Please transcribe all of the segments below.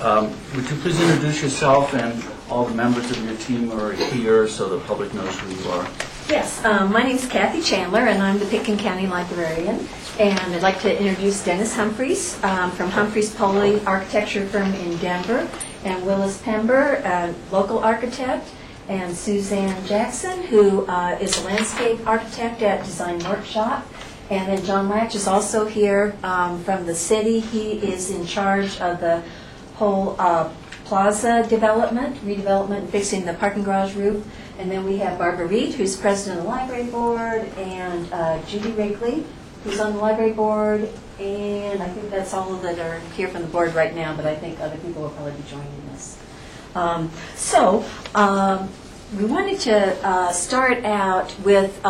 Would you please introduce yourself, and all the members of your team are here so the public knows who you are. Yes, my name is Kathy Chandler, and I'm the Pitkin County Librarian. And I'd like to introduce Dennis Humphreys from Humphreys Poley Architecture Firm in Denver, and Willis Pember, a local architect, and Suzanne Jackson, who is a landscape architect at Design Workshop. And then John Latch is also here from the city. He is in charge of the whole plaza development, redevelopment, and fixing the parking garage roof. And then we have Barbara Reed, who's president of the library board, and Judy Wrigley, who's on the library board. And I think that's all that are here from the board right now, but I think other people will probably be joining us. We wanted to start out with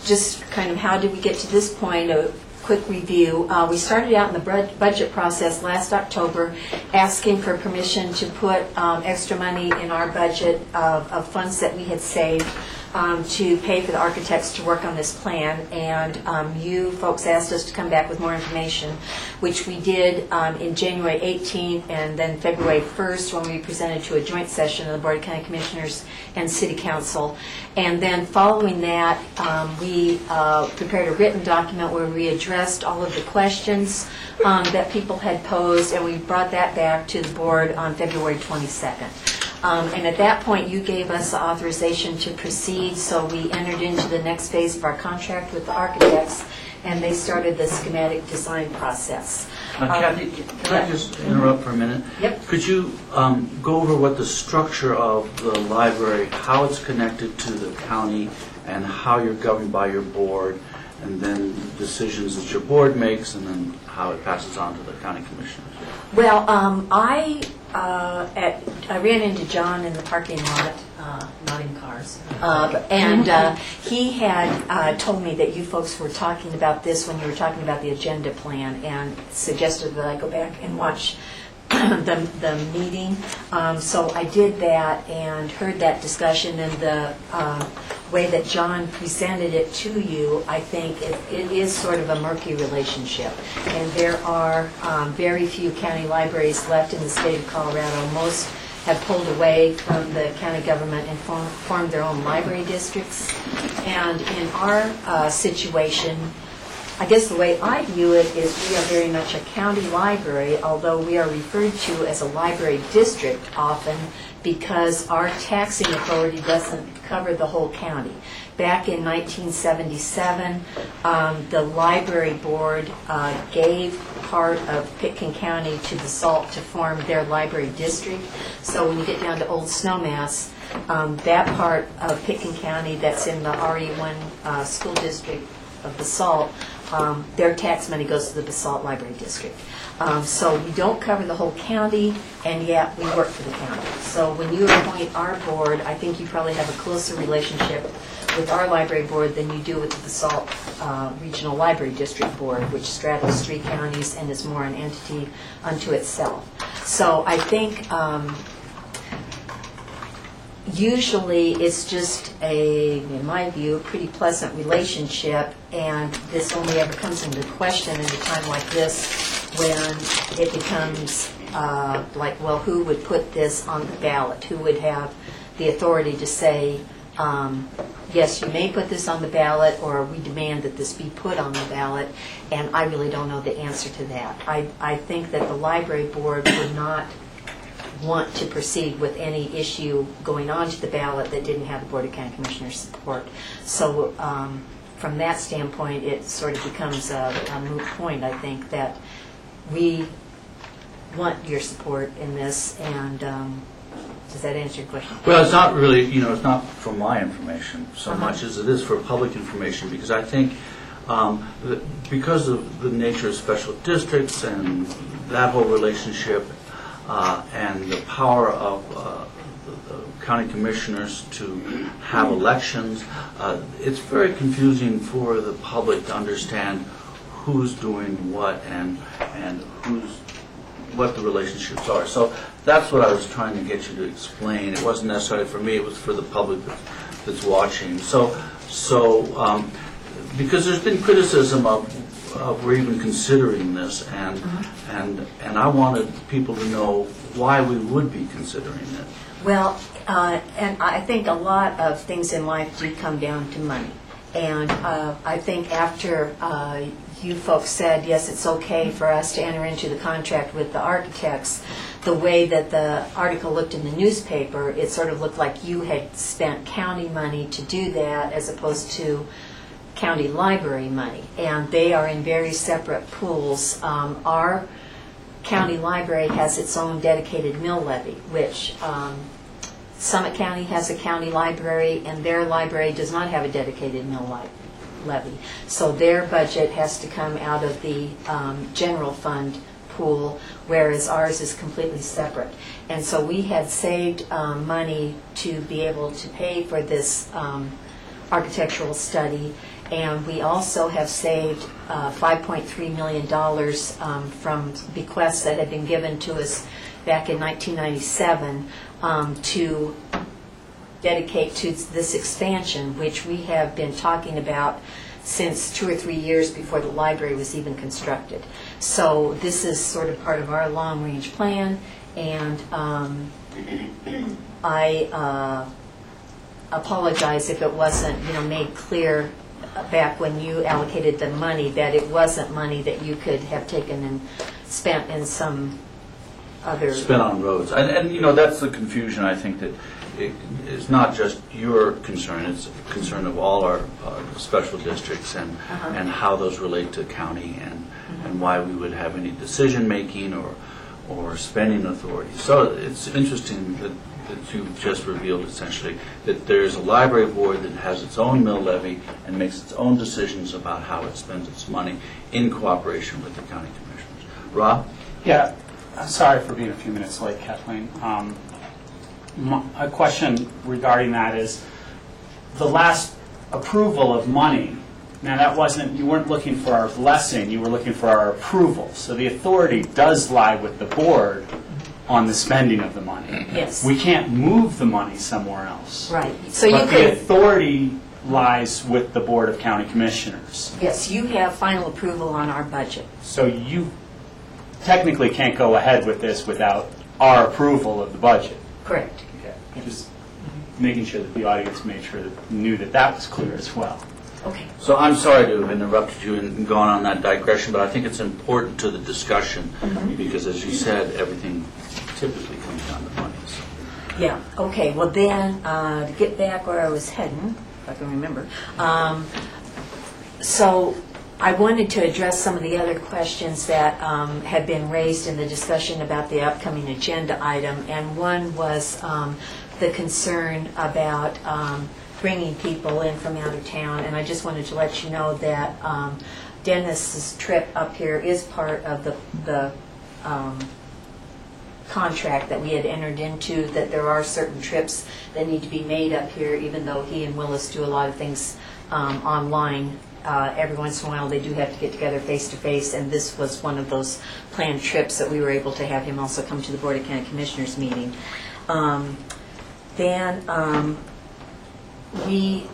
just kind of how did we get to this point, a quick review. We started out in the budget process last October asking for permission to put extra money in our budget of funds that we had saved to pay for the architects to work on this plan, and you folks asked us to come back with more information, which we did in January 18th and then February 1st when we presented to a joint session of the Board of County Commissioners and City Council. And then following that, we prepared a written document where we addressed all of the questions that people had posed, and we brought that back to the board on February 22nd. And at that point, you gave us the authorization to proceed, so we entered into the next phase of our contract with the architects, and they started the schematic design process. Kathy, can I just interrupt for a minute? Yep. Could you go over what the structure of the library, how it's connected to the county, and how you're governed by your board, and then decisions that your board makes, and then how it passes on to the county commissioners? Well, I ran into John in the parking lot, not in cars, and he had told me that you folks were talking about this when you were talking about the agenda plan, and suggested that I go back and watch the meeting. So I did that and heard that discussion, and the way that John presented it to you, I think it is sort of a murky relationship. And there are very few county libraries left in the state of Colorado. Most have pulled away from the county government and formed their own library districts. And in our situation, I guess the way I view it is we are very much a county library, although we are referred to as a library district often because our taxing authority doesn't cover the whole county. Back in 1977, the library board gave part of Pitkin County to the SALT to form their library district. So when you get down to Old Snowmass, that part of Pitkin County that's in the RE1 school district of the SALT, their tax money goes to the Basalt Library District. So we don't cover the whole county, and yet we work for the county. So when you appoint our board, I think you probably have a closer relationship with our library board than you do with the Basalt Regional Library District Board, which straddles 3 counties and is more an entity unto itself. So I think usually it's just in my view, a pretty pleasant relationship, and this only ever comes into question at a time like this when it becomes like, well, who would put this on the ballot? Who would have the authority to say, yes, you may put this on the ballot, or we demand that this be put on the ballot? And I really don't know the answer to that. I think that the library board would not want to proceed with any issue going on to the ballot that didn't have the Board of County Commissioners support. So from that standpoint, it sort of becomes a moot point, I think, that we want your support in this. And does that answer your question? Well, it's not really, it's not for my information so much as it is for public information, because I think because of the nature of special districts and that whole relationship, and the power of the county commissioners to have elections, it's very confusing for the public to understand who's doing what and what the relationships are. So that's what I was trying to get you to explain. It wasn't necessarily for me, it was for the public that's watching. So because there's been criticism of we're even considering this, and I wanted people to know why we would be considering it. Well, and I think a lot of things in life do come down to money. And I think after you folks said, yes, it's okay for us to enter into the contract with the architects, the way that the article looked in the newspaper, it sort of looked like you had spent county money to do that as opposed to county library money. And they are in very separate pools. Our county library has its own dedicated mill levy, which Summit County has a county library, and their library does not have a dedicated mill levy. So their budget has to come out of the general fund pool, whereas ours is completely separate. And so we had saved money to be able to pay for this architectural study, and we also have saved $5.3 million from bequests that had been given to us back in 1997 to dedicate to this expansion, which we have been talking about since 2 or 3 years before the library was even constructed. So this is sort of part of our long-range plan, and I apologize if it wasn't, made clear back when you allocated the money that it wasn't money that you could have taken and spent in some other... Spent on roads. And that's the confusion, I think, that it's not just your concern, it's a concern of all our special districts and how those relate to county and why we would have any decision-making or spending authority. So it's interesting that you've just revealed essentially that there's a library board that has its own mill levy and makes its own decisions about how it spends its money in cooperation with the county commissioners. Rob? Yeah, I'm sorry for being a few minutes late, Kathleen. A question regarding that is the last approval of money. Now that wasn't, you weren't looking for our blessing, you were looking for our approval. So the authority does lie with the board on the spending of the money. Yes. We can't move the money somewhere else. Right. So but you the could... authority lies with the Board of County Commissioners. Yes, you have final approval on our budget. So you technically can't go ahead with this without our approval of the budget. Correct. Okay. Just making sure that the audience made sure that knew that that was clear as well. Okay. So I'm sorry to have interrupted you and gone on that digression, but I think it's important to the discussion because, as you said, everything typically comes down to money. So. Yeah. Okay. Well, then, to get back where I was heading, if I can remember. So I wanted to address some of the other questions that had been raised in the discussion about the upcoming agenda item, and one was the concern about bringing people in from out of town, and I just wanted to let you know that Dennis's trip up here is part of the contract that we had entered into, that there are certain trips that need to be made up here, even though he and Willis do a lot of things online. Every once in a while they do have to get together face to face, and this was one of those planned trips that we were able to have him also come to the Board of County Commissioners meeting. We,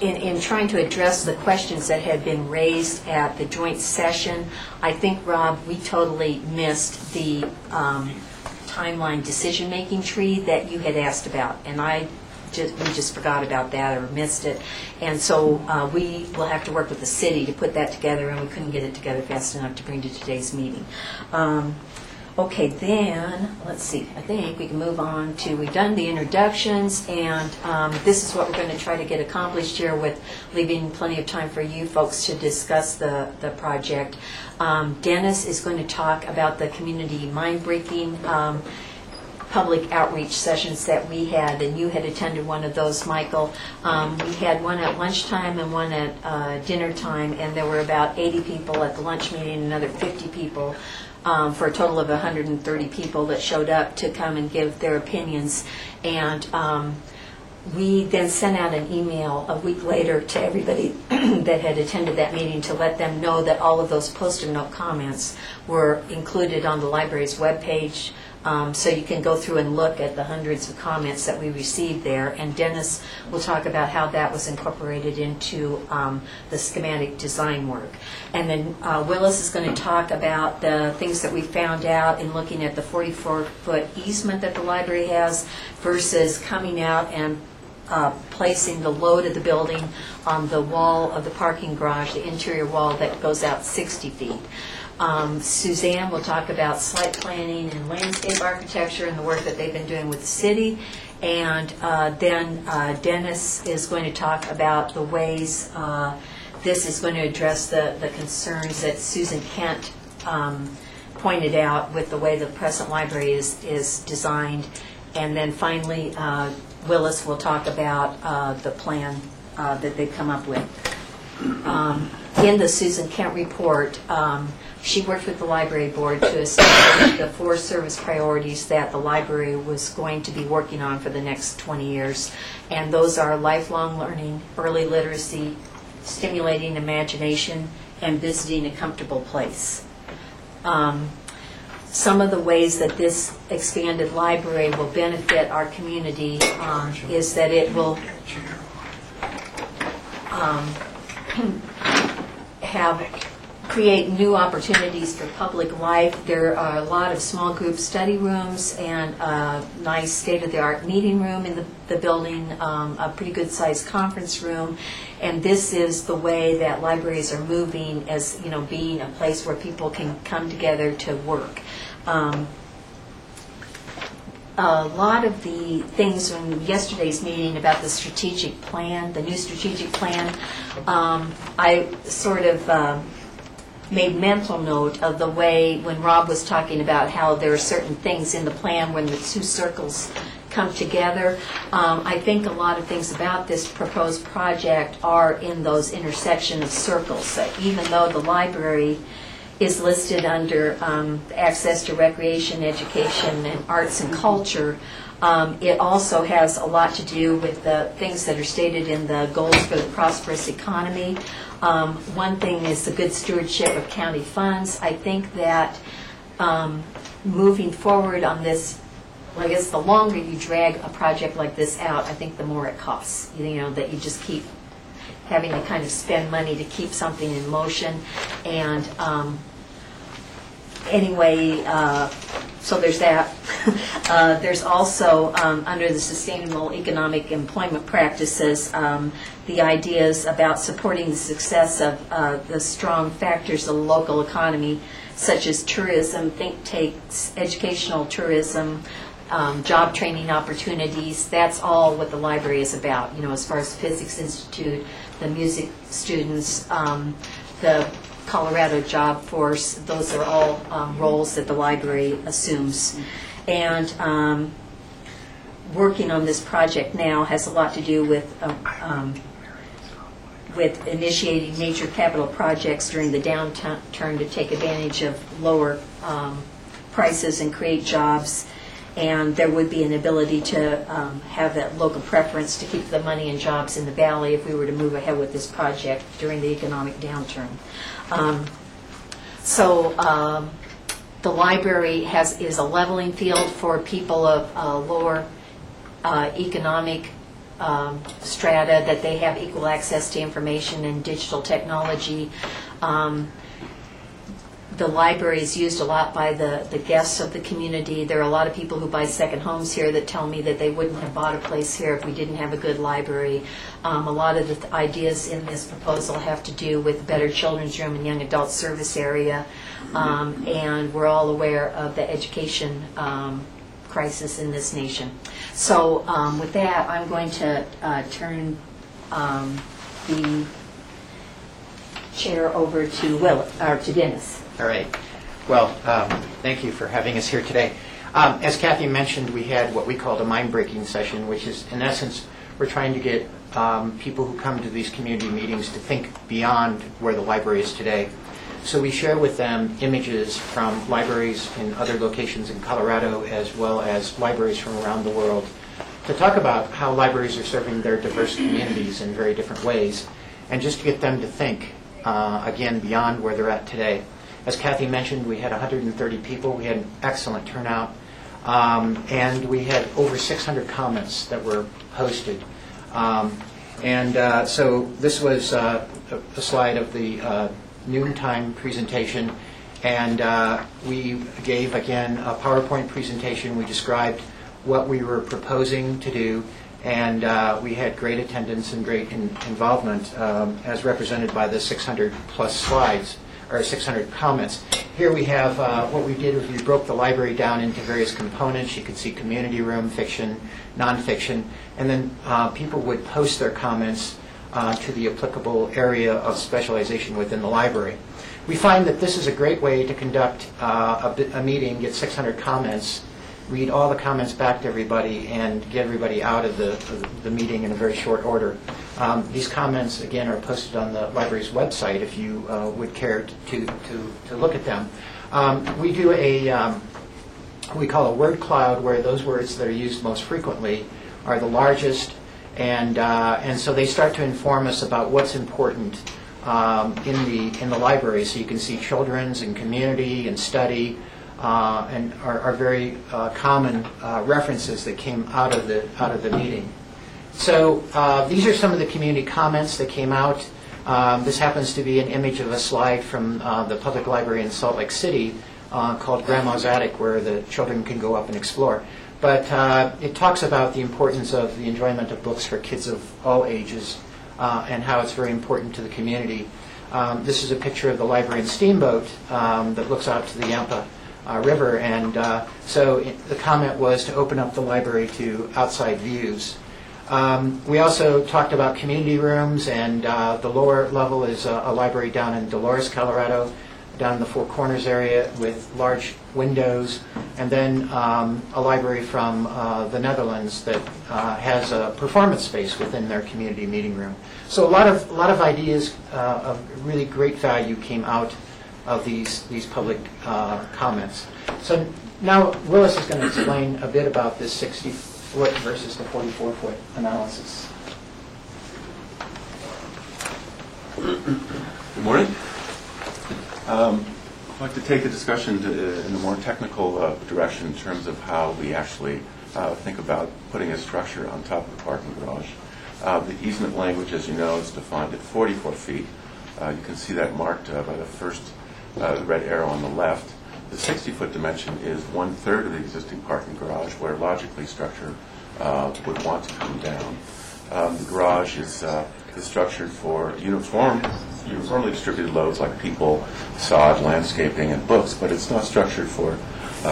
in trying to address the questions that had been raised at the joint session, I think, Rob, we totally missed the timeline decision-making tree that you had asked about, and we just forgot about that or missed it. And so we will have to work with the city to put that together, and we couldn't get it together fast enough to bring to today's meeting. Okay, then, let's see, I think we can move on to, we've done the introductions, and this is what we're going to try to get accomplished here with leaving plenty of time for you folks to discuss the project. Dennis is going to talk about the community mind-breaking public outreach sessions that we had, and you had attended one of those, Michael. We had one at lunchtime and one at dinner time, and there were about 80 people at the lunch meeting, another 50 people, for a total of 130 people that showed up to come and give their opinions. And we then sent out an email a week later to everybody that had attended that meeting to let them know that all of those post-it note comments were included on the library's webpage So you can go through and look at the hundreds of comments that we received there, and Dennis will talk about how that was incorporated into the schematic design work. And then Willis is going to talk about the things that we found out in looking at the 44-foot easement that the library has versus coming out and placing the load of the building on the wall of the parking garage, the interior wall that goes out 60 feet. Suzanne will talk about site planning and landscape architecture and the work that they've been doing with the city. And then Dennis is going to talk about the ways this is going to address the concerns that Susan Kent pointed out with the way the present library is designed. And then finally, Willis will talk about the plan that they've come up with. In the Susan Kent report, she worked with the library board to establish the 4 service priorities that the library was going to be working on for the next 20 years. And those are lifelong learning, early literacy, stimulating imagination, and visiting a comfortable place. Some of the ways that this expanded library will benefit our community is that it will create new opportunities for public life. There are a lot of small group study rooms and a nice state-of-the-art meeting room in the building, a pretty good-sized conference room. And this is the way that libraries are moving as, being a place where people can come together to work. A lot of the things in yesterday's meeting about the strategic plan, the new strategic plan, I sort of made mental note of the way when Rob was talking about how there are certain things in the plan when the 2 circles come together. I think a lot of things about this proposed project are in those intersection of circles. That even though the library is listed under access to recreation, education, and arts and culture, it also has a lot to do with the things that are stated in the goals for the prosperous economy. One thing is the good stewardship of county funds. I think that moving forward on this, well, I guess the longer you drag a project like this out, I think the more it costs. That you just keep having to kind of spend money to keep something in motion. And anyway, so there's that. There's also, under the Sustainable Economic Employment Practices, the ideas about supporting the success of the strong factors of the local economy, such as tourism, think tanks, educational tourism, job training opportunities. That's all what the library is about, as far as Physics Institute, the music students, the Colorado Job Force. Those are all roles that the library assumes. And working on this project now has a lot to do with initiating major capital projects during the downturn to take advantage of lower prices and create jobs. And there would be an ability to have that local preference to keep the money and jobs in the valley if we were to move ahead with this project during the economic downturn. The library is a leveling field for people of lower economic strata, that they have equal access to information and digital technology. The library is used a lot by the guests of the community. There are a lot of people who buy second homes here that tell me that they wouldn't have bought a place here if we didn't have a good library. A lot of the ideas in this proposal have to do with better children's room and young adult service area. And we're all aware of the education crisis in this nation. So with that, I'm going to turn the chair over to Dennis. All right. Well, thank you for having us here today. As Kathy mentioned, we had what we called a mind-breaking session, which is, in essence, we're trying to get people who come to these community meetings to think beyond where the library is today. So we share with them images from libraries in other locations in Colorado, as well as libraries from around the world, to talk about how libraries are serving their diverse communities in very different ways, and just to get them to think, again, beyond where they're at today. As Kathy mentioned, we had 130 people. We had an excellent turnout. And we had over 600 comments that were posted. So this was a slide of the noontime presentation, and we gave, again, a PowerPoint presentation. We described what we were proposing to do, and we had great attendance and great involvement, as represented by the 600-plus slides, or 600 comments. Here we have, what we did was we broke the library down into various components. You could see community room, fiction, nonfiction, and then people would post their comments to the applicable area of specialization within the library. We find that this is a great way to conduct a meeting, get 600 comments, read all the comments back to everybody, and get everybody out of the meeting in a very short order. These comments, again, are posted on the library's website if you would care to look at them. We do we call a word cloud, where those words that are used most frequently are the largest, and so they start to inform us about what's important in the library. So you can see children's and community and study, and are very common references that came out of the meeting. So these are some of the community comments that came out. This happens to be an image of a slide from the public library in Salt Lake City called Grandma's Attic, where the children can go up and explore. But it talks about the importance of the enjoyment of books for kids of all ages, and how it's very important to the community. This is a picture of the library in Steamboat that looks out to the Yampa River, and so the comment was to open up the library to outside views. We also talked about community rooms, and the lower level is a library down in Dolores, Colorado, down in the Four Corners area with large windows, and then a library from the Netherlands that has a performance space within their community meeting room. So a lot of ideas of really great value came out of these public comments. So now Willis is going to explain a bit about this 60-foot versus the 44-foot analysis. Good morning. I'd like to take the discussion in a more technical direction in terms of how we actually think about putting a structure on top of the parking garage. The easement language, as you know, is defined at 44 feet. You can see that marked by the first red arrow on the left. The 60-foot dimension is 1/3 of the existing parking garage, where logically structure would want to come down. The garage is structured for uniformly distributed loads like people, sod, landscaping, and books, but it's not structured for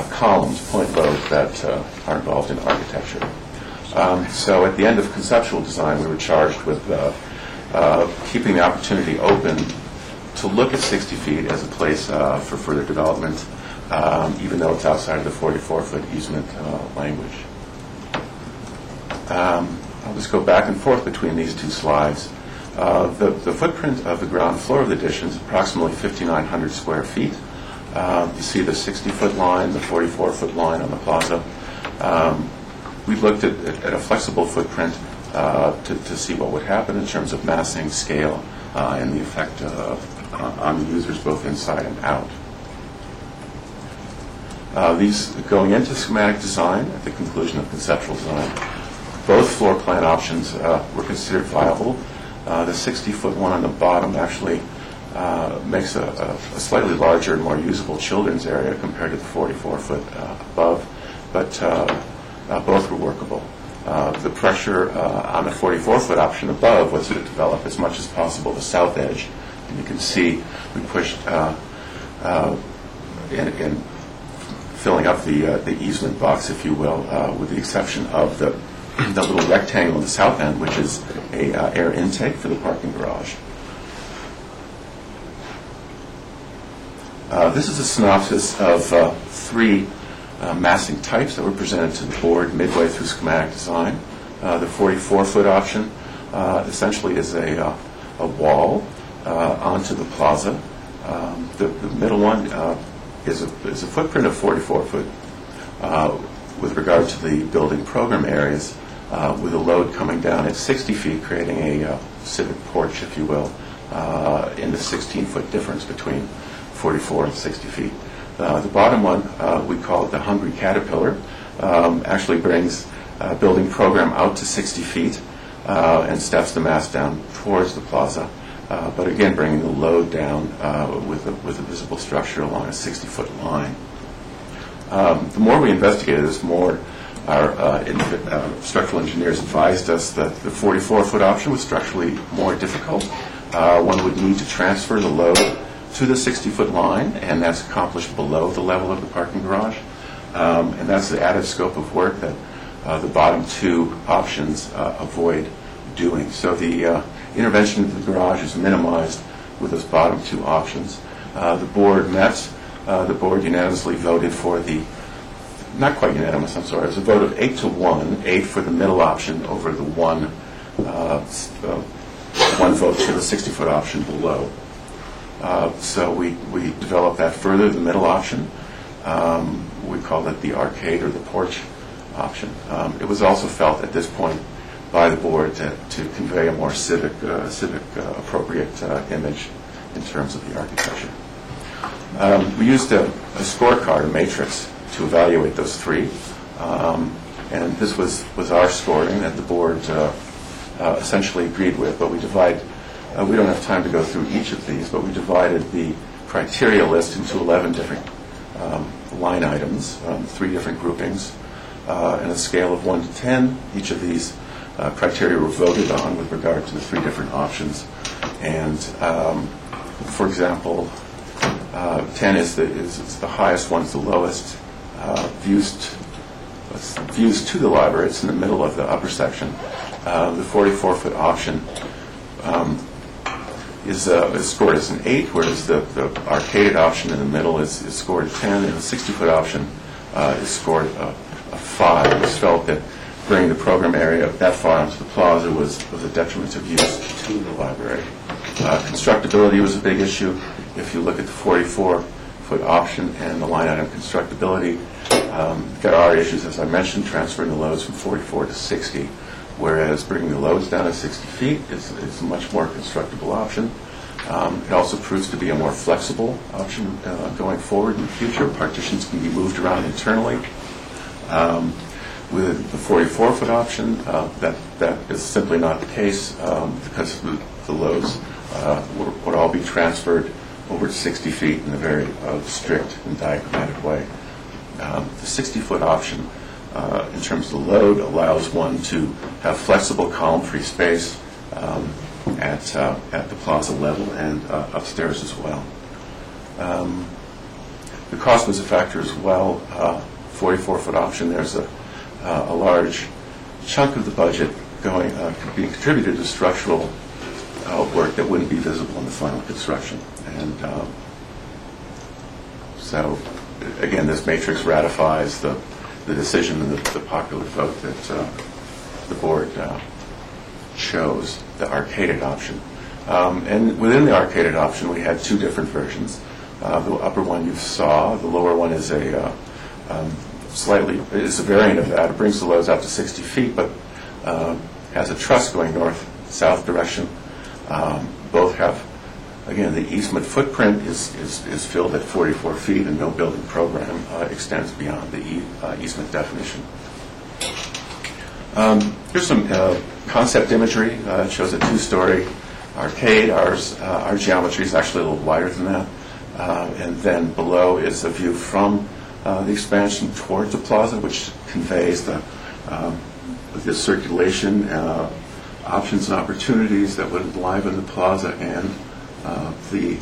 columns, point loads that are involved in architecture. So at the end of conceptual design, we were charged with keeping the opportunity open to look at 60 feet as a place for further development, even though it's outside of the 44-foot easement language. I'll just go back and forth between these two slides. The footprint of the ground floor of the addition is approximately 5,900 square feet. You see the 60-foot line, the 44-foot line on the plaza. We looked at a flexible footprint to see what would happen in terms of massing, scale, and the effect on the users both inside and out. These going into schematic design at the conclusion of conceptual design, both floor plan options were considered viable. The 60-foot one on the bottom actually makes a slightly larger and more usable children's area compared to the 44-foot above, but both were workable. The pressure on the 44-foot option above was to develop as much as possible the south edge. And you can see we pushed in filling up the easement box, if you will, with the exception of the little rectangle on the south end, which is a air intake for the parking garage. This is a synopsis of three massing types that were presented to the board midway through schematic design. The 44-foot option essentially is a wall onto the plaza. The middle one is a footprint of 44-foot with regard to the building program areas, with a load coming down at 60 feet, creating a civic porch, if you will, in the 16-foot difference between 44 and 60 feet. The bottom one, we call it the hungry caterpillar. actually brings building program out to 60 feet and steps the mast down towards the plaza, but again bringing the load down with a visible structure along a 60-foot line. The more we investigated this, more our structural engineers advised us that the 44-foot option was structurally more difficult. One would need to transfer the load to the 60-foot line, and that's accomplished below the level of the parking garage. And that's the added scope of work that the bottom two options avoid doing. So the intervention into the garage is minimized with those bottom two options. The board met. The board unanimously voted for the, not quite unanimous, I'm sorry, it was a vote of 8-1, 8 for the middle option over the one vote for the 60-foot option below. So we developed that further, the middle option. We called it the arcade or the porch option. It was also felt at this point by the board to convey a more civic appropriate image in terms of the architecture. We used a scorecard, a matrix, to evaluate those three. And this was our scoring that the board essentially agreed with, but we don't have time to go through each of these, but we divided the criteria list into 11 different line items, 3 different groupings, and a scale of 1 to 10. Each of these criteria were voted on with regard to the 3 different options. And for example, 10 is the highest, 1 is the lowest. Views to the library, it's in the middle of the upper section. The 44-foot option is scored as an 8, whereas the arcaded option in the middle is scored a 10, and the 60-foot option is scored a 5. It was felt that bringing the program area that far into the plaza was a detriment of use to the library. Constructability was a big issue. If you look at the 44-foot option and the line item constructability, got our issues, as I mentioned, transferring the loads from 44 to 60, whereas bringing the loads down to 60 feet is a much more constructible option. It also proves to be a more flexible option going forward in the future. Partitions can be moved around internally. With the 44-foot option, that is simply not the case because the loads would all be transferred over to 60 feet in a very strict and diagrammatic way. The 60-foot option, in terms of the load, allows one to have flexible column-free space at the plaza level and upstairs as well. The cost was a factor as well. 44-foot option, there's a large chunk of the budget being contributed to structural work that wouldn't be visible in the final construction. And so, again, this matrix ratifies the decision and the popular vote that the board chose the arcaded option. And within the arcaded option, we had 2 different versions. The upper one you saw. The lower one is a variant of that. It brings the loads out to 60 feet, but has a truss going north-south direction. Both have, again, the easement footprint is filled at 44 feet, and no building program extends beyond the easement definition. Here's some concept imagery. It shows a 2-story arcade. Our geometry is actually a little wider than that. And then below is a view from the expansion towards the plaza, which conveys the circulation, options and opportunities that would enliven the plaza and the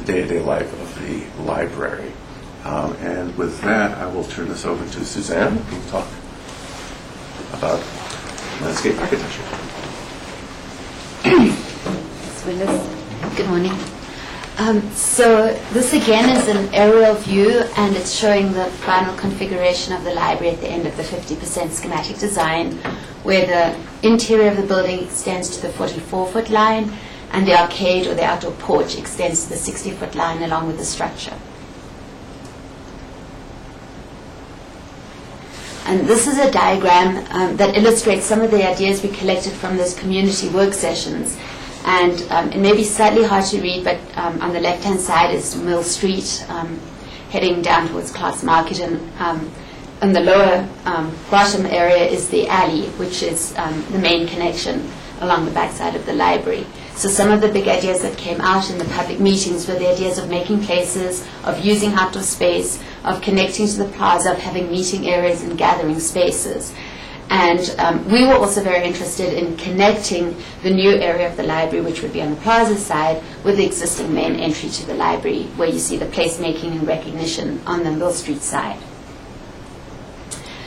day-to-day life of the library. And with that, I will turn this over to Suzanne, who will talk about landscape architecture. Good morning. So this again is an aerial view, and it's showing the final configuration of the library at the end of the 50% schematic design, where the interior of the building extends to the 44-foot line, and the arcade or the outdoor porch extends to the 60-foot line along with the structure. And this is a diagram that illustrates some of the ideas we collected from those community work sessions. And it may be slightly hard to read, but on the left-hand side is Mill Street, heading down towards Clark's Market. And in the lower bottom area is the alley, which is the main connection along the backside of the library. So some of the big ideas that came out in the public meetings were the ideas of making places, of using outdoor space, of connecting to the plaza, of having meeting areas and gathering spaces. And we were also very interested in connecting the new area of the library, which would be on the plaza side, with the existing main entry to the library, where you see the placemaking and recognition on the Mill Street side.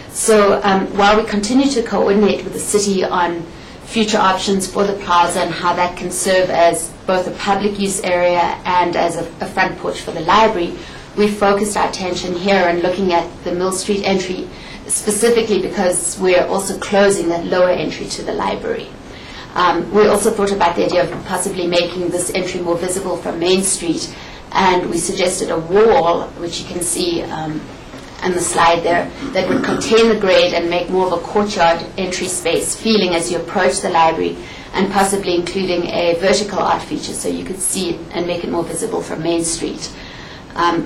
So while we continue to coordinate with the city on future options for the plaza and how that can serve as both a public use area and as a front porch for the library, we focused our attention here on looking at the Mill Street entry, specifically because we're also closing that lower entry to the library. We also thought about the idea of possibly making this entry more visible from Main Street, and we suggested a wall, which you can see on the slide there, that would contain the grade and make more of a courtyard entry space feeling as you approach the library, and possibly including a vertical art feature so you could see it and make it more visible from Main Street.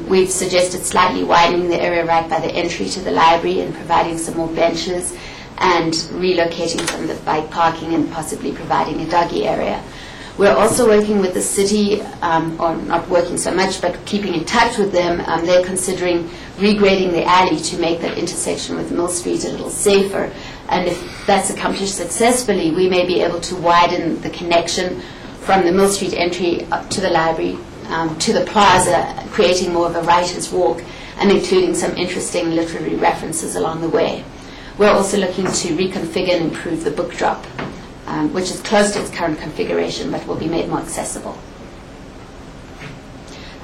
We've suggested slightly widening the area right by the entry to the library and providing some more benches and relocating some of the bike parking and possibly providing a doggy area. We're also working with the city, or not working so much, but keeping in touch with them. They're considering regrading the alley to make that intersection with Mill Street a little safer. And if that's accomplished successfully, we may be able to widen the connection from the Mill Street entry up to the library to the plaza, creating more of a writer's walk and including some interesting literary references along the way. We're also looking to reconfigure and improve the book drop, which is close to its current configuration but will be made more accessible.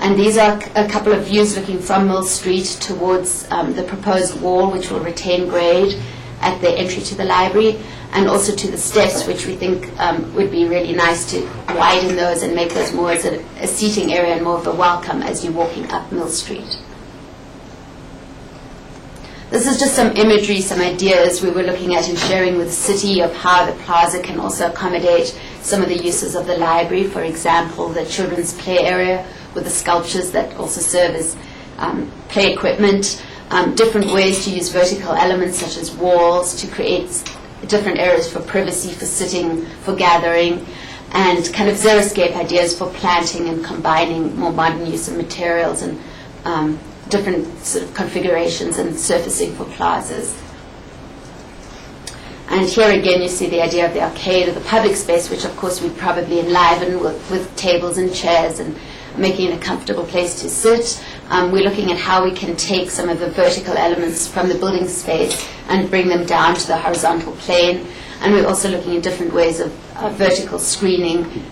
And these are a couple of views looking from Mill Street towards the proposed wall, which will retain grade at the entry to the library, and also to the steps, which we think would be really nice to widen those and make those more as a seating area and more of a welcome as you're walking up Mill Street. This is just some imagery, some ideas we were looking at and sharing with the city of how the plaza can also accommodate some of the uses of the library. For example, the children's play area with the sculptures that also serve as play equipment, different ways to use vertical elements such as walls to create different areas for privacy, for sitting, for gathering, and kind of xeriscape ideas for planting and combining more modern use of materials and different sort of configurations and surfacing for plazas. And here again you see the idea of the arcade or the public space, which of course we'd probably enliven with tables and chairs and making it a comfortable place to sit. We're looking at how we can take some of the vertical elements from the building space and bring them down to the horizontal plane. And we're also looking at different ways of vertical screening,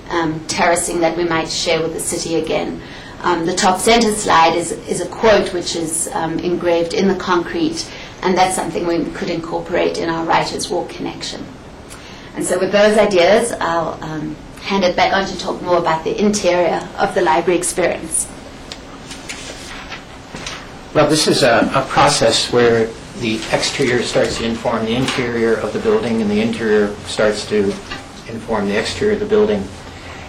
terracing that we might share with the city again. The top center slide is a quote which is engraved in the concrete, and that's something we could incorporate in our Writer's Walk connection. And so with those ideas, I'll hand it back on to talk more about the interior of the library experience. Well, this is a process where the exterior starts to inform the interior of the building, and the interior starts to inform the exterior of the building.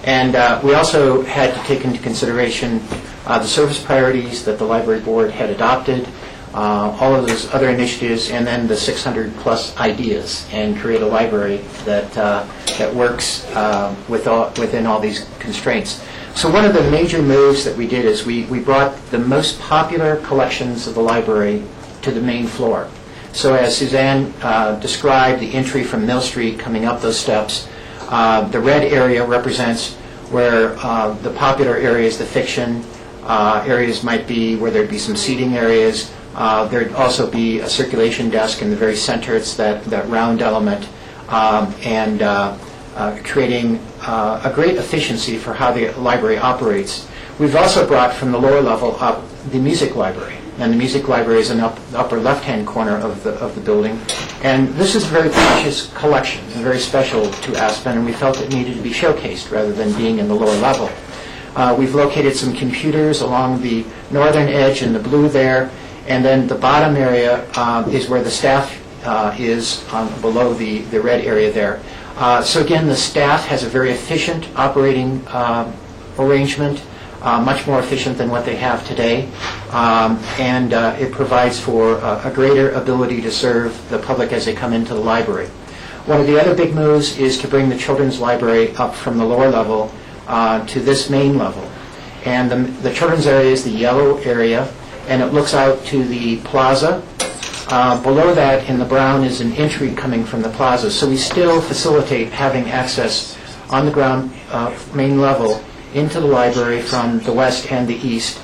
And we also had to take into consideration the service priorities that the library board had adopted, all of those other initiatives, and then the 600-plus ideas, and create a library that works within all these constraints. So one of the major moves that we did is we brought the most popular collections of the library to the main floor. So as Suzanne described, the entry from Mill Street coming up those steps, the red area represents where the popular areas, the fiction areas might be, where there'd be some seating areas. There'd also be a circulation desk in the very center. It's that round element, and creating a great efficiency for how the library operates. We've also brought from the lower level up the music library. And the music library is in the upper left-hand corner of the building. And this is a very precious collection and very special to Aspen, and we felt it needed to be showcased rather than being in the lower level. We've located some computers along the northern edge in the blue there, and then the bottom area is where the staff is below the red area there. So again, the staff has a very efficient operating arrangement. much more efficient than what they have today, and it provides for a greater ability to serve the public as they come into the library. One of the other big moves is to bring the children's library up from the lower level to this main level. And the children's area is the yellow area, and it looks out to the plaza. Below that, in the brown, is an entry coming from the plaza. So we still facilitate having access on the ground main level into the library from the west and the east,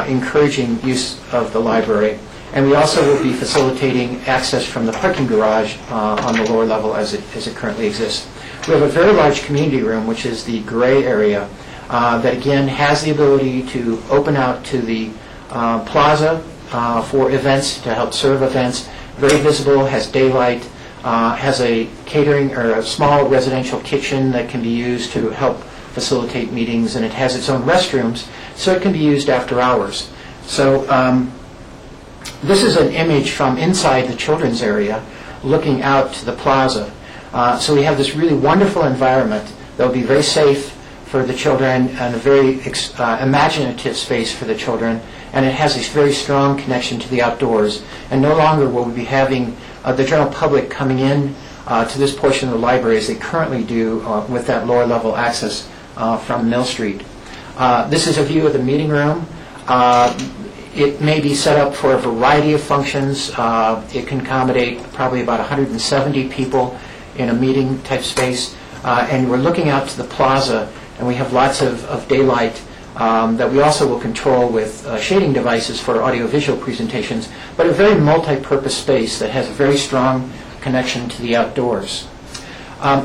encouraging use of the library. And we also will be facilitating access from the parking garage on the lower level as it currently exists. We have a very large community room, which is the gray area, that again has the ability to open out to the plaza for events, to help serve events. Very visible, has daylight, has a catering or a small residential kitchen that can be used to help facilitate meetings, and it has its own restrooms, so it can be used after hours. So this is an image from inside the children's area looking out to the plaza. So we have this really wonderful environment that will be very safe for the children and a very imaginative space for the children, and it has this very strong connection to the outdoors. And no longer will we be having the general public coming in to this portion of the library as they currently do with that lower level access from Mill Street. This is a view of the meeting room. It may be set up for a variety of functions. It can accommodate probably about 170 people in a meeting type space. And we're looking out to the plaza, and we have lots of daylight that we also will control with shading devices for audiovisual presentations, but a very multi-purpose space that has a very strong connection to the outdoors.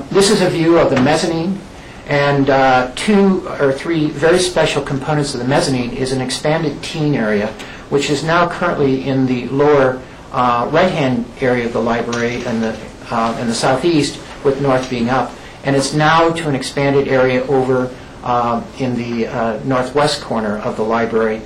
This is a view of the mezzanine, and 2 or 3 very special components of the mezzanine is an expanded teen area, which is now currently in the lower right-hand area of the library in the southeast, with north being up. And it's now to an expanded area over in the northwest corner of the library,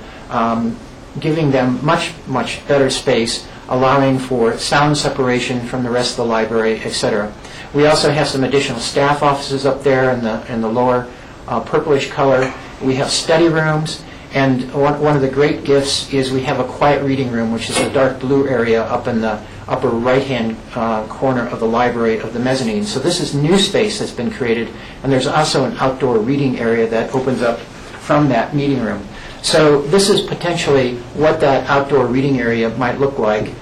giving them much, much better space, allowing for sound separation from the rest of the library, etc. We also have some additional staff offices up there in the lower purplish color. We have study rooms, and one of the great gifts is we have a quiet reading room, which is a dark blue area up in the upper right-hand corner of the library of the mezzanine. So this is new space that's been created, and there's also an outdoor reading area that opens up from that meeting room. So this is potentially what that outdoor reading area might look like.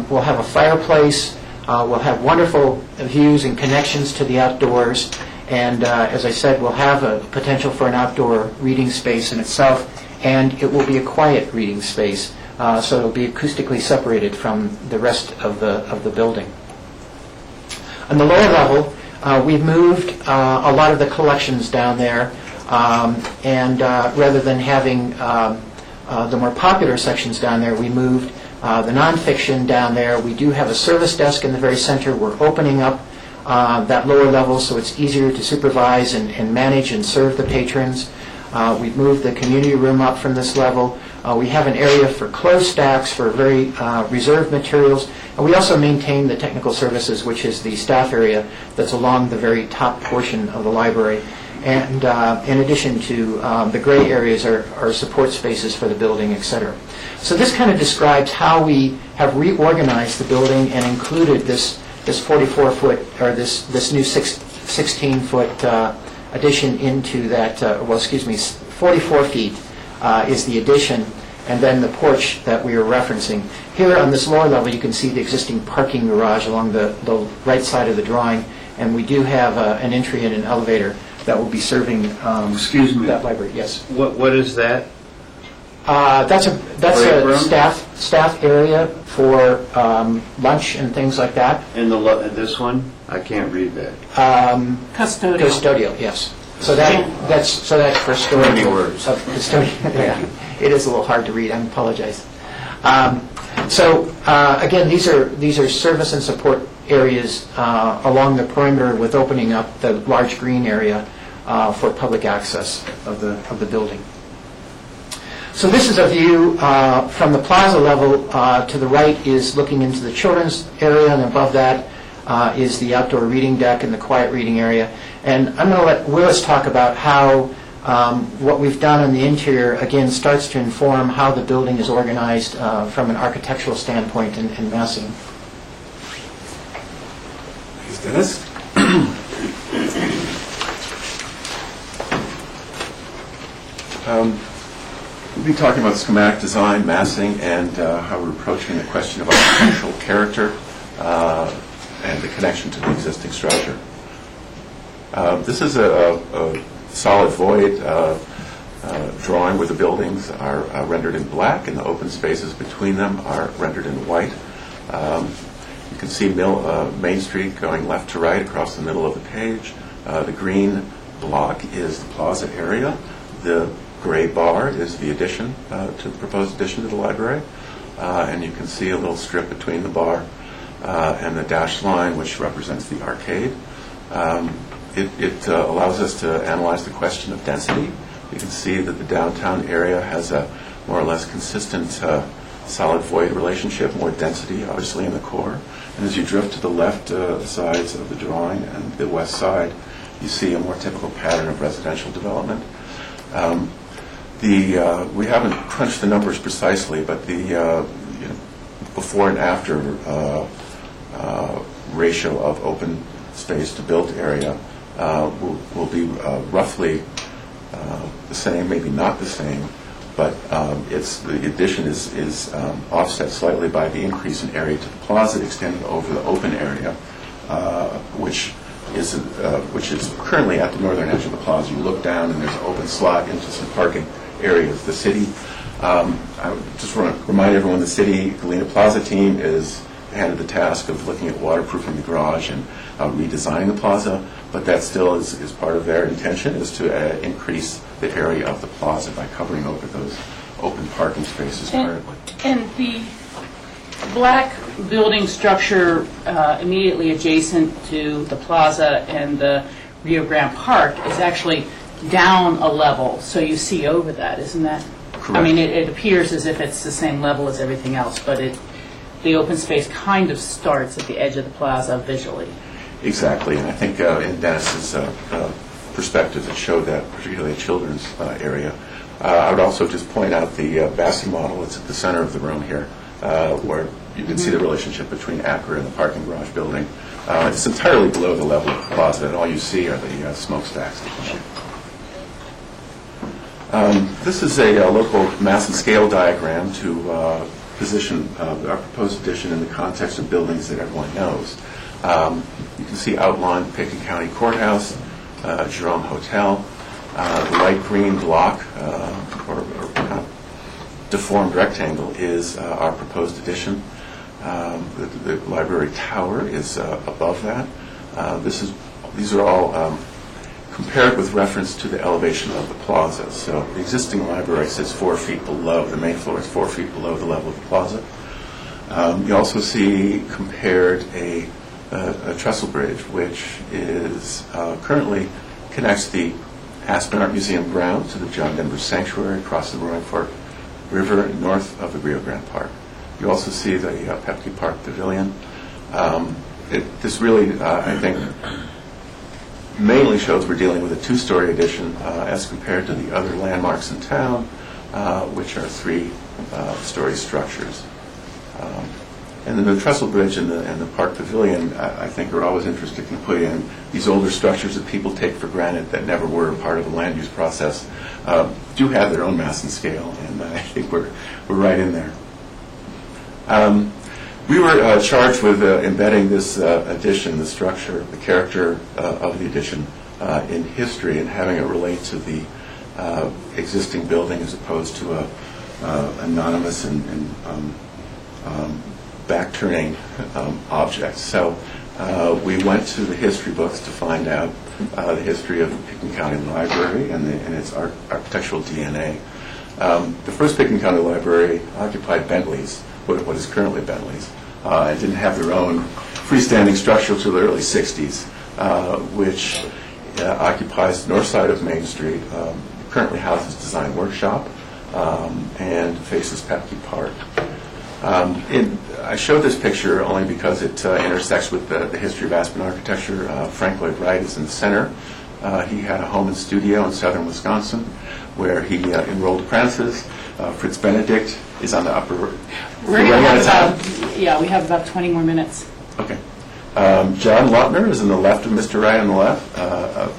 We'll have a fireplace, we'll have wonderful views and connections to the outdoors, and as I said, we'll have a potential for an outdoor reading space in itself, and it will be a quiet reading space. So it'll be acoustically separated from the rest of the building. On the lower level, we've moved a lot of the collections down there, and rather than having the more popular sections down there, we moved the nonfiction down there. We do have a service desk in the very center. We're opening up that lower level so it's easier to supervise and manage and serve the patrons. We've moved the community room up from this level. We have an area for closed stacks for very reserved materials. And we also maintain the technical services, which is the staff area that's along the very top portion of the library. And in addition to the gray areas are support spaces for the building, etc. So this kind of describes how we have reorganized the building and included this 44-foot, or this new 16-foot addition into that, 44 feet is the addition, and then the porch that we are referencing. Here on this lower level, you can see the existing parking garage along the right side of the drawing, and we do have an entry and an elevator that will be serving Excuse me. that library. Yes. What is that? That's Break a room? staff area for lunch and things like that. In this one? I can't read that. Custodial, yes. So that's for storage. Many words. Of custodial. Yeah, it is a little hard to read. I apologize. Again, these are service and support areas along the perimeter, with opening up the large green area for public access of the building. So this is a view from the plaza level. To the right is looking into the children's area, and above that is the outdoor reading deck and the quiet reading area. And I'm going to let Willis talk about how What we've done on the interior, again, starts to inform how the building is organized from an architectural standpoint and massing. Thanks, Dennis. We'll be talking about schematic design, massing, and how we're approaching the question of architectural character and the connection to the existing structure. This is a solid void drawing where the buildings are rendered in black and the open spaces between them are rendered in white. You can see Main Street going left to right across the middle of the page. The green block is the plaza area. The gray bar is the addition, to the proposed addition to the library. And you can see a little strip between the bar and the dashed line, which represents the arcade. It allows us to analyze the question of density. You can see that the downtown area has a more or less consistent solid void relationship, more density obviously in the core. And as you drift to the left sides of the drawing and the west side, you see a more typical pattern of residential development. We haven't crunched the numbers precisely, but the before and after ratio of open space to built area will be roughly the same, maybe not the same, but the addition is offset slightly by the increase in area to the plaza extending over the open area, which is currently at the northern edge of the plaza. You look down and there's an open slot into some parking areas. The city, I just want to remind everyone, the city Galena Plaza team is handed the task of looking at waterproofing the garage and redesigning the plaza, but that still is part of their intention, is to increase the area of the plaza by covering over those open parking spaces currently. And the black building structure immediately adjacent to the plaza and the Rio Grande Park is actually down a level, so you see over that, isn't that? Correct. I mean, it appears as if it's the same level as everything else, but the open space kind of starts at the edge of the plaza visually. Exactly, and I think in Dennis's perspective it showed that, particularly a children's area. I would also just point out the BOCC model. It's at the center of the room here, where you can see the relationship between Acra and the parking garage building. It's entirely below the level of the plaza, and all you see are the smokestacks. This is a local mass and scale diagram to position our proposed addition in the context of buildings that everyone knows. You can see outlined Pickett County Courthouse, Jerome Hotel, the light green block, or kind of deformed rectangle, is our proposed addition. The library tower is above that. These are all compared with reference to the elevation of the plaza. So the existing library sits 4 feet below, the main floor is 4 feet below the level of the plaza. You also see compared a trestle bridge, which is currently connects the Aspen Art Museum ground to the John Denver Sanctuary across the Roaring Fork River north of the Rio Grande Park. You also see the Pepke Park Pavilion. This really, I think, mainly shows we're dealing with a 2-story addition as compared to the other landmarks in town, which are 3-story structures. And then the trestle bridge and the park pavilion, I think, are always interesting to put in. These older structures that people take for granted that never were part of the land use process do have their own mass and scale, and I think we're right in there. We were charged with embedding this addition, the structure, the character of the addition in history, and having it relate to the existing building as opposed to a anonymous and back-turning object. So we went to the history books to find out the history of the Pickett County Library and its architectural DNA. The first Pickett County Library occupied Bentley's, what is currently Bentley's, and didn't have their own freestanding structure until the early 60s, which occupies the north side of Main Street, currently houses Design Workshop, and faces Pepke Park. I showed this picture only because it intersects with the history of Aspen architecture. Frank Lloyd Wright is in the center. He had a home and studio in southern Wisconsin where he enrolled apprentices. Fritz Benedict is on the upper. We're going to have about, we have about 20 more minutes. Okay. John Lautner is on the left of Mr. Wright on the left.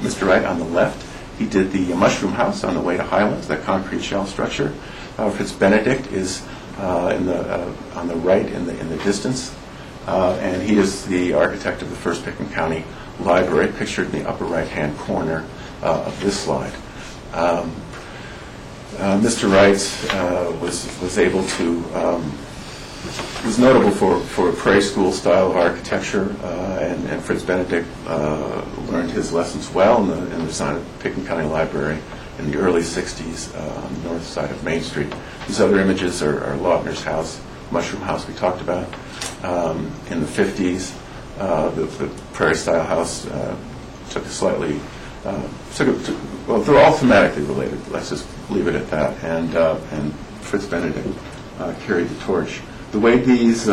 Mr. Wright on the left. He did the mushroom house on the way to Highlands, that concrete shell structure. Fritz Benedict is on the right in the distance, and he is the architect of the first Pickens County Library, pictured in the upper right-hand corner of this slide. Mr. Wright was able to was notable for a prairie school style of architecture, and Fritz Benedict learned his lessons well in the design of Pickens County Library in the early 60s on the north side of Main Street. These other images are Lautner's house, mushroom house we talked about. In the 50s, the prairie style house took a slightly, well, they're all thematically related, let's just leave it at that, and Fritz Benedict carried the torch. The way these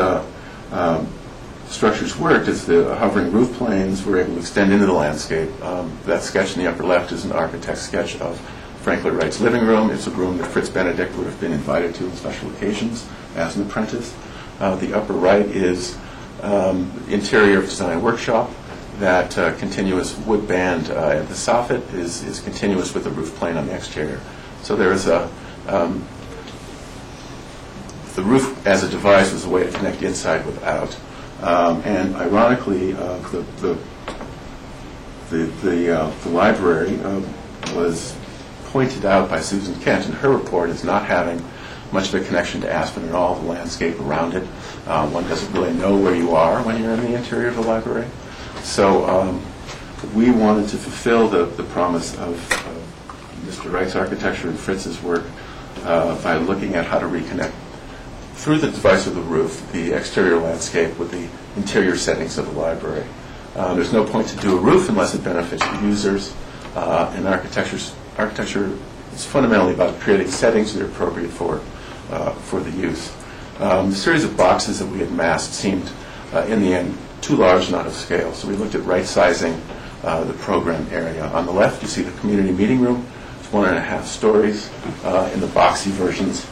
structures worked is the hovering roof planes were able to extend into the landscape. That sketch in the upper left is an architect's sketch of Frank Lloyd Wright's living room. It's a room that Fritz Benedict would have been invited to on special occasions as an apprentice. The upper right is interior design workshop. That continuous wood band at the soffit is continuous with the roof plane on the exterior. So there is the roof as a device was a way to connect inside with out. And ironically, the library was pointed out by Susan Kent in her report as not having much of a connection to Aspen at all, the landscape around it. One doesn't really know where you are when you're in the interior of the library. So we wanted to fulfill the promise of Mr. Wright's architecture and Fritz's work by looking at how to reconnect through the device of the roof, the exterior landscape with the interior settings of the library. There's no point to do a roof unless it benefits the users. And architecture is fundamentally about creating settings that are appropriate for the use. The series of boxes that we had massed seemed, in the end, too large and out of scale. So we looked at right-sizing the program area. On the left, you see the community meeting room. It's 1.5 stories. In the boxy versions,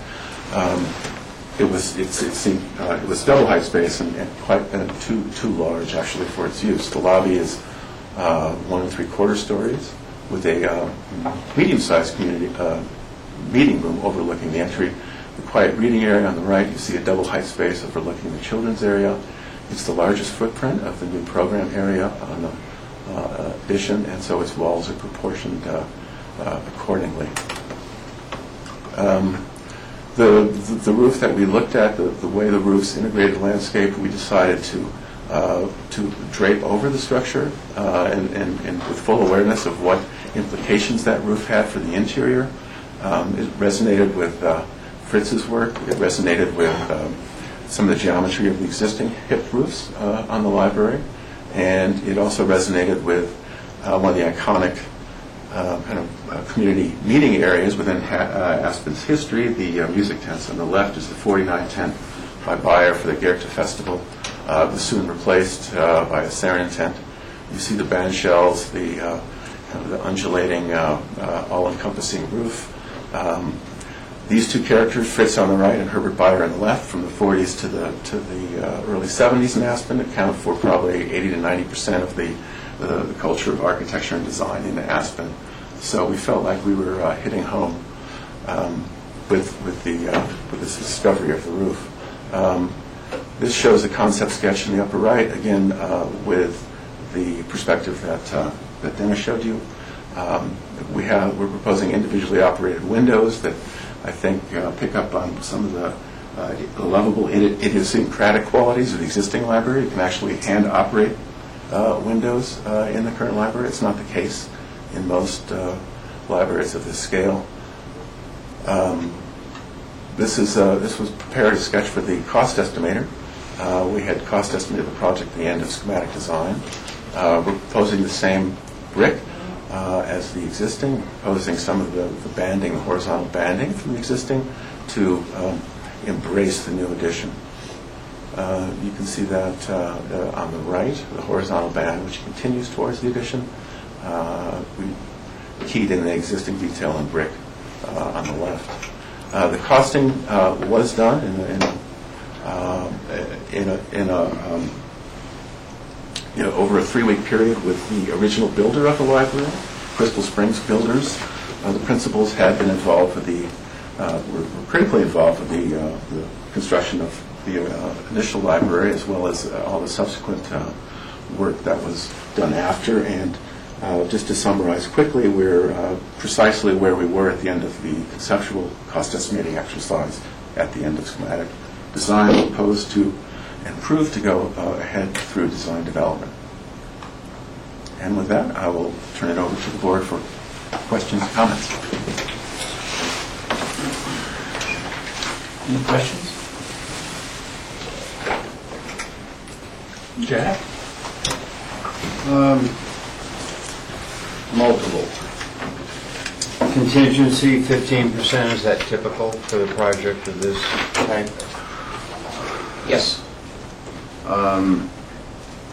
it was double height space and quite too large actually for its use. The lobby is 1 3/4 stories with a medium-sized community meeting room overlooking the entry. The quiet reading area on the right, you see a double height space overlooking the children's area. It's the largest footprint of the new program area on the addition, and so its walls are proportioned accordingly. The roof that we looked at, the way the roof's integrated landscape, we decided to drape over the structure and with full awareness of what implications that roof had for the interior. It resonated with Fritz's work. It resonated with some of the geometry of the existing hip roofs on the library. And it also resonated with one of the iconic community meeting areas within Aspen's history, the music tents. On the left is the 49 tent by Bayer for the Goethe Festival. It was soon replaced by a Sarin tent. You see the band shells, the undulating, all-encompassing roof. These two characters, Fritz on the right and Herbert Bayer on the left, from the 40s to the early 70s in Aspen, account for probably 80 to 90% of the culture of architecture and design in Aspen. So we felt like we were hitting home with this discovery of the roof. This shows a concept sketch in the upper right, again with the perspective that Dennis showed you. We're proposing individually operated windows that I think pick up on some of the lovable idiosyncratic qualities of the existing library. You can actually hand operate windows in the current library. It's not the case in most libraries of this scale. This was prepared as a sketch for the cost estimator. We had cost estimated the project at the end of schematic design. We're proposing the same brick as the existing, proposing some of the banding, the horizontal banding from the existing to embrace the new addition. You can see that on the right, the horizontal band, which continues towards the addition. we keyed in the existing detail in brick on the left. The costing was done over a 3-week period with the original builder of the library, Crystal Springs Builders. The principals had been involved with were critically involved with the construction of the initial library, as well as all the subsequent work that was done after. And just to summarize quickly, we're precisely where we were at the end of the conceptual cost estimating exercise at the end of schematic design, opposed to and proved to go ahead through design development. And with that, I will turn it over to the board for questions and comments. Any questions? Jack? Multiple. Contingency, 15%, is that typical for the project of this type? Yes.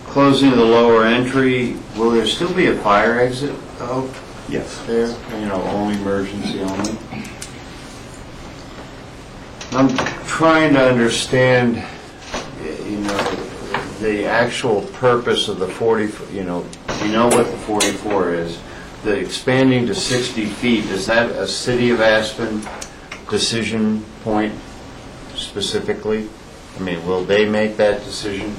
Closing of the lower entry, will there still be a fire exit out Yes. there? Only emergency only? I'm trying to understand, the actual purpose of the 40, we know what the 44 is. The expanding to 60 feet, is that a City of Aspen decision point specifically? I mean, will they make that decision?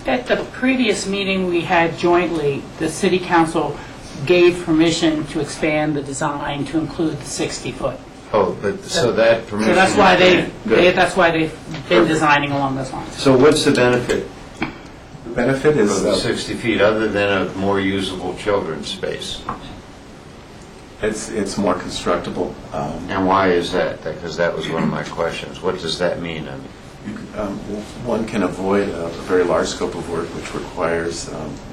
At the previous meeting we had jointly, the city council gave permission to expand the design to include the 60-foot. Oh, but so that permission... So that's why Good. that's why they've been designing along those lines. So what's the benefit The benefit of is the 60 feet, other than a more usable children's space? it's more constructible. And why is that? Because that was one of my questions. What does that mean? One can avoid a very large scope of work which requires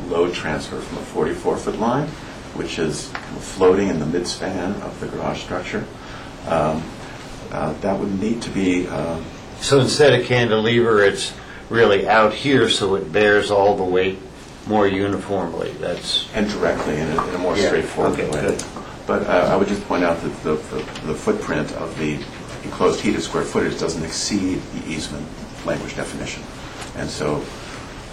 load transfer from a 44-foot line, which is kind of floating in the midspan of the garage structure. That would need to be... So instead of cantilever, it's really out here, so it bears all the weight more uniformly. That's... and directly in a more straightforward okay, way. good. But I would just point out that the footprint of the enclosed heated square footage doesn't exceed the easement language definition. And so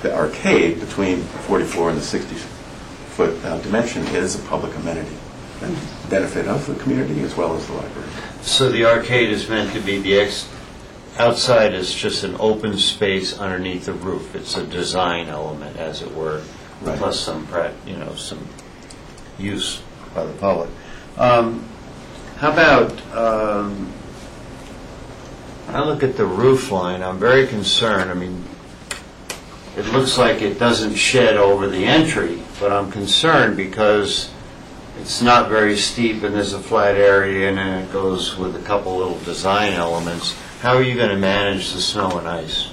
the arcade between the 44 and the 60-foot dimension is a public amenity and benefit of the community as well as the library. So the arcade is meant to be outside is just an open space underneath the roof. It's a design element, as it were, Right. plus some some use by the public. How about, when I look at the roof line, I'm very concerned. I mean, it looks like it doesn't shed over the entry, but I'm concerned because it's not very steep and there's a flat area and then it goes with a couple little design elements. How are you going to manage the snow and ice?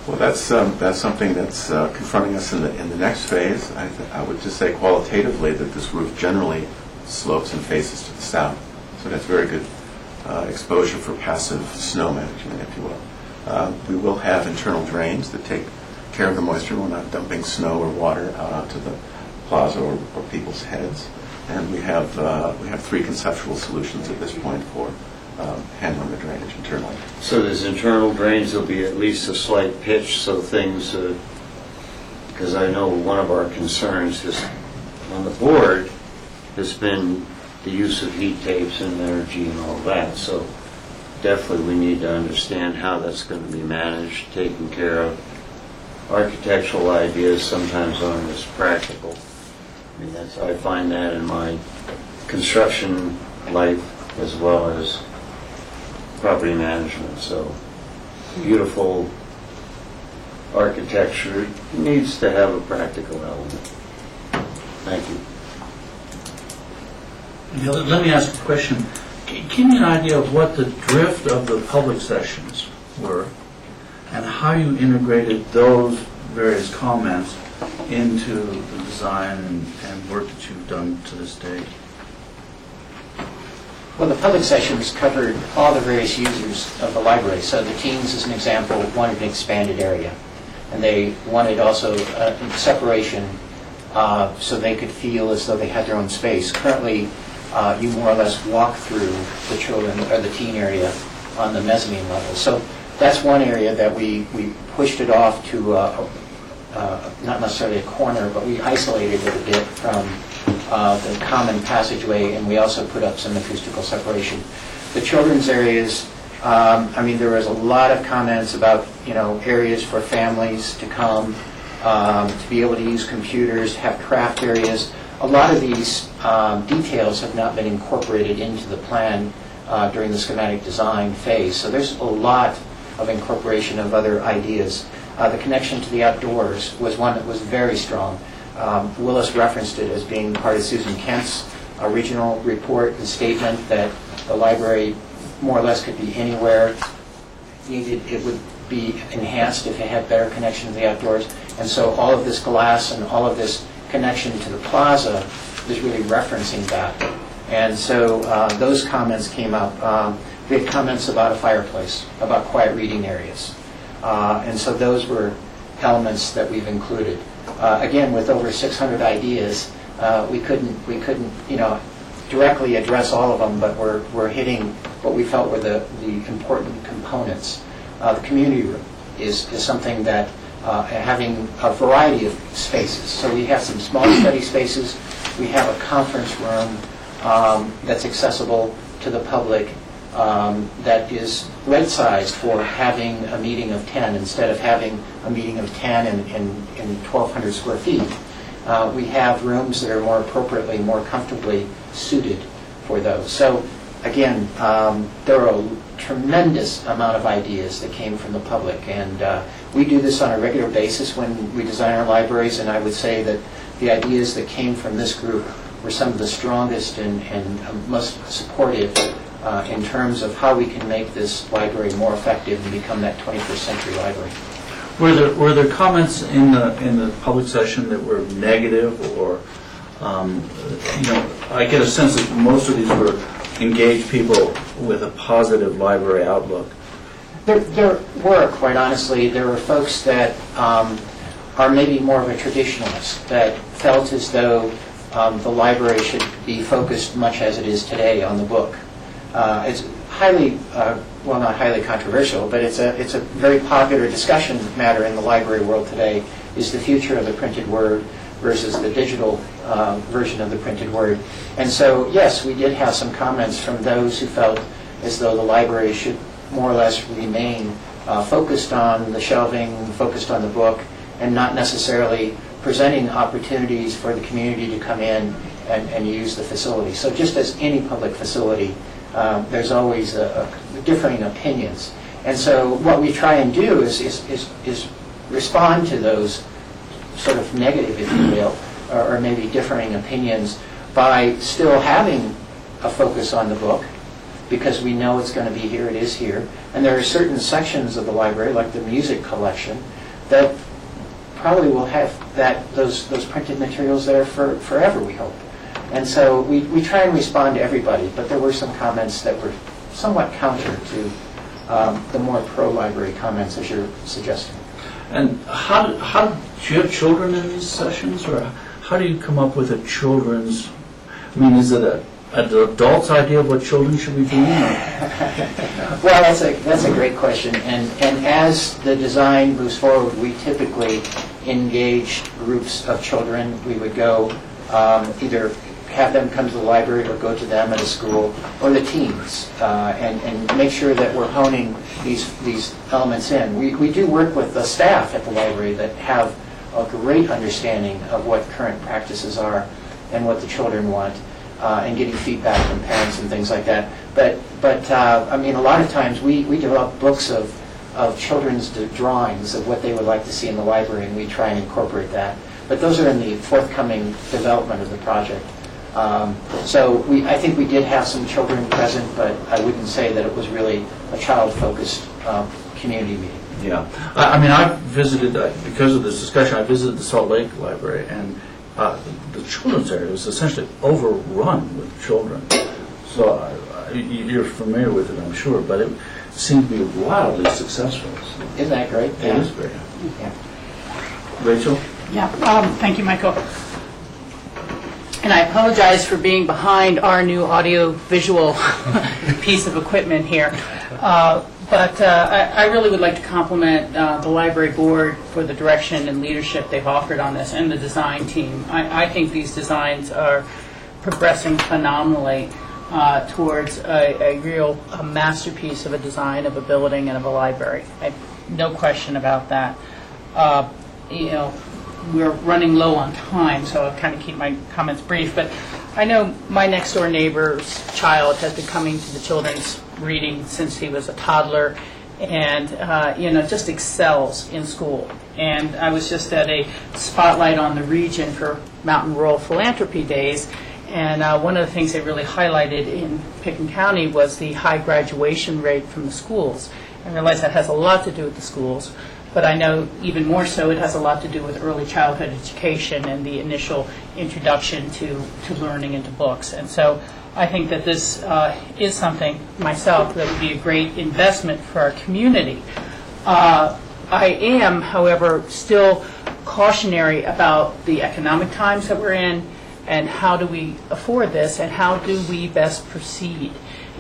Well, that's something that's confronting us in the next phase. I would just say qualitatively that this roof generally slopes and faces to the south, so that's very good exposure for passive snow management, if you will. We will have internal drains that take care of the moisture. We're not dumping snow or water out onto the plaza or people's heads, and we have 3 conceptual solutions at this point for handling the drainage internally. So there's internal drains, there'll be at least a slight pitch, so things, because I know one of our concerns on the board has been the use of heat tapes and energy and all that, so definitely we need to understand how that's going to be managed, taken care of. Architectural ideas sometimes aren't as practical. I mean, I find that in my construction life as well as property management. So beautiful architecture needs to have a practical element. Thank you. Let me ask a question. Give me an idea of what the drift of the public sessions were and how you integrated those various comments into the design and work that you've done to this date. Well, the public sessions covered all the various users of the library. So the teens, as an example, wanted an expanded area. And they wanted also separation so they could feel as though they had their own space. Currently, you more or less walk through the children or the teen area on the mezzanine level. So that's one area that we pushed it off to not necessarily a corner, but we isolated it a bit from the common passageway, and we also put up some acoustical separation. The children's areas, I mean, there was a lot of comments about, areas for families to come, to be able to use computers, have craft areas. A lot of these details have not been incorporated into the plan during the schematic design phase. So there's a lot of incorporation of other ideas. The connection to the outdoors was one that was very strong. Willis referenced it as being part of Susan Kent's original report and statement that the library more or less could be anywhere needed. It would be enhanced if it had better connection to the outdoors. And so all of this glass and all of this connection to the plaza is really referencing that. And so those comments came up. We had comments about a fireplace, about quiet reading areas. And so those were elements that we've included. Again, with over 600 ideas, we couldn't directly address all of them, but we're hitting what we felt were the important components. The community room is something that having a variety of spaces. So we have some small study spaces. We have a conference room that's accessible to the public that is right-sized for having a meeting of 10 instead of having a meeting of 10 in 1,200 square feet. We have rooms that are more appropriately, more comfortably suited for those. So again, there are a tremendous amount of ideas that came from the public, and we do this on a regular basis when we design our libraries, and I would say that the ideas that came from this group were some of the strongest and most supportive in terms of how we can make this library more effective and become that 21st century library. Were there comments in the public session that were negative, or I get a sense that most of these were engaged people with a positive library outlook? There were, quite honestly, there were folks that are maybe more of a traditionalist, that felt as though the library should be focused much as it is today on the book. It's highly, well, not highly controversial, but it's a very popular discussion matter in the library world today, is the future of the printed word versus the digital version of the printed word. And so, yes, we did have some comments from those who felt as though the library should more or less remain focused on the shelving, focused on the book, and not necessarily presenting opportunities for the community to come in and use the facility. So just as any public facility, there's always differing opinions. And so what we try and do is respond to those sort of negative, if you will, or maybe differing opinions by still having a focus on the book, because we know it's going to be here, it is here. And there are certain sections of the library, like the music collection, that probably will have those printed materials there forever, we hope. And so we try and respond to everybody, but there were some comments that were somewhat counter to the more pro-library comments, as you're suggesting. And how do you have children in these sessions, or how do you come up with a children's? I mean, is it an adult's idea of what children should be doing? Well, that's a great question. And as the design moves forward, we typically engage groups of children. We would go either have them come to the library or go to them at a school, or the teens, and make sure that we're honing these elements in. We do work with the staff at the library that have a great understanding of what current practices are and what the children want, and getting feedback from parents and things like that. But I mean, a lot of times we develop books of children's drawings of what they would like to see in the library, and we try and incorporate that. But those are in the forthcoming development of the project. So I think we did have some children present, but I wouldn't say that it was really a child-focused community meeting. Yeah. I mean, I've visited, because of this discussion, I visited the Salt Lake Library, and the children's area was essentially overrun with children. So you're familiar with it, I'm sure, but it seemed to be wildly successful. So. Isn't that great? It is great. Yeah. Rachel? Yeah, thank you, Michael. And I apologize for being behind our new audio-visual piece of equipment here. But I really would like to compliment the library board for the direction and leadership they've offered on this, and the design team. I think these designs are progressing phenomenally towards a real masterpiece of a design of a building and of a library. No question about that. You know, we're running low on time, so I'll kind of keep my comments brief. But I know my next door neighbor's child has been coming to the children's reading since he was a toddler, and you know, just excels in school. And I was just at a spotlight on the region for Mountain Rural Philanthropy Days, and one of the things they really highlighted in Pickens County was the high graduation rate from the schools. I realize that has a lot to do with the schools, but I know even more so it has a lot to do with early childhood education and the initial introduction to learning and to books. And so I think that this is something, myself, that would be a great investment for our community. I am, however, still cautionary about the economic times that we're in, and how do we afford this, and how do we best proceed.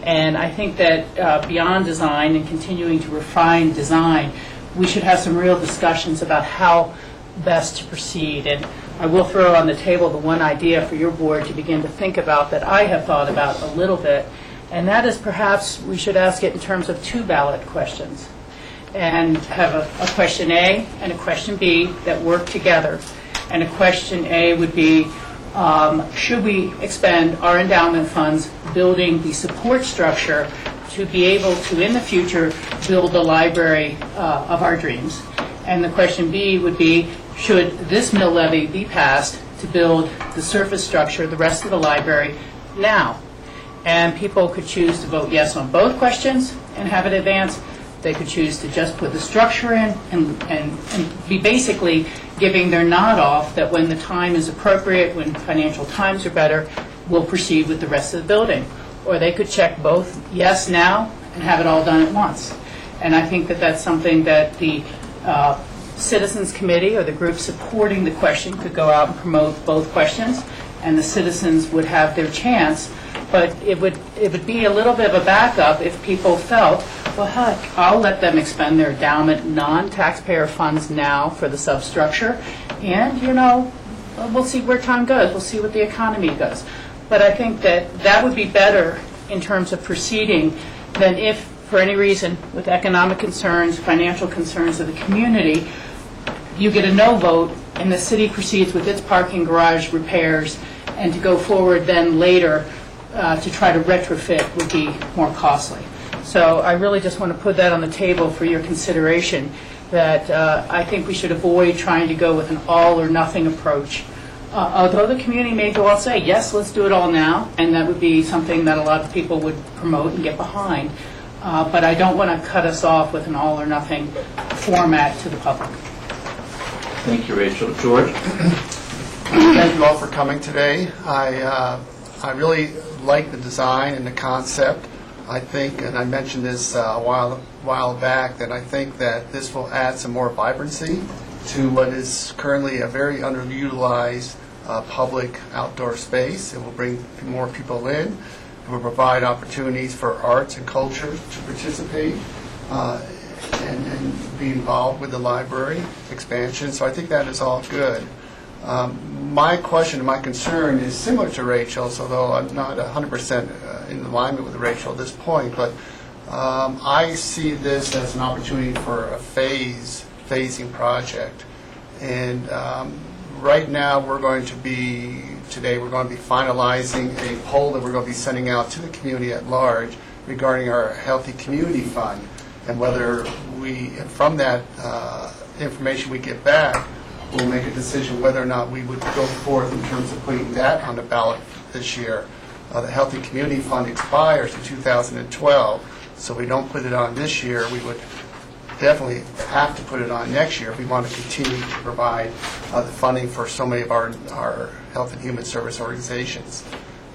And I think that beyond design and continuing to refine design, we should have some real discussions about how best to proceed. And I will throw on the table the one idea for your board to begin to think about that I have thought about a little bit, and that is perhaps we should ask it in terms of 2 ballot questions, and have a question A and a question B that work together. And a question A would be, should we expend our endowment funds building the support structure to be able to, in the future, build the library of our dreams? And the question B would be, should this mill levy be passed to build the surface structure, the rest of the library, now? And people could choose to vote yes on both questions and have it advance. They could choose to just put the structure in and be basically giving their nod off that when the time is appropriate, when financial times are better, we'll proceed with the rest of the building. Or they could check both yes now and have it all done at once. And I think that that's something that the Citizens Committee or the group supporting the question could go out and promote both questions, and the citizens would have their chance. But it would be a little bit of a backup if people felt, well, heck, I'll let them expend their endowment non-taxpayer funds now for the substructure, and, you know, we'll see where time goes. We'll see what the economy does. But I think that that would be better in terms of proceeding than if, for any reason, with economic concerns, financial concerns of the community, you get a no vote and the city proceeds with its parking garage repairs, and to go forward then later to try to retrofit would be more costly. So I really just want to put that on the table for your consideration, that I think we should avoid trying to go with an all or nothing approach. Although the community may well say, yes, let's do it all now, and that would be something that a lot of people would promote and get behind. But I don't want to cut us off with an all or nothing format to the public. Thank you, Rachel. George? Thank you all for coming today. I really like the design and the concept. I think, and I mentioned this a while back, that I think that this will add some more vibrancy to what is currently a very underutilized public outdoor space. It will bring more people in. It will provide opportunities for arts and culture to participate and be involved with the library expansion. So I think that is all good. My question and my concern is similar to Rachel's, although I'm not 100% in alignment with Rachel at this point, but I see this as an opportunity for a phasing project. And right now we're going to be finalizing a poll that we're going to be sending out to the community at large regarding our Healthy Community Fund, and whether from that information we get back, we'll make a decision whether or not we would go forth in terms of putting that on the ballot this year. The Healthy Community Fund expires in 2012, so we don't put it on this year. We would definitely have to put it on next year if we want to continue to provide the funding for so many of our health and human service organizations.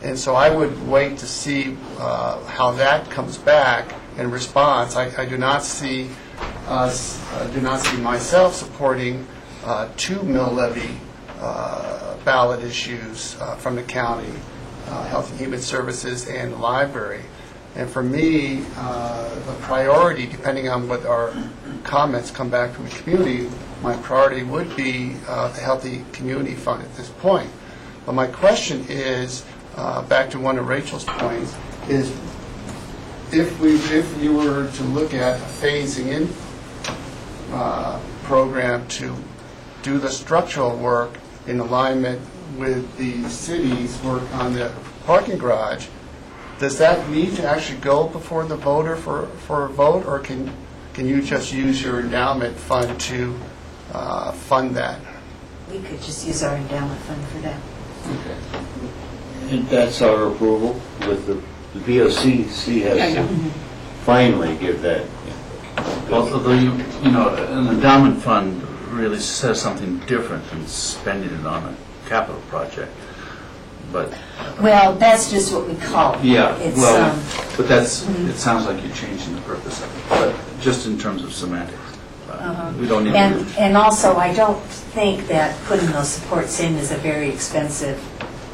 And so I would wait to see how that comes back in response. I do not see myself supporting 2 mill levy ballot issues from the county, Health and Human Services, and the library. And for me, the priority, depending on what our comments come back from the community, my priority would be the Healthy Community Fund at this point. But my question is, back to one of Rachel's points, is if you were to look at a phasing in program to do the structural work in alignment with the city's work on the parking garage, does that need to actually go before the voter for a vote, or can you just use your endowment fund to fund that? We could just use our endowment fund for that. And that's our approval with the BOCC has to finally give that. Although, an endowment fund really says something different than spending it on a capital project. But Well, that's just what we call it. yeah, It's, well, but that's, it sounds like you're changing the purpose of it, but just in terms of semantics. We don't need to. And also, I don't think that putting those supports in is a very expensive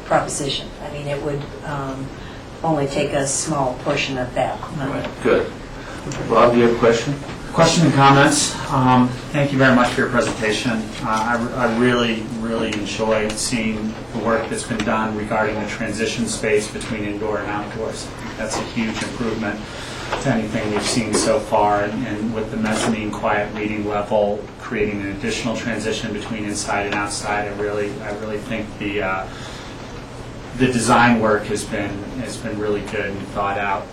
proposition. I mean, it would only take a small portion of that money. Right, good. Rob, do you have a question? Question and comments. Thank you very much for your presentation. I really, really enjoyed seeing the work that's been done regarding the transition space between indoor and outdoors. I think that's a huge improvement to anything we've seen so far, and with the mezzanine quiet reading level, creating an additional transition between inside and outside. I really think the design work has been really good and thought out.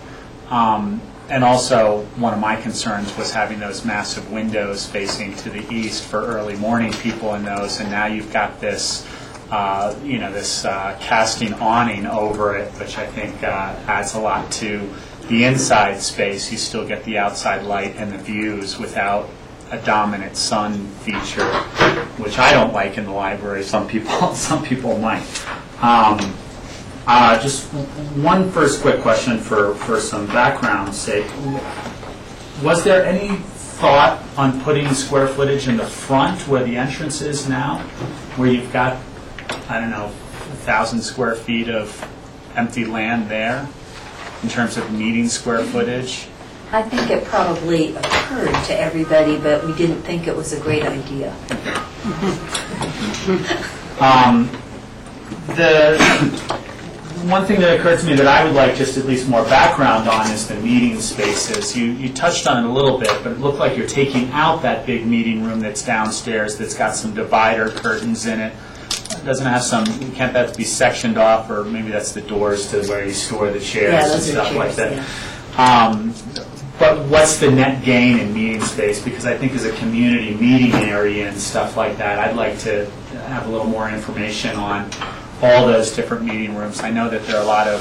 And also, one of my concerns was having those massive windows facing to the east for early morning people in those, and now you've got this, this casting awning over it, which I think adds a lot to the inside space. You still get the outside light and the views without a dominant sun feature, which I don't like in the library. Some people might. Just one first quick question for some background's sake. Was there any thought on putting square footage in the front where the entrance is now, where you've got, 1,000 square feet of empty land there in terms of meeting square footage? I think it probably occurred to everybody, but we didn't think it was a great idea. One thing that occurred to me that I would like just at least more background on is the meeting spaces. You touched on it a little bit, but it looked like you're taking out that big meeting room that's downstairs that's got some divider curtains in it. Doesn't have can't that be sectioned off, or maybe that's the doors to where you store the chairs and stuff like that. Yeah. But what's the net gain in meeting space? Because I think as a community meeting area and stuff like that, I'd like to have a little more information on all those different meeting rooms. I know that there are a lot of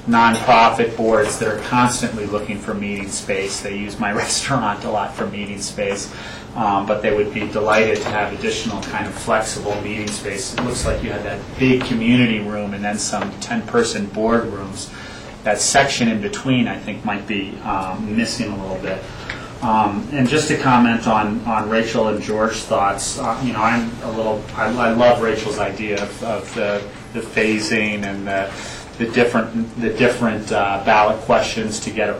nonprofit boards that are constantly looking for meeting space. They use my restaurant a lot for meeting space, but they would be delighted to have additional kind of flexible meeting space. It looks like you had that big community room and then some 10-person board rooms. That section in between, I think, might be missing a little bit. And just to comment on Rachel and George's thoughts, I love Rachel's idea of the phasing and the different ballot questions to get a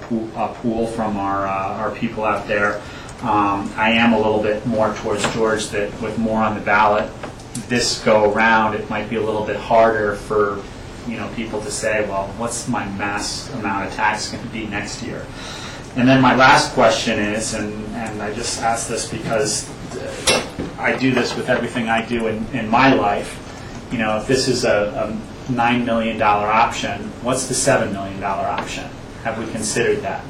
pool from our people out there. I am a little bit more towards George that with more on the ballot this go around, it might be a little bit harder for people to say, well, what's my mass amount of tax going to be next year? And then my last question is, and I just ask this because I do this with everything I do in my life, if this is a $9 million option, what's the $7 million option? Have we considered that?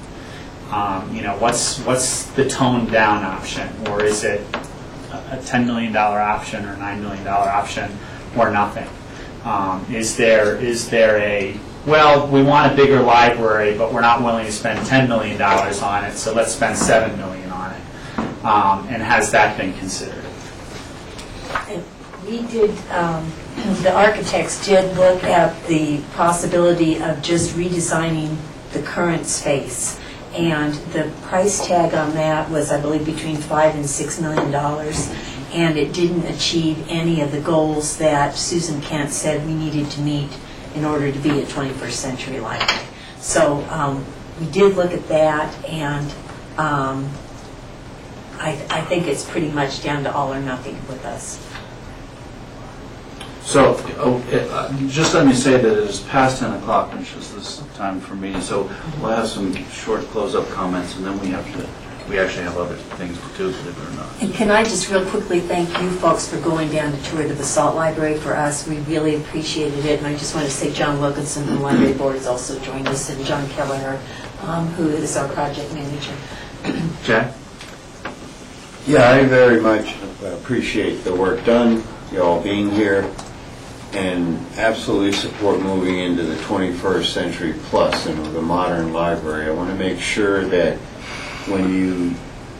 What's the toned down option? Or is it a $10 million option or $9 million option or nothing? Is there a, well, we want a bigger library, but we're not willing to spend $10 million on it, so let's spend $7 million on it. And has that been considered? We did, the architects did look at the possibility of just redesigning the current space and the price tag on that was, I believe, between $5 and $6 million, and it didn't achieve any of the goals that Susan Kent said we needed to meet in order to be a 21st century library. So we did look at that, and I think it's pretty much down to all or nothing with us. So, just let me say that it is past 10 o'clock, which is this time for me, so we'll have some short close-up comments, and then we actually have other things to do, believe it or not. And can I just real quickly thank you folks for going down to tour the BOCC Library for us. We really appreciated it, and I just want to say John Wilkinson from the Library Board has also joined us, and John Kelleher, who is our project manager. Jack? Yeah, I very much appreciate the work done, you all being here, and absolutely support moving into the 21st century plus and the modern library. I want to make sure that when you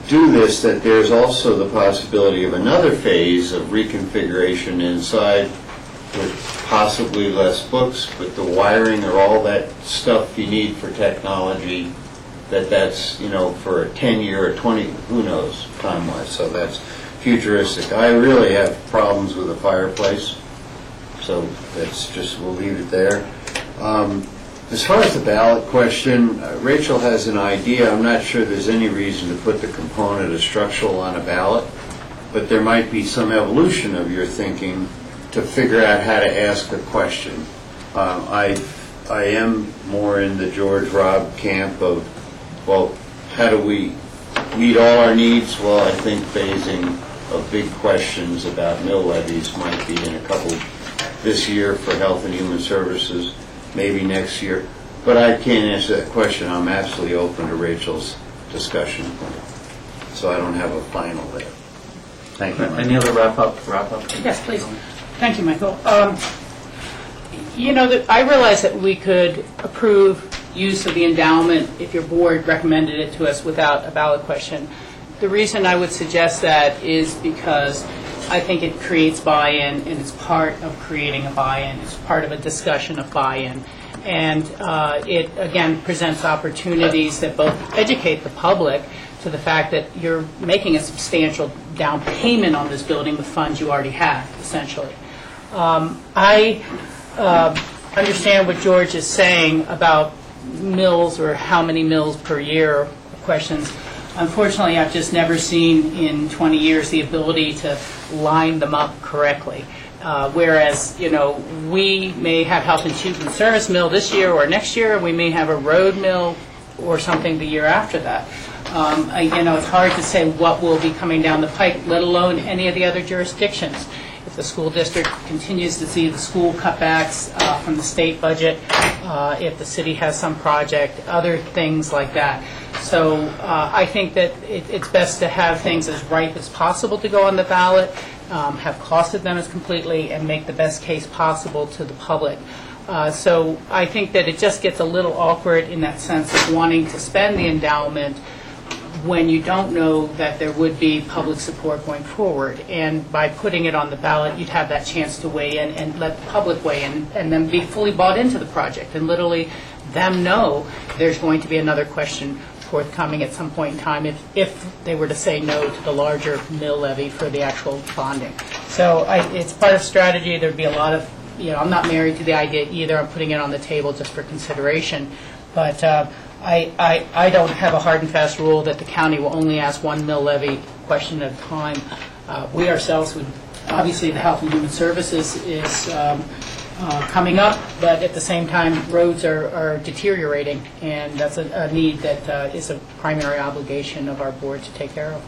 do this, that there's also the possibility of another phase of reconfiguration inside with possibly less books, but the wiring or all that stuff you need for technology, that's, you know, for a 10-year or 20, who knows, time-wise. So that's futuristic. I really have problems with the fireplace, so that's just, we'll leave it there. As far as the ballot question, Rachel has an idea. I'm not sure there's any reason to put the component of structural on a ballot, but there might be some evolution of your thinking to figure out how to ask a question. I am more in the George Robb camp of, well, how do we meet all our needs? Well, I think phasing of big questions about mill levies might be in a couple this year for Health and Human Services, maybe next year. But I can't answer that question. I'm absolutely open to Rachel's discussion. So I don't have a final there. Thank you. Any other wrap-up? Yes, please. Thank you, Michael. You know, I realize that we could approve use of the endowment if your board recommended it to us without a ballot question. The reason I would suggest that is because I think it creates buy-in, and it's part of creating a buy-in. It's part of a discussion of buy-in. And it, again, presents opportunities that both educate the public to the fact that you're making a substantial down payment on this building with funds you already have, essentially. I understand what George is saying about mills or how many mills per year questions. Unfortunately, I've just never seen in 20 years the ability to line them up correctly. Whereas, you know, we may have Health and Human Service mill this year or next year, and we may have a road mill or something the year after that. You know, it's hard to say what will be coming down the pike, let alone any of the other jurisdictions. If the school district continues to see the school cutbacks from the state budget, if the city has some project, other things like that. So I think that it's best to have things as ripe as possible to go on the ballot, have costed them as completely, and make the best case possible to the public. So I think that it just gets a little awkward in that sense of wanting to spend the endowment when you don't know that there would be public support going forward. And by putting it on the ballot, you'd have that chance to weigh in and let the public weigh in and then be fully bought into the project and literally them know there's going to be another question forthcoming at some point in time if they were to say no to the larger mill levy for the actual bonding. So it's part of strategy. There'd be a lot of, you know, I'm not married to the idea either. I'm putting it on the table just for consideration. But I don't have a hard and fast rule that the county will only ask one mill levy question at a time. We ourselves would, obviously the Health and Human Services is coming up, but at the same time roads are deteriorating, and that's a need that is a primary obligation of our board to take care of.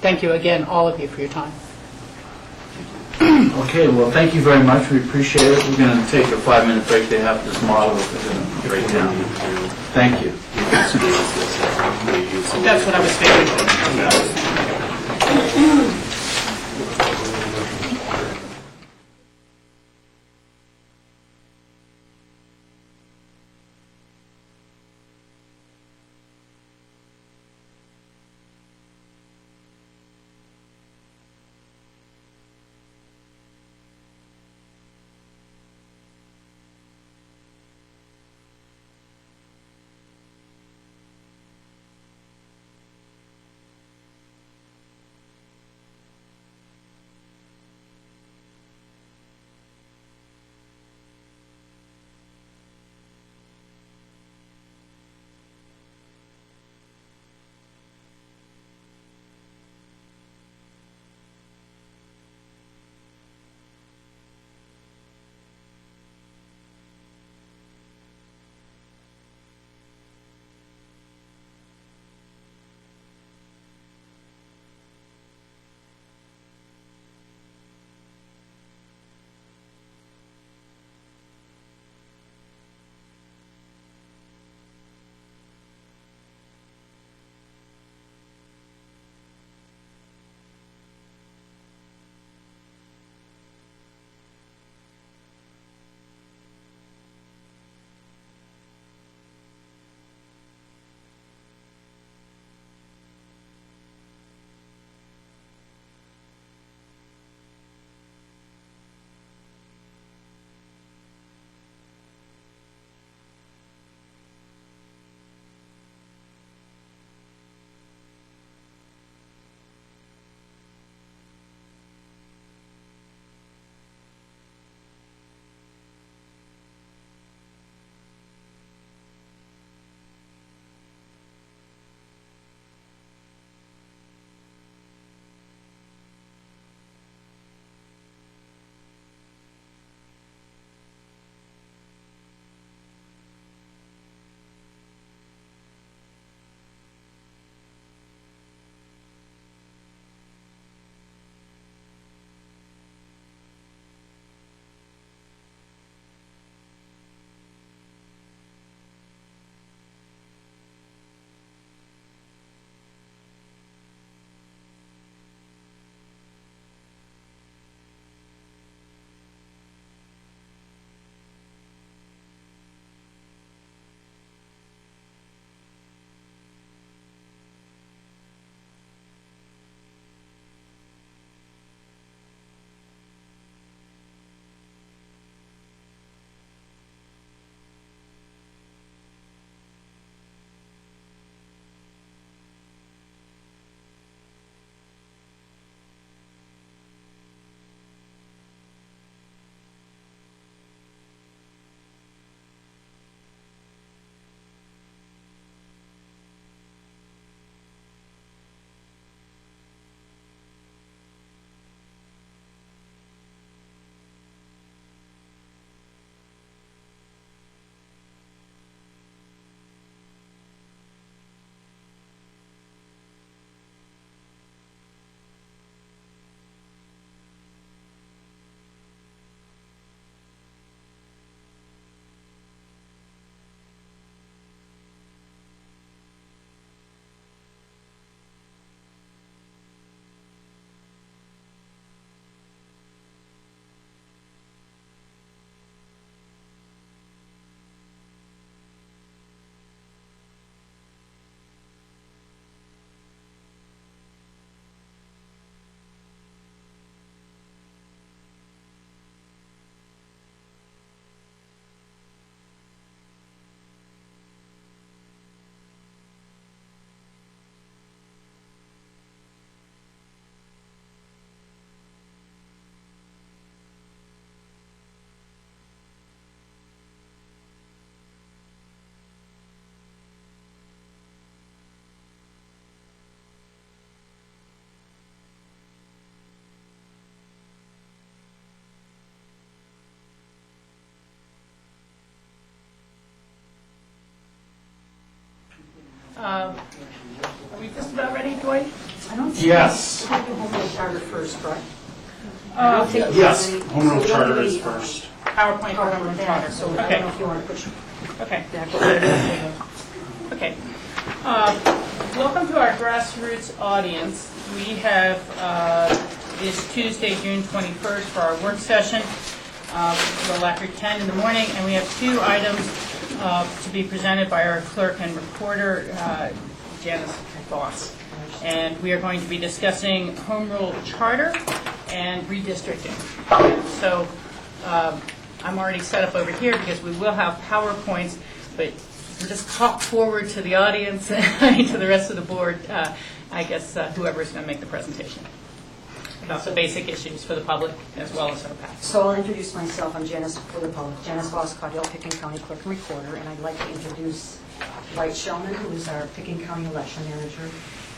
Thank you again, all of you, for your time. Okay, well, thank you very much. We appreciate it. We're going to take a 5-minute break. They have this model that we're going to break down. Thank you. That's what I was thinking. Are we just about ready, Dwight? Yes. Home rule charter first, correct? Yes, home rule charter is first. PowerPoint for home rule charter. So I Okay. don't know if you want to push Okay. back. Okay. Welcome to our grassroots audience. We have this Tuesday, June 21st, for our work session. We'll after 10 in the morning, and we have two items to be presented by our clerk and recorder, Janice Voss. And we are going to be discussing home rule charter and redistricting. So I'm already set up over here because we will have PowerPoints, but we'll just talk forward to the audience and to the rest of the board, I guess whoever is going to make the presentation about the basic issues for the public as well as our PAC. So I'll introduce myself. I'm Janice, for the public, Janice Voss, Caudill, Pickens County Clerk and Recorder, and I'd like to introduce Dwight Shellman, who is our Pickens County Election Manager.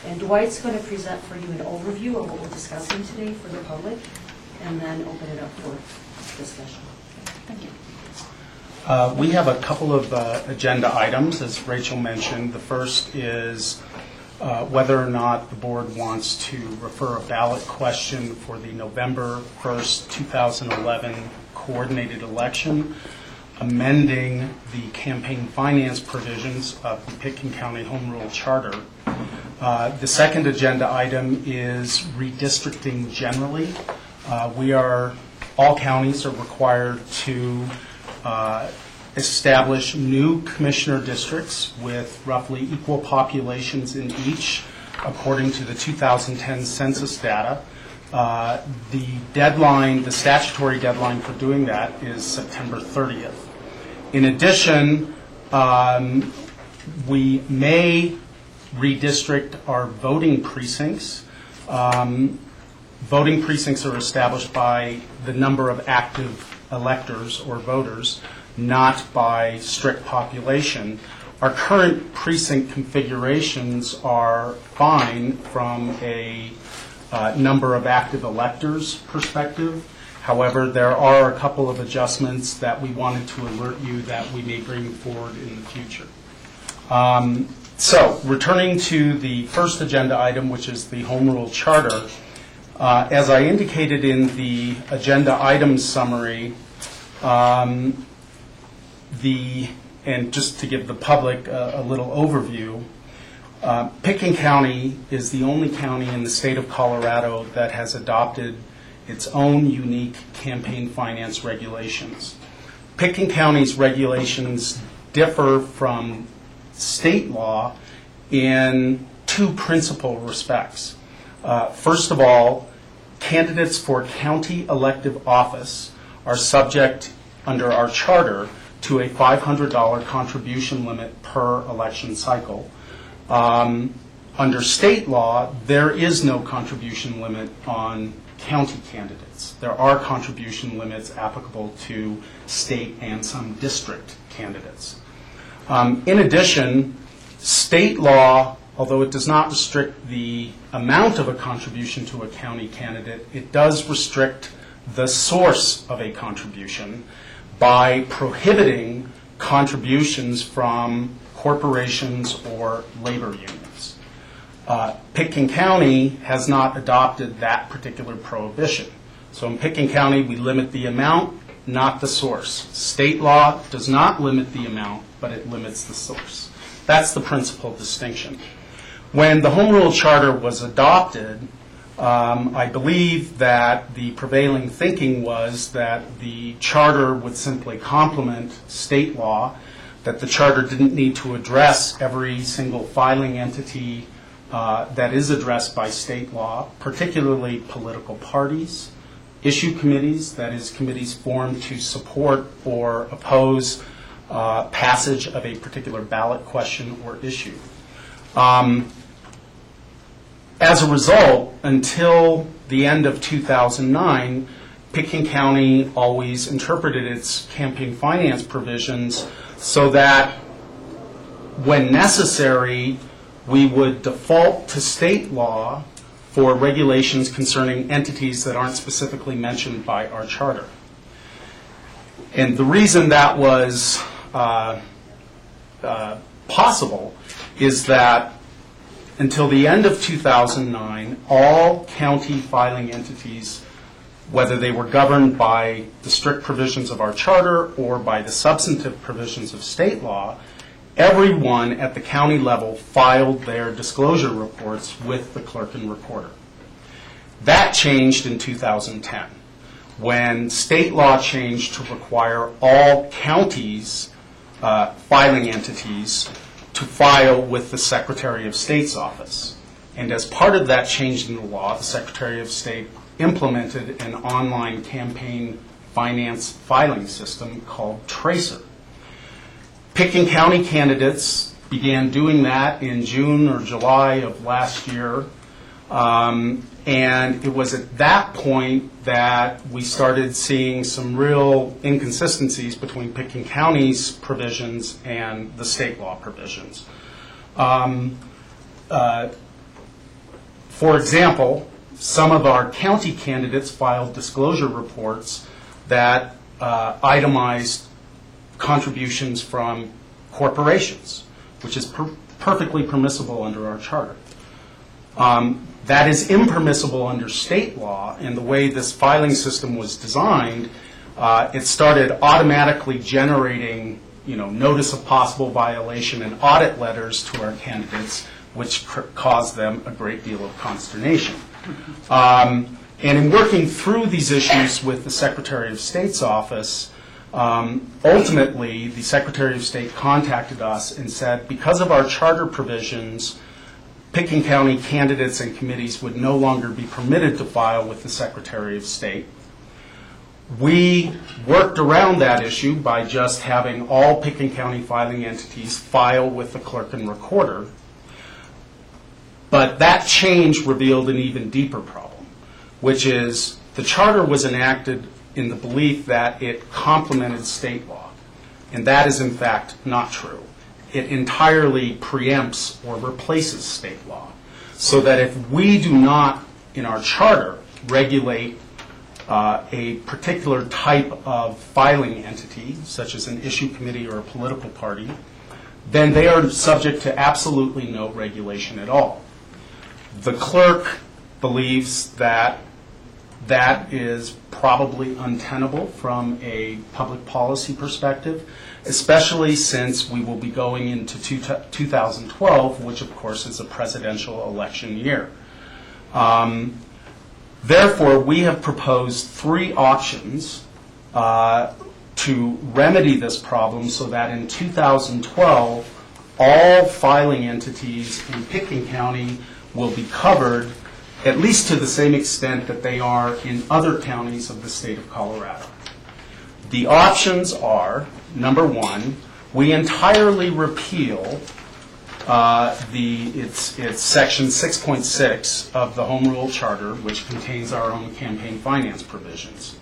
And Dwight's going to present for you an overview of what we're discussing today for the public, and then open it up for discussion. Thank you. We have a couple of agenda items, as Rachel mentioned. The first is whether or not the board wants to refer a ballot question for the November 1st, 2011 coordinated election, amending the campaign finance provisions of the Pickens County Home Rule Charter. The second agenda item is redistricting generally. All counties are required to establish new commissioner districts with roughly equal populations in each, according to the 2010 census data. The statutory deadline for doing that is September 30th. In addition, we may redistrict our voting precincts. Voting precincts are established by the number of active electors or voters, not by strict population. Our current precinct configurations are fine from a number of active electors perspective. However, there are a couple of adjustments that we wanted to alert you that we may bring forward in the future. So, returning to the first agenda item, which is the Home Rule Charter, as I indicated in the agenda items summary, and just to give the public a little overview, Pickens County is the only county in the state of Colorado that has adopted its own unique campaign finance regulations. Pickens County's regulations differ from state law in two principal respects. First of all, candidates for county elective office are subject, under our charter, to a $500 contribution limit per election cycle. Under state law, there is no contribution limit on county candidates. There are contribution limits applicable to state and some district candidates. In addition, state law, although it does not restrict the amount of a contribution to a county candidate, it does restrict the source of a contribution by prohibiting contributions from corporations or labor unions. Pickens County has not adopted that particular prohibition. So in Pickens County, we limit the amount, not the source. State law does not limit the amount, but it limits the source. That's the principal distinction. When the Home Rule Charter was adopted, I believe that the prevailing thinking was that the charter would simply complement state law, that the charter didn't need to address every single filing entity that is addressed by state law, particularly political parties, issue committees, that is, committees formed to support or oppose passage of a particular ballot question or issue. As a result, until the end of 2009, Pickens County always interpreted its campaign finance provisions so that when necessary, we would default to state law for regulations concerning entities that aren't specifically mentioned by our charter. And the reason that was possible is that until the end of 2009, all county filing entities, whether they were governed by the strict provisions of our charter or by the substantive provisions of state law, everyone at the county level filed their disclosure reports with the clerk and recorder. That changed in 2010 when state law changed to require all counties, filing entities, to file with the Secretary of State's office. And as part of that change in the law, the Secretary of State implemented an online campaign finance filing system called Tracer. Pickens County candidates began doing that in June or July of last year. And it was at that point that we started seeing some real inconsistencies between Pickens County's provisions and the state law provisions. For example, some of our county candidates filed disclosure reports that itemized contributions from corporations, which is perfectly permissible under our charter. That is impermissible under state law, and the way this filing system was designed, it started automatically generating, notice of possible violation and audit letters to our candidates, which caused them a great deal of consternation. And in working through these issues with the Secretary of State's office, ultimately the Secretary of State contacted us and said, because of our charter provisions, Pickens County candidates and committees would no longer be permitted to file with the Secretary of State. We worked around that issue by just having all Pickens County filing entities file with the clerk and recorder. But that change revealed an even deeper problem, which is the charter was enacted in the belief that it complemented state law. And that is, in fact, not true. It entirely preempts or replaces state law. So that if we do not, in our charter, regulate a particular type of filing entity, such as an issue committee or a political party, then they are subject to absolutely no regulation at all. The clerk believes that that is probably untenable from a public policy perspective, especially since we will be going into 2012, which of course is a presidential election year. Therefore, we have proposed 3 options to remedy this problem so that in 2012, all filing entities in Pickens County will be covered at least to the same extent that they are in other counties of the state of Colorado. The options are, number 1, we entirely repeal it's section 6.6 of the Home Rule Charter, which contains our own campaign finance provisions.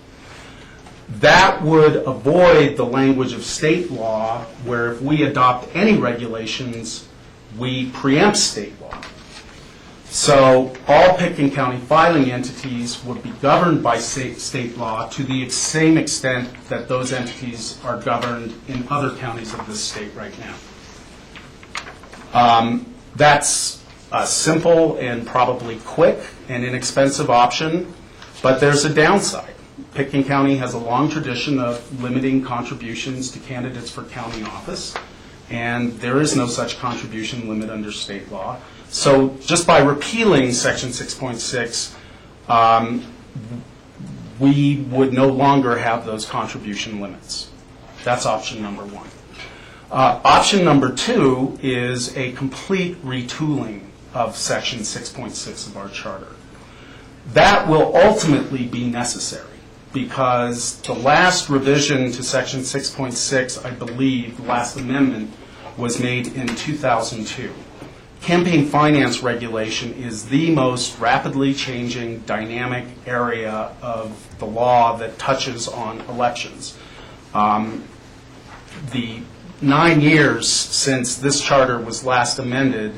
That would avoid the language of state law, where if we adopt any regulations, we preempt state law. So all Pickens County filing entities would be governed by state law to the same extent that those entities are governed in other counties of this state right now. That's a simple and probably quick and inexpensive option, but there's a downside. Pickens County has a long tradition of limiting contributions to candidates for county office, and there is no such contribution limit under state law. So just by repealing Section 6.6, we would no longer have those contribution limits. That's option number 1. Option number 2 is a complete retooling of Section 6.6 of our charter. That will ultimately be necessary because the last revision to Section 6.6, I believe, the last amendment, was made in 2002. Campaign finance regulation is the most rapidly changing, dynamic area of the law that touches on elections. The 9 years since this charter was last amended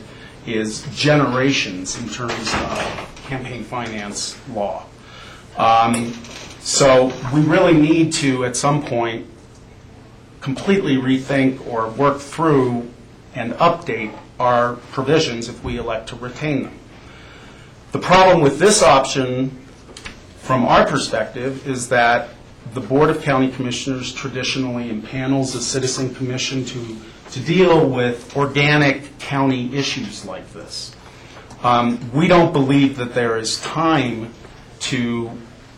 is generations in terms of campaign finance law. So we really need to, at some point, completely rethink or work through and update our provisions if we elect to retain them. The problem with this option, from our perspective, is that the Board of County Commissioners traditionally impanels a citizen commission to deal with organic county issues like this. We don't believe that there is time to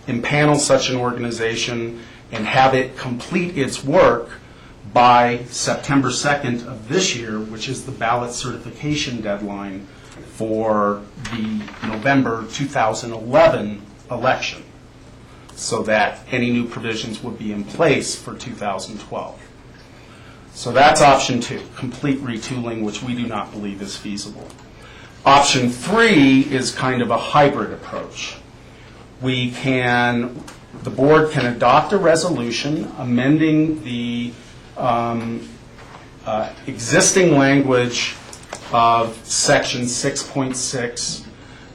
impanel such an organization and have it complete its work by September 2nd of this year, which is the ballot certification deadline for the November 2011 election, so that any new provisions would be in place for 2012. So that's option 2, complete retooling, which we do not believe is feasible. Option 3 is kind of a hybrid approach. The board can adopt a resolution amending the existing language of section 6.6,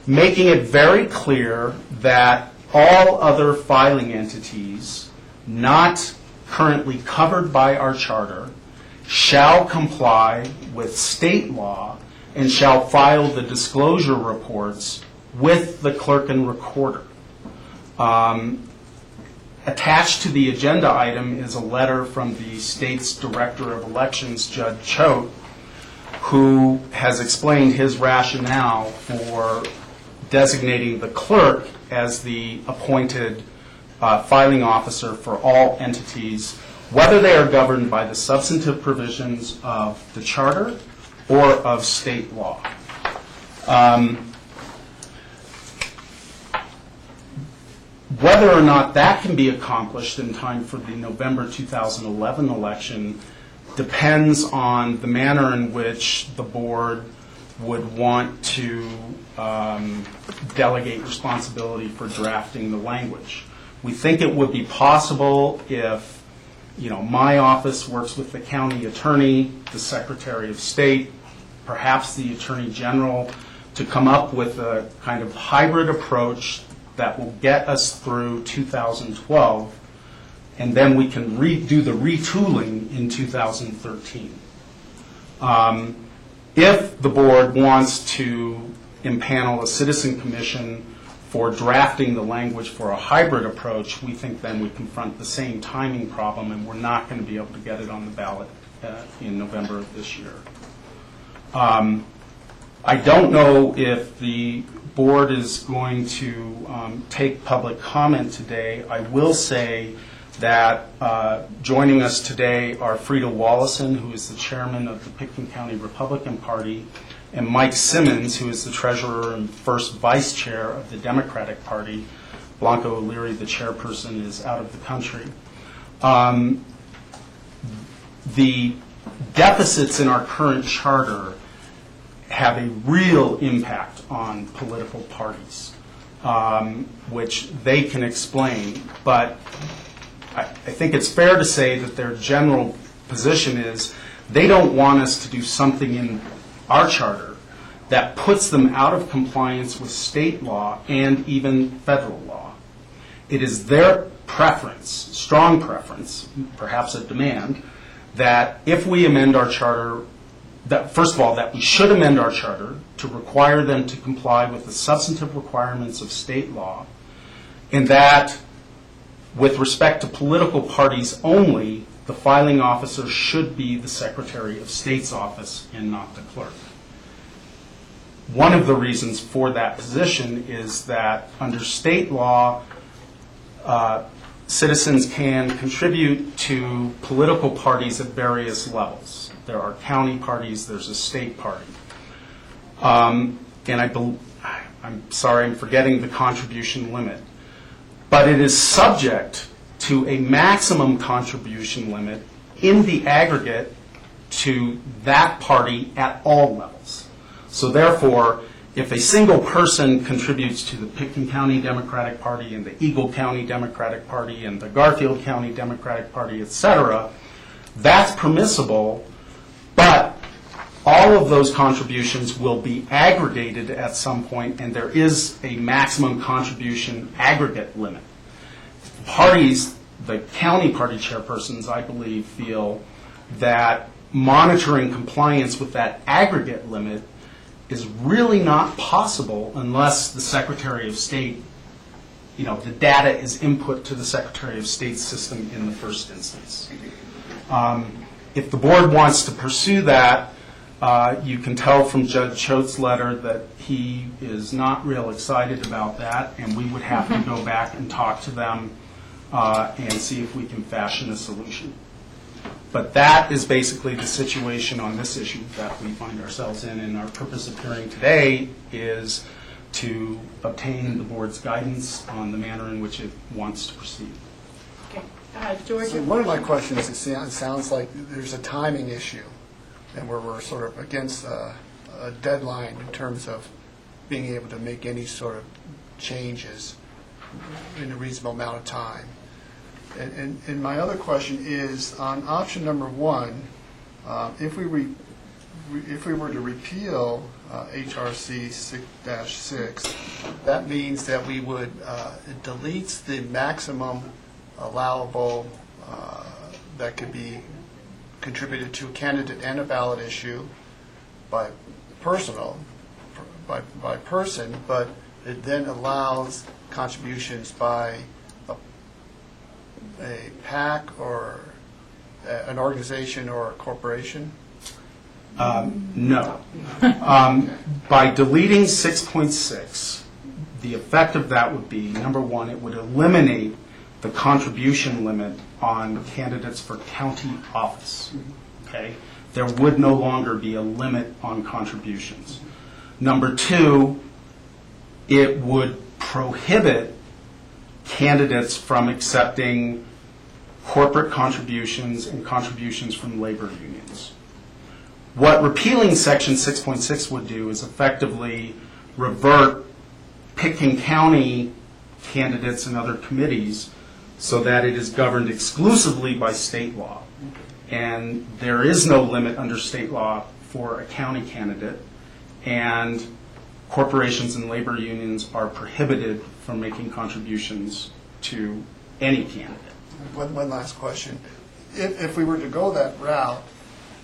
making it very clear that all other filing entities not currently covered by our charter shall comply with state law and shall file the disclosure reports with the clerk and recorder. Attached to the agenda item is a letter from the state's Director of Elections, Judd Choate, who has explained his rationale for designating the clerk as the appointed filing officer for all entities, whether they are governed by the substantive provisions of the charter or of state law. Whether or not that can be accomplished in time for the November 2011 election depends on the manner in which the board would want to delegate responsibility for drafting the language. We think it would be possible if, my office works with the county attorney, the Secretary of State, perhaps the Attorney General, to come up with a kind of hybrid approach that will get us through 2012, and then we can do the retooling in 2013. If the board wants to impanel a citizen commission for drafting the language for a hybrid approach, we think then we confront the same timing problem, and we're not going to be able to get it on the ballot in November of this year. I don't know if the board is going to take public comment today. I will say that joining us today are Frida Wallison, who is the chairman of the Pitkin County Republican Party, and Mike Simmons, who is the treasurer and first vice chair of the Democratic Party. Blanca O'Leary, the chairperson, is out of the country. The deficits in our current charter have a real impact on political parties, which they can explain. But I think it's fair to say that their general position is they don't want us to do something in our charter that puts them out of compliance with state law and even federal law. It is their preference, strong preference, perhaps a demand, that if we amend our charter, that first of all, that we should amend our charter to require them to comply with the substantive requirements of state law, and that with respect to political parties only, the filing officer should be the Secretary of State's office and not the clerk. One of the reasons for that position is that under state law, citizens can contribute to political parties at various levels. There are county parties, there's a state party. And I'm sorry, I'm forgetting the contribution limit. But it is subject to a maximum contribution limit in the aggregate to that party at all levels. So therefore, if a single person contributes to the Pitkin County Democratic Party and the Eagle County Democratic Party and the Garfield County Democratic Party, etc., that's permissible, but all of those contributions will be aggregated at some point, and there is a maximum contribution aggregate limit. Parties, the county party chairpersons, I believe, feel that monitoring compliance with that aggregate limit is really not possible unless the Secretary of State, the data is input to the Secretary of State's system in the first instance. If the board wants to pursue that, you can tell from Judge Choate's letter that he is not real excited about that, and we would have to go back and talk to them and see if we can fashion a solution. But that is basically the situation on this issue that we find ourselves in, and our purpose of hearing today is to obtain the board's guidance on the manner in which it wants to proceed. Okay. George? So one of my questions, it sounds like there's a timing issue, and we're sort of against a deadline in terms of being able to make any sort of changes in a reasonable amount of time. And my other question is, on option number 1, if we were to repeal HRC 6-6, that means that we would, it deletes the maximum allowable that could be contributed to a candidate and a ballot issue by person, but it then allows contributions by a PAC or an organization or a corporation? No. By deleting 6.6, the effect of that would be, number one, it would eliminate the contribution limit on candidates for county office. Okay? There would no longer be a limit on contributions. Number two, it would prohibit candidates from accepting corporate contributions and contributions from labor unions. What repealing Section 6.6 would do is effectively revert Pitkin County candidates and other committees so that it is governed exclusively by state law. And there is no limit under state law for a county candidate, and corporations and labor unions are prohibited from making contributions to any candidate. One last question. If we were to go that route,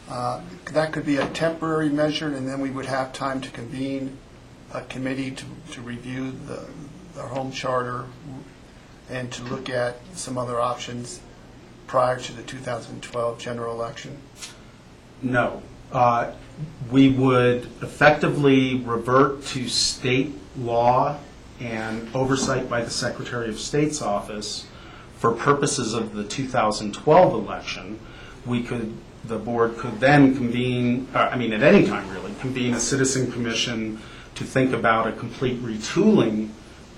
that could be a temporary measure, and then we would have time to convene a committee to review the home charter and to look at some other options prior to the 2012 general election? No. We would effectively revert to state law and oversight by the Secretary of State's office for purposes of the 2012 election. The board could then convene, at any time really, convene a citizen commission to think about a complete retooling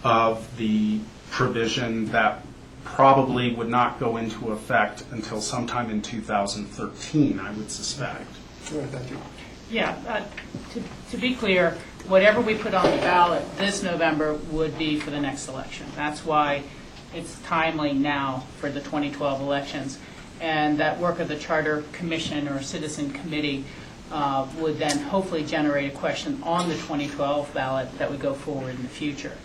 of the provision that probably would not go into effect until sometime in 2013, I would suspect. Sure, thank you. Yeah, to be clear, whatever we put on the ballot this November would be for the next election. That's why it's timely now for the 2012 elections. And that work of the Charter Commission or Citizen Committee would then hopefully generate a question on the 2012 ballot that would go forward in the future.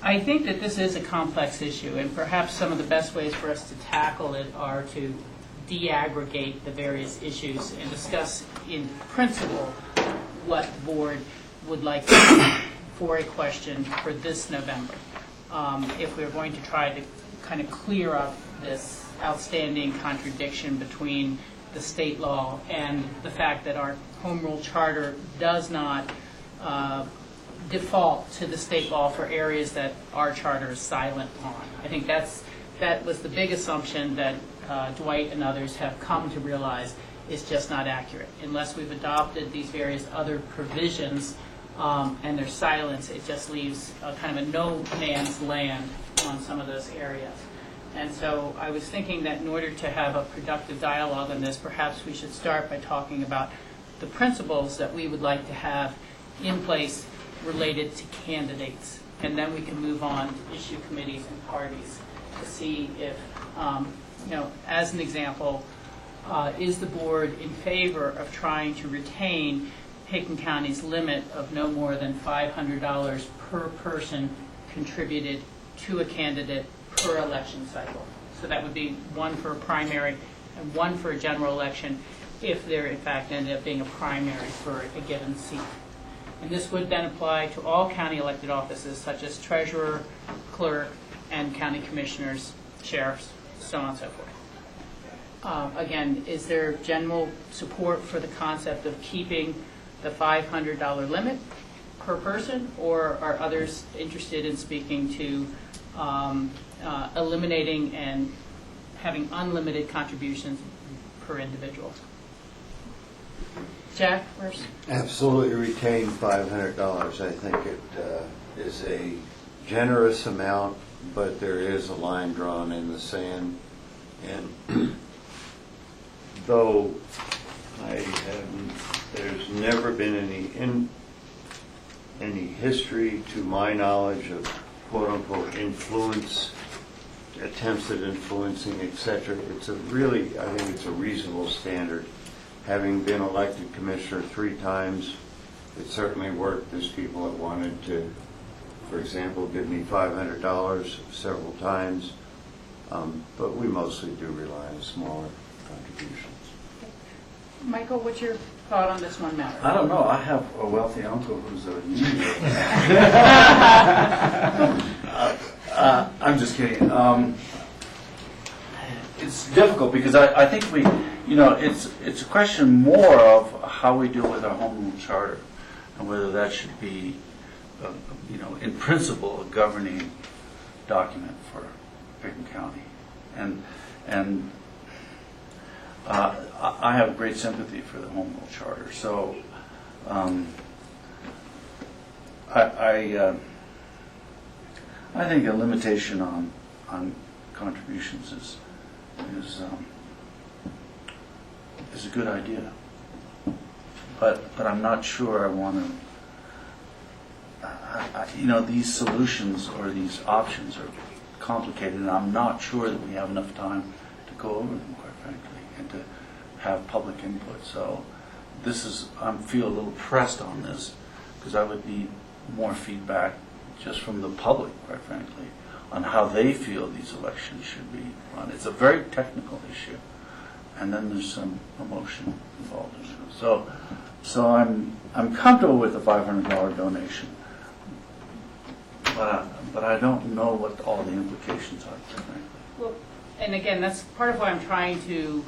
I think that this is a complex issue, and perhaps some of the best ways for us to tackle it are to de-aggregate the various issues and discuss in principle what the board would like for a question for this November. If we're going to try to kind of clear up this outstanding contradiction between the state law and the fact that our home rule charter does not default to the state law for areas that our charter is silent on. I think that was the big assumption that Dwight and others have come to realize is just not accurate. Unless we've adopted these various other provisions and their silence, it just leaves kind of a no man's land on some of those areas. And so I was thinking that in order to have a productive dialogue on this, perhaps we should start by talking about the principles that we would like to have in place related to candidates. And then we can move on to issue committees and parties to see if, as an example, is the board in favor of trying to retain Pitkin County's limit of no more than $500 per person contributed to a candidate per election cycle. So that would be one for a primary and one for a general election if there in fact ended up being a primary for a given seat. And this would then apply to all county elected offices such as treasurer, clerk, and county commissioners, sheriffs, so on and so forth. Again, is there general support for the concept of keeping the $500 limit per person, or are others interested in speaking to eliminating and having unlimited contributions per individual? Jack, first. Absolutely retain $500. I think it is a generous amount, but there is a line drawn in the sand. And though there's never been any history, to my knowledge, of quote-unquote influence, attempts at influencing, etc. I think it's a reasonable standard. Having been elected commissioner 3 times, it certainly worked. There's people that wanted to, for example, give me $500 several times, but we mostly do rely on smaller contributions. Michael, what's your thought on this one matter? I don't know. I have a wealthy uncle who's a union. I'm just kidding. It's difficult because I think it's a question more of how we deal with our home rule charter and whether that should be, in principle, a governing document for Brigham County. And I have great sympathy for the home rule charter. So I think a limitation on contributions is a good idea. But I'm not sure I want to. These solutions or these options are complicated, and I'm not sure that we have enough time to go over them, quite frankly, and to have public input. So I feel a little pressed on this because I would need more feedback just from the public, quite frankly, on how they feel these elections should be run. It's a very technical issue, and then there's some emotion involved in it. So I'm comfortable with the $500 donation, but I don't know what all the implications are, quite frankly. Well, and again, that's part of why I'm trying to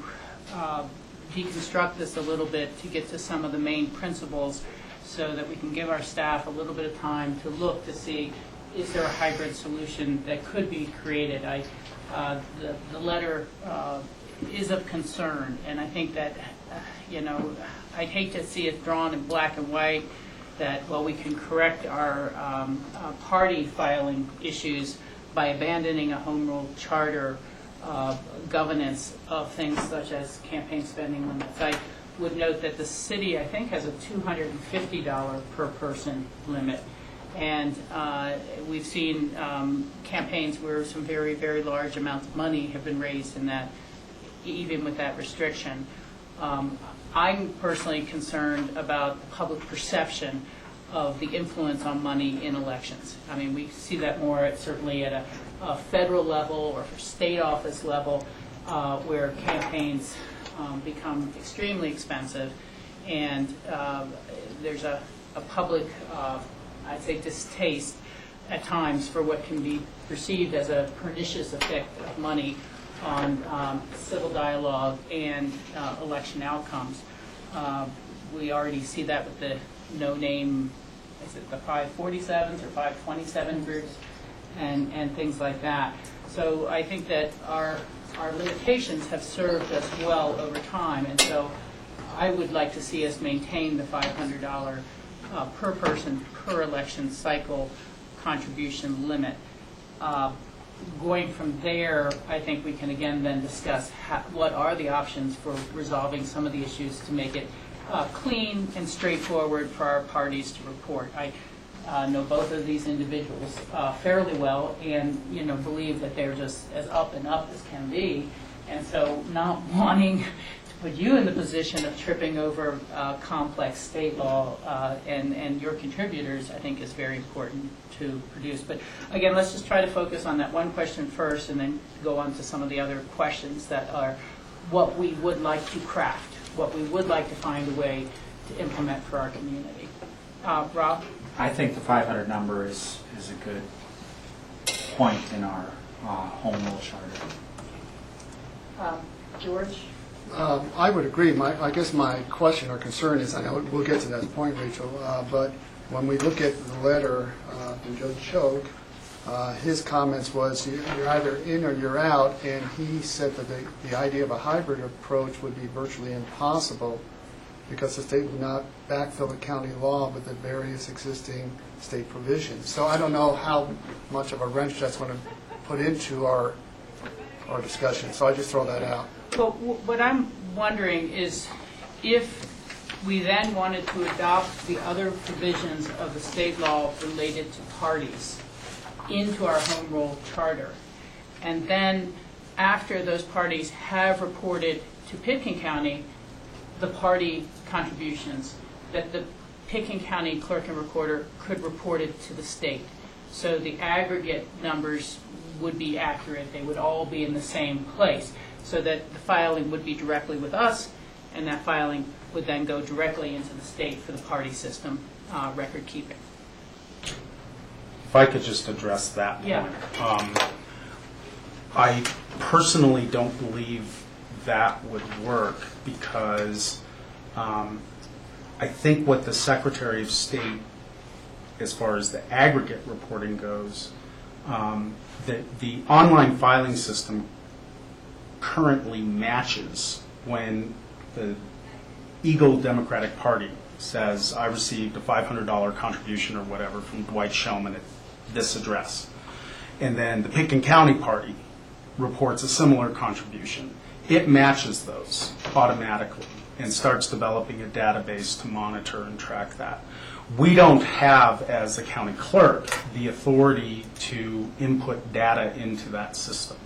deconstruct this a little bit to get to some of the main principles so that we can give our staff a little bit of time to look to see, is there a hybrid solution that could be created? The letter is of concern, and I think that, I'd hate to see it drawn in black and white that, well, we can correct our party filing issues by abandoning a home rule charter governance of things such as campaign spending limits. I would note that the city, I think, has a $250 per person limit. And we've seen campaigns where some very, very large amounts of money have been raised in that, even with that restriction. I'm personally concerned about the public perception of the influence on money in elections. I mean, we see that more certainly at a federal level or for state office level, where campaigns become extremely expensive, and there's a public, I'd say, distaste at times for what can be perceived as a pernicious effect of money on civil dialogue and election outcomes. We already see that with the no-name, is it the 547s or 527 groups and things like that. So I think that our limitations have served us well over time, and so I would like to see us maintain the $500 per person per election cycle contribution limit. Going from there, I think we can again then discuss what are the options for resolving some of the issues to make it clean and straightforward for our parties to report. I know both of these individuals fairly well, and believe that they're just as up and up as can be, and so not wanting to put you in the position of tripping over complex state law and your contributors, I think, is very important to produce. But again, let's just try to focus on that one question first and then go on to some of the other questions that are what we would like to craft, what we would like to find a way to implement for our community. Rob? I think the 500 number is a good point in our home rule charter. George? I would agree. I guess my question or concern is, I know we'll get to that point, Rachel, but when we look at the letter from Judge Choke, his comments was you're either in or you're out, and he said that the idea of a hybrid approach would be virtually impossible because the state would not backfill the county law with the various existing state provisions. So I don't know how much of a wrench that's going to put into our discussion. So I just throw that out. Well, what I'm wondering is if we then wanted to adopt the other provisions of the state law related to parties into our home rule charter, and then after those parties have reported to Pitkin County the party contributions, that the Pitkin County clerk and recorder could report it to the state. So the aggregate numbers would be accurate. They would all be in the same place, so that the filing would be directly with us, and that filing would then go directly into the state for the party system record keeping. If I could just address that point. Yeah. I personally don't believe that would work because I think what the Secretary of State, as far as the aggregate reporting goes, the online filing system currently matches when the Eagle Democratic Party says, I received a $500 contribution or whatever from Dwight Shellman at this address. And then the Pitkin County Party reports a similar contribution. It matches those automatically and starts developing a database to monitor and track that. We don't have, as the county clerk, the authority to input data into that system.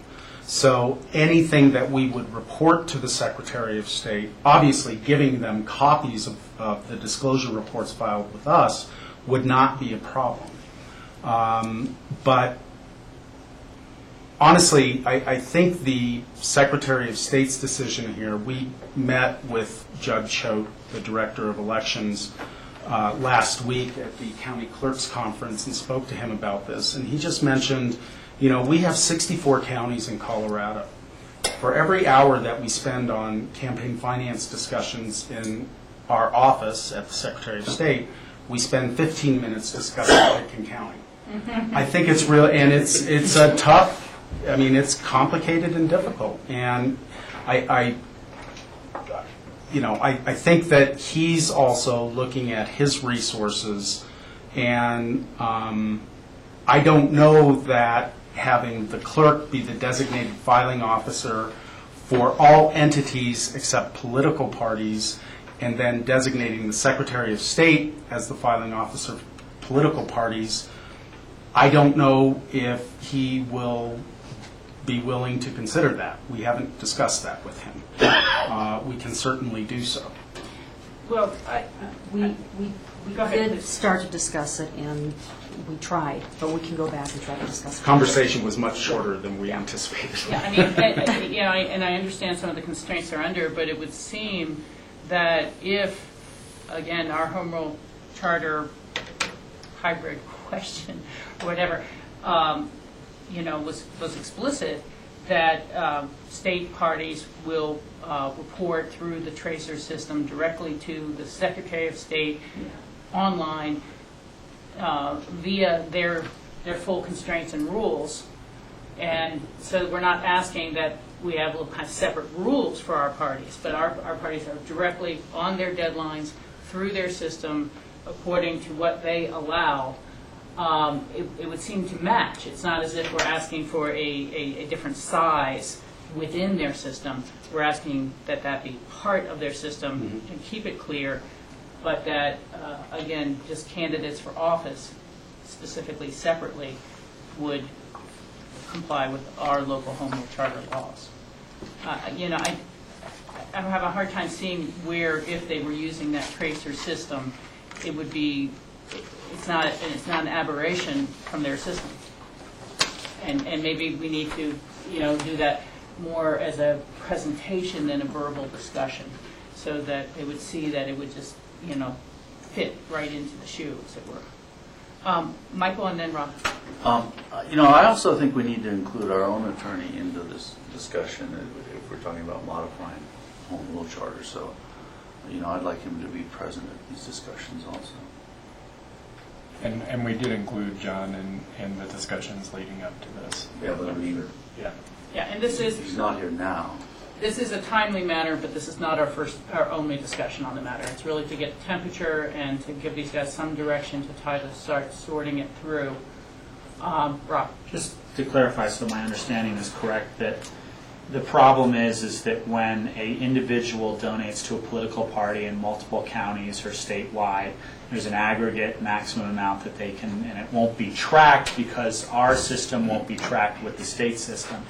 So anything that we would report to the Secretary of State, obviously giving them copies of the disclosure reports filed with us, would not be a problem. But honestly, I think the Secretary of State's decision here, we met with Judge Choate, the Director of Elections, last week at the County Clerks Conference and spoke to him about this. And he just mentioned, you know, we have 64 counties in Colorado. For every hour that we spend on campaign finance discussions in our office at the Secretary of State, we spend 15 minutes discussing Pitkin County. I think it's real, and it's a tough, I mean, it's complicated and difficult. And I think that he's also looking at his resources, and I don't know that having the clerk be the designated filing officer for all entities except political parties, and then designating the Secretary of State as the filing officer for political parties, I don't know if he will be willing to consider that. We haven't discussed that with him. We can certainly do so. Well, We Go ahead, did please. start to discuss it, and we tried, but we can go back and try to discuss it. Conversation was much shorter than we anticipated. yeah, I mean, and I understand some of the constraints they're under, but it would seem that if, again, our home rule charter hybrid question, or whatever, was explicit, that state parties will report through the tracer system directly to the Secretary of State online via their full constraints and rules. And so we're not asking that we have little kind of separate rules for our parties, but our parties are directly on their deadlines through their system according to what they allow. It would seem to match. It's not as if we're asking for a different size within their system. We're asking that be part of their system and keep it clear, but that, again, just candidates for office, specifically separately, would comply with our local home rule charter laws. I have a hard time seeing where, if they were using that tracer system, it would be, it's not an aberration from their system. And maybe we need to, do that more as a presentation than a verbal discussion, so that they would see that it would just, fit right into the shoe, as it were. Michael and then Rob. I also think we need to include our own attorney into this discussion if we're talking about modifying home rule charter. So, I'd like him to be present at these discussions also. And we did include John in the discussions leading up to this. Yeah, but I mean, Yeah, and this is. he's not here now. This is a timely matter, but this is not our only discussion on the matter. It's really to get temperature and to give these guys some direction to try to start sorting it through. Rob? Just to clarify, so my understanding is correct, that the problem is that when an individual donates to a political party in multiple counties or statewide, there's an aggregate maximum amount that they can, and it won't be tracked because our system won't be tracked with the state system.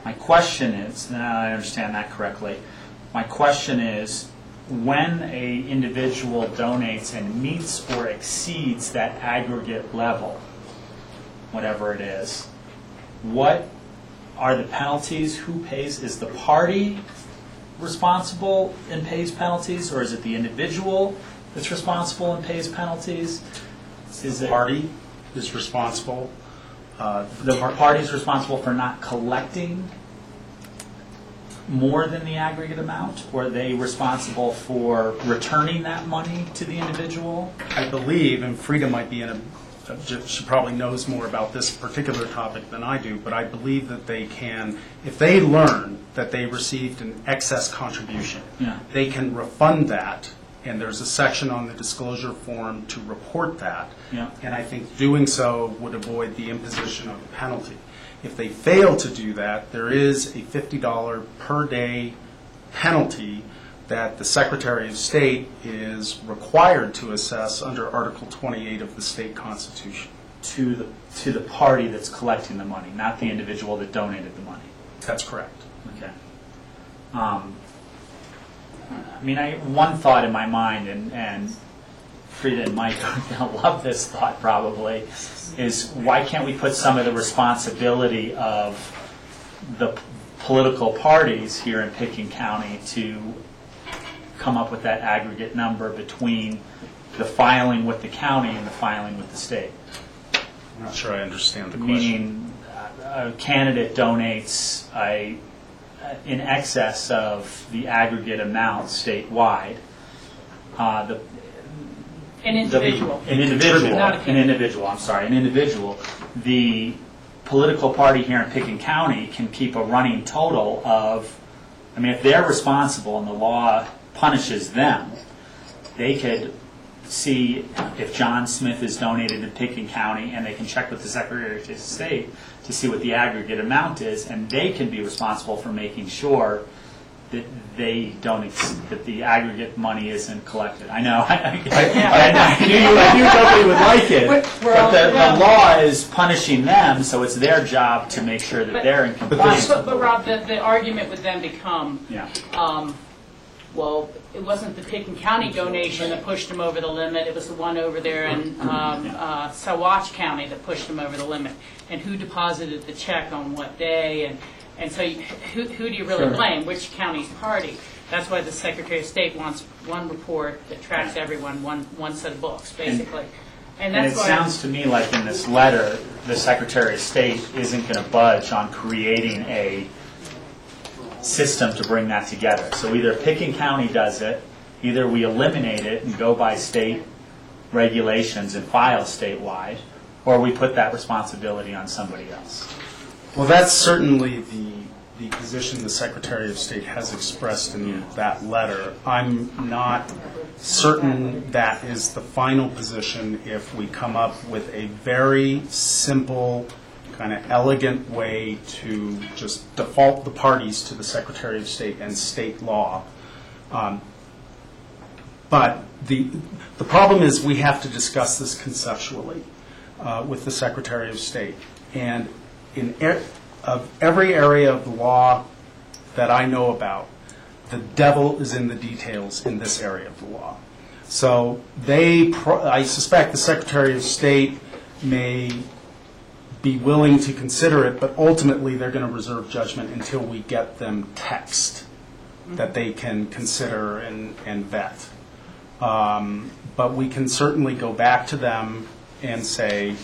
My question is, now I understand that correctly, my question is, when an individual donates and meets or exceeds that aggregate level, whatever it is, what are the penalties? Who pays? Is the party responsible and pays penalties, or is it the individual that's responsible and pays penalties? The party is responsible. The party is responsible for not collecting more than the aggregate amount, or are they responsible for returning that money to the individual? I believe, and Frida might be she probably knows more about this particular topic than I do, but I believe that they can, if they learn that they received an excess contribution, they can refund that, and there's a section on the disclosure form to report that, and I think doing so would avoid the imposition of a penalty. If they fail to do that, there is a $50 per day penalty that the Secretary of State is required to assess under Article 28 of the state constitution. To the party that's collecting the money, not the individual that donated the money. That's correct. Okay. One thought in my mind, and Frida and Mike are going to love this thought probably, is why can't we put some of the responsibility of the political parties here in Pickens County to come up with that aggregate number between the filing with the county and the filing with the state? I'm not sure I understand the question. Meaning a candidate donates in excess of the aggregate amount statewide. An individual. An individual. The political party here in Pickens County can keep a running total of, if they're responsible and the law punishes them, they could see if John Smith is donated to Pickens County, and they can check with the Secretary of State to see what the aggregate amount is, and they can be responsible for making sure that that the aggregate money isn't collected. I know. I knew nobody would like it. But the law is punishing them, so it's their job to make sure that they're in compliance. But Rob, the argument would then become, well, it wasn't the Pickens County donation that pushed them over the limit. It was the one over there in Saguache County that pushed them over the limit. And who deposited the check on what day? And so who do you really blame? Which county's party? That's why the Secretary of State wants one report that tracks everyone, one set of books, basically. And it sounds to me like in this letter, the Secretary of State isn't going to budge on creating a system to bring that together. So either Pickens County does it, either we eliminate it and go by state regulations and file statewide, or we put that responsibility on somebody else. Well, that's certainly the position the Secretary of State has expressed in that letter. I'm not certain that is the final position if we come up with a very simple, kind of elegant way to just default the parties to the Secretary of State and state law. But the problem is we have to discuss this conceptually with the Secretary of State. And of every area of the law that I know about, the devil is in the details in this area of the law. So I suspect the Secretary of State may be willing to consider it, but ultimately they're going to reserve judgment until we get them text that they can consider and vet. But we can certainly go back to them and say,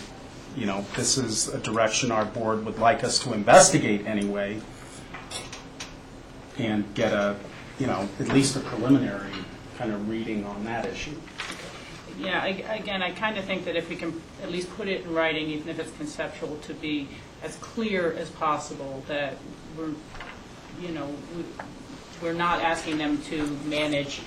you know, this is a direction our board would like us to investigate anyway, and get a, you know, at least a preliminary kind of reading on that issue. Yeah, again, I kind of think that if we can at least put it in writing, even if it's conceptual, to be as clear as possible that we're, you know, we're not asking them to manage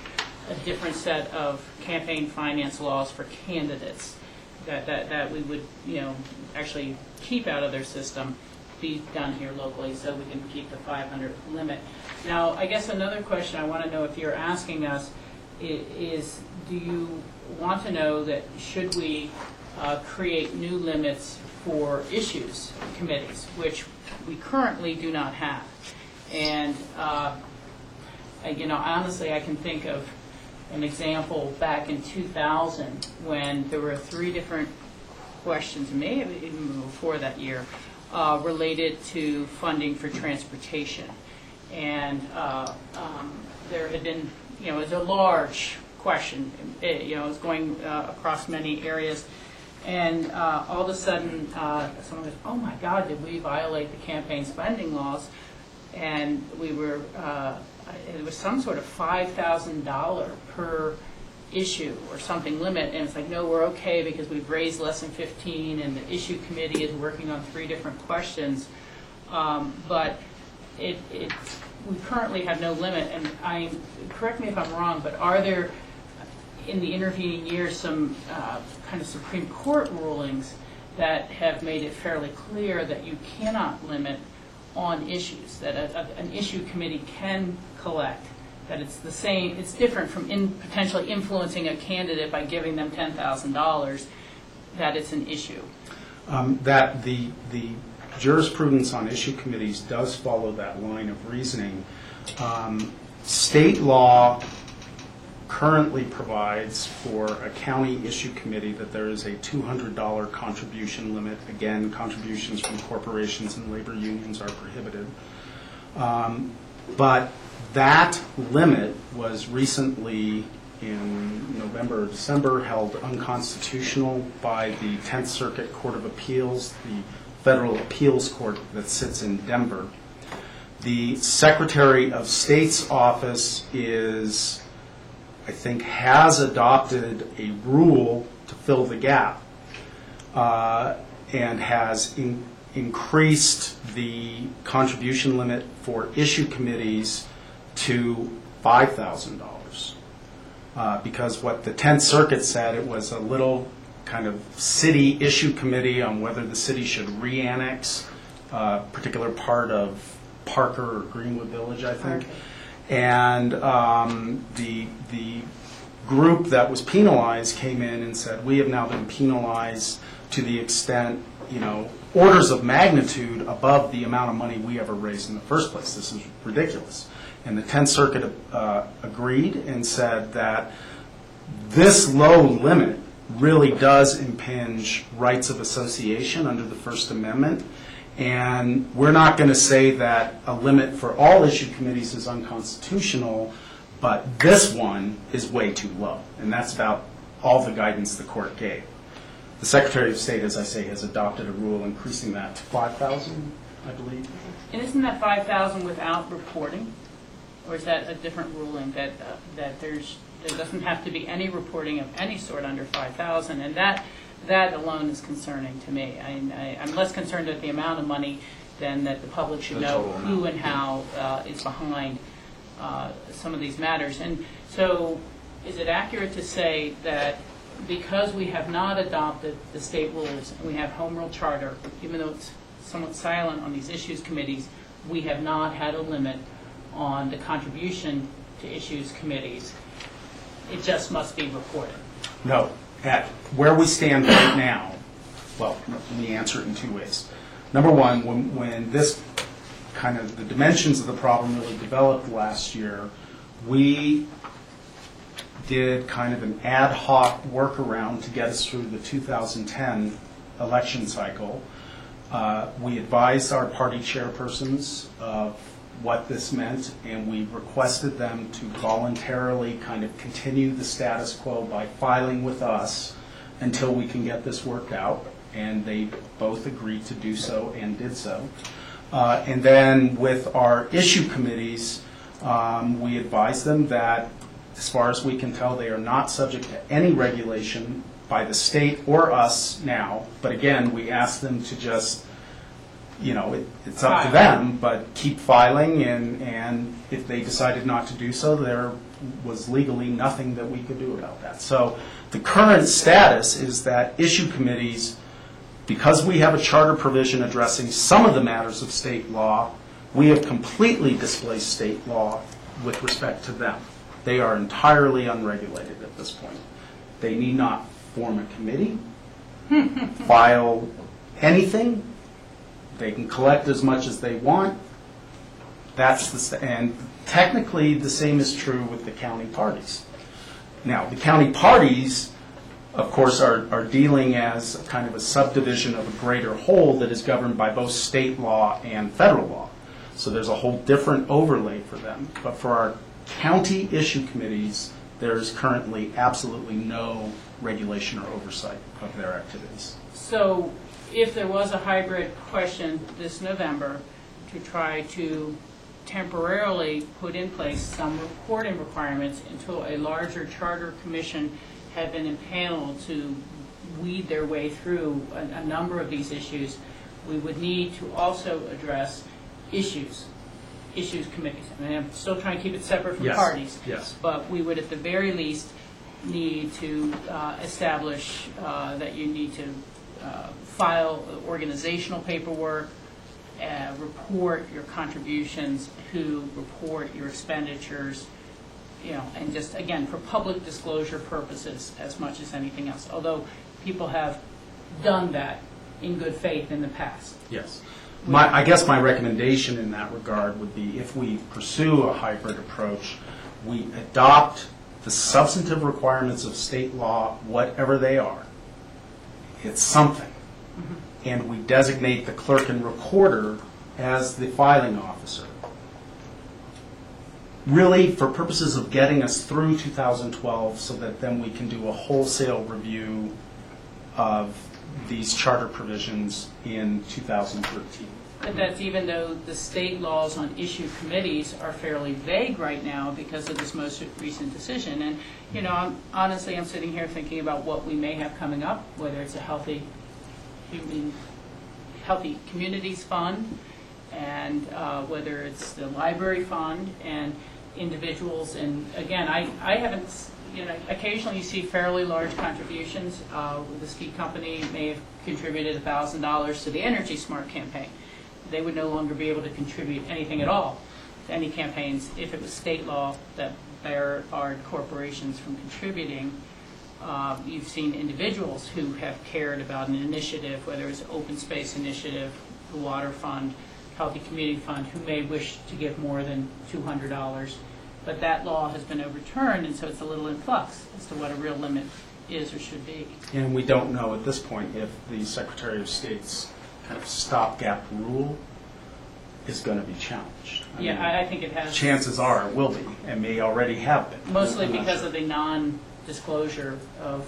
a different set of campaign finance laws for candidates that we would, you know, actually keep out of their system, be done here locally so we can keep the 500 limit. Now, I guess another question I want to know if you're asking us is do you want to know that should we create new limits for issues committees, which we currently do not have. And, you know, honestly, I can think of an example back in 2000 when there were 3 different questions, maybe even before that year, related to funding for transportation. And there had been, you know, it was a large question. You know, it was going across many areas. And all of a sudden, someone goes, oh my God, did we violate the campaign spending laws? And we were, it was some sort of $5,000 per issue or something limit. And it's like, no, we're okay because we've raised less than 15 and the issue committee is working on 3 different questions. But we currently have no limit. And correct me if I'm wrong, but are there, in the intervening years, some kind of Supreme Court rulings that have made it fairly clear that you cannot limit on issues, that an issue committee can collect, that it's the same, it's different from potentially influencing a candidate by giving them $10,000, that it's an issue? That the jurisprudence on issue committees does follow that line of reasoning. State law currently provides for a county issue committee that there is a $200 contribution limit. Again, contributions from corporations and labor unions are prohibited. But that limit was recently, in November or December, held unconstitutional by the 10th Circuit Court of Appeals, the federal appeals court that sits in Denver. The Secretary of State's office is, I think, has adopted a rule to fill the gap and has increased the contribution limit for issue committees to $5,000. Because what the 10th Circuit said, it was a little kind of city issue committee on whether the city should re-annex a particular part of Parker or Greenwood Village, I think. And the group that was penalized came in and said, we have now been penalized to the extent, you know, orders of magnitude above the amount of money we ever raised in the first place. This is ridiculous. And the 10th Circuit agreed and said that this low limit really does impinge rights of association under the First Amendment. And we're not going to say that a limit for all issue committees is unconstitutional, but this one is way too low. And that's about all the guidance the court gave. The Secretary of State, as I say, has adopted a rule increasing that to $5,000, I believe. And isn't that $5,000 without reporting? Or is that a different ruling that there doesn't have to be any reporting of any sort under $5,000? And that alone is concerning to me. I'm less concerned at the amount of money than that the public should know who and how is behind some of these matters. And so is it accurate to say that because we have not adopted the state rules and we have home rule charter, even though it's somewhat silent on these issues committees, we have not had a limit on the contribution to issues committees? It just must be reported. No. At where we stand right now, well, let me answer it in 2 ways. Number one, when this kind of, the dimensions of the problem really developed last year, we did kind of an ad hoc workaround to get us through the 2010 election cycle. We advised our party chairpersons of what this meant, and we requested them to voluntarily kind of continue the status quo by filing with us until we can get this worked out, and they both agreed to do so and did so. And then with our issue committees, we advised them that, as far as we can tell, they are not subject to any regulation by the state or us now. But again, we asked them to just, it's up to them, but keep filing, and if they decided not to do so, there was legally nothing that we could do about that. So the current status is that issue committees, because we have a charter provision addressing some of the matters of state law, we have completely displaced state law with respect to them. They are entirely unregulated at this point. They need not form a committee, file anything. They can collect as much as they want. And technically, the same is true with the county parties. Now, the county parties, of course, are dealing as kind of a subdivision of a greater whole that is governed by both state law and federal law. So there's a whole different overlay for them. But for our county issue committees, there is currently absolutely no regulation or oversight of their activities. So if there was a hybrid question this November to try to temporarily put in place some reporting requirements until a larger charter commission had been impaneled to weed their way through a number of these issues, we would need to also address issues committees. I mean, I'm still trying to keep it separate from parties. Yes. But we would at the very least need to establish that you need to file organizational paperwork, report your contributions, report your expenditures, and just, again, for public disclosure purposes as much as anything else. Although people have done that in good faith in the past. Yes. I guess my recommendation in that regard would be, if we pursue a hybrid approach, we adopt the substantive requirements of state law, whatever they are. It's something. And we designate the clerk and recorder as the filing officer. Really, for purposes of getting us through 2012, so that then we can do a wholesale review of these charter provisions in 2013. But that's even though the state laws on issue committees are fairly vague right now because of this most recent decision. And, honestly, I'm sitting here thinking about what we may have coming up, whether it's a healthy communities fund, and whether it's the library fund and individuals. And again, I haven't, occasionally you see fairly large contributions. The ski company may have contributed $1,000 to the Energy Smart campaign. They would no longer be able to contribute anything at all to any campaigns if it was state law that barred corporations from contributing. You've seen individuals who have cared about an initiative, whether it's open space initiative, the water fund, healthy community fund, who may wish to give more than $200. But that law has been overturned, and so it's a little in flux as to what a real limit is or should be. And we don't know at this point if the Secretary of State's kind of stopgap rule is going to be challenged. I think it has. Chances are it will be, and may already have been. Mostly because of the non-disclosure of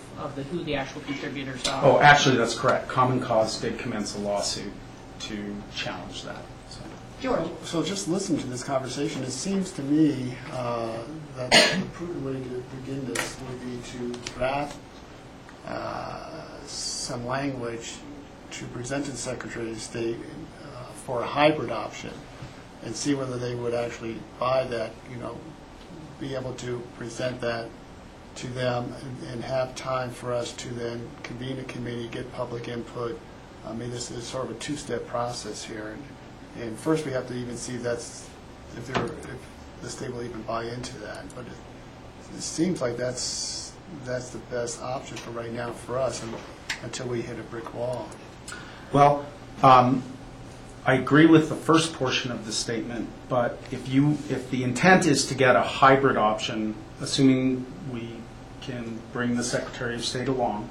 who the actual contributors are. Oh, actually, that's correct. Common Cause did commence a lawsuit to challenge that. George. So just listening to this conversation, it seems to me that the prudent way to begin this would be to draft some language to present to the Secretary of State for a hybrid option, and see whether they would actually buy that, be able to present that to them and have time for us to then convene a committee, get public input. I mean, this is sort of a two-step process here. And first we have to even see if the state will even buy into that. But it seems like that's the best option for right now for us until we hit a brick wall. Well, I agree with the first portion of the statement, but if the intent is to get a hybrid option, assuming we can bring the Secretary of State along,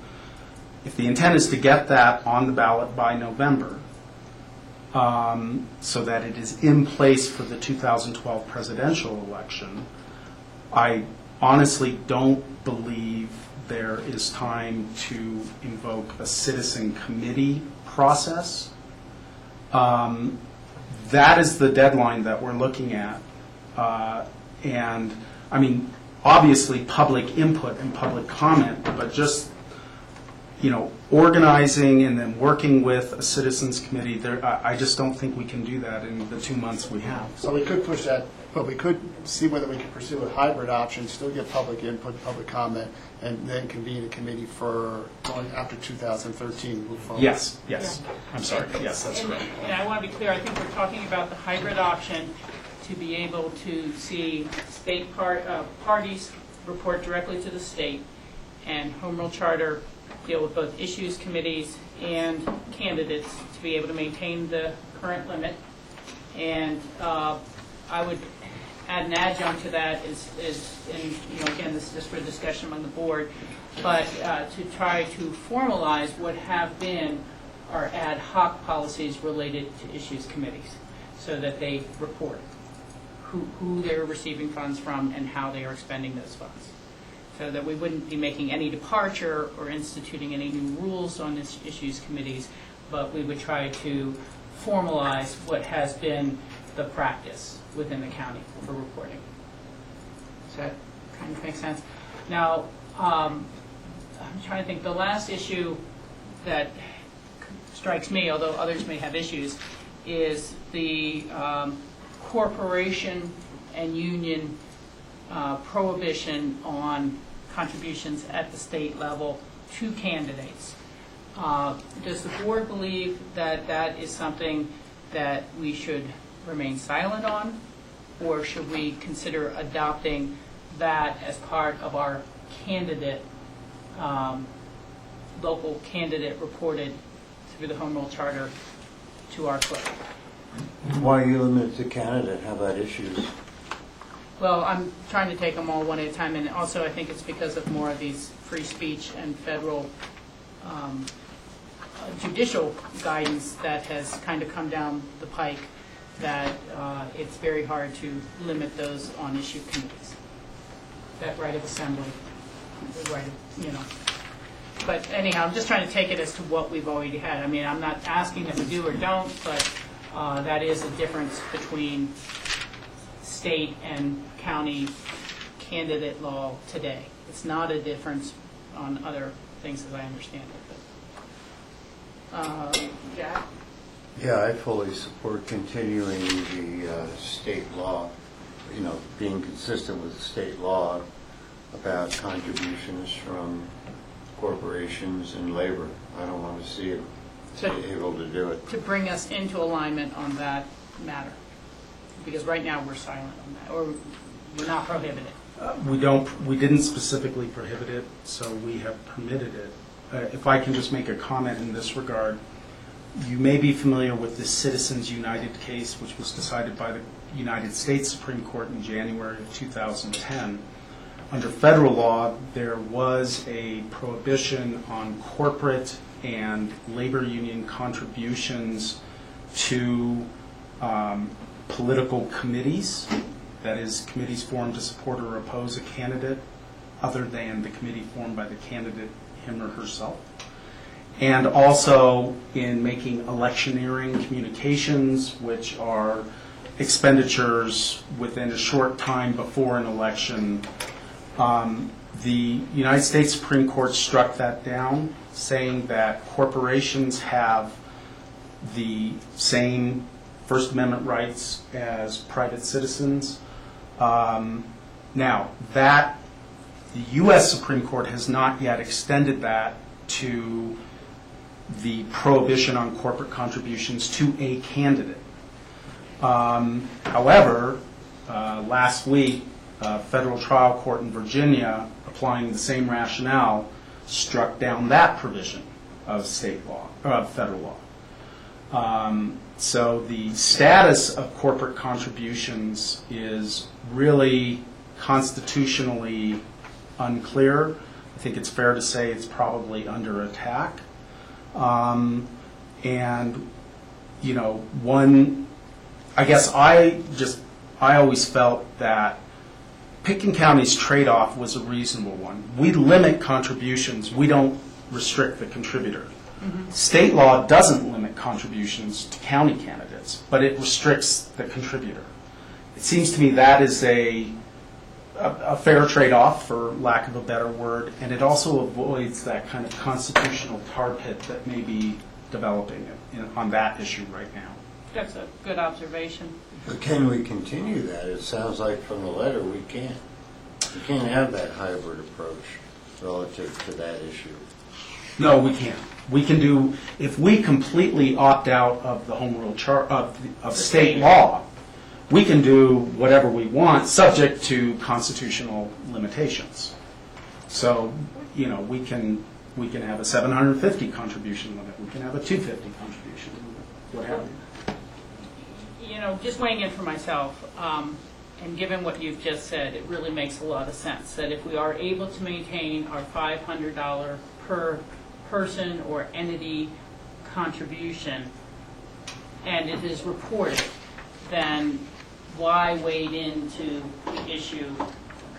if the intent is to get that on the ballot by November, so that it is in place for the 2012 presidential election. I honestly don't believe there is time to invoke a citizen committee process. That is the deadline that we're looking at. And, I mean, obviously, public input and public comment, but just, organizing and then working with a citizens committee, I just don't think we can do that in the 2 months we have. So we could push that, but we could see whether we could pursue a hybrid option, still get public input, public comment, and then convene a committee for going after 2013, move forward. Yes. I'm sorry. Yes, that's And- correct. And I want to be clear, I think we're talking about the hybrid option to be able to see state parties report directly to the state, and Home Rule Charter deal with both issues committees and candidates to be able to maintain the current limit. And I would add an adjunct to that is and again, this is just for discussion among the board, but to try to formalize what have been our ad hoc policies related to issues committees, so that they report who they're receiving funds from and how they are expending those funds, so that we wouldn't be making any departure or instituting any new rules on this issues committees, but we would try to formalize what has been the practice within the county for reporting. Does that kind of make sense? Now, I'm trying to think, the last issue that strikes me, although others may have issues, is the corporation and union prohibition on contributions at the state level to candidates. Does the board believe that that is something that we should remain silent on, or should we consider adopting that as part of our candidate, local candidate reported through the Home Rule Charter to our clerk? Why are you limited to candidate? How about issues? Well, I'm trying to take them all one at a time, and also I think it's because of more of these free speech and federal judicial guidance that has kind of come down the pike, that it's very hard to limit those on issue committees. That right of assembly, the right of, But anyhow, I'm just trying to take it as to what we've already had. I mean, I'm not asking that we do or don't, but that is a difference between state and county candidate law today. It's not a difference on other things as I understand it. But, Jack? Yeah, I fully support continuing the state law, being consistent with the state law about contributions from corporations and labor. I don't want to see it be able to do it. To bring us into alignment on that matter, because right now we're silent on that, or we're not prohibited. We didn't specifically prohibit it, so we have permitted it. If I can just make a comment in this regard, you may be familiar with the Citizens United case, which was decided by the United States Supreme Court in January of 2010. Under federal law, there was a prohibition on corporate and labor union contributions to political committees, that is, committees formed to support or oppose a candidate other than the committee formed by the candidate, him or herself. And also in making electioneering communications, which are expenditures within a short time before an election. The United States Supreme Court struck that down, saying that corporations have the same First Amendment rights as private citizens. Now, the U.S. Supreme Court has not yet extended that to the prohibition on corporate contributions to a candidate. However, last week, a federal trial court in Virginia, applying the same rationale, struck down that provision of state law, of federal law. So the status of corporate contributions is really constitutionally unclear. I think it's fair to say it's probably under attack. And I guess I always felt that Pitkin County's trade-off was a reasonable one. We limit contributions, we don't restrict the contributor. State law doesn't limit contributions to county candidates, but it restricts the contributor. It seems to me that is a fair trade-off, for lack of a better word, and it also avoids that kind of constitutional tar pit that may be developing on that issue right now. That's a good observation. But can we continue that? It sounds like from the letter we can't. We can't have that hybrid approach relative to that issue. No, we can't. We can do, if we completely opt out of the home rule of state law, we can do whatever we want, subject to constitutional limitations. So, we can have a 750 contribution limit, we can have a 250 contribution limit, what have you. Just weighing in for myself, and given what you've just said, it really makes a lot of sense that if we are able to maintain our $500 per person or entity contribution, and it is reported, then why wade into the issue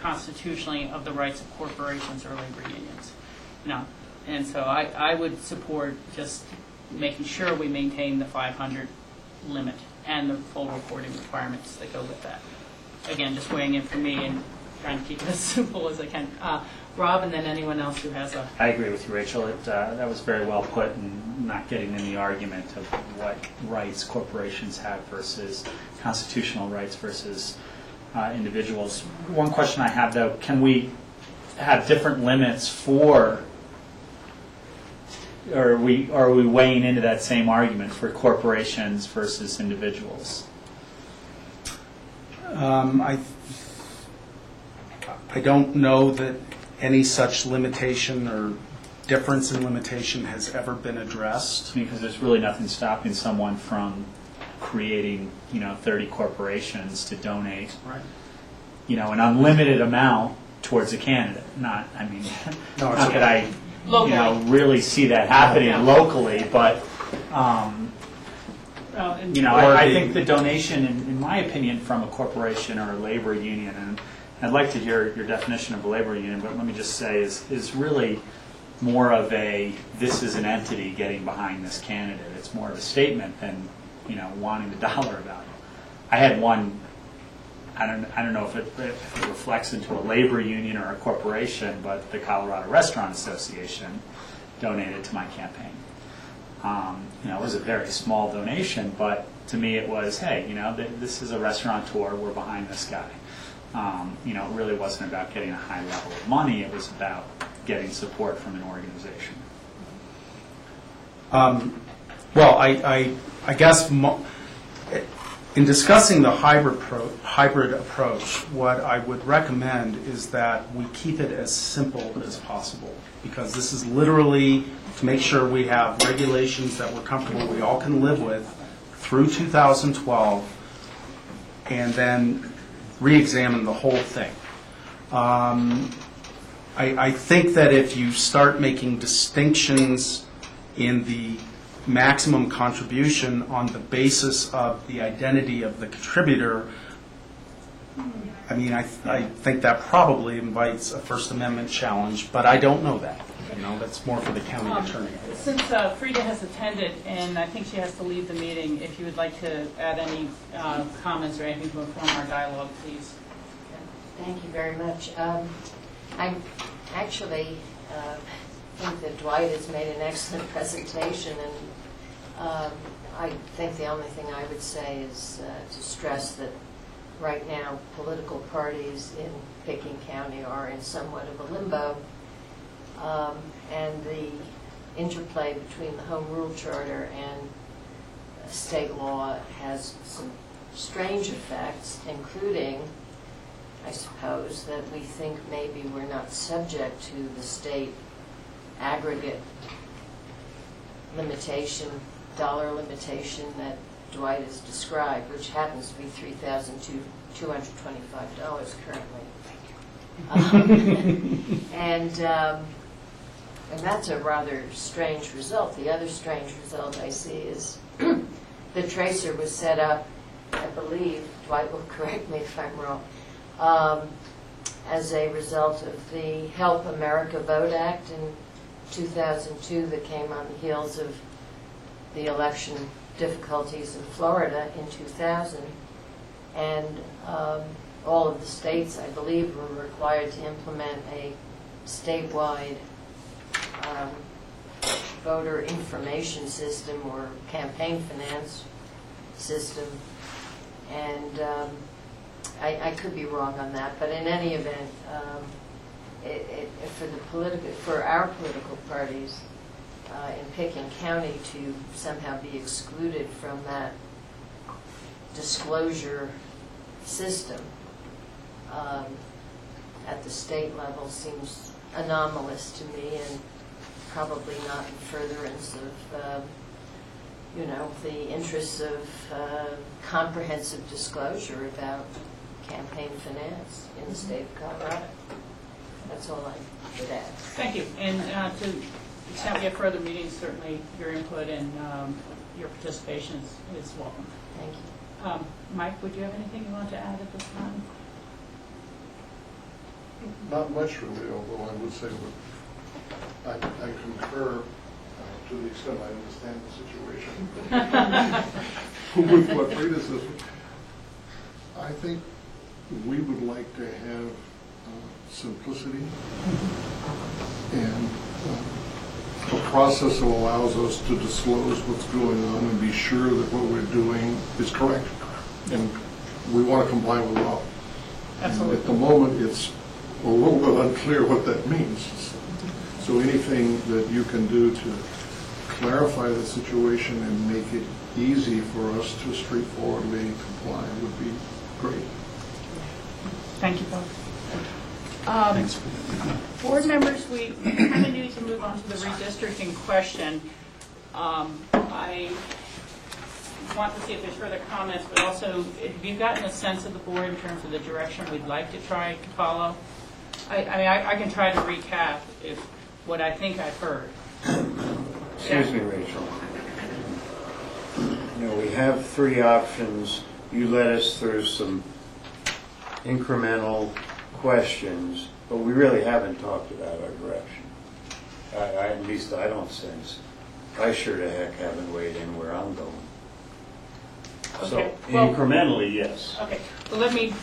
constitutionally of the rights of corporations or labor unions? No. And so I would support just making sure we maintain the 500 limit and the full reporting requirements that go with that. Again, just weighing in for me and trying to keep it as simple as I can. Rob, and then anyone else who has a... I agree with you, Rachel. That was very well put, and not getting in the argument of what rights corporations have versus constitutional rights versus individuals. One question I have, though, can we have different limits for, or are we weighing into that same argument for corporations versus individuals? I don't know that any such limitation or difference in limitation has ever been addressed. Because there's really nothing stopping someone from creating, 30 corporations to donate, Right. An unlimited amount towards a candidate. Not that I, really see that happening locally, but, I think the donation, in my opinion, from a corporation or a labor union, and I'd like to hear your definition of a labor union, but let me just say, is really more of this is an entity getting behind this candidate. It's more of a statement than, wanting the dollar value. I had one, I don't know if it reflects into a labor union or a corporation, but the Colorado Restaurant Association donated to my campaign. It was a very small donation, but to me it was, hey, this is a restaurateur, we're behind this guy. It really wasn't about getting a high level of money, it was about getting support from an organization. Well, I guess in discussing the hybrid approach, what I would recommend is that we keep it as simple as possible, because this is literally to make sure we have regulations that we're comfortable, we all can live with through 2012, and then re-examine the whole thing. I think that if you start making distinctions in the maximum contribution on the basis of the identity of the contributor, I think that probably invites a First Amendment challenge, but I don't know that. That's more for the county attorney. Since Frida has attended, and I think she has to leave the meeting, if you would like to add any comments or anything to inform our dialogue, please. Thank you very much. I actually think that Dwight has made an excellent presentation, and I think the only thing I would say is to stress that right now political parties in Pitkin County are in somewhat of a limbo, and the interplay between the Home Rule Charter and state law has some strange effects, including, I suppose, that we think maybe we're not subject to the state aggregate limitation, dollar limitation that Dwight has described, which happens to be $3,225 currently. And that's a rather strange result. The other strange result I see is the tracer was set up, I believe, Dwight will correct me if I'm wrong, as a result of the Help America Vote Act in 2002 that came on the heels of the election difficulties in Florida in 2000. And all of the states, I believe, were required to implement a statewide voter information system or campaign finance system. And I could be wrong on that, but in any event, for our political parties in Pickens County to somehow be excluded from that disclosure system at the state level seems anomalous to me, and probably not in furtherance of the interests of comprehensive disclosure about campaign finance in the state of Colorado. That's all I would add. Thank you. And to the extent we have further meetings, certainly your input and your participation is welcome. Thank you. Mike, would you have anything you want to add at this time? Not much really, although I would say that I concur to the extent I understand the situation with what Rita says. I think we would like to have simplicity and a process that allows us to disclose what's going on and be sure that what we're doing is correct. And we want to comply with law. Absolutely. And at the moment, it's a little bit unclear what that means. So anything that you can do to clarify the situation and make it easy for us to straightforwardly comply would be great. Thank you both. Board members, we kind of need to move on to the redistricting question. I want to see if there's further comments, but also, have you gotten a sense of the board in terms of the direction we'd like to try to follow? I can try to recap if what I think I've heard. Excuse me, Rachel. We have three options. You led us through some incremental questions, but we really haven't talked about our direction. At least I don't sense. I sure the heck haven't weighed in where I'm going. Okay. So Well, incrementally, yes. Okay, well, let me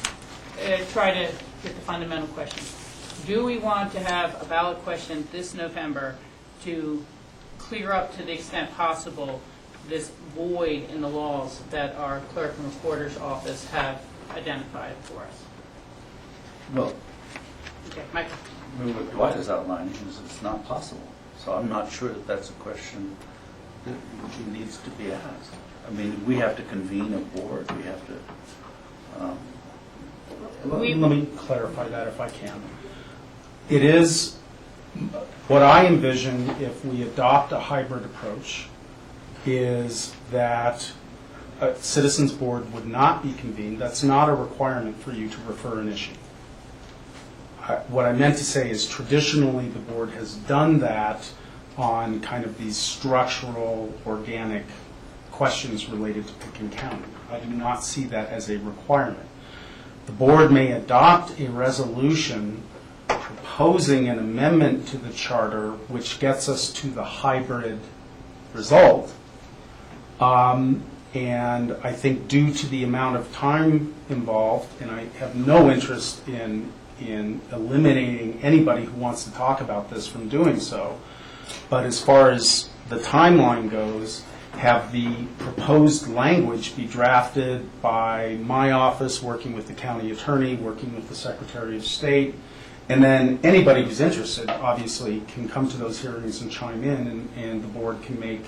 try to get the fundamental question. Do we want to have a ballot question this November to clear up to the extent possible this void in the laws that our clerk and recorder's office have identified for us? Well, Okay, Michael. what Dwight is outlining is it's not possible. So I'm not sure that that's a question that needs to be asked. I mean, we have to convene a board. We have to. Let me clarify that if I can. It is what I envision if we adopt a hybrid approach is that a citizens board would not be convened. That's not a requirement for you to refer an issue. What I meant to say is traditionally the board has done that on kind of these structural, organic questions related to Pickens County. I do not see that as a requirement. The board may adopt a resolution proposing an amendment to the charter which gets us to the hybrid result. And I think due to the amount of time involved, and I have no interest in eliminating anybody who wants to talk about this from doing so, but as far as the timeline goes, have the proposed language be drafted by my office, working with the county attorney, working with the Secretary of State, and then anybody who's interested, obviously, can come to those hearings and chime in, and the board can make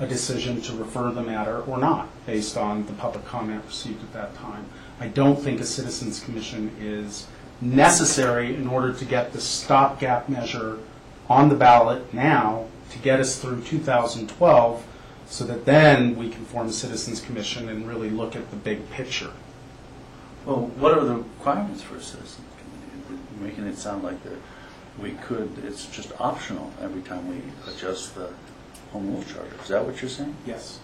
a decision to refer the matter or not, based on the public comment received at that time. I don't think a citizens commission is necessary in order to get the stopgap measure on the ballot now to get us through 2012, so that then we can form a citizens commission and really look at the big picture. Well, what are the requirements for a citizens committee? You're making it sound like that we could. It's just optional every time we adjust the home rule charter. Is that what you're saying? Yes.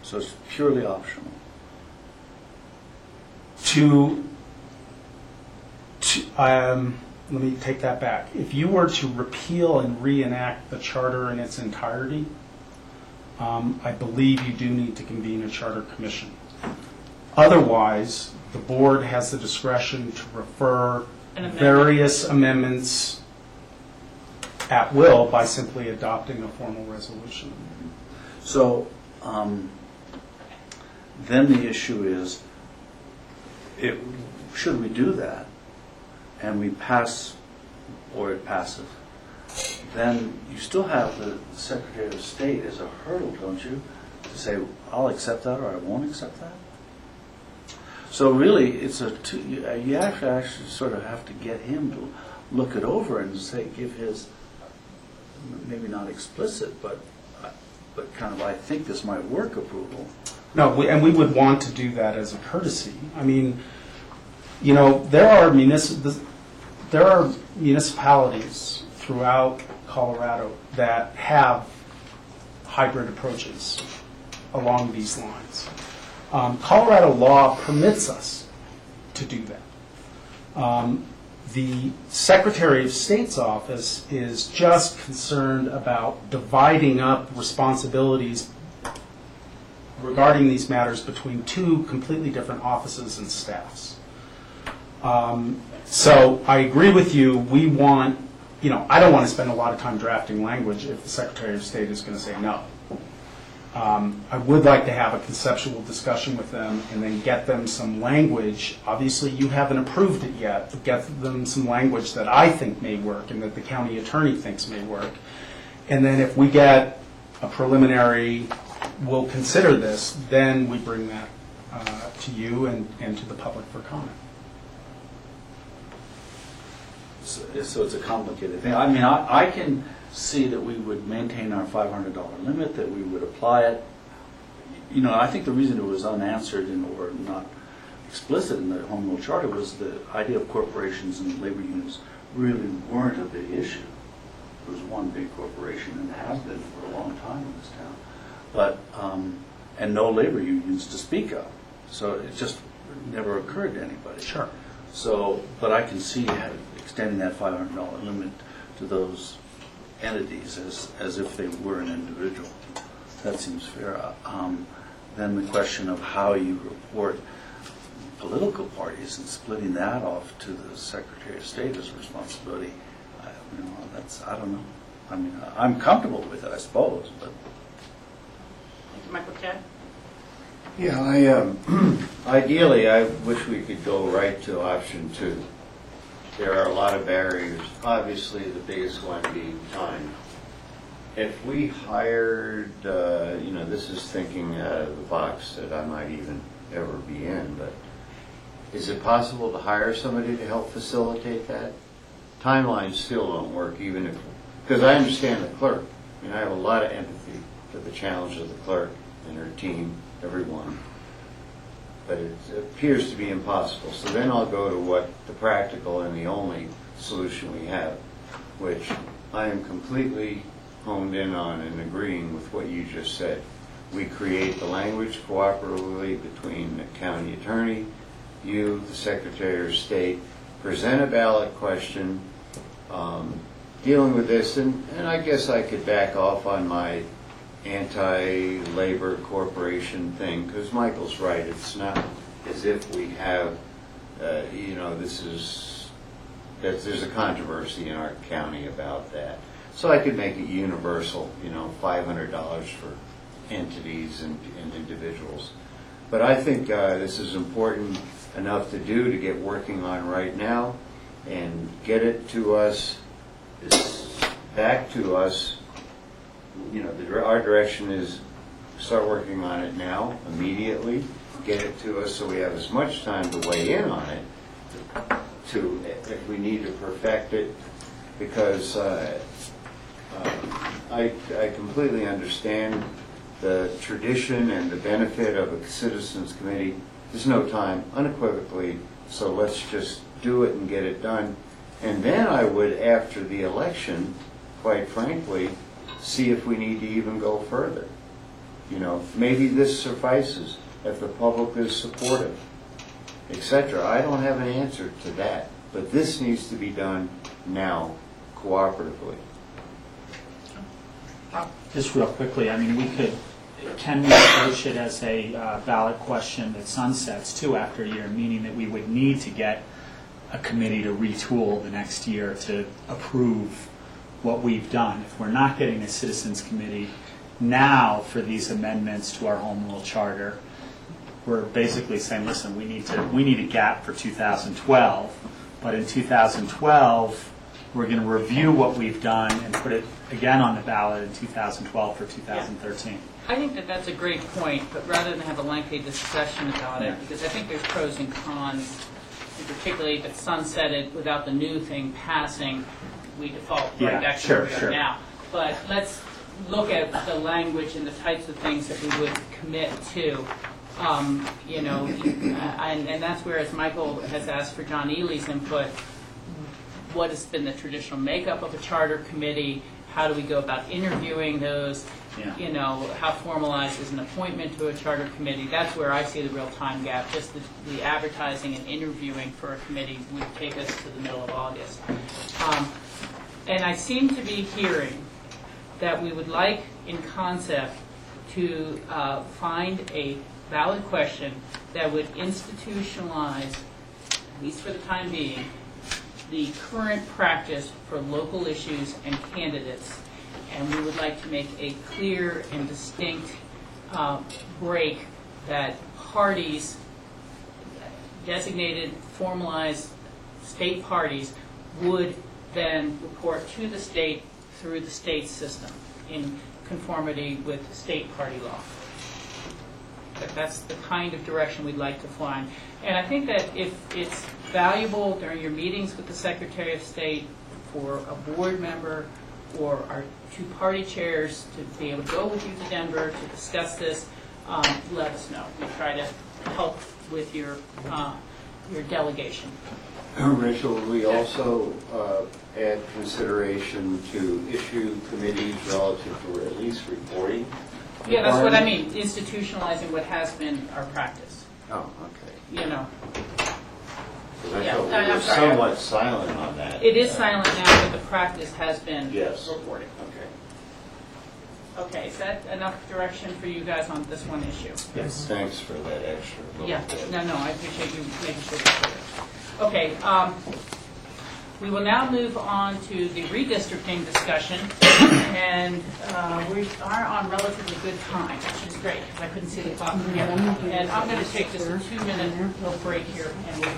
So it's purely optional. Let me take that back. If you were to repeal and reenact the charter in its entirety, I believe you do need to convene a charter commission. Otherwise, the board has the discretion to refer various amendments at will by simply adopting a formal resolution. So then the issue is, should we do that and we pass, or it passes, then you still have the Secretary of State as a hurdle, don't you, to say, I'll accept that or I won't accept that? So really, it's you actually sort of have to get him to look it over and say, give his, maybe not explicit, but kind of, I think this might work approval. No, and we would want to do that as a courtesy. I mean, you know, there are municipalities throughout Colorado that have hybrid approaches along these lines. Colorado law permits us to do that. The Secretary of State's office is just concerned about dividing up responsibilities regarding these matters between two completely different offices and staffs. So I agree with you. We want, you know, I don't want to spend a lot of time drafting language if the Secretary of State is going to say no. I would like to have a conceptual discussion with them and then get them some language. Obviously, you haven't approved it yet, but get them some language that I think may work and that the county attorney thinks may work. And then if we get a preliminary, we'll consider this, then we bring that to you and to the public for comment. So it's a complicated thing. I mean, I can see that we would maintain our $500 limit, that we would apply it. You know, I think the reason it was unanswered or not explicit in the Home Rule Charter was the idea of corporations and labor unions really weren't a big issue. It was one big corporation and has been for a long time in this town. But, and no labor unions to speak of. So it just never occurred to anybody. Sure. So, but I can see extending that $500 limit to those entities as if they were an individual. That seems fair. Then the question of how you report political parties and splitting that off to the Secretary of State as a responsibility, I don't know. I mean, I'm comfortable with it, I suppose, but. Thank you, Michael. Chad? Yeah, ideally, I wish we could go right to option 2. There are a lot of barriers. Obviously, the biggest one being time. If we hired, this is thinking out of the box that I might even ever be in, but is it possible to hire somebody to help facilitate that? Timelines still don't work, even if, because I understand the clerk. I mean, I have a lot of empathy for the challenge of the clerk and her team, everyone. But it appears to be impossible. So then I'll go to what the practical and the only solution we have, which I am completely honed in on and agreeing with what you just said. We create the language cooperatively between the county attorney, you, the Secretary of State, present a ballot question dealing with this, and I guess I could back off on my anti-labor corporation thing, because Michael's right. It's not as if we have, there's a controversy in our county about that. So I could make it universal, $500 for entities and individuals. But I think this is important enough to do to get working on right now and get it to us, back to us. Our direction is start working on it now, immediately, get it to us so we have as much time to weigh in on it, if we need to perfect it, because I completely understand the tradition and the benefit of a citizens committee. There's no time, unequivocally, so let's just do it and get it done. And then I would, after the election, quite frankly, see if we need to even go further. maybe this suffices if the public is supportive, etc. I don't have an answer to that, but this needs to be done now, cooperatively. Just real quickly, I mean, can we approach it as a ballot question that sunsets too after a year, meaning that we would need to get a committee to retool the next year to approve what we've done? If we're not getting a citizens committee now for these amendments to our home rule charter, we're basically saying, listen, we need a gap for 2012, but in 2012, we're going to review what we've done and put it again on the ballot in 2012 for 2013. I think that that's a great point, but rather than have a lengthy discussion about it, because I think there's pros and cons, and particularly if it's sunsetted without the new thing passing, we default right back to where we are now. But let's look at the language and the types of things that we would commit to. And that's where, as Michael has asked for John Ely's input, what has been the traditional makeup of a charter committee? How do we go about interviewing those? How formalized is an appointment to a charter committee? That's where I see the real time gap. Just the advertising and interviewing for a committee would take us to the middle of August. And I seem to be hearing that we would like, in concept, to find a valid question that would institutionalize, at least for the time being, the current practice for local issues and candidates. And we would like to make a clear and distinct break that parties, designated, formalized state parties, would then report to the state through the state system in conformity with state party law. That's the kind of direction we'd like to fly in. And I think that if it's valuable during your meetings with the Secretary of State for a board member or our two party chairs to be able to go with you to Denver to discuss this, let us know. We try to help with your delegation. Rachel, we also add consideration to issue committees relative to at least reporting? Yeah, that's what I mean, institutionalizing what has been our practice. Oh, okay. Yeah, We were I'm sorry. somewhat silent on that. It is silent now, but the practice has been reporting. Okay. Okay, is that enough direction for you guys on this one issue? Yes. Thanks for that extra little bit. No, I appreciate you making sure that's clear. Okay, we will now move on to the redistricting discussion, and we are on relatively good time, which is great, because I couldn't see the clock. And I'm going to take just a 2-minute little break here, and we'll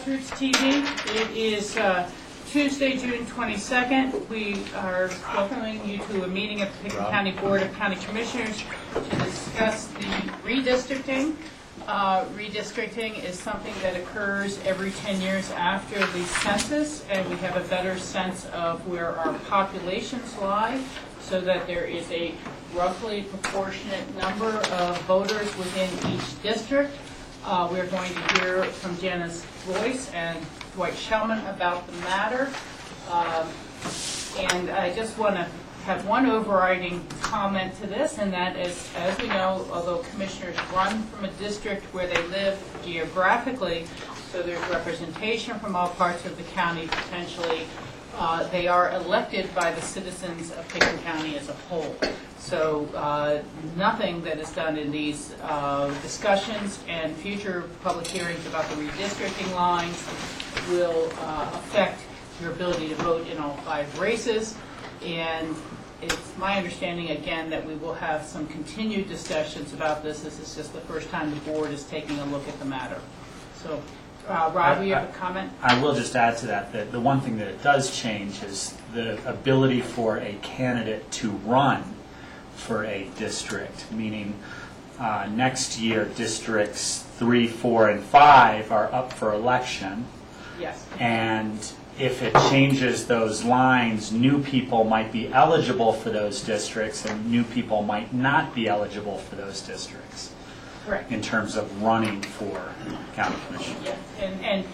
Grassroots TV. It is Tuesday, June 22nd. We are welcoming you to a meeting of the Pickens County Board of County Commissioners to discuss the redistricting. Redistricting is something that occurs every 10 years after the census, and we have a better sense of where our populations lie, so that there is a roughly proportionate number of voters within each district. We're going to hear from Janice Royce and Dwight Shellman about the matter. And I just want to have one overriding comment to this, and that is, as we know, although commissioners run from a district where they live geographically, so there's representation from all parts of the county potentially, they are elected by the citizens of Pickens County as a whole. So nothing that is done in these discussions and future public hearings about the redistricting lines will affect your ability to vote in all 5 races. And it's my understanding, again, that we will have some continued discussions about this. This is just the first time the board is taking a look at the matter. So, Rob, you have a comment? I will just add to that that the one thing that it does change is the ability for a candidate to run for a district, meaning next year districts 3, 4, and 5 are up for election. Yes. And if it changes those lines, new people might be eligible for those districts and new people might not be eligible for those districts. Correct. In terms of running for county commission. Yeah. And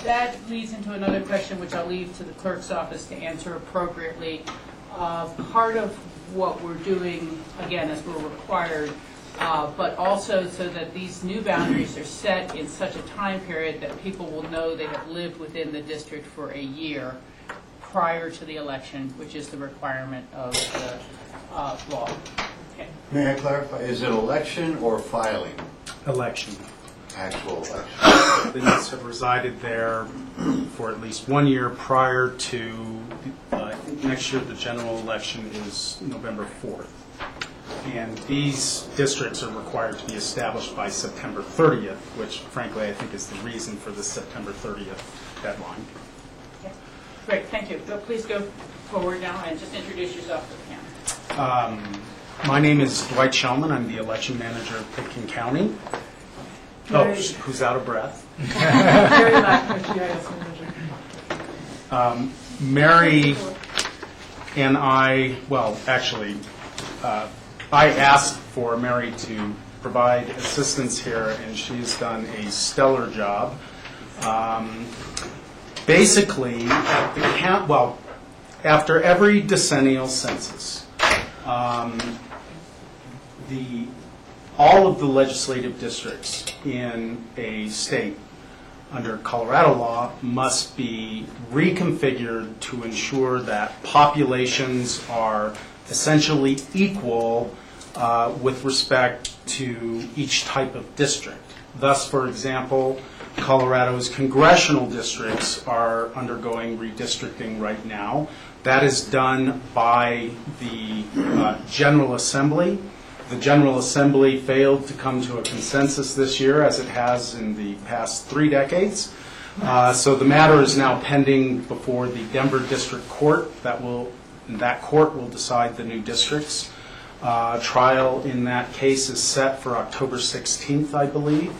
that leads into another question, which I'll leave to the clerk's office to answer appropriately. Part of what we're doing, again, as we're required, but also so that these new boundaries are set in such a time period that people will know they have lived within the district for a year prior to the election, which is the requirement of the law. Okay. May I clarify, is it election or filing? Election. Actual election. They must have resided there for at least 1 year prior to, I think next year the general election is November 4th. And these districts are required to be established by September 30th, which frankly I think is the reason for the September 30th deadline. Okay. Great, thank you. Please go forward now and just introduce yourself to the camera. My name is Dwight Shellman. I'm the election manager of Pickens County. Oh, who's out of breath? Mary and I, well, actually, I asked for Mary to provide assistance here, and she's done a stellar job. Basically, after every decennial census, all of the legislative districts in a state under Colorado law must be reconfigured to ensure that populations are essentially equal with respect to each type of district. Thus, for example, Colorado's congressional districts are undergoing redistricting right now. That is done by the General Assembly. The General Assembly failed to come to a consensus this year, as it has in the past 3 decades. So the matter is now pending before the Denver District Court. That court will decide the new districts. Trial in that case is set for October 16th, I believe.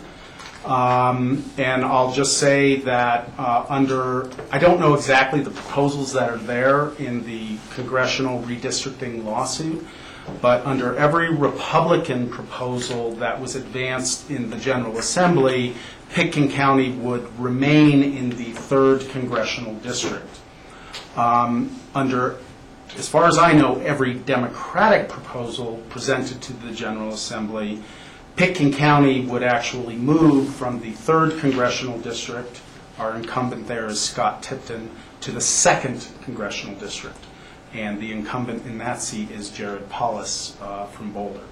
And I'll just say that I don't know exactly the proposals that are there in the congressional redistricting lawsuit, but under every Republican proposal that was advanced in the General Assembly, Pickens County would remain in the 3rd congressional district. As far as I know, every Democratic proposal presented to the General Assembly, Pickens County would actually move from the 3rd congressional district, our incumbent there is Scott Tipton, to the 2nd congressional district. And the incumbent in that seat is Jared Paulus from Boulder.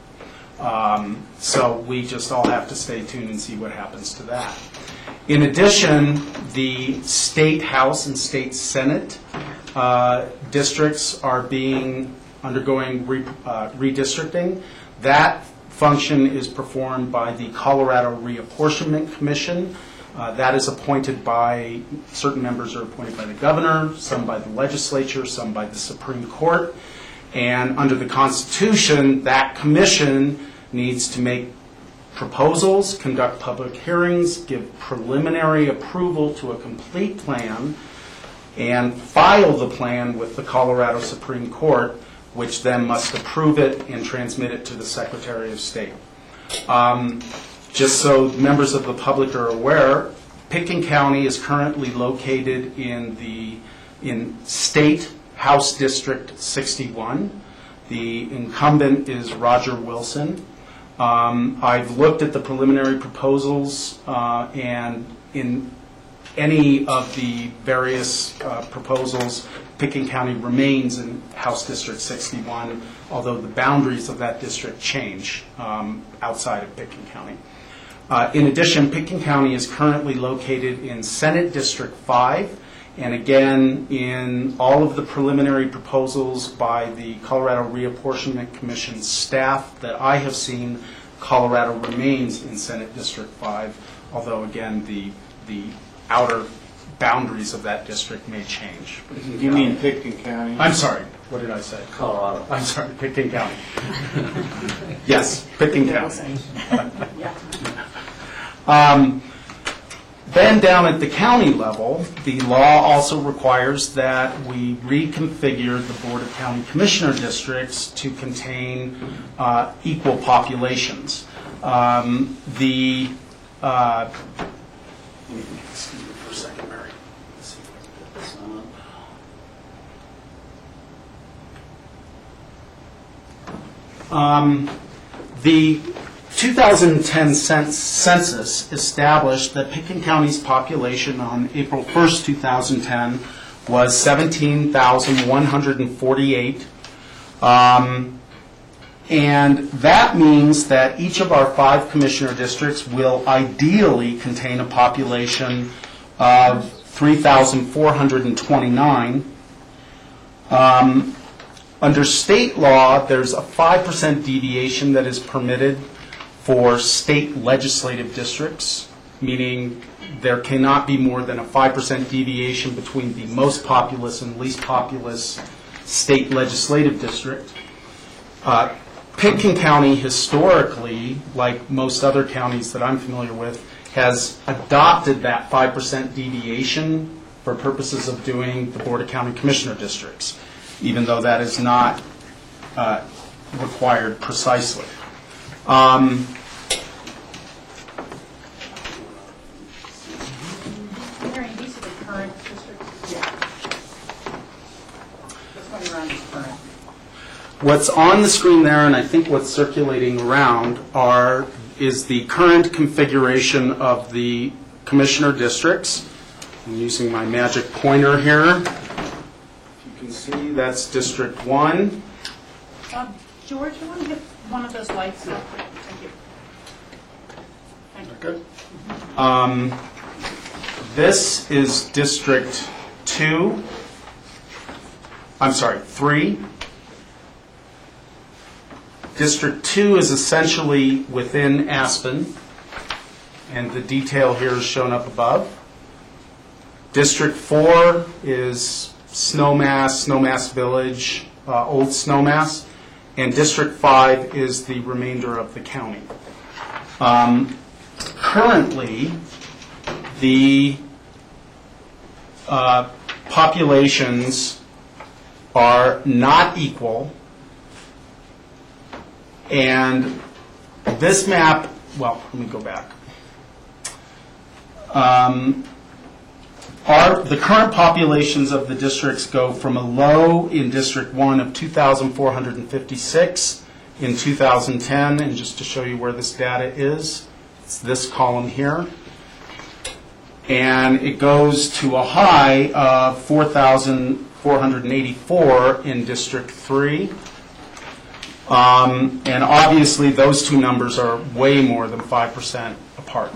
So we just all have to stay tuned and see what happens to that. In addition, the State House and State Senate districts are undergoing redistricting. That function is performed by the Colorado Reapportionment Commission. That is appointed by, certain members are appointed by the governor, some by the legislature, some by the Supreme Court. And under the Constitution, that commission needs to make proposals, conduct public hearings, give preliminary approval to a complete plan, and file the plan with the Colorado Supreme Court, which then must approve it and transmit it to the Secretary of State. Just so members of the public are aware, Pitkin County is currently located in State House District 61. The incumbent is Roger Wilson. I've looked at the preliminary proposals, and in any of the various proposals, Pitkin County remains in House District 61, although the boundaries of that district change outside of Pitkin County. In addition, Pitkin County is currently located in Senate District 5, and again, in all of the preliminary proposals by the Colorado Reapportionment Commission staff that I have seen, Colorado remains in Senate District 5, although again, the outer boundaries of that district may change. You mean Pitkin County? I'm sorry, what did I say? Colorado. I'm sorry, Pitkin County. Yes, Pitkin County. Then down at the county level, the law also requires that we reconfigure the Board of County Commissioner districts to contain equal populations. Excuse me for a second, Mary. Let's see if I can get this up. The 2010 census established that Pitkin County's population on April 1st, 2010 was 17,148. And that means that each of our 5 commissioner districts will ideally contain a population of 3,429. Under state law, there's a 5% deviation that is permitted for state legislative districts, meaning there cannot be more than a 5% deviation between the most populous and least populous state legislative district. Pitkin County historically, like most other counties that I'm familiar with, has adopted that 5% deviation for purposes of doing the Board of County Commissioner districts, even though that is not required precisely. Mary, these are the current districts? Yeah. This one around is current. What's on the screen there, and I think what's circulating around, is the current configuration of the commissioner districts. I'm using my magic pointer here. You can see that's District 1. George, you want to get one of those lights up? Thank you. Thank you. Good. This is District 2. I'm sorry, 3. District 2 is essentially within Aspen, and the detail here is shown up above. District 4 is Snowmass Village, Old Snowmass, and District 5 is the remainder of the county. Currently, the populations are not equal. And this map, well, let me go back. The current populations of the districts go from a low in District 1 of 2,456 in 2010, and just to show you where this data is, it's this column here. And it goes to a high of 4,484 in District 3. And obviously, those two numbers are way more than 5% apart.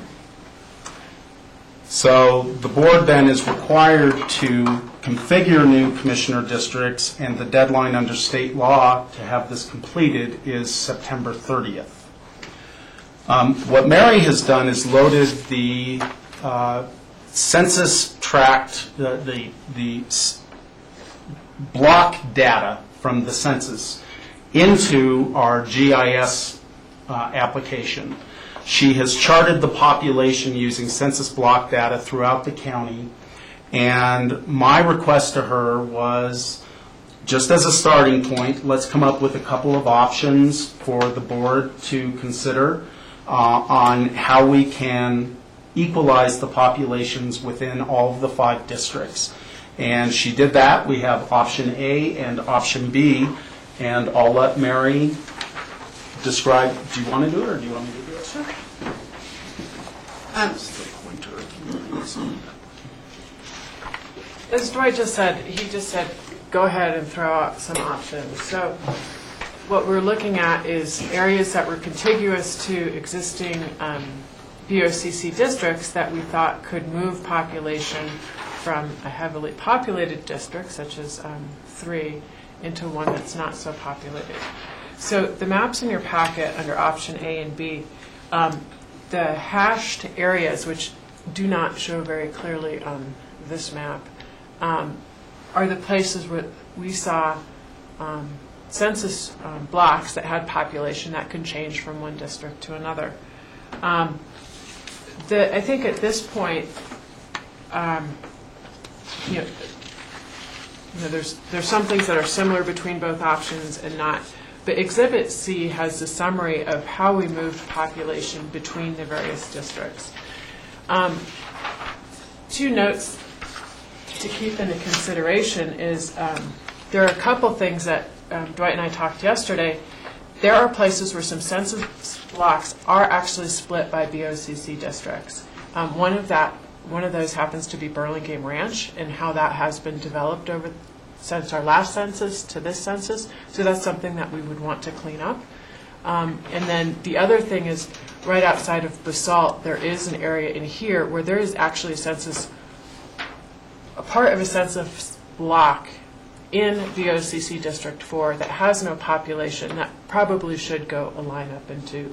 So the board then is required to configure new commissioner districts, and the deadline under state law to have this completed is September 30th. What Mary has done is loaded the census tract, the block data from the census into our GIS application. She has charted the population using census block data throughout the county, and my request to her was, just as a starting point, let's come up with a couple of options for the board to consider on how we can equalize the populations within all of the 5 districts. And she did that. We have option A and option B, and I'll let Mary describe. Do you want to do it, or do you want me to do it? Sure. As Dwight just said, he just said, go ahead and throw out some options. So what we're looking at is areas that were contiguous to existing BOCC districts that we thought could move population from a heavily populated district, such as 3, into one that's not so populated. So the maps in your packet under option A and B, the hashed areas, which do not show very clearly on this map, are the places where we saw census blocks that had population that can change from one district to another. I think at this point, there's some things that are similar between both options and not. But Exhibit C has the summary of how we moved population between the various districts. 2 notes to keep into consideration is there are a couple things that Dwight and I talked yesterday. There are places where some census blocks are actually split by BOCC districts. One of those happens to be Burlingame Ranch, and how that has been developed since our last census to this census. So that's something that we would want to clean up. And then the other thing is, right outside of Basalt, there is an area in here where there is actually a part of a census block in BOCC District 4 that has no population that probably should go a line up into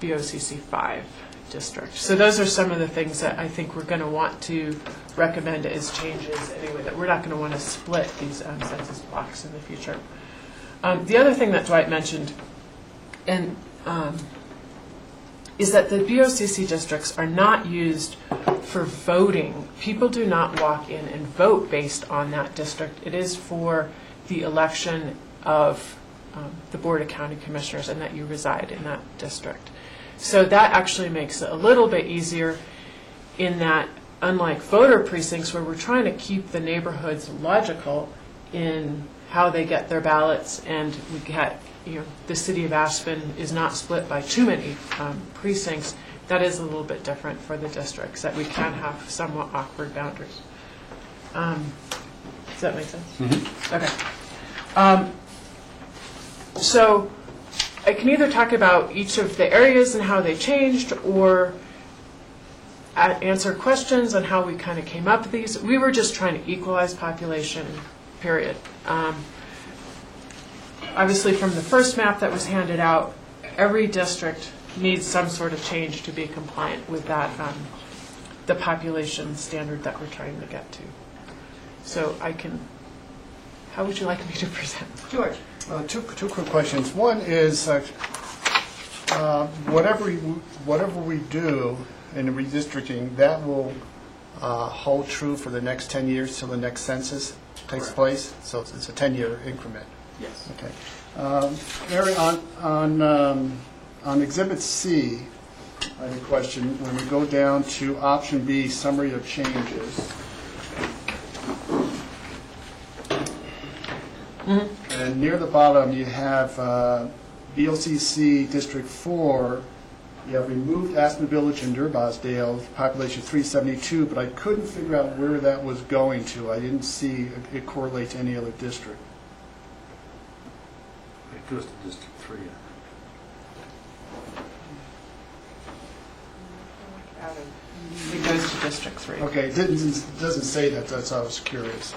BOCC 5 district. So those are some of the things that I think we're going to want to recommend as changes anyway, that we're not going to want to split these census blocks in the future. The other thing that Dwight mentioned is that the BOCC districts are not used for voting. People do not walk in and vote based on that district. It is for the election of the Board of County Commissioners and that you reside in that district. So that actually makes it a little bit easier in that, unlike voter precincts where we're trying to keep the neighborhoods logical in how they get their ballots, and we get, the city of Aspen is not split by too many precincts. That is a little bit different for the districts, that we can have somewhat awkward boundaries. Does that make sense? Mm-hmm. Okay. So I can either talk about each of the areas and how they changed, or answer questions on how we kind of came up with these. We were just trying to equalize population, period. Obviously, from the first map that was handed out, every district needs some sort of change to be compliant with that, the population standard that we're trying to get to. So how would you like me to present? George. Two quick questions. One is, whatever we do in the redistricting, that will hold true for the next 10 years till the next census takes place? So it's a 10-year increment? Yes. Okay. Mary, on Exhibit C, I have a question. When we go down to option B, summary of changes, and near the bottom you have BOCC District 4, you have removed Aspen Village and Durbasdale, population 372, but I couldn't figure out where that was going to. I didn't see it correlate to any other district. It goes to District 3. It goes to District 3. Okay, it doesn't say that, that's why I was curious.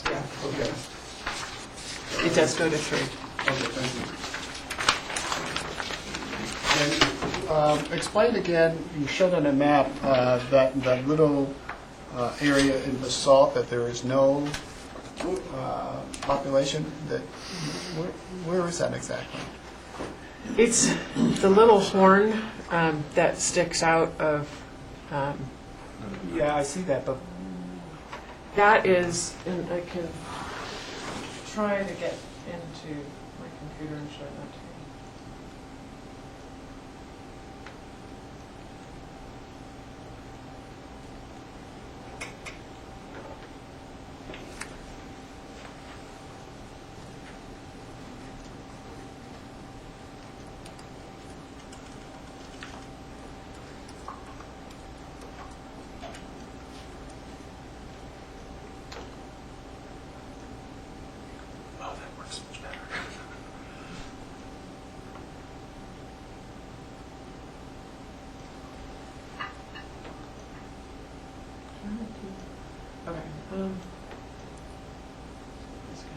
Yeah. Okay. It does go to 3. Okay, thank you. And explain again, you showed on a map that little area in basalt that there is no population. Where is that exactly? It's the little horn that sticks out of. Yeah, I see that, but That is, and I can try to get into my computer and show that to you. Okay. That's good.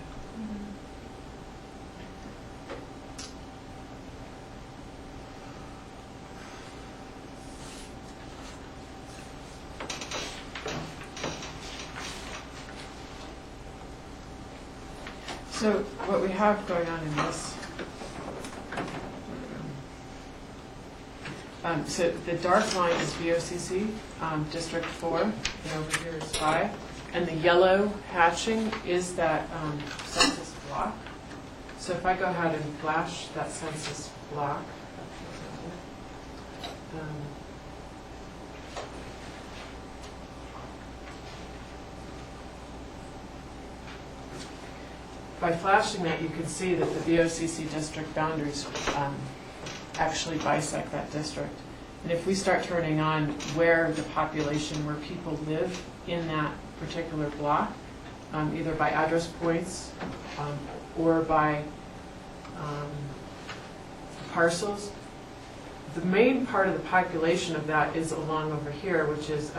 So what we have going on in this, so the dark line is BOCC, District 4, and over here is 5. And the yellow hatching is that census block. So if I go ahead and flash that census block, by flashing that, you can see that the BOCC district boundaries actually bisect that district. And if we start turning on where the population, where people live in that particular block, either by address points or by parcels, the main part of the population of that is along over here, which is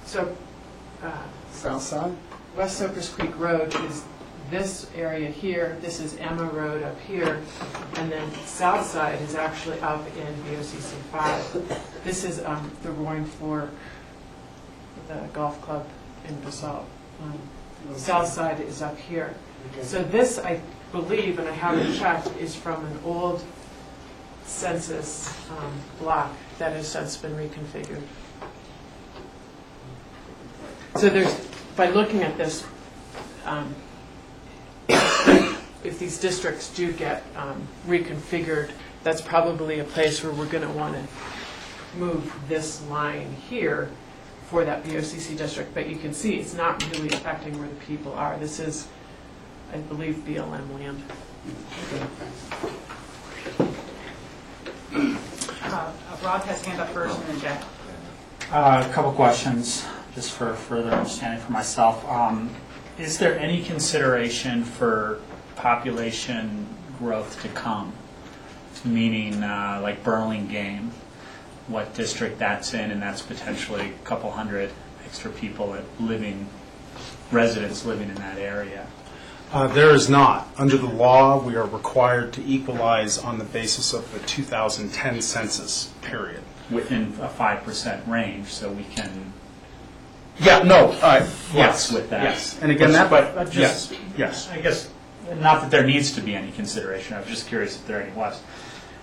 South side? West Soakers Creek Road is this area here, this is Emma Road up here, and then south side is actually up in BOCC 5. This is the Roaring Fork, the golf club in Basalt. South side is up here. So this, I believe, and I haven't checked, is from an old census block that has since been reconfigured. So there's, by looking at this, if these districts do get reconfigured, that's probably a place where we're going to want to move this line here for that BOCC district. But you can see it's not really affecting where the people are. This is, I believe, BLM land. Rob has hand up first, and then Jack. A couple questions, just for further understanding for myself. Is there any consideration for population growth to come? Meaning like Burlingame, what district that's in, and that's potentially a couple hundred extra people residents living in that area. There is not. Under the law, we are required to equalize on the basis of the 2010 census period. Within a 5% range, so we can Yeah, no, yes with that. Yes, and again, that, but just, yes. I guess, not that there needs to be any consideration, I was just curious if there any was.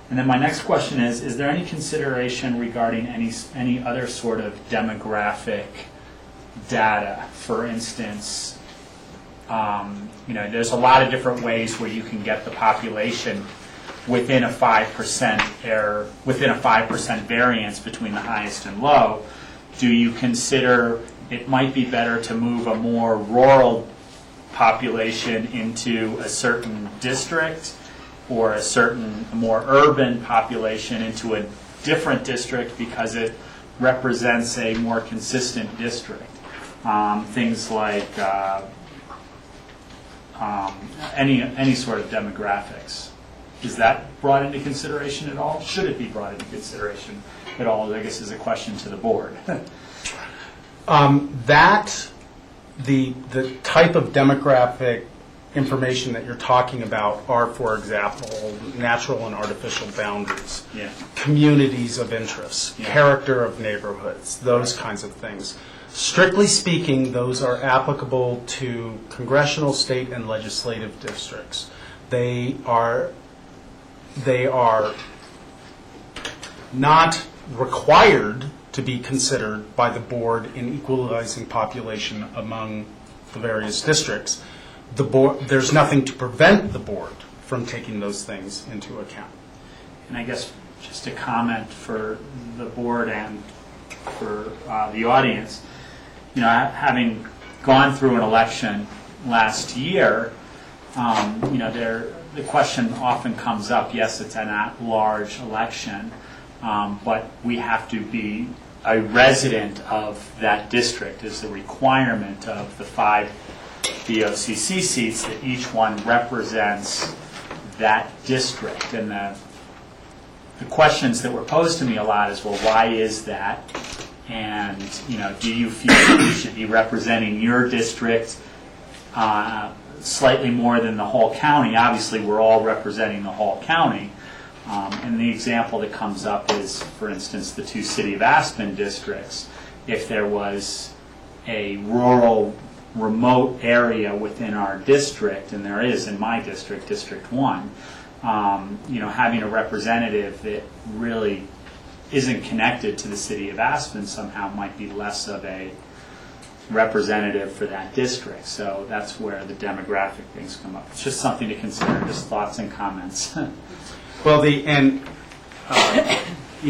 And then my next question is there any consideration regarding any other sort of demographic data? For instance, there's a lot of different ways where you can get the population within a 5% error, within a 5% variance between the highest and low. Do you consider it might be better to move a more rural population into a certain district, or a certain more urban population into a different district because it represents a more consistent district? Things like any sort of demographics. Is that brought into consideration at all? Should it be brought into consideration at all, I guess, is a question to the board. The type of demographic information that you're talking about are, for example, natural and artificial boundaries, Yeah. communities of interest, Yeah. character of neighborhoods, those kinds of things. Strictly speaking, those are applicable to congressional, state, and legislative districts. They are not required to be considered by the board in equalizing population among the various districts. The board, there's nothing to prevent the board from taking those things into account. And I guess just a comment for the board and for the audience, you know, having gone through an election last year, you know, the question often comes up, yes, it's an at-large election, but we have to be a resident of that district is the requirement of the 5 BOCC seats, that each one represents that district. And the questions that were posed to me a lot is, well, why is that? And, you know, do you feel that you should be representing your district slightly more than the whole county? Obviously, we're all representing the whole county. And the example that comes up is, for instance, the 2 City of Aspen districts. If there was a rural, remote area within our district, and there is in my district, District 1, you know, having a representative that really isn't connected to the City of Aspen somehow might be less of a representative for that district. So that's where the demographic things come up. It's just something to consider, just thoughts and comments. Well, you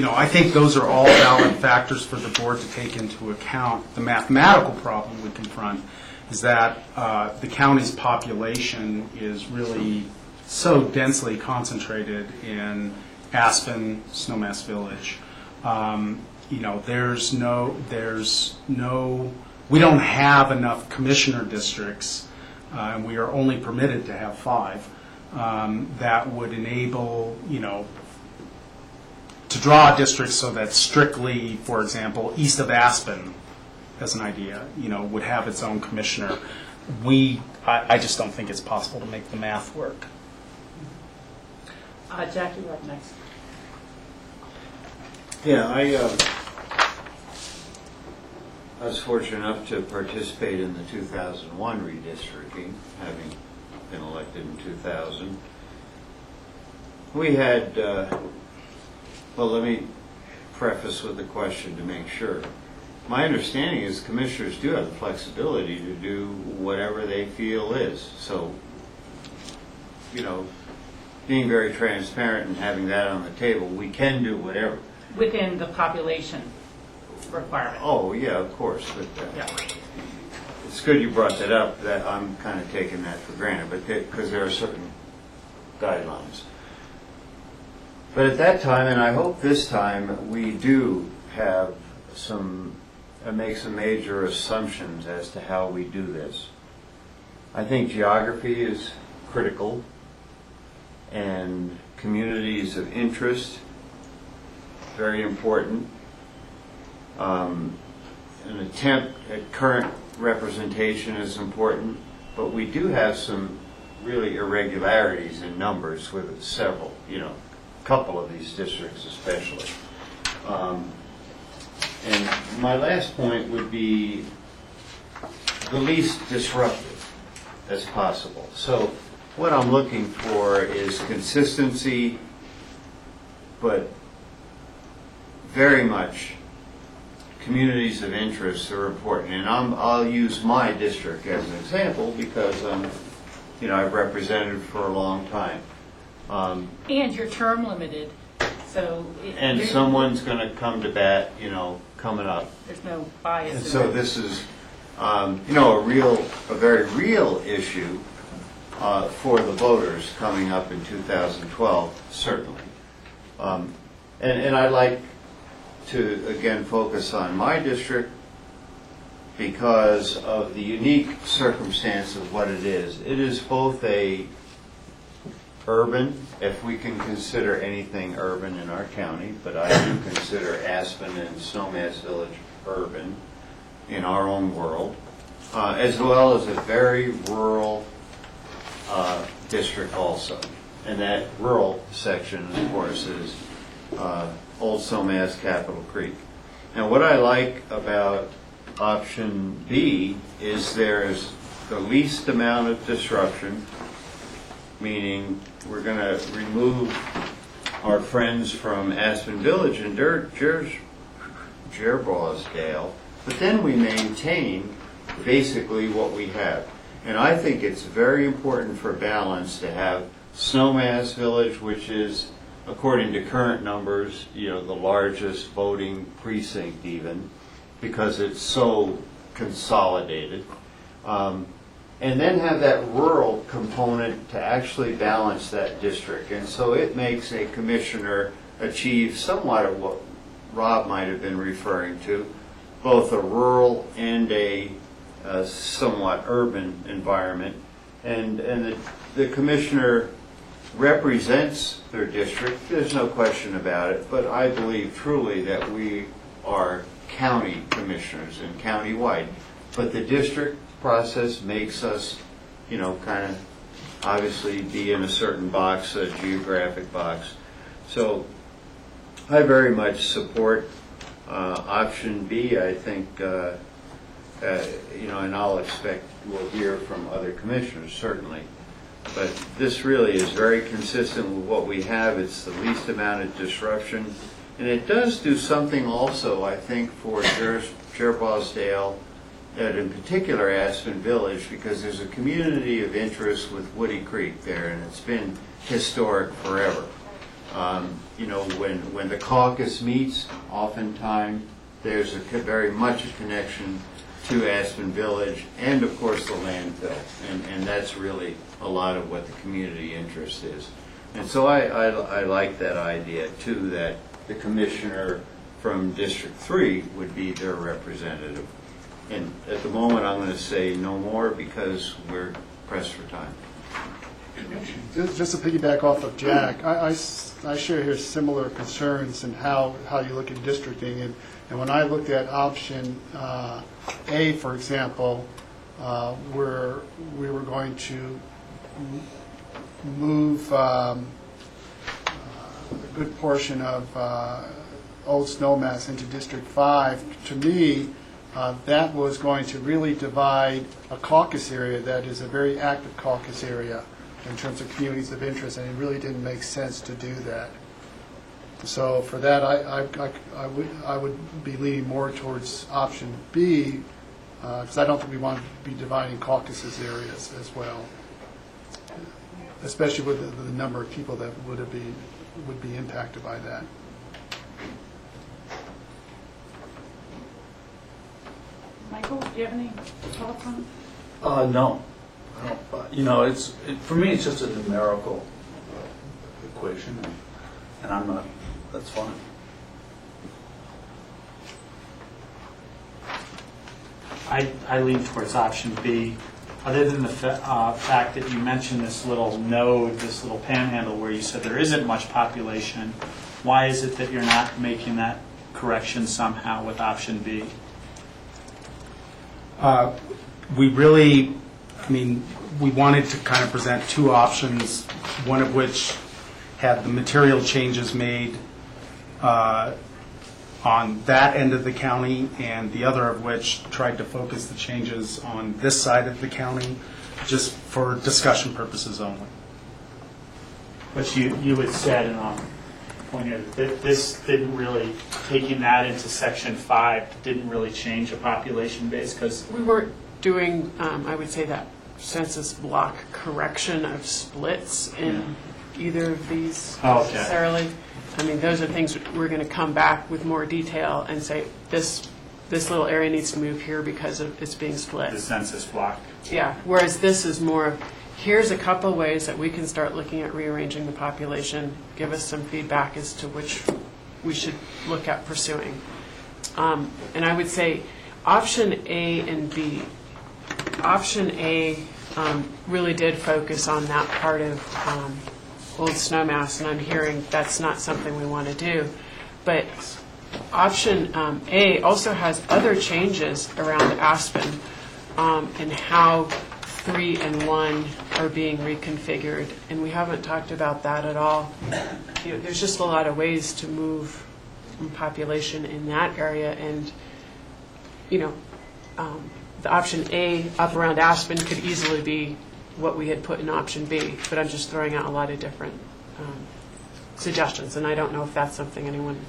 know, I think those are all valid factors for the board to take into account. The mathematical problem we confront is that the county's population is really so densely concentrated in Aspen, Snowmass Village. You know, we don't have enough commissioner districts, and we are only permitted to have 5. That would enable, you know, to draw districts so that strictly, for example, east of Aspen, as an idea, you know, would have its own commissioner. I just don't think it's possible to make the math work. Jackie, you're up next. Yeah, I was fortunate enough to participate in the 2001 redistricting, having been elected in 2000. We had, well, let me preface with a question to make sure. My understanding is commissioners do have the flexibility to do whatever they feel is. So, you know, being very transparent and having that on the table, we can do whatever. Within the population requirement. Oh, yeah, of course. But Yeah. it's good you brought that up. That I'm kind of taking that for granted, but because there are certain guidelines. But at that time, and I hope this time, we do have make some major assumptions as to how we do this. I think geography is critical, and communities of interest, very important. An attempt at current representation is important, but we do have some really irregularities in numbers with several, you know, a couple of these districts especially. And my last point would be the least disruptive as possible. So what I'm looking for is consistency, but very much communities of interest are important. And I'll use my district as an example because you know, I've represented for a long time. And you're term limited, so. And someone's going to come to bat, you know, coming up. There's no bias. And so this is, you know, a very real issue for the voters coming up in 2012, certainly. And I'd like to, again, focus on my district because of the unique circumstance of what it is. It is both a urban, if we can consider anything urban in our county, but I do consider Aspen and Snowmass Village urban in our own world, as well as a very rural district also. And that rural section, of course, is Old Somass, Capitol Creek. Now, what I like about option B is there's the least amount of disruption, meaning we're going to remove our friends from Aspen Village and Jerboisdale, but then we maintain basically what we have. And I think it's very important for balance to have Snowmass Village, which is, according to current numbers, the largest voting precinct even, because it's so consolidated. And then have that rural component to actually balance that district. And so it makes a commissioner achieve somewhat of what Rob might have been referring to, both a rural and a somewhat urban environment. And the commissioner represents their district, there's no question about it, but I believe truly that we are county commissioners and county-wide. But the district process makes us, kind of obviously be in a certain box, a geographic box. So I very much support option B. I think, and I'll expect we'll hear from other commissioners, certainly. But this really is very consistent with what we have. It's the least amount of disruption. And it does do something also, I think, for Jerboisdale, and in particular Aspen Village, because there's a community of interest with Woody Creek there, and it's been historic forever. When the caucus meets, oftentimes there's very much a connection to Aspen Village and, of course, the landfill. And that's really a lot of what the community interest is. And so I like that idea, too, that the commissioner from District 3 would be their representative. And at the moment, I'm going to say no more because we're pressed for time. Just to piggyback off of Jack, I share here similar concerns in how you look at districting. And when I looked at option A, for example, where we were going to move a good portion of Old Snowmass into District 5, to me, that was going to really divide a caucus area that is a very active caucus area in terms of communities of interest, and it really didn't make sense to do that. So for that, I would be leaning more towards option B, because I don't think we want to be dividing caucuses areas as well, especially with the number of people that would be impacted by that. Michael, do you have any thoughts on it? No. For me, it's just a numerical equation, and I'm not, that's fine. I lean towards option B, other than the fact that you mentioned this little node, this little panhandle where you said there isn't much population. Why is it that you're not making that correction somehow with option B? We wanted to kind of present two options, one of which had the material changes made on that end of the county, and the other of which tried to focus the changes on this side of the county, just for discussion purposes only. But you had said, and I'll point out, that this didn't really, taking that into Section 5, didn't really change the population base, because We weren't doing, I would say, that census block correction of splits in either of these necessarily. I mean, those are things we're going to come back with more detail and say, this little area needs to move here because of it's being split. the census block. Yeah, whereas this is more of, here's a couple ways that we can start looking at rearranging the population, give us some feedback as to which we should look at pursuing. And I would say option A and B. Option A really did focus on that part of Old Snowmass, and I'm hearing that's not something we want to do. But option A also has other changes around Aspen and how 3 and 1 are being reconfigured, and we haven't talked about that at all. You know, there's just a lot of ways to move population in that area, and you know, the option A up around Aspen could easily be what we had put in option B, but I'm just throwing out a lot of different suggestions, and I don't know if that's something anyone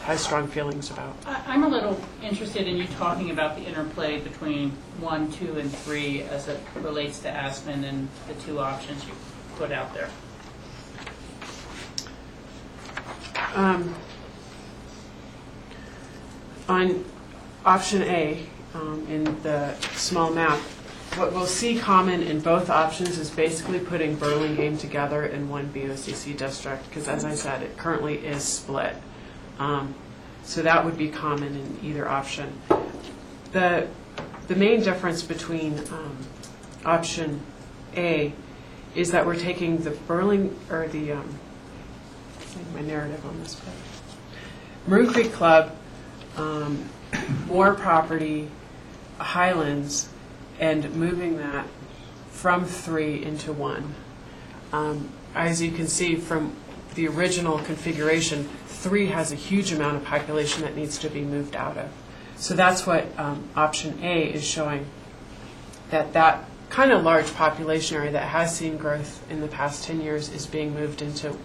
has strong feelings about. I'm a little interested in you talking about the interplay between 1, 2, and 3 as it relates to Aspen and the two options you put out there. On option A, in the small map, what we'll see common in both options is basically putting Burlingame together in one BOCC district, because as I said, it currently is split. So that would be common in either option. The main difference between option A is that we're taking the my narrative on this page. Maroon Creek Club, Moore Property, Highlands, and moving that from 3 into 1. As you can see from the original configuration, 3 has a huge amount of population that needs to be moved out of. So that's what option A is showing, that kind of large population area that has seen growth in the past 10 years is being moved into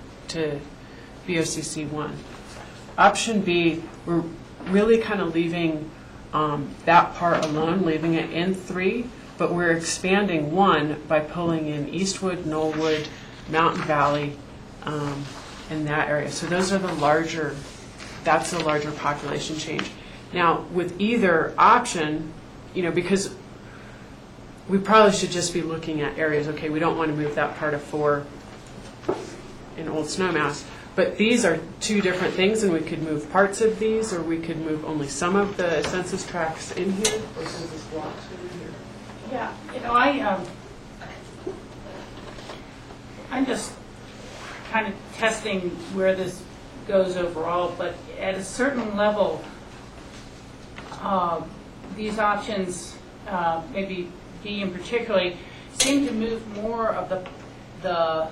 BOCC 1. Option B, we're really kind of leaving that part alone, leaving it in 3, but we're expanding 1 by pulling in Eastwood, Knollwood, Mountain Valley, in that area. So those are that's the larger population change. Now, with either option, you know, because we probably should just be looking at areas, okay, we don't want to move that part of 4 in Old Snowmass, but these are two different things, and we could move parts of these, or we could move only some of the census tracts in here, or census blocks in here. Yeah, you know, I'm just kind of testing where this goes overall, but at a certain level, these options, maybe B in particular, seem to move more of the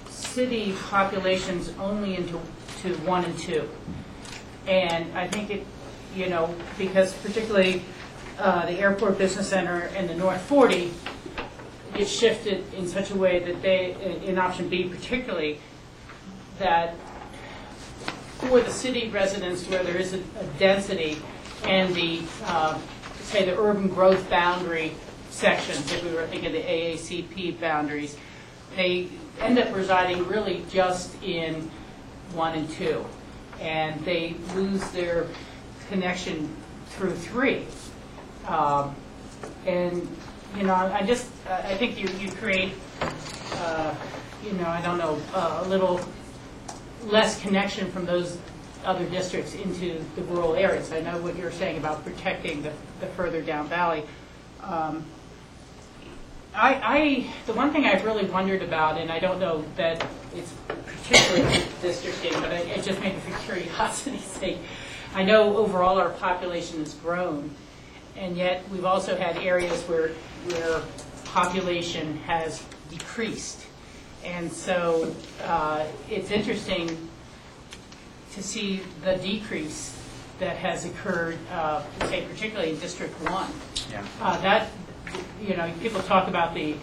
city populations only into 1 and 2. And I think it, you know, because particularly the Airport Business Center and the North 40 get shifted in such a way that they, in option B particularly, that for the city residents where there is a density and the, say, the urban growth boundary sections, if we were thinking the AACP boundaries, they end up residing really just in 1 and 2. And they lose their connection through 3. And, you know, I think you create, you know, I don't know, a little less connection from those other districts into the rural areas. I know what you're saying about protecting the further down valley. The one thing I've really wondered about, and I don't know that it's particularly districting, but it just made me for curiosity's sake. I know overall our population has grown, and yet we've also had areas where population has decreased. And so it's interesting to see the decrease that has occurred, say, particularly in District 1. Yeah. That, you know, people talk about the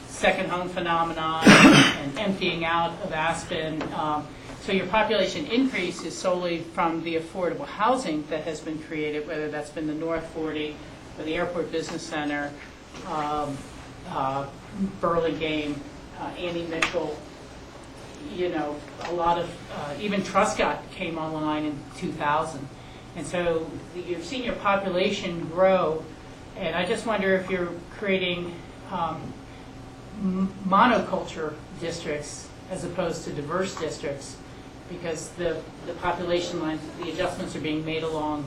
second home phenomenon and emptying out of Aspen. So your population increase is solely from the affordable housing that has been created, whether that's been the North 40 or the Airport Business Center, Burlingame, Annie Mitchell, you know, a lot of, even Truscott came online in 2000. And so you've seen your population grow, and I just wonder if you're creating monoculture districts as opposed to diverse districts, because the population lines, the adjustments are being made along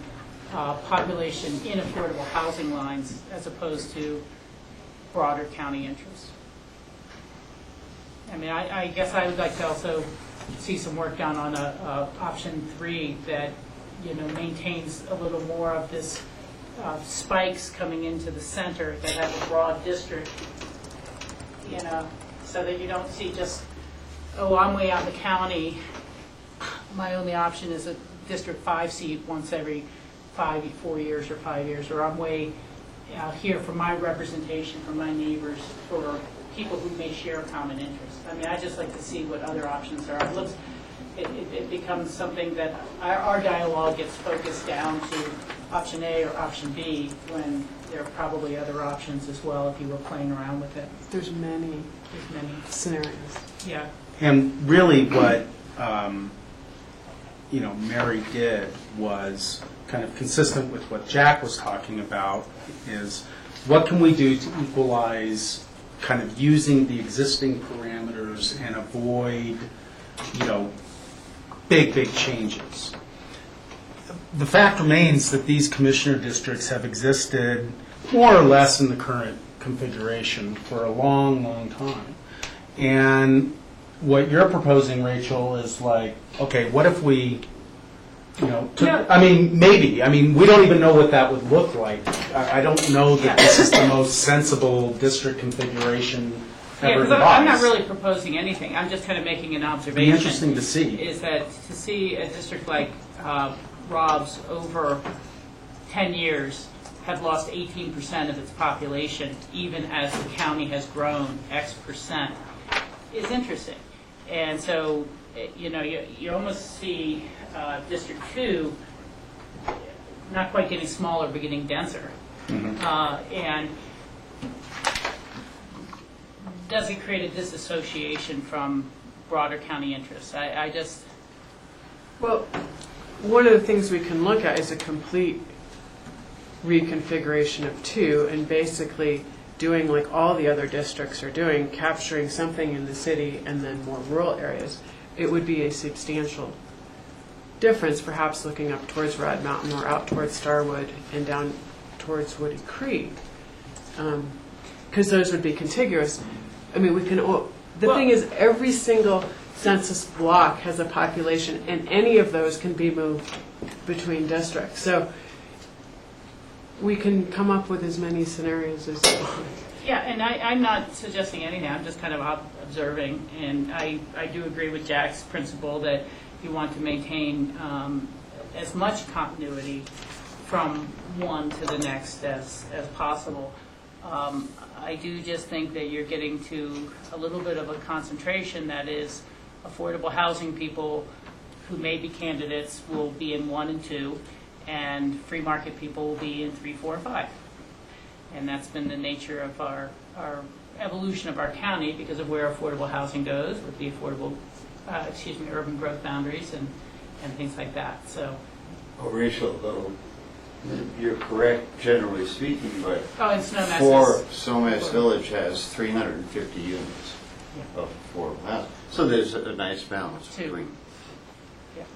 population in affordable housing lines as opposed to broader county interests. I mean, I guess I would like to also see some work done on option 3 that, you know, maintains a little more of this spikes coming into the center that have a broad district, you know, so that you don't see just, oh, I'm way out in the county, my only option is a District 5 seat once every 4 years or 5 years, or I'm way out here for my representation from my neighbors, for people who may share a common interest. I mean, I just like to see what other options there are. It becomes something that our dialogue gets focused down to option A or option B, when there are probably other options as well if you were playing around with it. There's many scenarios. Yeah. And really what, Mary did was kind of consistent with what Jack was talking about, is what can we do to equalize kind of using the existing parameters and avoid, big changes. The fact remains that these commissioner districts have existed more or less in the current configuration for a long time. And what you're proposing, Rachel, is like, okay, what if we, maybe. We don't even know what that would look like. I don't know that this is the most sensible district configuration ever devised. I'm not really proposing anything. I'm just kind of making an observation. It'd be interesting to see. Is that to see a district like Rob's over 10 years have lost 18% of its population, even as the county has grown X percent, is interesting. And so, you almost see District 2 not quite getting smaller, but getting denser. Mm-hmm. And does it create a disassociation from broader county interests? Well, one of the things we can look at is a complete reconfiguration of 2, and basically doing like all the other districts are doing, capturing something in the city and then more rural areas. It would be a substantial difference, perhaps looking up towards Red Mountain or out towards Starwood and down towards Woody Creek, because those would be contiguous. The thing is, every single census block has a population, and any of those can be moved between districts. So we can come up with as many scenarios as Yeah, and I'm not suggesting anything. I'm just kind of observing, and I do agree with Jack's principle that you want to maintain as much continuity from one to the next as possible. I do just think that you're getting to a little bit of a concentration that is affordable housing people who may be candidates will be in 1 and 2, and free market people will be in 3, 4, and 5. And that's been the nature of our evolution of our county because of where affordable housing goes with the urban growth boundaries and things like that. So. Well, Rachel, you're correct generally speaking, but Snowmass Village has 350 units of affordable housing. So there's a nice balance between. Yeah.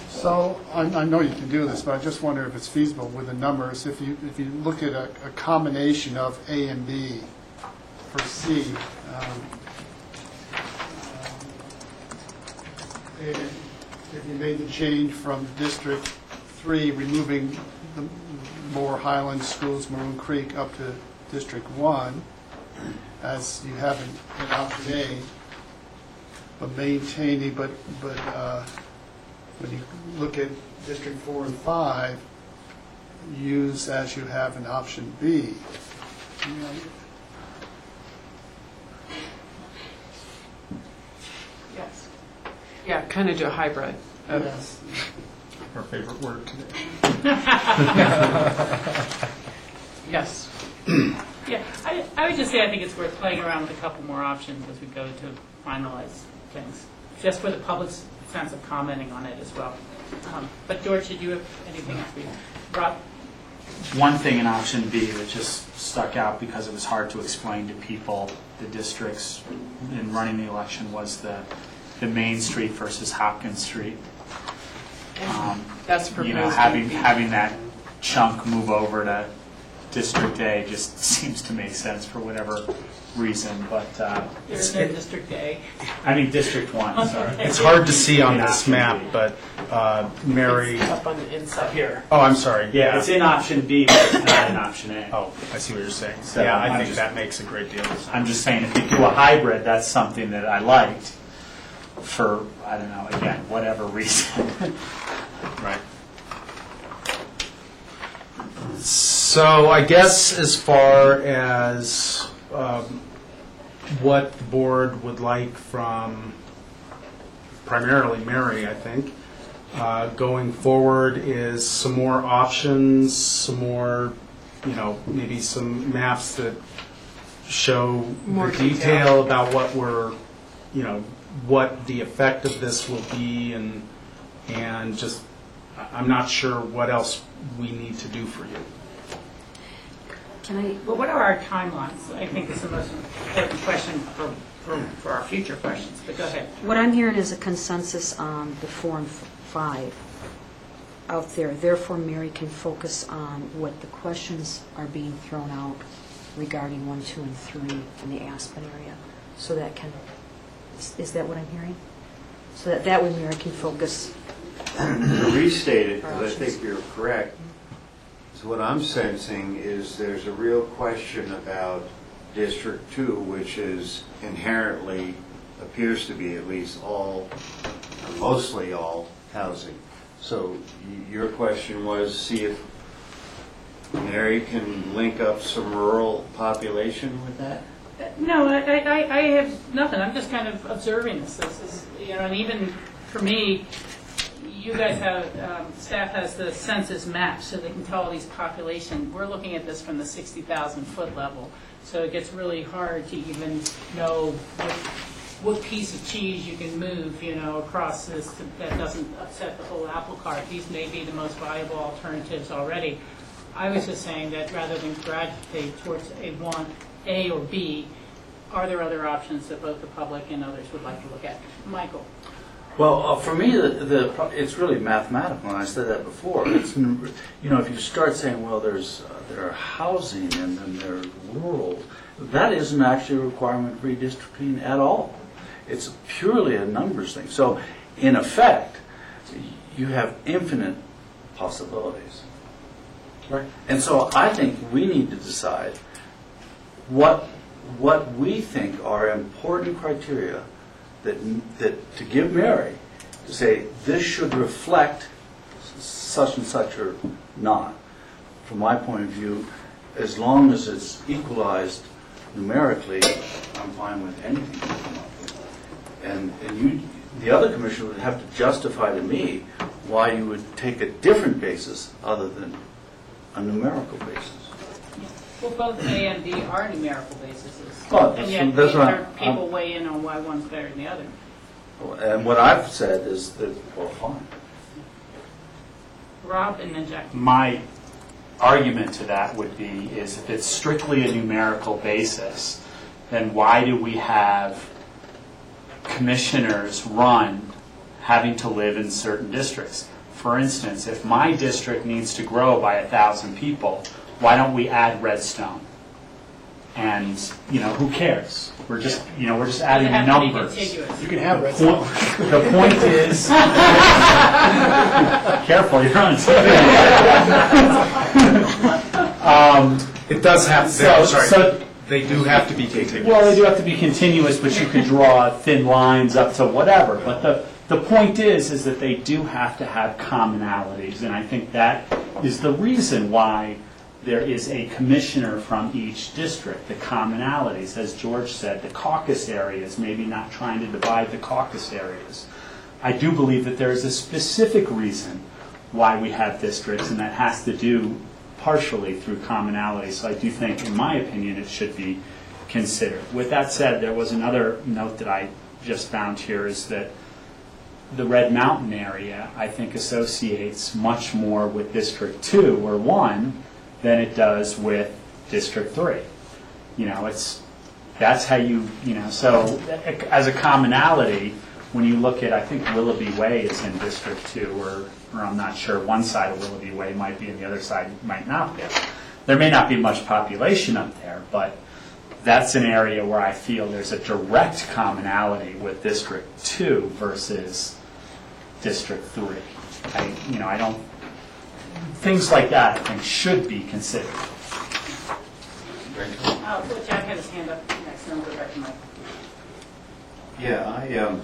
So I know you can do this, but I just wonder if it's feasible with the numbers. If you look at a combination of A and B for C, if you made the change from District 3, removing the Moore Highlands Schools, Maroon Creek, up to District 1, as you have in option A, but maintaining, but when you look at District 4 and 5, use as you have in option B. Yes. Yeah, kind of do a hybrid. Yes. Our favorite word today. Yes. Yeah, I would just say I think it's worth playing around with a couple more options as we go to finalize things, just for the public's sense of commenting on it as well. But George, did you have anything else for you? Rob? One thing in option B that just stuck out because it was hard to explain to people, the districts in running the election, was the Main Street versus Hopkins Street. That's proposed. Having that chunk move over to District A just seems to make sense for whatever reason, but, There's no District A. I mean, District 1, sorry. It's hard to see on In this option map, B. but Mary, Up on the inside. Here. oh, I'm sorry. Yeah, it's in option B, but it's not in option A. Oh, I see what you're saying. So Yeah, I'm I think just- that makes a great deal of sense. I'm just saying, if you do a hybrid, that's something that I liked for, I don't know, again, whatever reason. Right. So I guess as far as what the board would like from primarily Mary, I think, going forward is some more options, some more, maybe some maps that show More the detail about what we're, what the effect of this will be, and just, I'm not sure what else we need to do for you. Can I, But what are our timelines? I think is the most important question for our future questions, but go ahead. What I'm hearing is a consensus on the 4 and 5 out there. Therefore, Mary can focus on what the questions are being thrown out regarding 1, 2, and 3 in the Aspen area. So that can, is that what I'm hearing? So that way Mary can focus. To restate it, because I think you're correct, so what I'm sensing is there's a real question about District 2, which is inherently, appears to be at least all, or mostly all, housing. So your question was, see if Mary can link up some rural population with that? No, I have nothing. I'm just kind of observing this. This is, and even for me, you guys have, staff has the census map, so they can tell all these population. We're looking at this from the 60,000 foot level, so it gets really hard to even know what piece of cheese you can move, across this that doesn't upset the whole apple cart. These may be the most viable alternatives already. I was just saying that rather than gravitate towards A or B, are there other options that both the public and others would like to look at? Michael? Well, for me, it's really mathematical, and I said that before. It's, if you start saying, well, there are housing and then there's rural, that isn't actually a requirement for redistricting at all. It's purely a numbers thing. So, in effect, you have infinite possibilities. Right. And so I think we need to decide what we think are important criteria that to give Mary, to say this should reflect such and such or not. From my point of view, as long as it's equalized numerically, I'm fine with anything you come up with. And the other commissioner would have to justify to me why you would take a different basis other than a numerical basis. Well, both A and B are numerical bases. Well, and yet people weigh in on why one's better than the other. And what I've said is that, well, fine. Rob and then Jackie. My argument to that would be is if it's strictly a numerical basis, then why do we have commissioners run having to live in certain districts? For instance, if my district needs to grow by 1,000 people, why don't we add Redstone? And, who cares? We're just, we're just adding numbers. You can have Redstone. The point is, careful, you're on It does have, so they do have to be contiguous. well, they do have to be continuous, but you could draw thin lines up to whatever. But the point is that they do have to have commonalities, and I think that is the reason why there is a commissioner from each district. The commonalities, as George said, the caucus areas, maybe not trying to divide the caucus areas. I do believe that there is a specific reason why we have districts, and that has to do partially through commonality. So I do think, in my opinion, it should be considered. With that said, there was another note that I just found here, is that the Red Mountain area, I think, associates much more with District 2 or 1 than it does with District 3. That's how so as a commonality, when you look at, I think Willoughby Way is in District 2, or I'm not sure, one side of Willoughby Way might be and the other side might not be. there may not be much population up there, but that's an area where I feel there's a direct commonality with District 2 versus District 3. I don't, things like that, I think, should be considered. Well, Jack had his hand up next, and we'll go back to Mike. Yeah,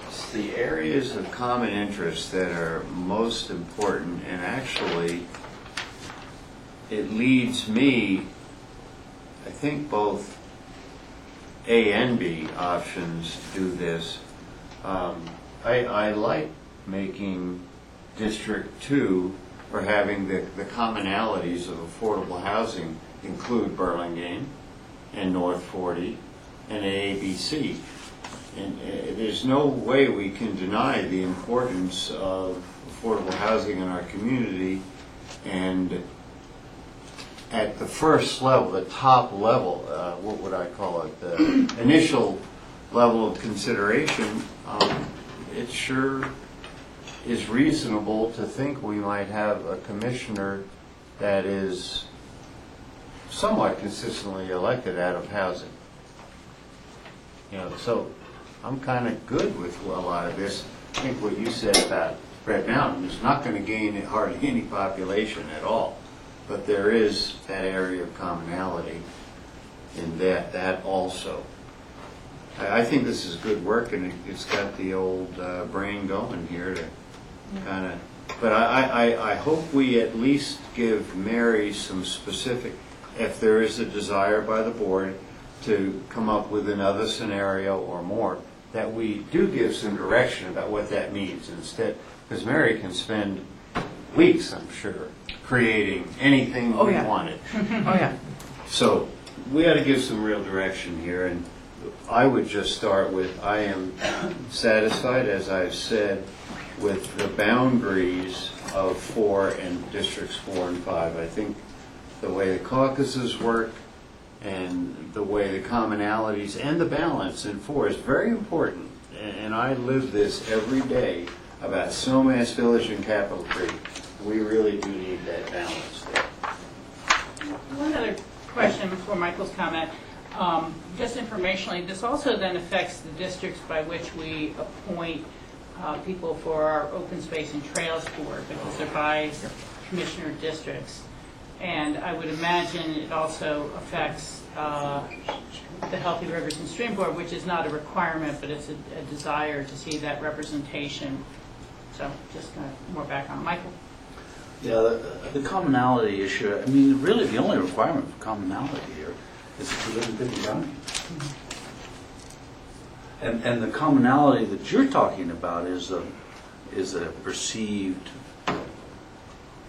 it's the areas of common interest that are most important, and actually, it leads me, I think both A and B options do this. I like making District 2, or having the commonalities of affordable housing include Burlingame and North 40 and ABC. And there's no way we can deny the importance of affordable housing in our community. And at the first level, the top level, what would I call it, the initial level of consideration, it sure is reasonable to think we might have a commissioner that is somewhat consistently elected out of housing. So I'm kind of good with a lot of this. I think what you said about Red Mountain is not going to gain hardly any population at all, but there is that area of commonality in that also. I think this is good work, and it's got the old brain going here to kind of, but I hope we at least give Mary some specific, if there is a desire by the board to come up with another scenario or more, that we do give some direction about what that means instead, because Mary can spend weeks, I'm sure, creating anything we wanted. Oh, yeah. So we got to give some real direction here, and I would just start with, I am satisfied, as I've said, with the boundaries of 4 and Districts 4 and 5. I think the way the caucuses work and the way the commonalities and the balance in 4 is very important. And I live this every day about Snowmass Village and Capitol Creek. We really do need that balance there. One other question before Michael's comment. Just informationally, this also then affects the districts by which we appoint people for our Open Space and Trails Board, because they're by commissioner districts. And I would imagine it also affects the Healthy Rivers and Stream Board, which is not a requirement, but it's a desire to see that representation. So just more background. Michael? Yeah, the commonality issue, I mean, really the only requirement for commonality here is that you live in Bibb County. And the commonality that you're talking about is a perceived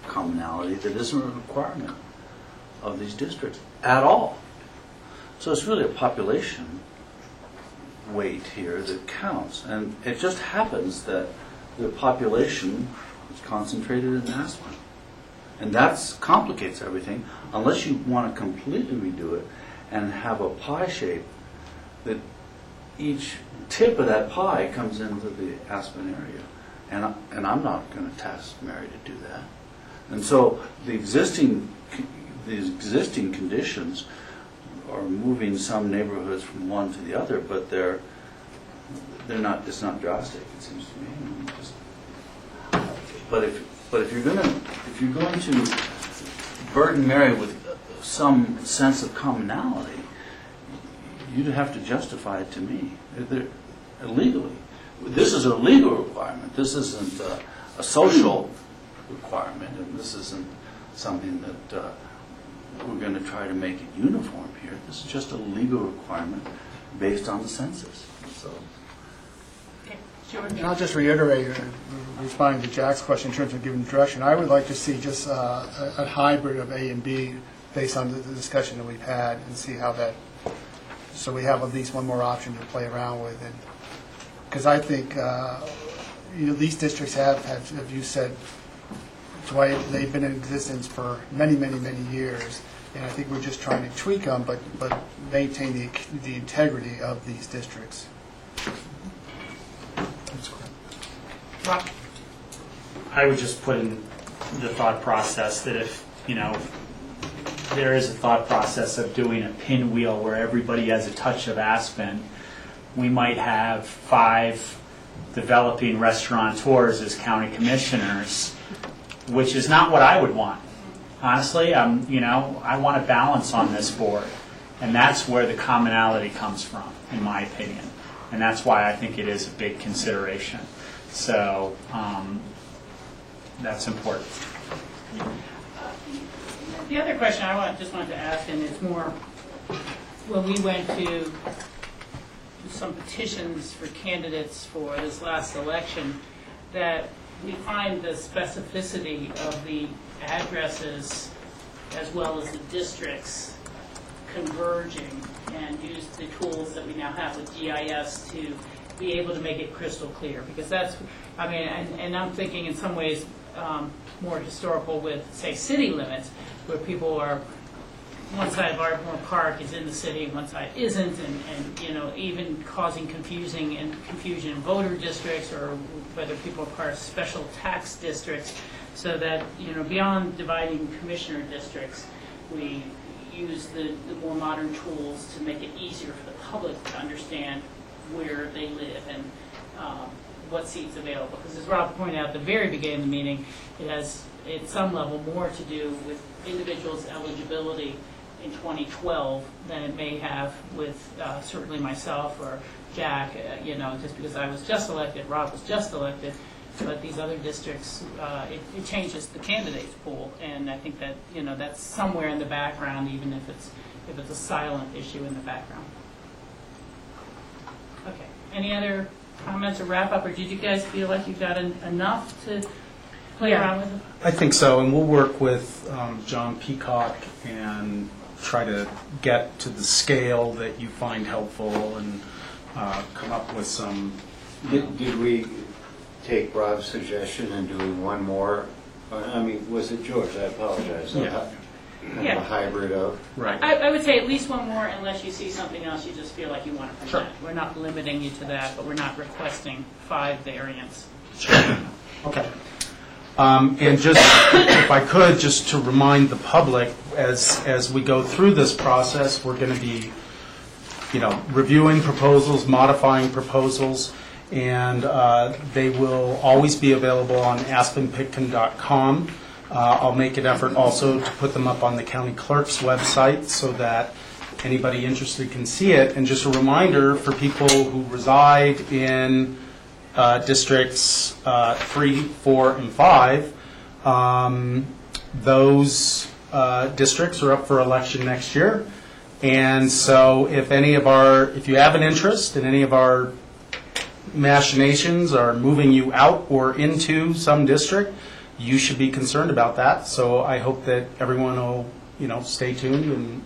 commonality that isn't a requirement of these districts at all. So it's really a population weight here that counts. And it just happens that the population is concentrated in Aspen. And that complicates everything, unless you want to completely redo it and have a pie shape that each tip of that pie comes into the Aspen area. And I'm not going to task Mary to do that. And so the existing conditions are moving some neighborhoods from one to the other, but they're not. It's not drastic, it seems to me. But if you're going to burden Mary with some sense of commonality, you'd have to justify it to me legally. This is a legal requirement. This isn't a social requirement, and this isn't something that we're going to try to make it uniform here. This is just a legal requirement based on the census. So. And I'll just reiterate, responding to Jack's question in terms of giving direction, I would like to see just a hybrid of A and B based on the discussion that we've had, and see how that, so we have at least one more option to play around with. And because I think these districts have, as you said, Dwight, they've been in existence for many, many, many years, and I think we're just trying to tweak them, but maintain the integrity of these districts. Rob? I would just put in the thought process that if, there is a thought process of doing a pinwheel where everybody has a touch of Aspen, we might have 5 developing restaurateurs as county commissioners, which is not what I would want. Honestly, I want a balance on this board, and that's where the commonality comes from, in my opinion, and that's why I think it is a big consideration. So that's important. The other question I just wanted to ask, and it's more, when we went to some petitions for candidates for this last election, that we find the specificity of the addresses as well as the districts converging, and use the tools that we now have with GIS to be able to make it crystal clear. Because that's, and I'm thinking in some ways more historical with, say, city limits, where people are, one side of Ardmore Park is in the city, one side isn't, and even causing confusion in voter districts, or whether people are part of special tax districts, so that, beyond dividing commissioner districts, we use the more modern tools to make it easier for the public to understand where they live and what seats available. Because as Rob pointed out at the very beginning of the meeting, it has, at some level, more to do with individuals' eligibility in 2012 than it may have with certainly myself or Jack, just because I was just elected, Rob was just elected, but these other districts, it changes the candidates pool, and I think that, that's somewhere in the background, even if it's a silent issue in the background. Okay, any other comments or wrap up, or did you guys feel like you got enough to play around with it? I think so, and we'll work with John Peacock and try to get to the scale that you find helpful and come up with some. Did we take Rob's suggestion and doing one more? Was it George? I apologize. Kind of a hybrid of. Right. I would say at least one more, unless you see something else you just feel like you want to present. Sure. We're not limiting you to that, but we're not requesting 5 variants. Sure. Okay. And just, if I could, just to remind the public, as we go through this process, we're going to be, reviewing proposals, modifying proposals, and they will always be available on aspenpitkin.com. I'll make an effort also to put them up on the county clerk's website so that anybody interested can see it. And just a reminder for people who reside in districts 3, 4, and 5, those districts are up for election next year. And so if you have an interest in any of our machinations are moving you out or into some district, you should be concerned about that. So I hope that everyone will, stay tuned and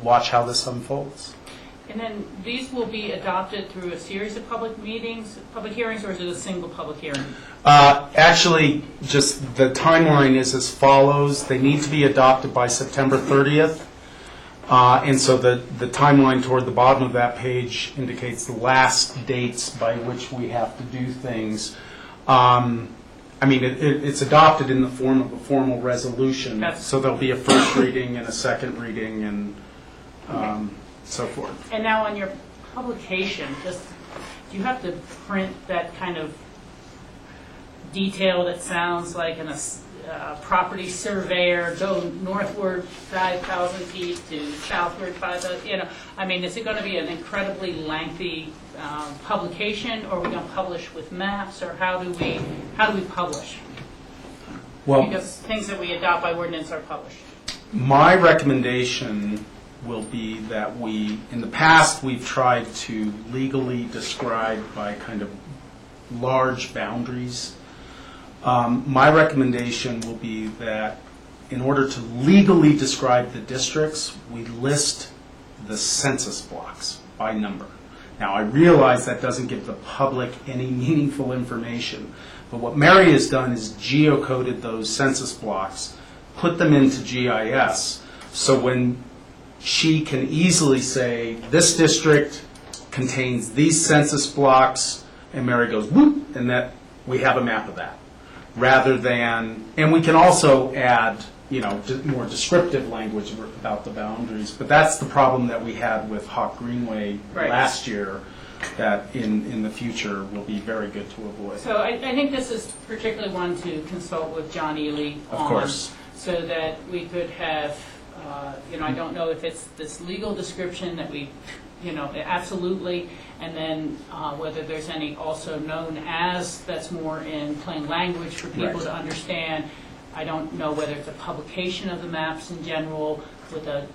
watch how this unfolds. And then these will be adopted through a series of public hearings, or is it a single public hearing? Actually, just the timeline is as follows. They need to be adopted by September 30th. And so the timeline toward the bottom of that page indicates the last dates by which we have to do things. It's adopted in the form of a formal resolution, so there'll be a first reading and a second reading and so forth. And now on your publication, do you have to print that kind of detail that sounds like a property surveyor, go northward 5,000 feet to southward 5,000, is it going to be an incredibly lengthy publication, or are we going to publish with maps, or how do we publish? Well, because things that we adopt by ordinance are published. My recommendation will be that in the past, we've tried to legally describe by kind of large boundaries. My recommendation will be that in order to legally describe the districts, we list the census blocks by number. Now, I realize that doesn't give the public any meaningful information, but what Mary has done is geocoded those census blocks, put them into GIS, so when she can easily say, this district contains these census blocks, and Mary goes, whoop, and that we have a map of that. rather than, and we can also add, more descriptive language about the boundaries, but that's the problem that we had with Hawk Greenway Right. last year, that in the future will be very good to avoid. So I think this is particularly one to consult with John Ely on. Of course. So that we could have, I don't know if it's this legal description that we, absolutely, and then whether there's any also known as that's more in plain language for people Right. to understand. I don't know whether it's a publication of the maps in general with a,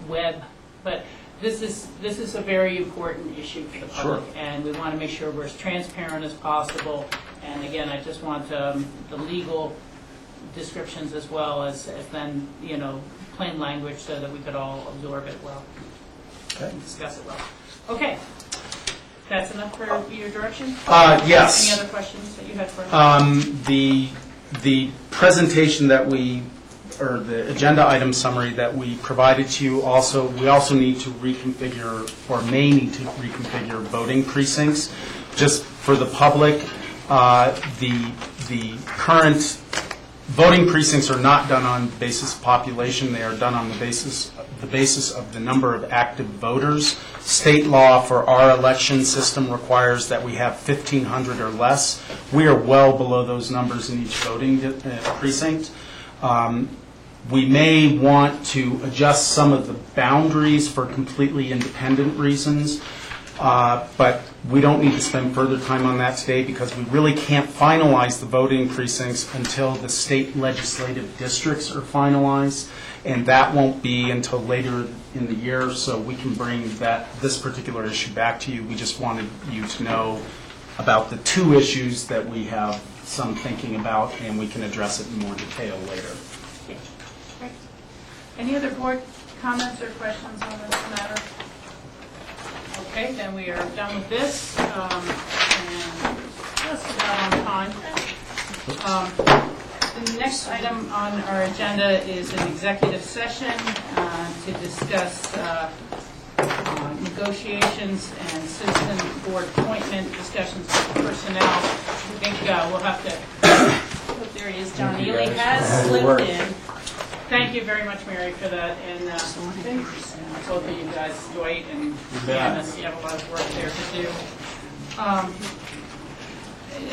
web, but this is a very important issue for the public. Sure. And we want to make sure we're as transparent as possible. And again, I just want the legal descriptions as well as then, plain language so that we could all absorb it well and discuss it well. Okay. That's enough for your direction? Yes. Any other questions that you had for us? The presentation that or the agenda item summary that we provided to you we also need to reconfigure, or may need to reconfigure voting precincts. Just for the public, the current voting precincts are not done on the basis of population. They are done on the basis of the number of active voters. State law for our election system requires that we have 1,500 or less. We are well below those numbers in each voting precinct. We may want to adjust some of the boundaries for completely independent reasons, but we don't need to spend further time on that today because we really can't finalize the voting precincts until the state legislative districts are finalized, and that won't be until later in the year, so we can bring this particular issue back to you. We just wanted you to know about the two issues that we have some thinking about, and we can address it in more detail later. Great. Any other board comments or questions on this matter? Okay, then we are done with this, and just about on time. The next item on our agenda is an executive session to discuss negotiations and citizen board appointment discussions with personnel. I think we'll have to, oh, there he is, John Ely has slipped in. Thank you very much, Mary, for that, and both of you guys, Dwight and Janice, you have a lot of work there to do.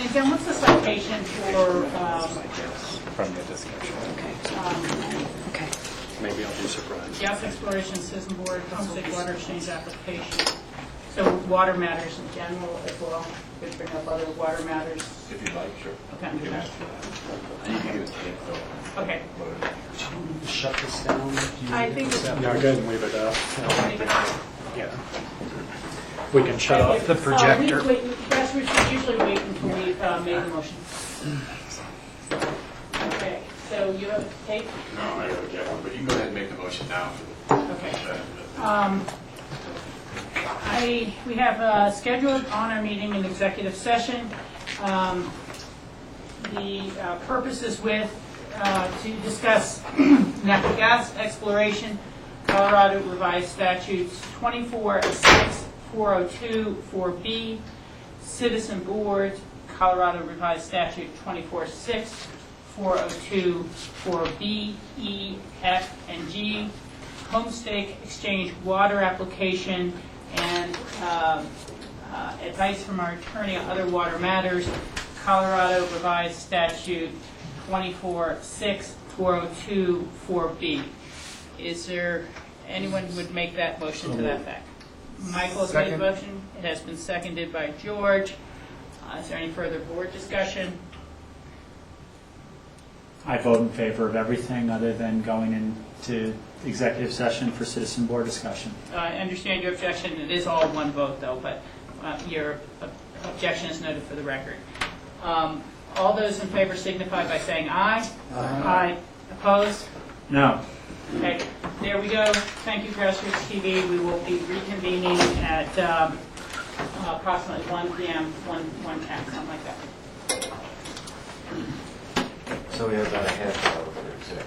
Again, what's the citation for? From the discussion. Okay. Maybe I'll be surprised. Gas exploration system board, homestead water exchange application. So water matters in general as well. We could bring up other water matters. If you'd like, sure. Okay. Okay. Shut this down. I think it's. Yeah, go ahead and leave it up. Leave it up. Yeah. We can shut off the projector. Yes, we should usually wait until we've made the motion. Okay, so you have a tape? No, I gotta get one, but you can go ahead and make the motion now. Okay. We have scheduled on our meeting an executive session. The purpose is to discuss natural gas exploration, Colorado Revised Statutes 24.6, 402, 4B, Citizen Board, Colorado Revised Statute 24.6, 402, 4B, E, F, and G, homestake exchange water application, and advice from our attorney on other water matters, Colorado Revised Statute 24.6, 402, 4B. Is there anyone who would make that motion to that effect? Michael has made the motion. It has been seconded by George. Is there any further board discussion? I vote in favor of everything other than going into executive session for citizen board discussion. I understand your objection. It is all one vote, though, but your objection is noted for the record. All those in favor signify by saying aye. Aye. Opposed? No. Okay, there we go. Thank you, Grassroots TV. We will be reconvening at approximately 1 p.m., 1:10, something like that. So we have about a half hour for exec.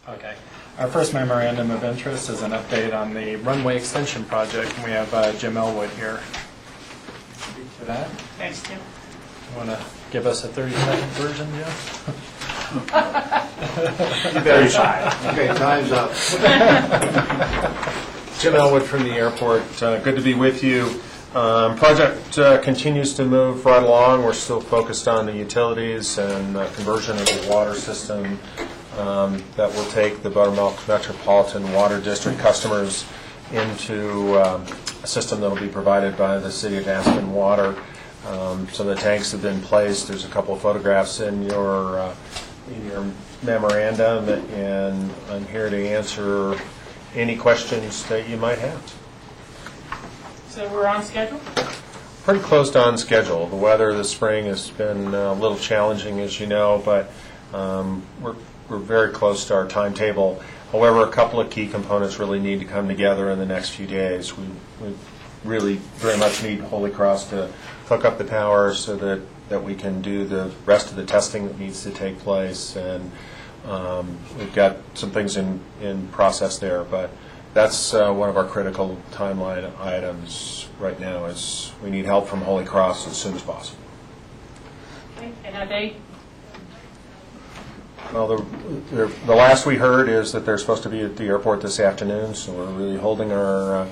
Okay. Our first memorandum of interest is an update on the runway extension project, and we have Jim Elwood here. Speak to that. Thanks, Tim. You want to give us a 30-second version, Jim? Very shy. Okay, time's up. Jim Elwood from the airport. Good to be with you. Project continues to move right along. We're still focused on the utilities and conversion of the water system that will take the Buttermilk Metropolitan Water District customers into a system that will be provided by the City of Aspen Water. So the tanks have been placed. There's a couple of photographs in your memorandum, and I'm here to answer any questions that you might have. So we're on schedule? Pretty close to on schedule. The weather this spring has been a little challenging, as you know, but we're very close to our timetable. However, a couple of key components really need to come together in the next few days. We really very much need Holy Cross to hook up the tower so that we can do the rest of the testing that needs to take place, and we've got some things in process there, but that's one of our critical timeline items right now. Is we need help from Holy Cross as soon as possible. Okay. And are they? Well, the last we heard is that they're supposed to be at the airport this afternoon, so we're really holding our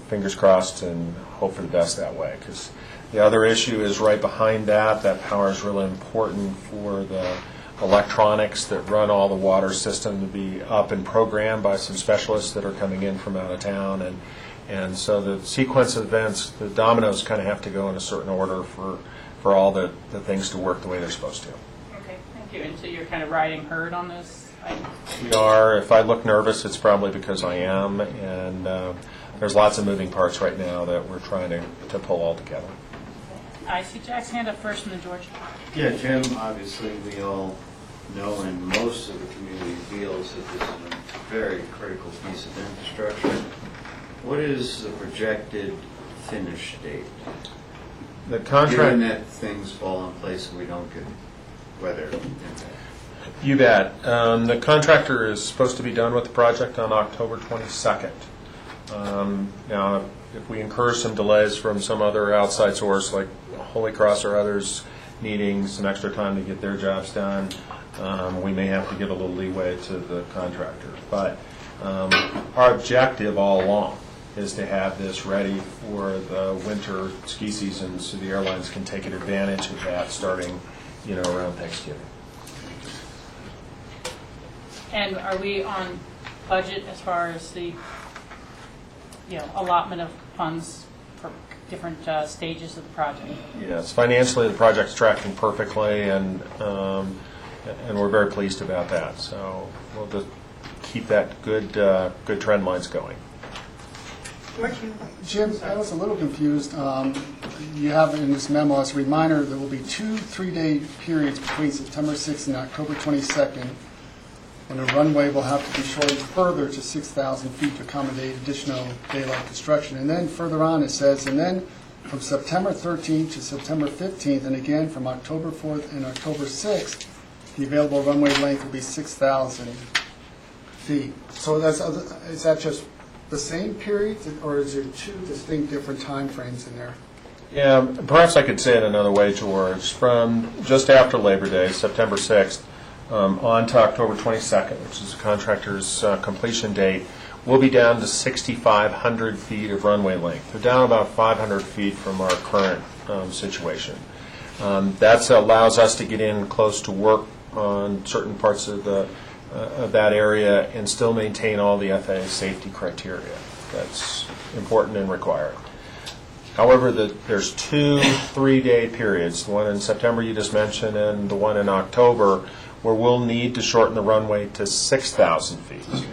fingers crossed and hope for the best that way. Because the other issue is right behind that. That power is really important for the electronics that run all the water system to be up and programmed by some specialists that are coming in from out of town, and so the sequence of events, the dominoes kind of have to go in a certain order for all the things to work the way they're supposed to. Okay, thank you. And so you're kind of riding herd on this item? We are. If I look nervous, it's probably because I am, and there's lots of moving parts right now that we're trying to pull all together. I see Jack's hand up first from the Georgia. Yeah, Jim, obviously, we all know, and most of the community feels that this is a very critical piece of infrastructure. What is the projected finish date? The contract. Given that things fall in place and we don't get weather impact. You bet. The contractor is supposed to be done with the project on October 22nd. Now, if we incur some delays from some other outside source, like Holy Cross or others needing some extra time to get their jobs done, we may have to give a little leeway to the contractor. But our objective all along is to have this ready for the winter ski season so the airlines can take advantage of that starting, around Thanksgiving. And are we on budget as far as the, allotment of funds for different stages of the project? Yes, financially the project's tracking perfectly, and we're very pleased about that. So we'll just keep that good trend lines going. Jim, I was a little confused. You have in this memo as a reminder there will be 2 3-day periods between September 6th and October 22nd, when the runway will have to be shortened further to 6,000 feet to accommodate additional daylight construction. And then further on it says, and then from September 13th to September 15th, and again from October 4th and October 6th, the available runway length will be 6,000 feet. So is that just the same period, or is there 2 distinct different time frames in there? Yeah, perhaps I could say it another way, George. From just after Labor Day, September 6th, on to October 22nd, which is the contractor's completion date, we'll be down to 6,500 feet of runway length. We're down about 500 feet from our current situation. That allows us to get in close to work on certain parts of that area and still maintain all the FAA safety criteria. That's important and required. However, there's 2 3-day periods, the one in September you just mentioned and the one in October, where we'll need to shorten the runway to 6,000 feet.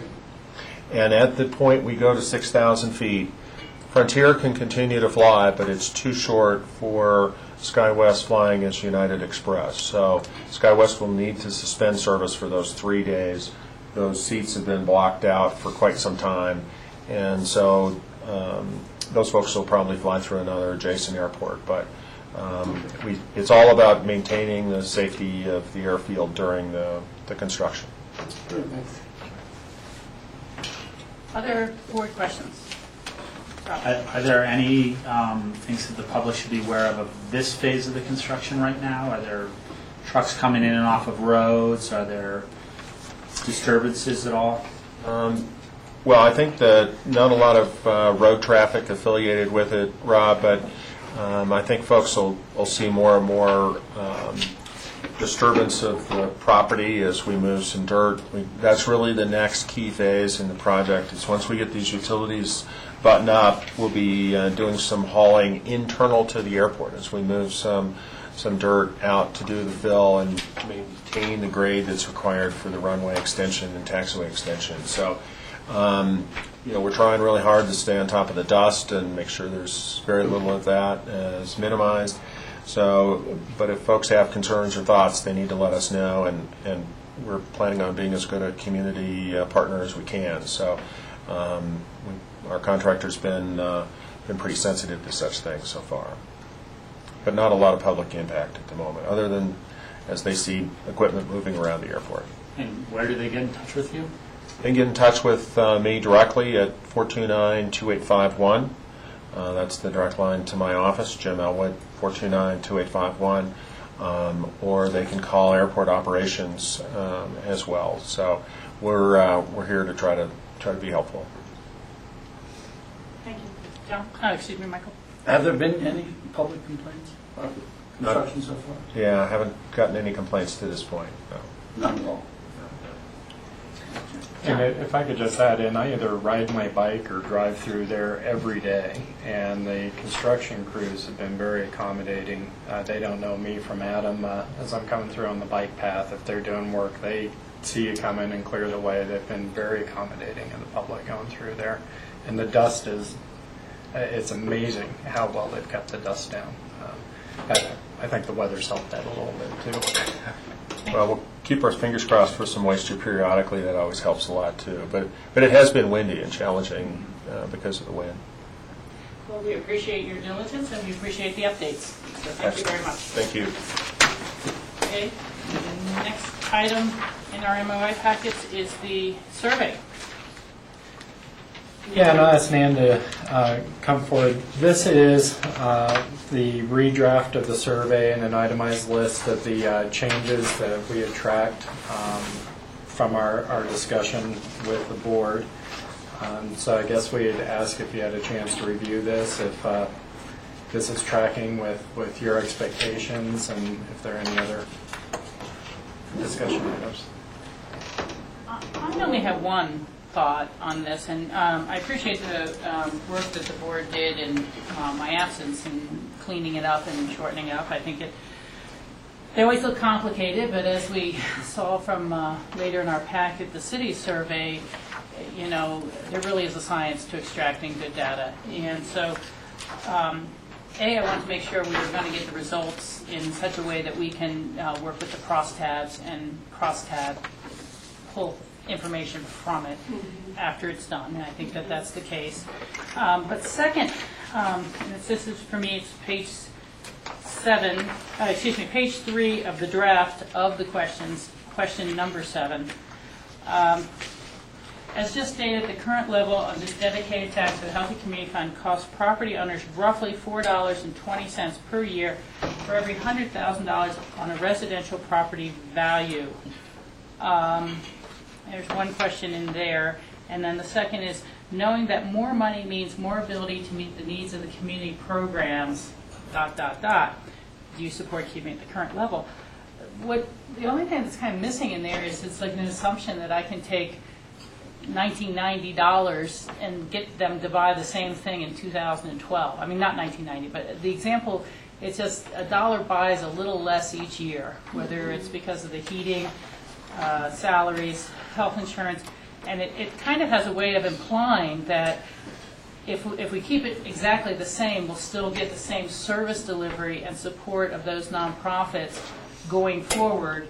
And at the point we go to 6,000 feet, Frontier can continue to fly, but it's too short for SkyWest flying as United Express. So SkyWest will need to suspend service for those 3 days. Those seats have been blocked out for quite some time, and so those folks will probably fly through another adjacent airport. But it's all about maintaining the safety of the airfield during the construction. Other board questions? Are there any things that the public should be aware of this phase of the construction right now? Are there trucks coming in and off of roads? Are there disturbances at all? Well, I think that not a lot of road traffic affiliated with it, Rob, but I think folks will see more and more disturbance of the property as we move some dirt. That's really the next key phase in the project, is once we get these utilities buttoned up, we'll be doing some hauling internal to the airport as we move some dirt out to do the fill and maintain the grade that's required for the runway extension and taxiway extension. So, we're trying really hard to stay on top of the dust and make sure there's very little of that is minimized. So, but if folks have concerns or thoughts, they need to let us know, and we're planning on being as good a community partner as we can. So, our contractor's been pretty sensitive to such things so far, but not a lot of public impact at the moment, other than as they see equipment moving around the airport. And where do they get in touch with you? They can get in touch with me directly at 429-2851. That's the direct line to my office, Jim Elwood, 429-2851. Or they can call airport operations as well. So we're here to try to be helpful. Thank you. John? Oh, excuse me, Michael. Have there been any public complaints about construction so far? Yeah, I haven't gotten any complaints to this point. No. None at all. And if I could just add in, I either ride my bike or drive through there every day, and the construction crews have been very accommodating. They don't know me from Adam. As I'm coming through on the bike path, if they're doing work, they see you come in and clear the way. They've been very accommodating in the public going through there. And the dust it's amazing how well they've kept the dust down. I think the weather's helped that a little bit too. Well, we'll keep our fingers crossed for some moisture periodically. That always helps a lot too. But it has been windy and challenging because of the wind. Well, we appreciate your diligence and we appreciate the updates. So thank you very much. Thank you. Okay. The next item in our MOI packets is the survey. Yeah, and I'll ask Nan to come forward. This is the redraft of the survey and an itemized list of the changes that we had tracked from our discussion with the board. So I guess we'd ask if you had a chance to review this, if this is tracking with your expectations, and if there are any other discussion items. I only have one thought on this, and I appreciate the work that the board did in my absence in cleaning it up and shortening it up. I think they always look complicated, but as we saw from later in our packet, the city survey, there really is a science to extracting good data. And so, I want to make sure we are going to get the results in such a way that we can work with the crosstabs and crosstab pull information from it after it's done, and I think that that's the case. But second, and this is for me, it's page 3 of the draft of the questions, question number 7. As just stated, the current level of this dedicated tax for the Healthy Community Fund costs property owners roughly $4.20 per year for every $100,000 on a residential property value. There's one question in there. And then the second is, knowing that more money means more ability to meet the needs of the community programs, ... Do you support keeping it at the current level? The only thing that's kind of missing in there is it's like an assumption that I can take $1990 and get them to buy the same thing in 2012. I mean, not 1990, but the example, it's just $1 buys a little less each year, whether it's because of the heating, salaries, health insurance, and it kind of has a way of implying that if we keep it exactly the same, we'll still get the same service delivery and support of those nonprofits going forward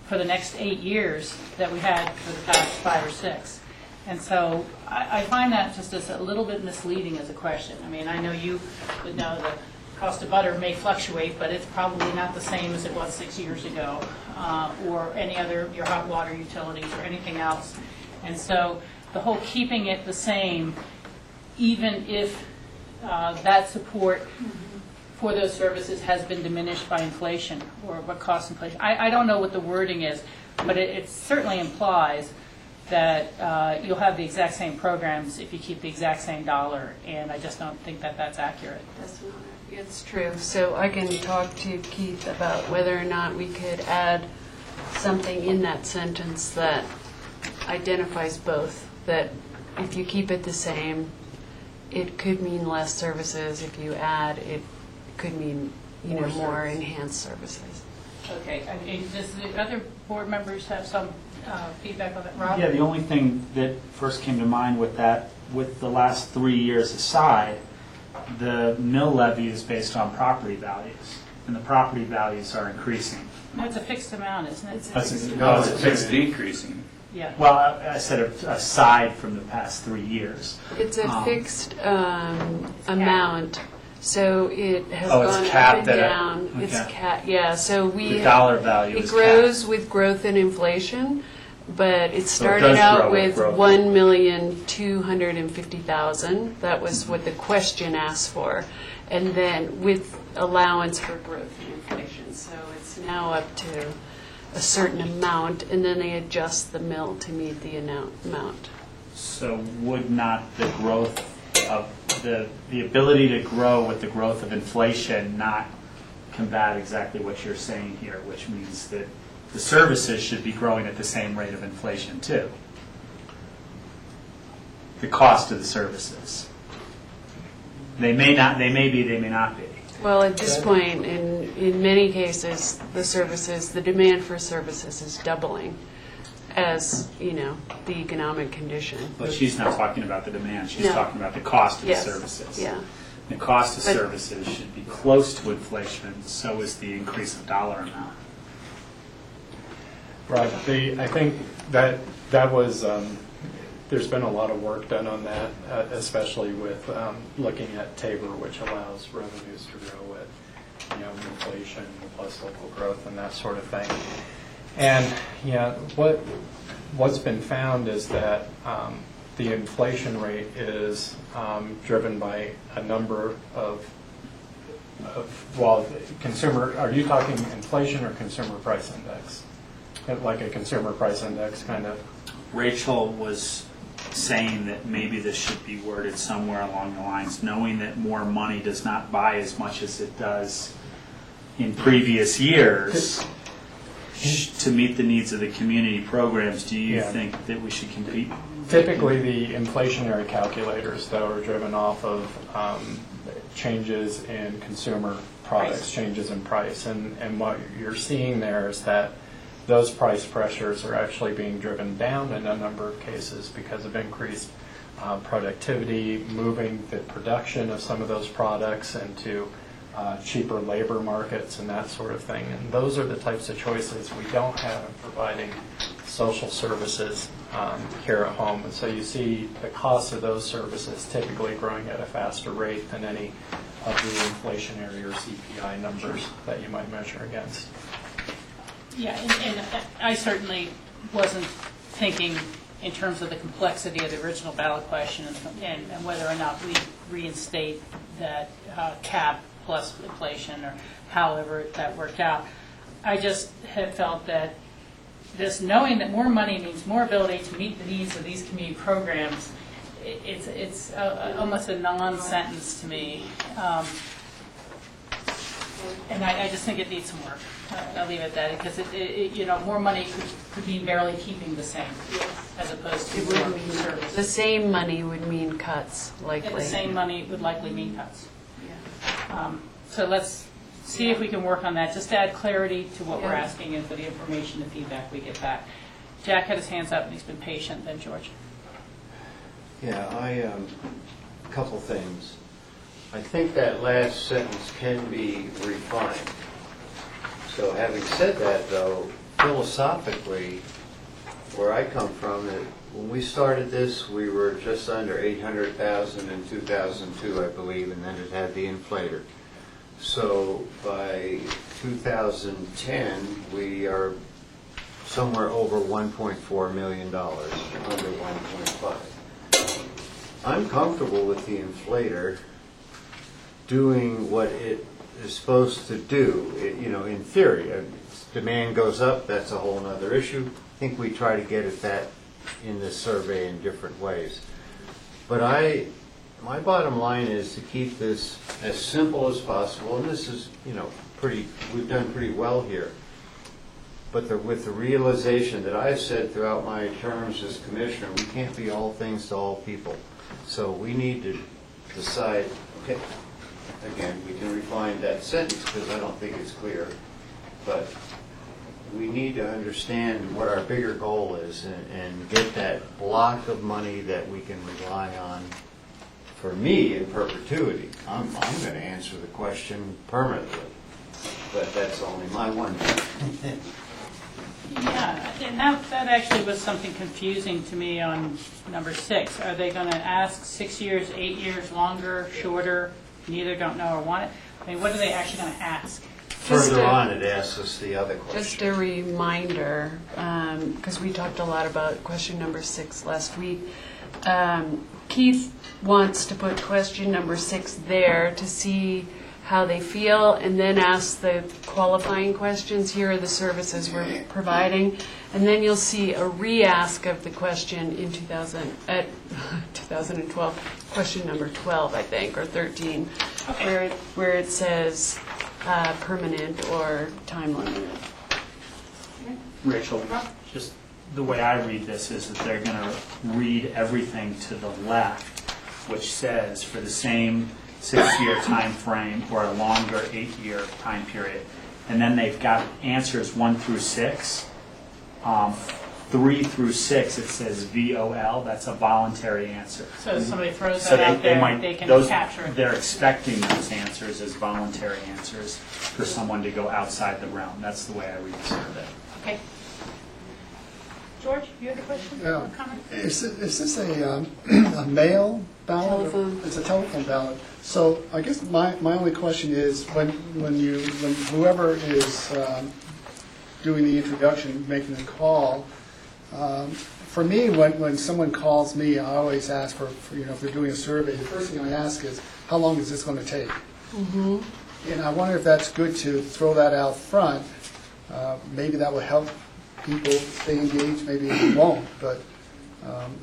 for the next 8 years that we had for the past 5 or 6. And so I find that just as a little bit misleading as a question. I mean, I know you would know cost of butter may fluctuate, but it's probably not the same as it was 6 years ago, or any other, your hot water utilities or anything else. And so the whole keeping it the same, even if that support for those services has been diminished by inflation or what cost inflation. I don't know what the wording is, but it certainly implies that you'll have the exact same programs if you keep the exact same dollar, and I just don't think that that's accurate. It's true. So I can talk to Keith about whether or not we could add something in that sentence that identifies both, that if you keep it the same, it could mean less services. If you add, it could mean more enhanced services. Okay. Does the other board members have some feedback on that? Rob? Yeah, the only thing that first came to mind with that, with the last 3 years aside, the mill levy is based on property values, and the property values are increasing. No, it's a fixed amount, isn't it? It's fixed decreasing. Yeah. Well, I said aside from the past 3 years. It's a fixed amount, so it has Oh, it's gone up capped and at a- down. okay. It's capped, yeah, so The dollar value it is grows with growth and inflation, but it started does out grow with with growth. 1,250,000. That was what the question asked for, and then with allowance for growth and inflation. So it's now up to a certain amount, and then they adjust the mill to meet the amount. So would not the growth of the ability to grow with the growth of inflation not combat exactly what you're saying here, which means that the services should be growing at the same rate of inflation too? The cost of the services. They may not, they may be, they may not be. Well, at this point, in many cases, the demand for services is doubling as, the economic condition. But she's not talking about the demand, she's No. talking about the cost of Yes. the services. Yeah. The cost of But- services should be close to inflation, so is the increase of dollar amount. Right, I think that was, there's been a lot of work done on that, especially with looking at Tabor, which allows revenues to grow with, inflation plus local growth and that sort of thing. And, what's been found is that the inflation rate is driven by a number of consumer, are you talking inflation or consumer price index? Like a consumer price index kind of? Rachel was saying that maybe this should be worded somewhere along the lines, knowing that more money does not buy as much as it does in previous years to meet the needs of the community programs. Do you think that we should compete? Typically, the inflationary calculators, though, are driven off of changes in consumer products, changes in price. And what you're seeing there is that those price pressures are actually being driven down in a number of cases because of increased productivity, moving the production of some of those products into cheaper labor markets and that sort of thing. And those are the types of choices we don't have in providing social services here at home. And so you see the cost of those services typically growing at a faster rate than any of the inflationary or CPI numbers that you might measure against. Yeah, and I certainly wasn't thinking in terms of the complexity of the original ballot question and whether or not we reinstate that cap plus inflation or however that worked out. I just have felt that this knowing that more money means more ability to meet the needs of these community programs, it's almost a non-sentence to me. And I just think it needs some work. I'll leave it at that, because more money could mean barely keeping the same, as opposed to more service. The same money would mean cuts, likely. And the same money would likely mean cuts. So let's see if we can work on that, just to add clarity to what we're asking and for the information and feedback we get back. Jack had his hands up and he's been patient, then George. Yeah, a couple things. I think that last sentence can be refined. So having said that, though, philosophically, where I come from, when we started this, we were just under 800,000 in 2002, I believe, and then it had the inflator. So by 2010, we are somewhere over $1.4 million, under 1.5. I'm comfortable with the inflator doing what it is supposed to do. In theory, demand goes up, that's a whole other issue. I think we try to get at that in this survey in different ways. But my bottom line is to keep this as simple as possible, and this is, we've done pretty well here. But with the realization that I've said throughout my terms as commissioner, we can't be all things to all people. So we need to decide, okay, again, we can refine that sentence because I don't think it's clear, but we need to understand what our bigger goal is and get that block of money that we can rely on. For me, in perpetuity, I'm going to answer the question permanently, but that's only my one. Yeah, and that actually was something confusing to me on number 6. Are they going to ask 6 years, 8 years, longer, shorter? Neither don't know or want it. I mean, what are they actually going to ask? Further on, it asks us the other question. Just a reminder, because we talked a lot about question number 6 last week. Keith wants to put question number 6 there to see how they feel, and then ask the qualifying questions. Here are the services we're providing. And then you'll see a re-ask of the question in 2012, question number 12, I think, or 13, okay, where it says permanent or time limited. Rachel, just the way I read this is that they're going to read everything to the left, which says for the same 6-year time frame or a longer 8-year time period. And then they've got answers 1 through 6. 3 through 6, it says VOL. That's a voluntary answer. So if somebody throws that out there, they can capture it. They're expecting those answers as voluntary answers for someone to go outside the realm. That's the way I read the survey. Okay. George, you had a question Yeah. or comment? Is this a mail ballot? Telephone. It's a telephone ballot. So I guess my only question is when whoever is doing the introduction, making the call, for me, when someone calls me, I always ask for if they're doing a survey, the first thing I ask is, how long is this going to take? Mm-hmm. And I wonder if that's good to throw that out front. Maybe that will help people stay engaged, maybe it won't. But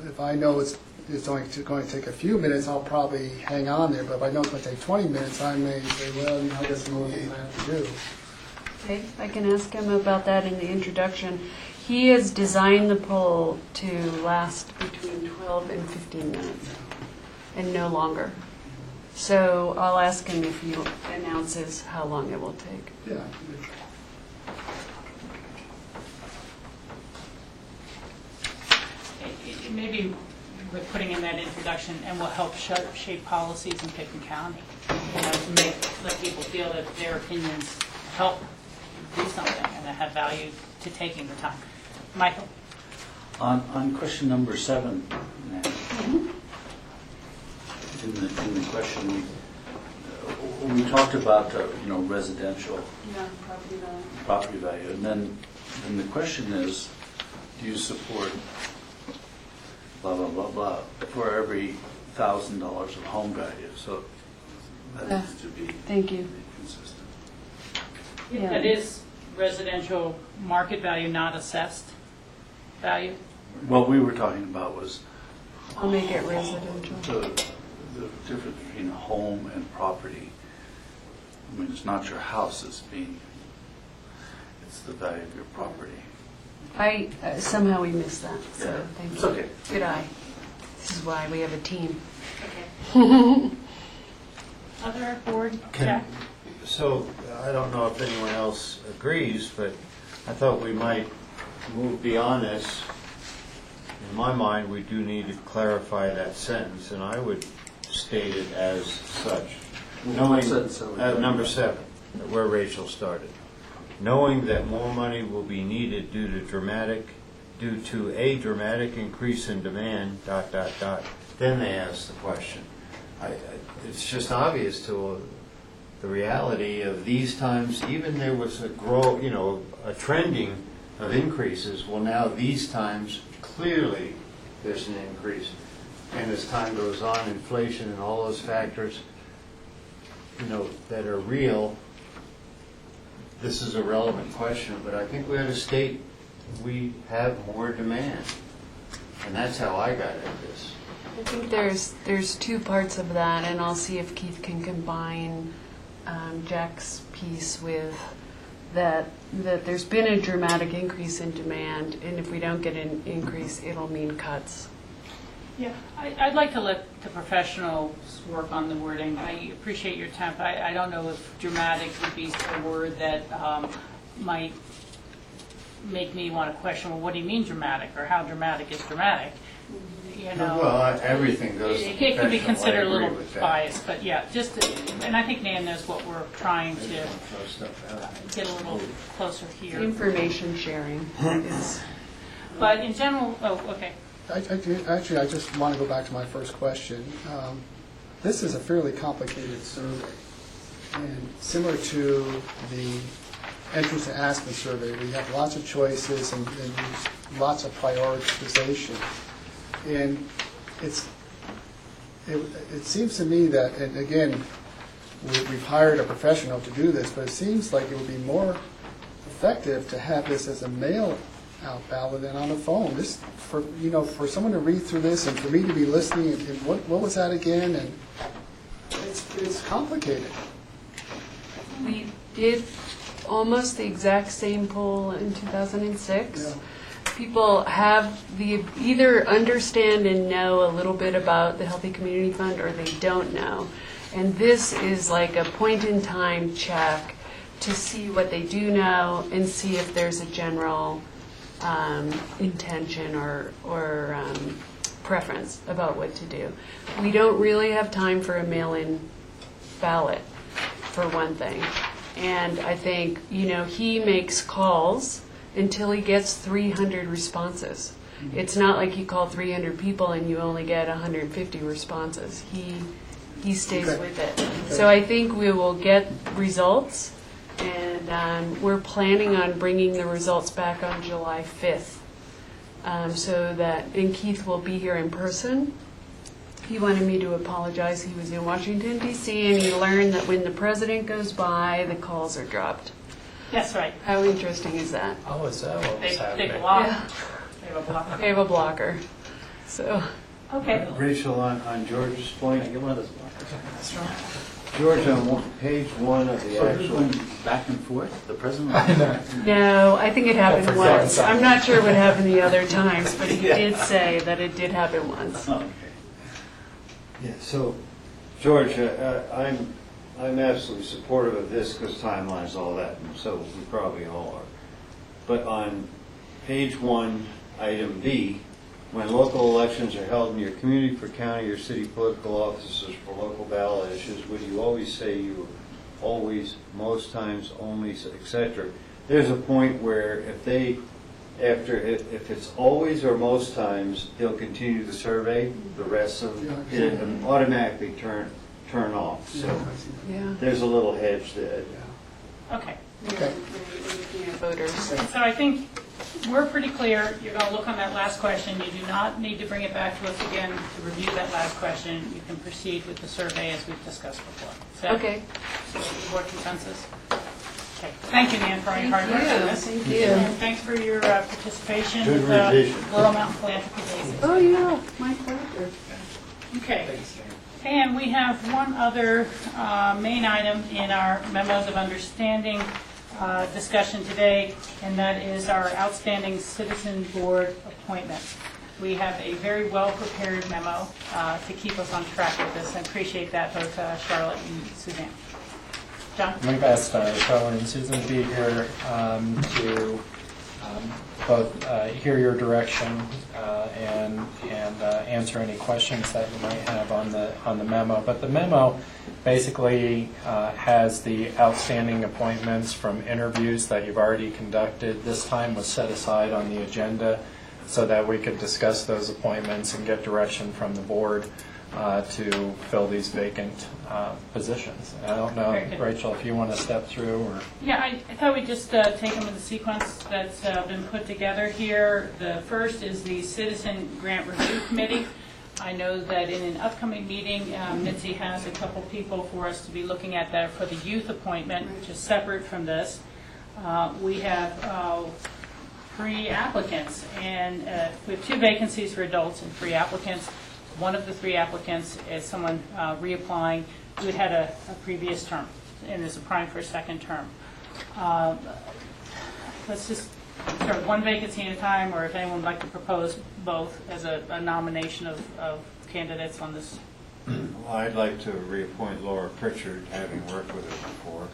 if I know it's only going to take a few minutes, I'll probably hang on there. But if I know it's going to take 20 minutes, I may say, well, I guess I'm going to have to do. Okay, I can ask him about that in the introduction. He has designed the poll to last between 12 and 15 minutes, and no longer. So I'll ask him if he announces how long it will take. Yeah. Maybe with putting in that introduction, and will help shape policies in Pickens County. To let people feel that their opinions help do something and that have value to taking the time. Michael? On question number 7, in the question, we talked about residential property value, and then the question is, do you support blah blah blah blah for every $1,000 of home value? So that needs to be Thank you. consistent. Yeah. That is residential market value, not assessed value. What we were talking about was I'll make it residential. the difference between a home and property. I mean, it's not your house it's the value of your property. I somehow we missed that, so Yeah, thank you. it's okay. Good eye. This is why we have a team. Okay. Other board? Jack? So, I don't know if anyone else agrees, but I thought we might move beyond this. In my mind, we do need to clarify that sentence, and I would state it as such. Number 7, where Rachel started. Knowing that more money will be needed due to a dramatic increase in demand, ... Then they ask the question. It's just obvious to the reality of these times, even there was a a trending of increases, well, now these times, clearly, there's an increase. And as time goes on, inflation and all those factors, that are real, this is a relevant question, but I think we ought to state we have more demand. And that's how I got at this. I think there's two parts of that, and I'll see if Keith can combine Jack's piece with that there's been a dramatic increase in demand, and if we don't get an increase, it'll mean cuts. Yeah, I'd like to let the professionals work on the wording. I appreciate your temp. I don't know if dramatic would be a word that might make me want to question, well, what do you mean dramatic, or how dramatic is dramatic? Well, everything goes to it could be professional. considered a I agree little with that. biased, but yeah, and I think Nan knows what we're trying to get a little closer here. Information sharing is. But in general, okay. Actually, I just want to go back to my first question. This is a fairly complicated survey, and similar to the entrance to Aspen survey, we have lots of choices and lots of prioritization. And it seems to me that, and again, we've hired a professional to do this, but it seems like it would be more effective to have this as a mail-out ballot than on a phone. This, for someone to read through this and for me to be listening, and what was that again? And it's complicated. We did almost the exact same poll in 2006. Yeah. People have either understand and know a little bit about the Healthy Community Fund, or they don't know. And this is like a point-in-time check to see what they do know and see if there's a general intention or preference about what to do. We don't really have time for a mail-in ballot, for one thing. And I think, he makes calls until he gets 300 responses. It's not like you call 300 people and you only get 150 responses. He stays with it. So I think we will get results, and we're planning on bringing the results back on July 5th. And Keith will be here in person. He wanted me to apologize. He was in Washington, D.C., and he learned that when the president goes by, the calls are dropped. That's right. How interesting is that? Oh, is that what was happening? They block. Yeah. They have a blocker. They have a blocker. So. Okay. Rachel, on George's point, Get one of those blockers. George, on page 1 of the So who's actual... going back and forth? The president? No, I think it happened for once. God's I'm not sure what happened the other times, but he did say that it did happen once. Okay. Yeah, so, George, I'm absolutely supportive of this because timelines, all that, and so we probably all are. But on page 1, item B, when local elections are held in your community for county or city political offices for local ballot issues, would you always say you always, most times, only, etc.? There's a point where if it's always or most times, they'll continue the survey. The rest of it automatically turn off. So there's a little hedge there. Okay. Voters. So I think we're pretty clear. You're going to look on that last question. You do not need to bring it back to us again to review that last question. You can proceed with the survey as we've discussed before. So, Okay. So board consensus? Okay. Thank you, Nan, for all your hard work on this. Thank you. And thanks for your participation Good with revision. Laurel Mountain Philanthropy Days. Oh, yeah, my pleasure. Okay. And we have one other main item in our memos of understanding discussion today, and that is our outstanding citizen board appointments. We have a very well-prepared memo to keep us on track with this, and appreciate that, both Charlotte and Suzanne. John? We've asked Charlotte and Susan to be here to both hear your direction and answer any questions that you might have on the memo. But the memo basically has the outstanding appointments from interviews that you've already conducted. This time was set aside on the agenda so that we could discuss those appointments and get direction from the board. to fill these vacant positions. I don't know, Very good. Rachel, if you want to step through, or... Yeah, I thought we'd just take them in the sequence that's been put together here. The first is the Citizen Grant Review Committee. I know that in an upcoming meeting, Mitzi has a couple people for us to be looking at that for the youth appointment, which is separate from this. We have 3 applicants, and we have 2 vacancies for adults and 3 applicants. One of the 3 applicants is someone reapplying who had a previous term and is applying for a second term. Let's just start one vacancy at a time, or if anyone would like to propose both as a nomination of candidates on this. Well, I'd like to reappoint Laura Pritchard, having worked with her before.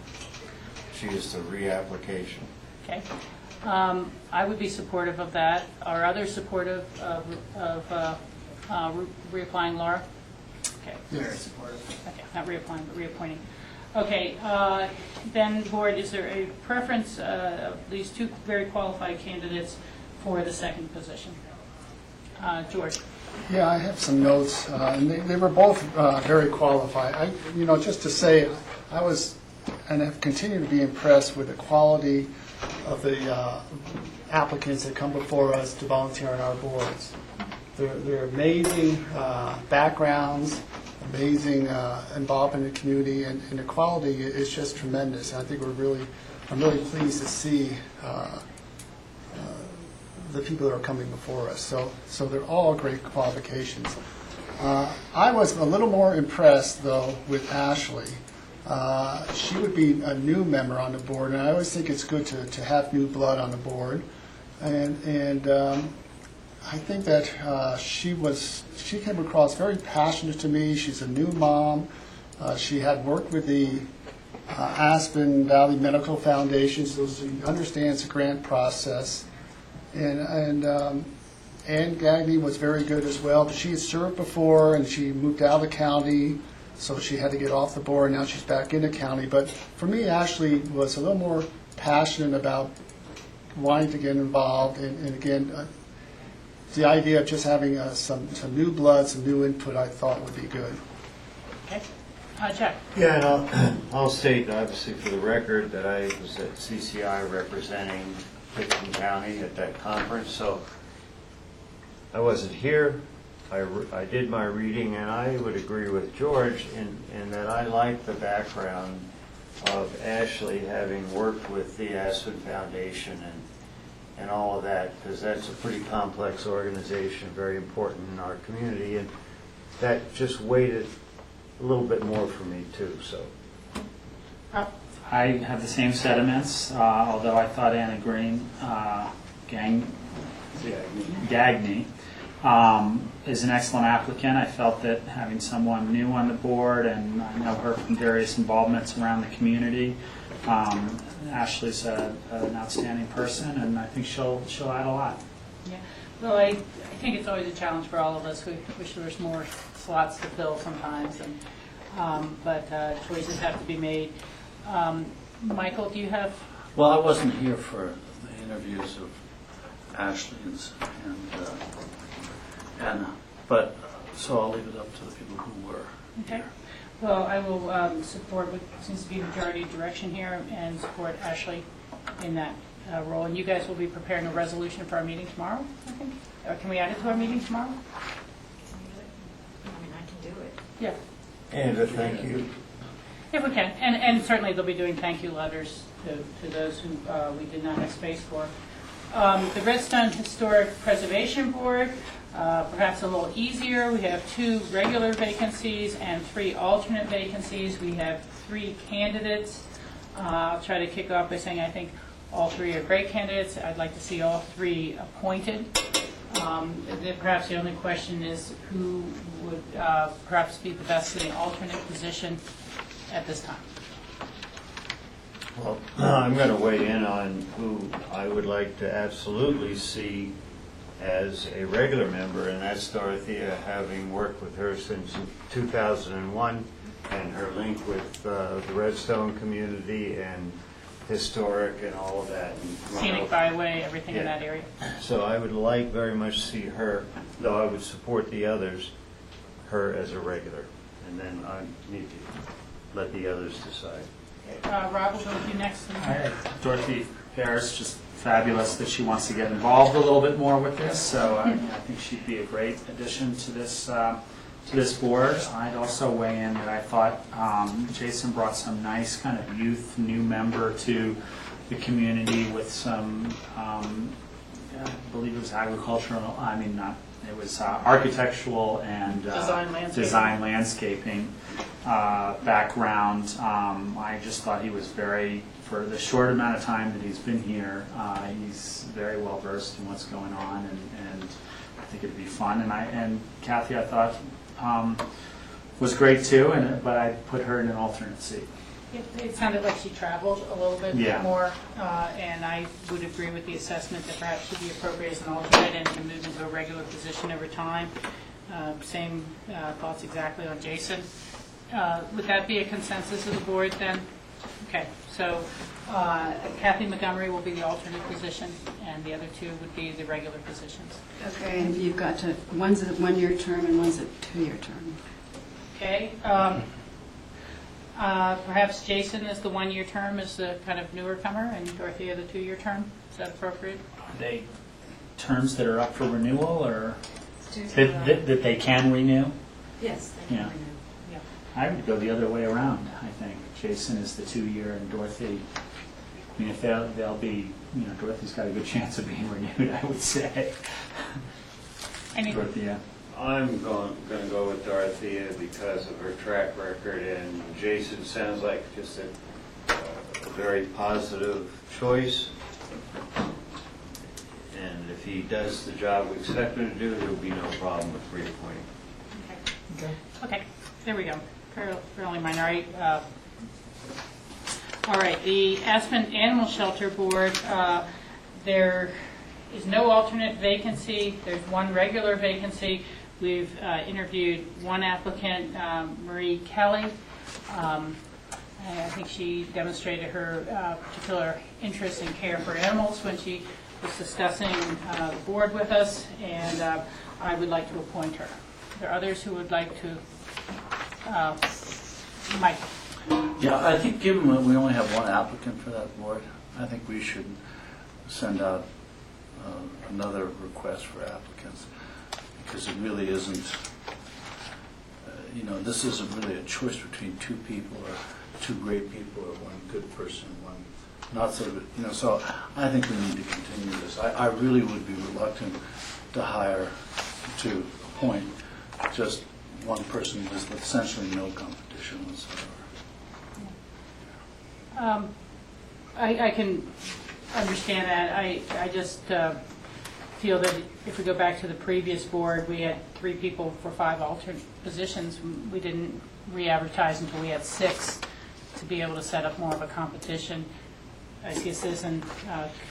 She is the reapplication. Okay. I would be supportive of that. Are others supportive of reapplying Laura? Okay. Yes. Supportive. Okay, not reapplying, but reappointing. Okay, then, board, is there a preference of these 2 very qualified candidates for the second position? George? Yeah, I have some notes, and they were both very qualified. Just to say, I was and have continued to be impressed with the quality of the applicants that come before us to volunteer on our boards. They're amazing backgrounds, amazing involvement in the community, and the quality is just tremendous. And I think I'm really pleased to see the people that are coming before us. So they're all great qualifications. I was a little more impressed, though, with Ashley. She would be a new member on the board, and I always think it's good to have new blood on the board. And I think that she came across very passionate to me. She's a new mom. She had worked with the Aspen Valley Medical Foundation, so she understands the grant process. And Ann Gagne was very good as well. But she had served before, and she moved out of the county, so she had to get off the board. Now she's back in the county. But for me, Ashley was a little more passionate about wanting to get involved. And again, the idea of just having some new blood, some new input, I thought would be good. Okay. Jack? Yeah, and I'll state, obviously, for the record, that I was at CCI representing Pitkin County at that conference, so I wasn't here. I did my reading, and I would agree with George in that I like the background of Ashley having worked with the Aspen Foundation and all of that, because that's a pretty complex organization, very important in our community, and that just weighted a little bit more for me too. So I have the same sentiments, although I thought Anna Gagne is an excellent applicant. I felt that having someone new on the board, and I know her from various involvements around the community, Ashley's an outstanding person, and I think she'll add a lot. Yeah. Well, I think it's always a challenge for all of us. We wish there was more slots to fill sometimes, but choices have to be made. Michael, do you have? Well, I wasn't here for the interviews of Ashley and Anna, but so I'll leave it up to the people who were. Okay. Well, I will support what seems to be majority direction here and support Ashley in that role. And you guys will be preparing a resolution for our meeting tomorrow, I think? Or can we add it to our meeting tomorrow? I mean, I can do it. Yeah. and a thank you. If we can. And certainly they'll be doing thank you letters to those who we did not have space for. The Redstone Historic Preservation Board, perhaps a little easier. We have 2 regular vacancies and 3 alternate vacancies. We have 3 candidates. I'll try to kick off by saying I think all 3 are great candidates. I'd like to see all 3 appointed. Perhaps the only question is who would perhaps be the best in the alternate position at this time. Well, I'm going to weigh in on who I would like to absolutely see as a regular member, and that's Dorothea, having worked with her since 2001, and her link with the Redstone community and historic and all of that. Scenic byway, everything in Yeah. that area. So I would like very much to see her, though I would support the others, her as a regular, and then I need to let the others decide. Rob, we'll go with you next. Dorothy Ferris, just fabulous that she wants to get involved a little bit more with this, so I think she'd be a great addition to this board. I'd also weigh in that I thought Jason brought some nice kind of youth, new member to the community with some, I believe it was agricultural, it was architectural and design landscaping background. I just thought he was for the short amount of time that he's been here, he's very well versed in what's going on, and I think it'd be fun. And Kathy, I thought was great too, but I put her in an alternate seat. It sounded like she traveled a little bit Yeah. more, and I would agree with the assessment that perhaps she'd be appropriate as an alternate and can move into a regular position over time. Same thoughts exactly on Jason. Would that be a consensus of the board then? Okay, so Kathy Montgomery will be the alternate position, and the other two would be the regular positions. Okay, and you've got to, one's a 1-year term and one's a 2-year term. Okay. Perhaps Jason is the 1-year term, is the kind of newer comer, and Dorothea the 2-year term. Is that appropriate? Are they terms that are up for renewal, or that they can renew? Yes, they can Yeah. renew. Yeah. I would go the other way around, I think. Jason is the 2-year, and Dorothy, if they'll be, Dorothy's got a good chance of being renewed, I would say. Dorothea. I'm going to go with Dorothea because of her track record, and Jason sounds like just a very positive choice. And if he does the job we expect him to do, there will be no problem with reappointing. Okay, there we go. Fairly minor. All right, the Aspen Animal Shelter Board, there is no alternate vacancy. There's one regular vacancy. We've interviewed one applicant, Marie Kelly. I think she demonstrated her particular interest in care for animals when she was discussing the board with us, and I would like to appoint her. There are others who would like to. Mike. Yeah, I think given that we only have one applicant for that board, I think we should send out another request for applicants, because it really isn't, this isn't really a choice between two people or two great people or one good person, one not so good, so I think we need to continue this. I really would be reluctant to appoint just one person with essentially no competition whatsoever. I can understand that. I just feel that if we go back to the previous board, we had 3 people for 5 alternate positions. We didn't re-advertise until we had 6 to be able to set up more of a competition. I see a citizen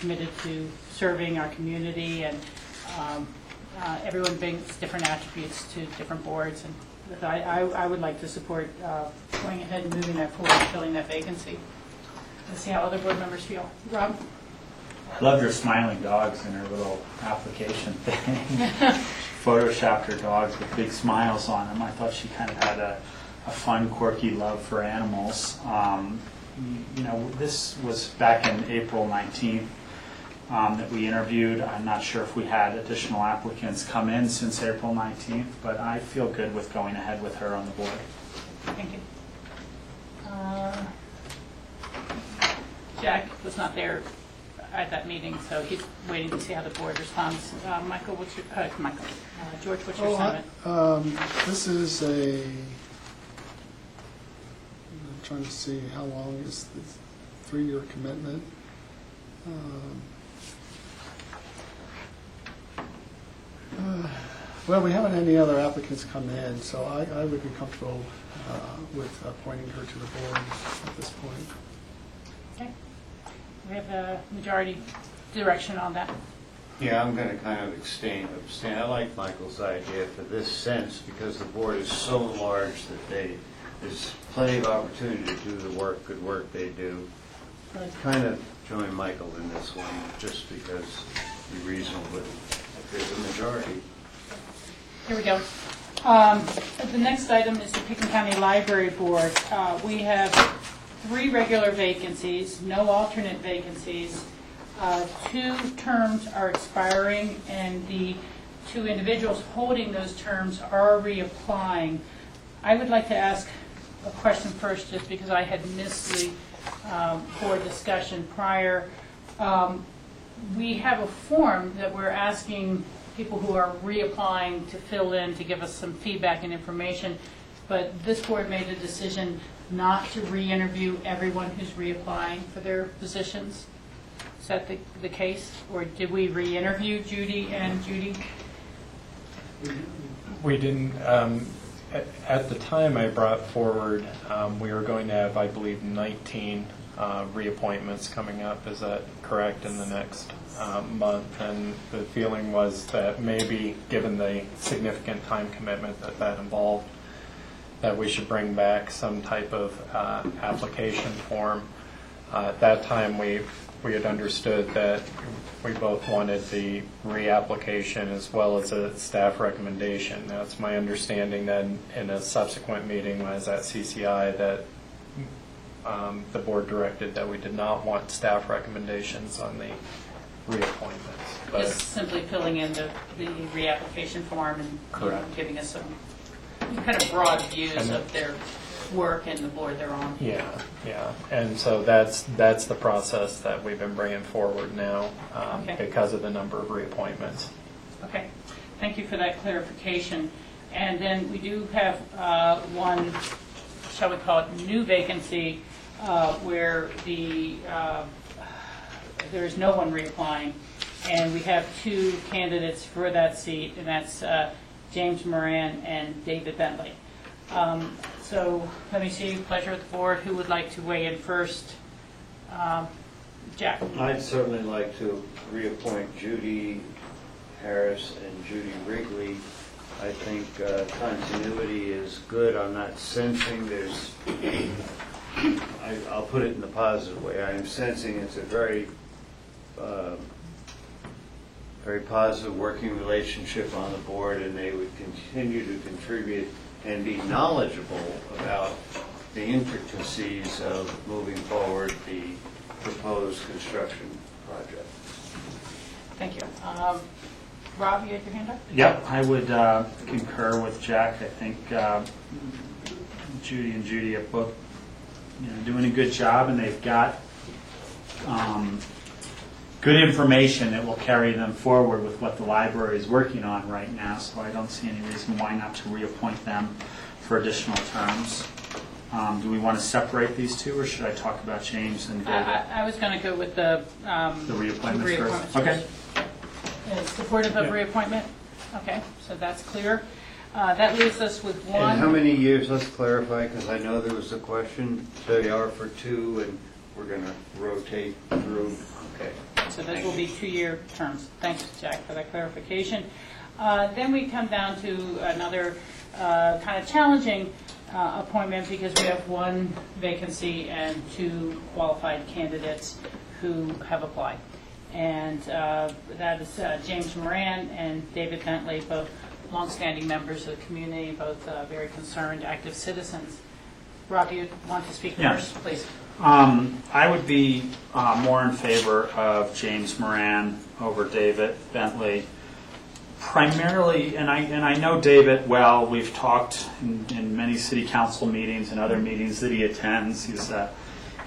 committed to serving our community, and everyone brings different attributes to different boards, and I would like to support going ahead and moving that forward and filling that vacancy. Let's see how other board members feel. Rob? I loved her smiling dogs in her little application thing. Photoshopped her dogs with big smiles on them. I thought she kind of had a fun, quirky love for animals. This was back in April 19th that we interviewed. I'm not sure if we had additional applicants come in since April 19th, but I feel good with going ahead with her on the board. Thank you. Jack was not there at that meeting, so he's waiting to see how the board responds. Michael, George, what's your assignment? This is I'm trying to see how long is the 3-year commitment. Well, we haven't had any other applicants come in, so I would be comfortable with appointing her to the board at this point. Okay. We have a majority direction on that. Yeah, I'm going to kind of abstain. I like Michael's idea for this sense, because the board is so large that there's plenty of opportunity to do the good work they do. I'd kind of join Michael in this one, just because it'd be reasonable if there's a majority. Here we go. The next item is the Pickens County Library Board. We have 3 regular vacancies, no alternate vacancies. 2 terms are expiring, and the 2 individuals holding those terms are reapplying. I would like to ask a question first, just because I had missed the board discussion prior. We have a form that we're asking people who are reapplying to fill in to give us some feedback and information, but this board made a decision not to re-interview everyone who's reapplying for their positions. Is that the case? Or did we re-interview Judy and Judy? We didn't. At the time I brought forward, we were going to have, I believe, 19 reappointments coming up. Is that correct, in the next month? And the feeling was that maybe, given the significant time commitment that involved, that we should bring back some type of application form. At that time, we had understood that we both wanted the reapplication as well as a staff recommendation. Now, it's my understanding that in a subsequent meeting when I was at CCI that the board directed that we did not want staff recommendations on the reappointments. But Just simply filling in the reapplication form and giving us some kind of broad views of their work and the board they're on. Yeah. And so that's the process that we've been bringing forward now because of the number of reappointments. Okay. Thank you for that clarification. And then we do have one, shall we call it, new vacancy where there is no one reapplying. And we have 2 candidates for that seat, and that's James Moran and David Bentley. So let me see, pleasure of the board. Who would like to weigh in first? Jack. I'd certainly like to reappoint Judy Harris and Judy Wrigley. I think continuity is good. I'm not sensing there's, I'll put it in the positive way. I am sensing it's a very positive working relationship on the board, and they would continue to contribute and be knowledgeable about the intricacies of moving forward the proposed construction project. Thank you. Rob, you had your hand up? Yep, I would concur with Jack. I think Judy and Judy are both doing a good job, and they've got good information that will carry them forward with what the library is working on right now, so I don't see any reason why not to reappoint them for additional terms. Do we want to separate these 2, or should I talk about James and David? I was going to go with the reappointments first. Okay. Supportive of reappointment? Okay, so that's clear. That leaves us with 1. And how many years, let's clarify, because I know there was a question, they are for 2, and we're going to rotate through. Okay. So those will be 2-year terms. Thanks, Jack, for that clarification. Then we come down to another kind of challenging appointment, because we have 1 vacancy and 2 qualified candidates who have applied. And that is James Moran and David Bentley, both longstanding members of the community, both very concerned, active citizens. Rob, do you want to speak first, please? I would be more in favor of James Moran over David Bentley. Primarily, and I know David well. We've talked in many city council meetings and other meetings that he attends.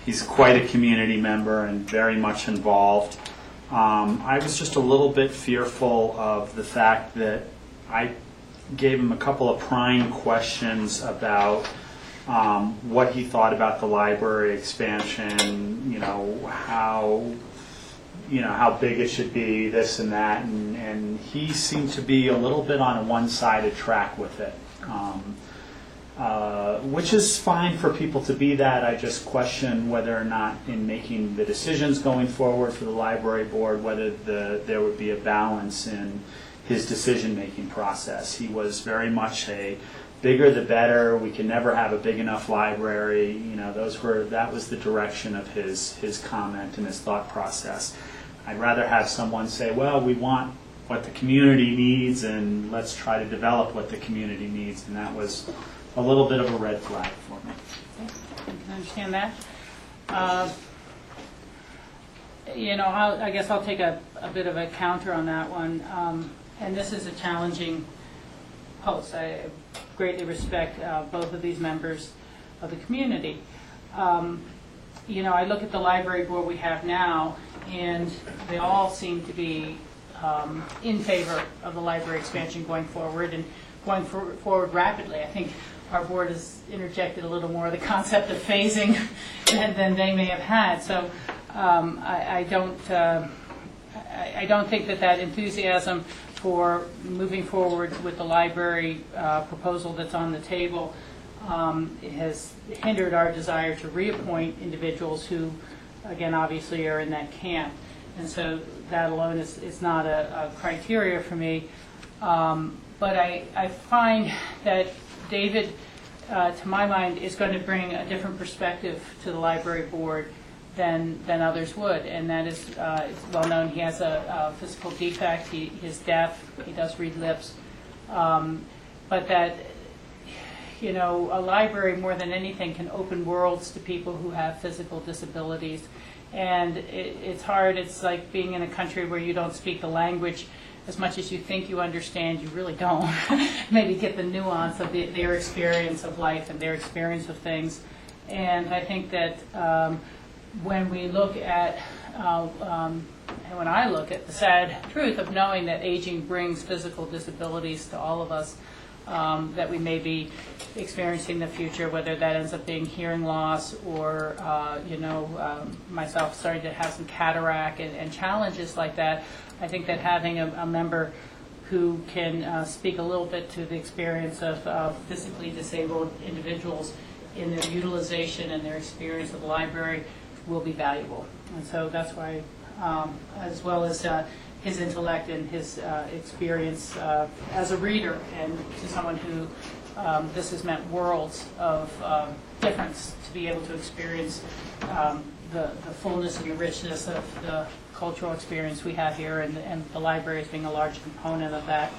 He's quite a community member and very much involved. I was just a little bit fearful of the fact that I gave him a couple of prying questions about what he thought about the library expansion, how big it should be, this and that, and he seemed to be a little bit on a one-sided track with it, which is fine for people to be that. I just question whether or not in making the decisions going forward for the library board, whether there would be a balance in his decision-making process. He was very much a bigger the better. We can never have a big enough library. That was the direction of his comment and his thought process. I'd rather have someone say, well, we want what the community needs, and let's try to develop what the community needs, and that was a little bit of a red flag for me. I can understand that. I guess I'll take a bit of a counter on that one. And this is a challenging post. I greatly respect both of these members of the community. I look at the library board we have now, and they all seem to be in favor of the library expansion going forward, and going forward rapidly. I think our board has interjected a little more of the concept of phasing than they may have had. So I don't think that enthusiasm for moving forward with the library proposal that's on the table has hindered our desire to reappoint individuals who, again, obviously are in that camp. And so that alone is not a criteria for me. But I find that David, to my mind, is going to bring a different perspective to the library board than others would. And that is, it's well known, he has a physical defect, he is deaf, he does read lips. But that, a library more than anything can open worlds to people who have physical disabilities. And it's hard, it's like being in a country where you don't speak the language as much as you think you understand, you really don't. Maybe get the nuance of their experience of life and their experience of things. And I think that when we look at, and when I look at the sad truth of knowing that aging brings physical disabilities to all of us, that we may be experiencing in the future, whether that ends up being hearing loss or, myself starting to have some cataract and challenges like that. I think that having a member who can speak a little bit to the experience of physically disabled individuals in their utilization and their experience of the library will be valuable. And so that's why, as well as his intellect and his experience as a reader, and to someone who this has meant worlds of difference to be able to experience the fullness and the richness of the cultural experience we have here, and the library as being a large component of that.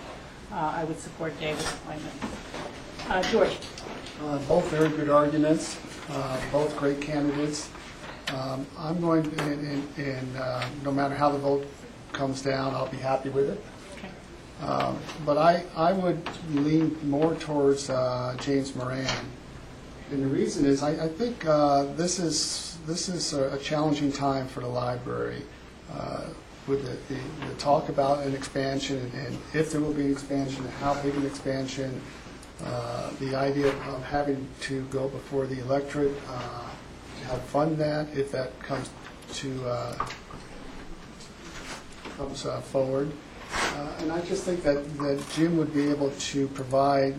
I would support David's appointment. George. Both very good arguments, both great candidates. I'm going to, no matter how the vote comes down, I'll be happy with it. Okay. But I would lean more towards James Moran. And the reason is I think this is a challenging time for the library with the talk about an expansion, and if there will be an expansion, how big an expansion, the idea of having to go before the electorate to help fund that, if that comes forward. And I just think that Jim would be able to provide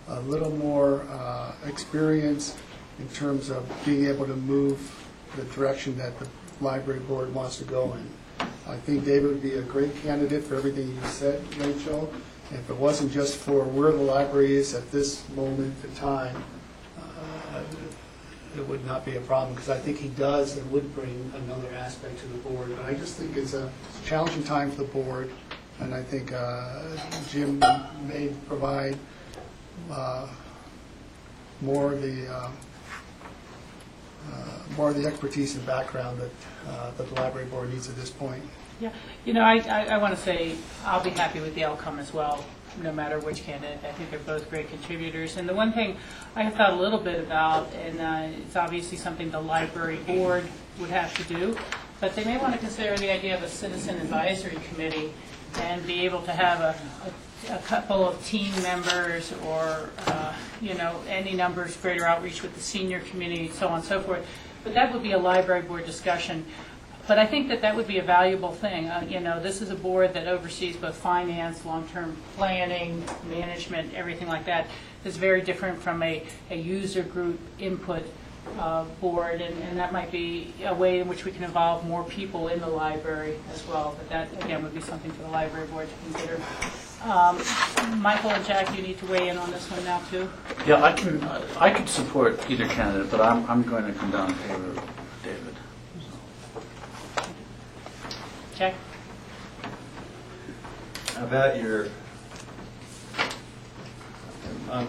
a little more experience in terms of being able to move the direction that the library board wants to go in. I think David would be a great candidate for everything you said, Rachel. And if it wasn't just for where the library is at this moment in time, it would not be a problem, because I think he does and would bring another aspect to the board. But I just think it's a challenging time for the board, and I think Jim may provide more of the expertise and background that the library board needs at this point. Yeah, I want to say I'll be happy with the outcome as well, no matter which candidate. I think they're both great contributors. And the one thing I have thought a little bit about, and it's obviously something the library board would have to do, but they may want to consider the idea of a citizen advisory committee and be able to have a couple of team members or, any numbers, greater outreach with the senior community, so on and so forth. But that would be a library board discussion. But I think that would be a valuable thing. This is a board that oversees both finance, long-term planning, management, everything like that. It's very different from a user group input board, and that might be a way in which we can involve more people in the library as well. But that, again, would be something for the library board to consider. Michael and Jack, you need to weigh in on this one now, too? Yeah, I could support either candidate, but I'm going to come down in favor of David. Jack? about your,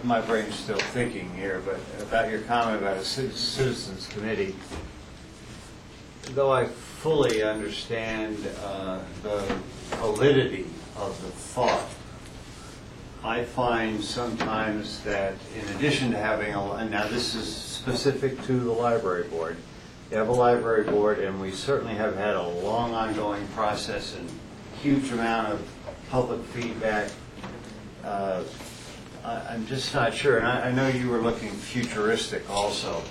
my brain's still thinking here, but about your comment about a citizens committee, though I fully understand the validity of the thought, I find sometimes that in addition to having and now this is specific to the library board, you have a library board, and we certainly have had a long ongoing process and huge amount of public feedback. I'm just not sure, and I know you were looking futuristic also,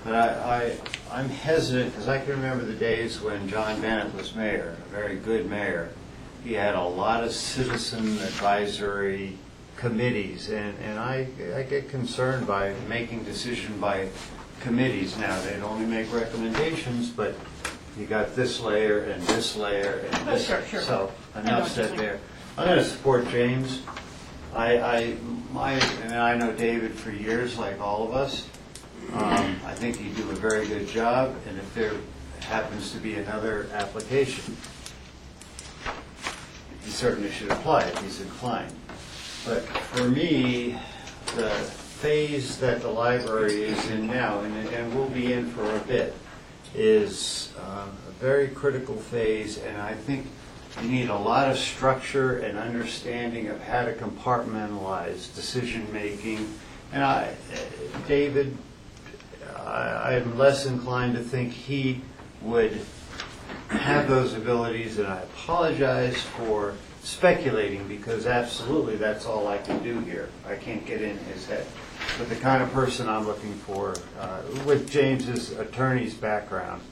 but I'm hesitant because I can remember the days when John Bennett was mayor, a very good mayor. He had a lot of citizen advisory committees, and I get concerned by making decision by committees now. They'd only make recommendations, but you got this layer and this layer and this. Sure. So enough said there. I'm going to support James. I know David for years, like all of us. I think you do a very good job, and if there happens to be another application, he certainly should apply if he's inclined. But for me, the phase that the library is in now, and will be in for a bit, is a very critical phase, and I think you need a lot of structure and understanding of how to compartmentalize decision-making. And David, I'm less inclined to think he would have those abilities, and I apologize for speculating, because absolutely that's all I can do here. I can't get in his head. But the kind of person I'm looking for, with James's attorney's background,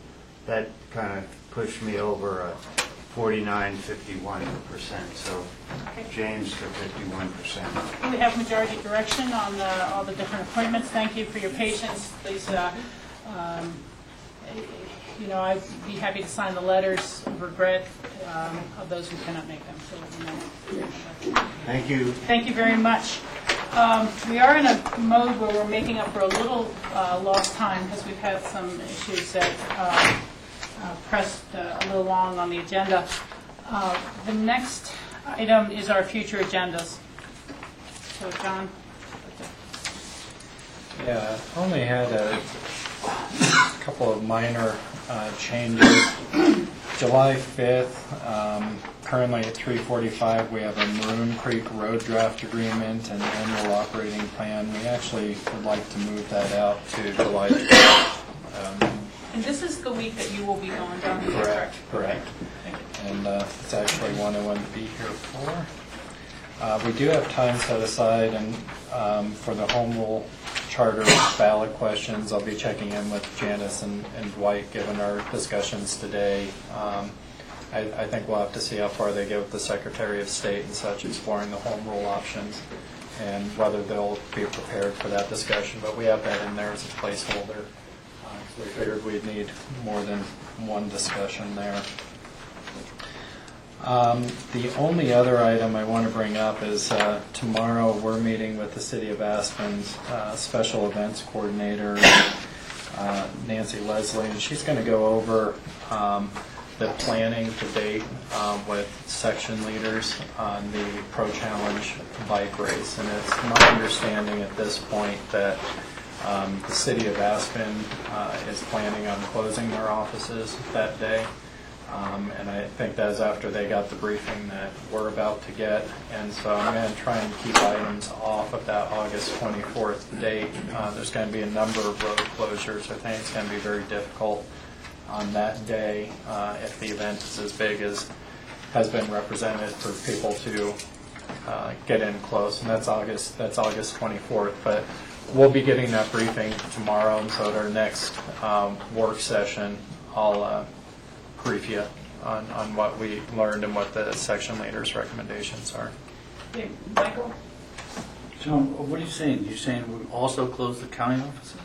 that kind of pushed me over 49-51%. So James for 51%. We have majority direction on all the different appointments. Thank you for your patience. Please, I'd be happy to sign the letters of regret of those who cannot make them. So, Thank you. Thank you very much. We are in a mode where we're making up for a little lost time because we've had some issues that pressed a little long on the agenda. The next item is our future agendas. So, John. Yeah, I only had a couple of minor changes. July 5th, currently at 3:45, we have a Maroon Creek Road Draft Agreement and Annual Operating Plan. We actually would like to move that out to July 12th. And this is the week that you will be going down here, Correct. And it's actually one I wanted to be here for. We do have time set aside for the home rule charter ballot questions. I'll be checking in with Janice and Dwight, given our discussions today. I think we'll have to see how far they get with the Secretary of State and such, exploring the home rule options, and whether they'll be prepared for that discussion. But we have that in there as a placeholder. So we figured we'd need more than one discussion there. The only other item I want to bring up is tomorrow we're meeting with the City of Aspen's Special Events Coordinator, Nancy Leslie, and she's going to go over the planning to date with section leaders on the Pro Challenge bike race. And it's my understanding at this point that the City of Aspen is planning on closing their offices that day. And I think that's after they got the briefing that we're about to get. And so I'm going to try and keep items off of that August 24th date. There's going to be a number of road closures. I think it's going to be very difficult on that day if the event is as big as has been represented for people to get in close. And that's August 24th. But we'll be getting that briefing tomorrow. And so at our next work session, I'll brief you on what we learned and what the section leaders' recommendations are. Okay, Michael? John, what are you saying? You're saying we'll also close the county offices?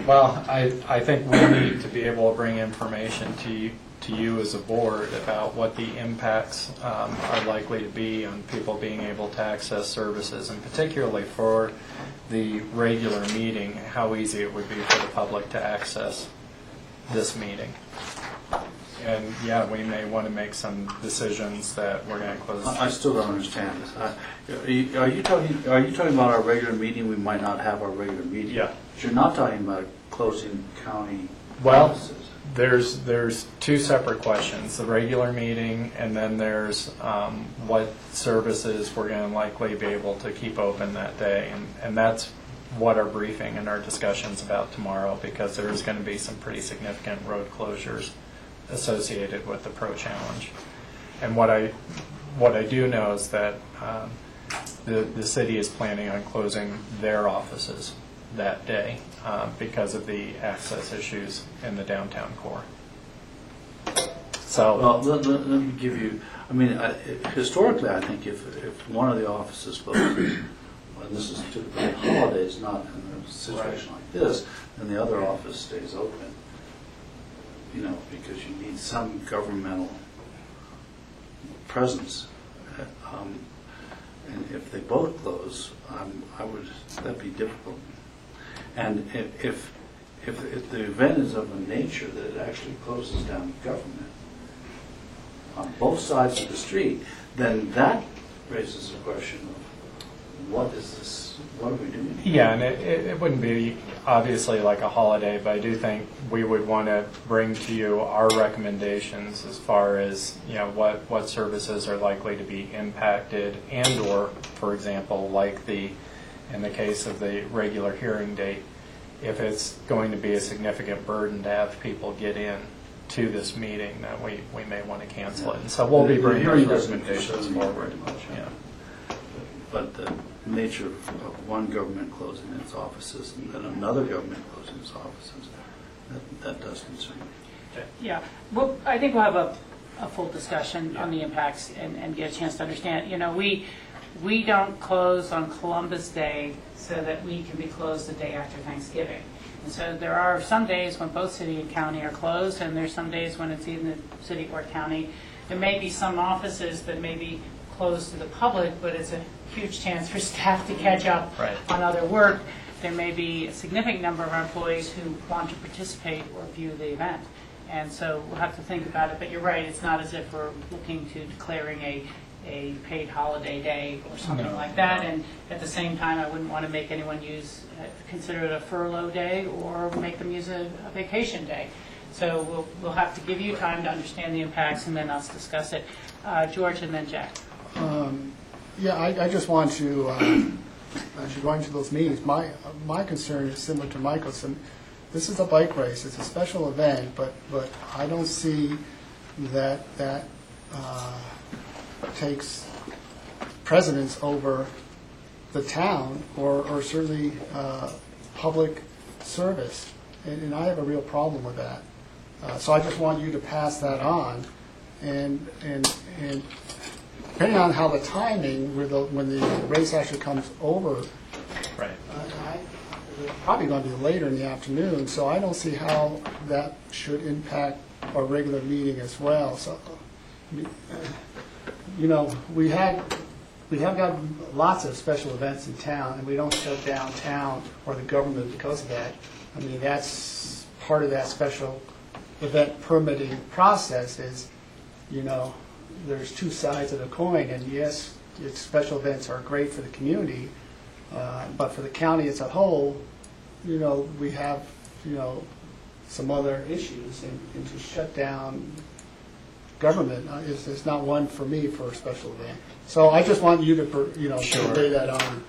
Well, I think we need to be able to bring information to you as a board about what the impacts are likely to be on people being able to access services, and particularly for the regular meeting, how easy it would be for the public to access this meeting. And yeah, we may want to make some decisions that we're going to close. I still don't understand this. Are you talking about our regular meeting? We might not have our regular meeting. Yeah. But you're not talking about closing county Well, offices. there's two separate questions, the regular meeting, and then there's what services we're going to likely be able to keep open that day. And that's what our briefing and our discussion's about tomorrow, because there's going to be some pretty significant road closures associated with the Pro Challenge. And what I do know is that the city is planning on closing their offices that day because of the access issues in the downtown core. So, Well, let me give you, I mean, historically, I think if one of the offices closes, and this is typically holidays, not in a situation like this, then the other office stays open. You know, because you need some governmental presence. And if they both close, that'd be difficult. And if the event is of a nature that it actually closes down government on both sides of the street, then that raises a question of what is this, what are we doing here? yeah, and it wouldn't be obviously like a holiday, but I do think we would want to bring to you our recommendations as far as, you know, what services are likely to be impacted, and or, for example, like in the case of the regular hearing date, if it's going to be a significant burden to have people get in to this meeting, that we may want to cancel it. And so we'll be bringing The hearing those doesn't recommendations concern me forward. very much, Yeah. But the nature of one government closing its offices and then another government closing its offices, that does concern me. Yeah, well, I think we'll have a full discussion on the impacts and get a chance to understand. You know, we don't close on Columbus Day so that we can be closed the day after Thanksgiving. And so there are some days when both city and county are closed, and there's some days when it's either city or county. There may be some offices that may be closed to the public, but it's a huge chance for staff to catch up Right. on other work. There may be a significant number of our employees who want to participate or view the event. And so we'll have to think about it, but you're right, it's not as if we're looking to declaring a paid holiday day or something No, like that. no. And at the same time, I wouldn't want to make anyone consider it a furlough day or make them use a vacation day. So we'll have to give you time to understand the impacts and then us discuss it. George and then Jack. Yeah, I just want to, as you're going to those meetings, my concern is similar to Michael's. And this is a bike race, it's a special event, but I don't see that takes precedence over the town or certainly public service. And I have a real problem with that. So I just want you to pass that on. And depending on how the timing, when the race actually comes over, Right. it's probably going to be later in the afternoon, so I don't see how that should impact our regular meeting as well. So, you know, we have got lots of special events in town, and we don't shut down town or the government because of that. I mean, that's part of that special event permitting process is, you know, there's two sides of the coin, and yes, special events are great for the community, but for the county as a whole, you know, we have, you know, some other issues, and to shut down government is not one for me for a special event. So I just want you to, you know, convey that on.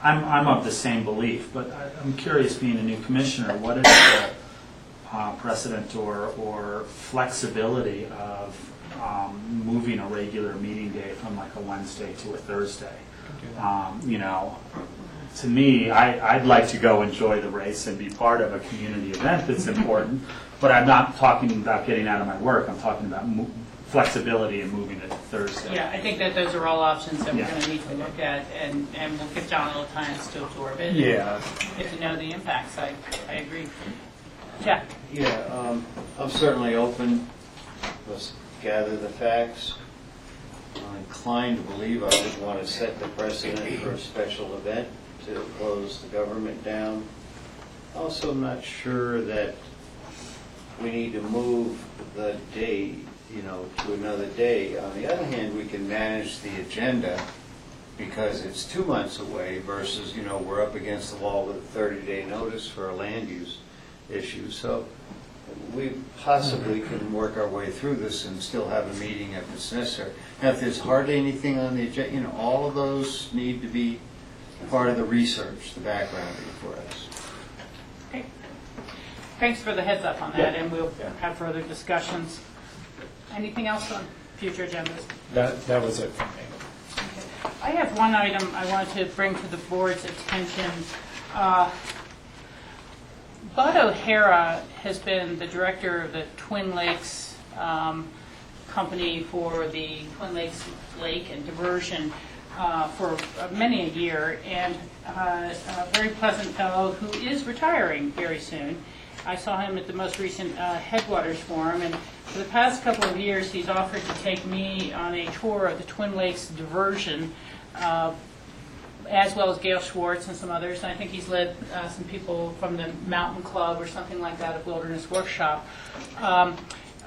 I'm of the same belief, but I'm curious, being a new commissioner, what is the precedent or flexibility of moving a regular meeting day from like a Wednesday to a Thursday? You know, to me, I'd like to go enjoy the race and be part of a community event that's important, but I'm not talking about getting out of my work. I'm talking about flexibility and moving it to Thursday. Yeah, I think that those are all options that we're Yeah. going to need to look at, and we'll give John a little time to absorb it. Yeah. Get to know the impacts. I agree. Jack? Yeah, I'm certainly open. Let's gather the facts. I'm inclined to believe I would want to set the precedent for a special event to close the government down. Also, I'm not sure that we need to move the date, to another day. On the other hand, we can manage the agenda because it's 2 months away versus, we're up against the wall with a 30-day notice for a land use issue. So we possibly can work our way through this and still have a meeting if it's necessary. Now, if there's hardly anything on the agenda, all of those need to be part of the research, the backgrounding for us. Okay. Thanks for the heads up on that, and we'll have further discussions. Anything else on future agendas? That was it for me. I have one item I wanted to bring to the board's attention. Bud O'Hara has been the director of the Twin Lakes company for the Twin Lakes Lake and Diversion for many a year, and a very pleasant fellow who is retiring very soon. I saw him at the most recent Headwaters Forum, and for the past couple of years he's offered to take me on a tour of the Twin Lakes Diversion, as well as Gail Schwartz and some others. And I think he's led some people from the Mountain Club or something like that at Wilderness Workshop.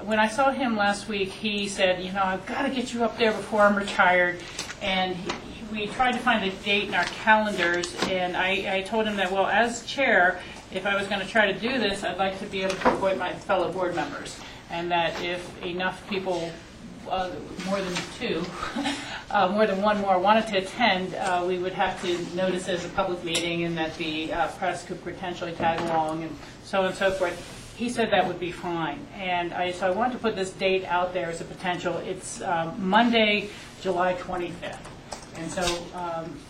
When I saw him last week, he said, I've got to get you up there before I'm retired. And we tried to find a date in our calendars, and I told him that, well, as chair, if I was going to try to do this, I'd like to be able to appoint my fellow board members, and that if enough people, more than two, more than one more, wanted to attend, we would have to notice it as a public meeting, and that the press could potentially tag along, and so on and so forth. He said that would be fine, and so I wanted to put this date out there as a potential. It's Monday, July 25th, and so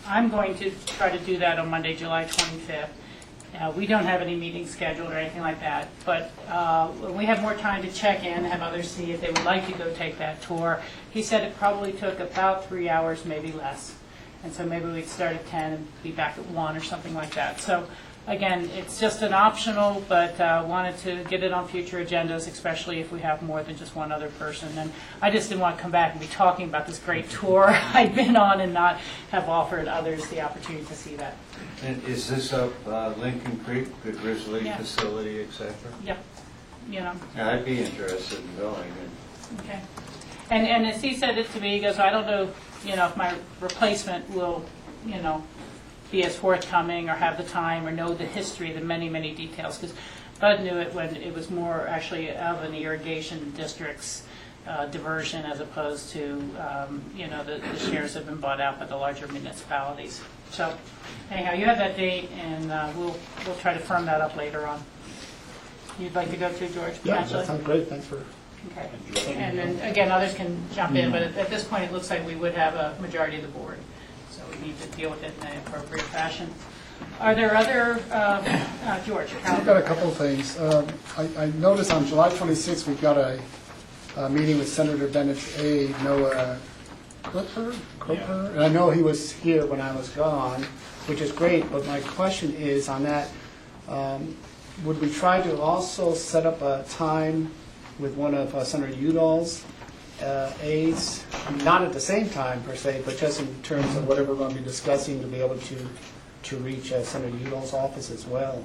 I'm going to try to do that on Monday, July 25th. We don't have any meetings scheduled or anything like that, but when we have more time to check in, have others see if they would like to go take that tour. He said it probably took about 3 hours, maybe less. And so maybe we'd start at 10 and be back at 1 or something like that. So again, it's just an optional, but wanted to get it on future agendas, especially if we have more than just one other person. And I just didn't want to come back and be talking about this great tour I've been on and not have offered others the opportunity to see that. And is this up Lincoln Creek, the Grizzly Yeah. facility, et cetera? Yep. Yeah, I'd be interested in going. Okay. And as he said it to me, he goes, I don't know, if my replacement will, be as forthcoming or have the time or know the history, the many, many details. Because Bud knew it when it was more actually of an irrigation district's diversion as opposed to, the shares have been bought out by the larger municipalities. So anyhow, you have that date, and we'll try to firm that up later on. You'd like to go too, George? Yeah, that sounds great. Thanks for... Okay. And then, again, others can jump in, but at this point, it looks like we would have a majority of the board. So we need to deal with it in an appropriate fashion. Are there other, George? I've got a couple of things. I noticed on July 26th, we've got a meeting with Senator Bennett's aide, Noah Cooper? Yeah. And I know he was here when I was gone, which is great, but my question is on that, would we try to also set up a time with one of Senator Udall's aides, not at the same time per se, but just in terms of whatever we're going to be discussing to be able to reach Senator Udall's office as well?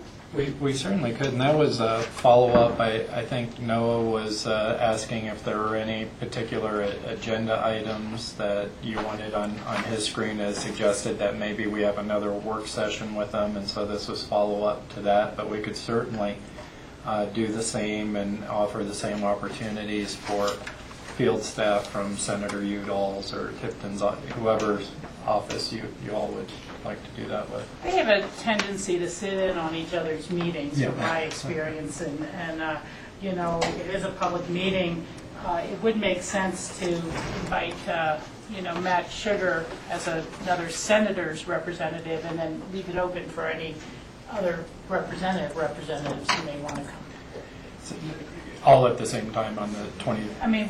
We certainly could, and that was a follow-up. I think Noah was asking if there were any particular agenda items that you wanted on his screen, as suggested that maybe we have another work session with them, and so this was follow-up to that, but we could certainly do the same and offer the same opportunities for field staff from Senator Udall's or Tipton's, whoever's office you all would like to do that with. They have a tendency to sit in on each other's meetings, from my experience, and it is a public meeting. It would make sense to invite, Matt Sugar as another senator's representative, and then leave it open for any other representatives who may want to come. All at the same time on the 20th. I mean,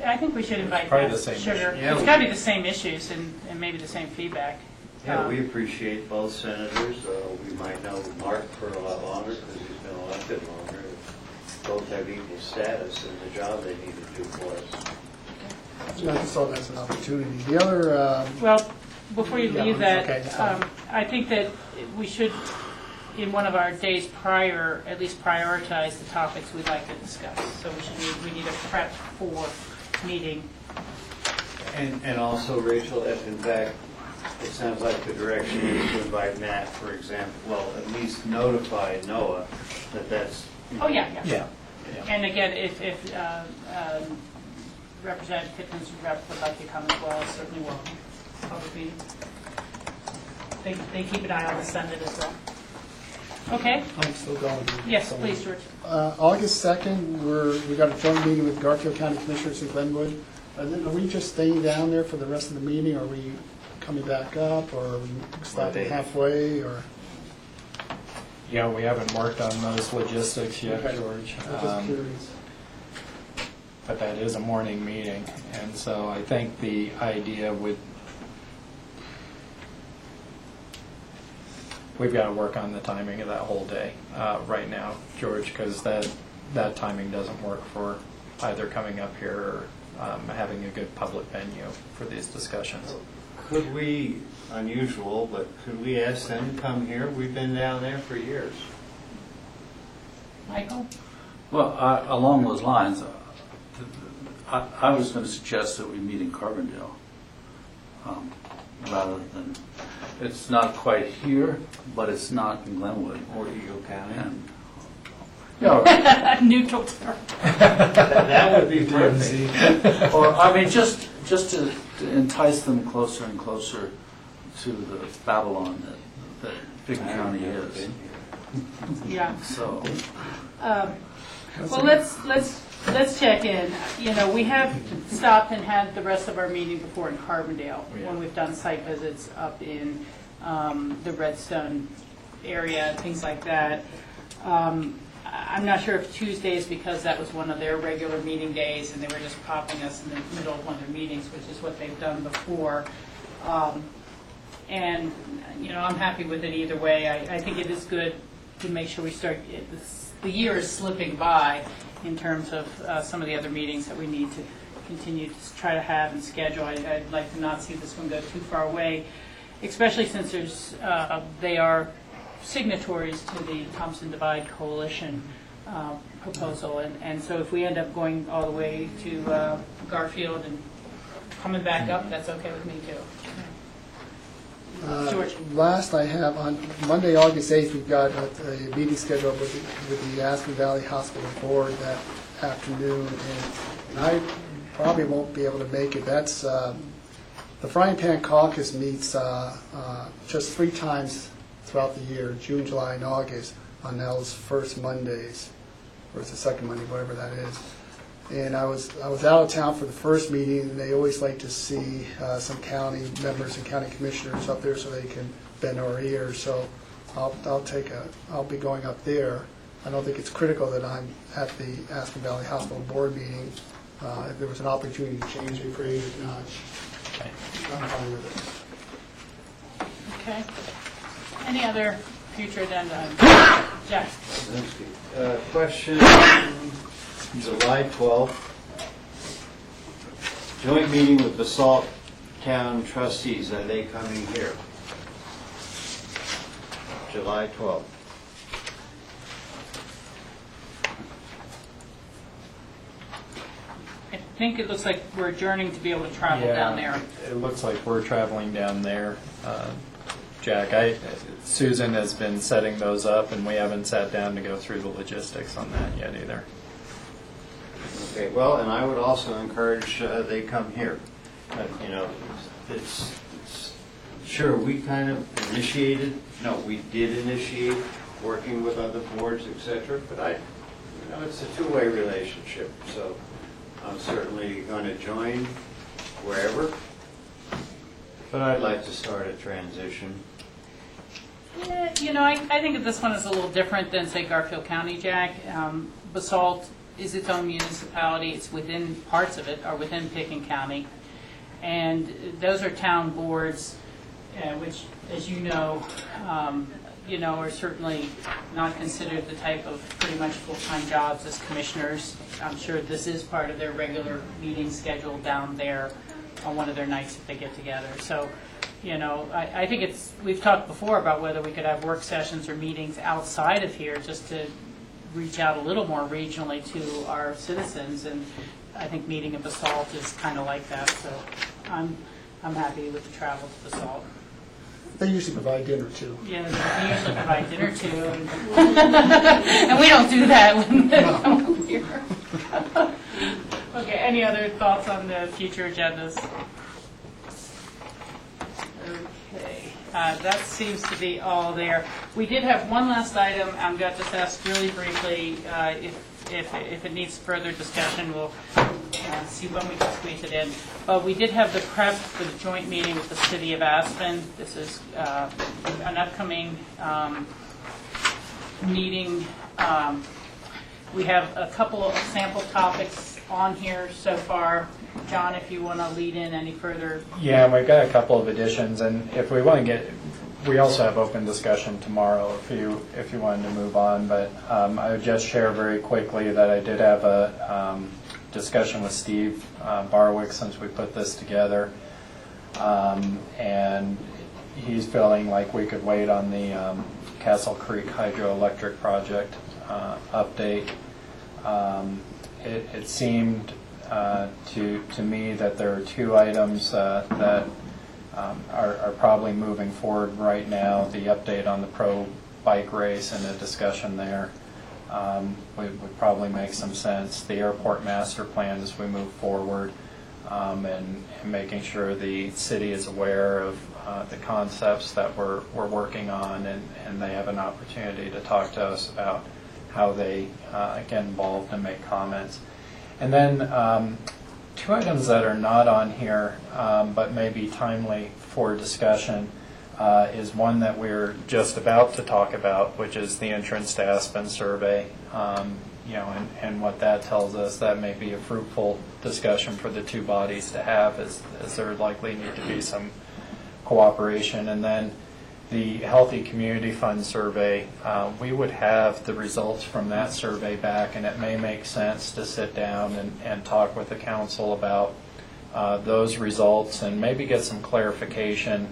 I think we should invite Probably Matt the same Sugar. issue. Yeah, It's got to be the same issues and maybe the same feedback. Yeah, we appreciate both senators. We might know Mark for a lot longer because he's been elected longer. Both have equal status in the job they need to do for us. I just saw that as an opportunity. The other... Well, before you leave that, okay, I think that we should in one of our days prior, at least prioritize the topics we'd like to discuss. So we need a prep for meeting. And also, Rachel, if in fact, it sounds like the direction is to invite Matt, for example, well, at least notify Noah that that's... Oh, yeah. Yeah. And again, if Representative Kitten's rep would like to come as well, certainly welcome. Public meeting. They keep an eye on the Senate as well. Okay? I'm still going. Yes, please, George. August 2nd, we got a joint meeting with Garfield County Commissioners in Glenwood. And then are we just staying down there for the rest of the meeting? Are we coming back up, or are we stopping halfway, or? Yeah, we haven't worked on those logistics yet, Okay. George. I'm just curious. But that is a morning meeting, and so I think the idea we've got to work on the timing of that whole day right now, George, because that timing doesn't work for either coming up here or having a good public venue for these discussions. Could we, unusual, but could we ask them to come here? We've been down there for years. Michael? Well, along those lines, I was going to suggest that we meet in Carbondale rather than, it's not quite here, but it's not in Glenwood. Or Eagle County. And, yeah, Neutral term. That would be perfect. or, I mean, just to entice them closer and closer to the Babylon that Big County is. Yeah. So, Well, let's check in. You know, we have stopped and had the rest of our meeting before in Carbondale when we've done site visits up in the Redstone area, things like that. I'm not sure if Tuesday is because that was one of their regular meeting days and they were just popping us in the middle of one of their meetings, which is what they've done before. And, you know, I'm happy with it either way. I think it is good to make sure we start, the year is slipping by in terms of some of the other meetings that we need to continue to try to have and schedule. I'd like to not see this one go too far away, especially since they are signatories to the Thompson Divide Coalition proposal. And so if we end up going all the way to Garfield and coming back up, that's okay with me too. George. Last I have, on Monday, August 8th, we've got a meeting scheduled with the Aspen Valley Hospital Board that afternoon, and I probably won't be able to make it. That's, the Frying Pan Caucus meets just 3 times throughout the year, June, July, and August, on those first Mondays, or it's the second Monday, whatever that is. And I was out of town for the first meeting, and they always like to see some county members and county commissioners up there so they can bend our ears. So I'll be going up there. I don't think it's critical that I'm at the Aspen Valley Hospital Board meeting. If there was an opportunity to change it, great. If not, I'm fine with it. Okay. Any other future agenda items? Jack? Question, July 12th, joint meeting with Basalt Town trustees. Are they coming here? July 12th. I think it looks like we're adjourning to be able to travel down there. It looks like we're traveling down there. Jack, Susan has been setting those up, and we haven't sat down to go through the logistics on that yet either. Okay, well, and I would also encourage they come here. You know, it's sure, we kind of we did initiate working with other boards, et cetera, but it's a two-way relationship, so I'm certainly going to join wherever, but I'd like to start a transition. Yeah, you know, I think that this one is a little different than, say, Garfield County, Jack. Basalt is its own municipality. It's within, parts of it are within Picken County. And those are town boards, which, as you know, are certainly not considered the type of pretty much full-time jobs as commissioners. I'm sure this is part of their regular meeting schedule down there on one of their nights that they get together. So you know, I think we've talked before about whether we could have work sessions or meetings outside of here just to reach out a little more regionally to our citizens, and I think meeting at BOCC is kind of like that, so I'm happy with the travel to BOCC. They usually provide dinner, too. Yeah, they usually provide dinner too, and we don't do that when they come up here. Okay, any other thoughts on the future agendas? Okay, that seems to be all there. We did have one last item. I'm going to just ask really briefly if it needs further discussion. We'll see when we can squeeze it in. But we did have the prep for the joint meeting with the City of Aspen. This is an upcoming meeting. We have a couple of sample topics on here so far. John, if you want to lead in any further. Yeah, we've got a couple of additions, and if we want to get, we also have open discussion tomorrow if you wanted to move on, but I would just share very quickly that I did have a discussion with Steve Barwick since we put this together, and he's feeling like we could wait on the Castle Creek hydroelectric project update. It seemed to me that there are two items that are probably moving forward right now. The update on the pro bike race and a discussion there would probably make some sense. The airport master plan as we move forward, and making sure the city is aware of the concepts that we're working on, and they have an opportunity to talk to us about how they get involved and make comments. And then two items that are not on here but may be timely for discussion is one that we're just about to talk about, which is the entrance to Aspen survey, and what that tells us. That may be a fruitful discussion for the two bodies to have, as there likely need to be some cooperation. And then the Healthy Community Fund survey, we would have the results from that survey back, and it may make sense to sit down and talk with the council about those results and maybe get some clarification.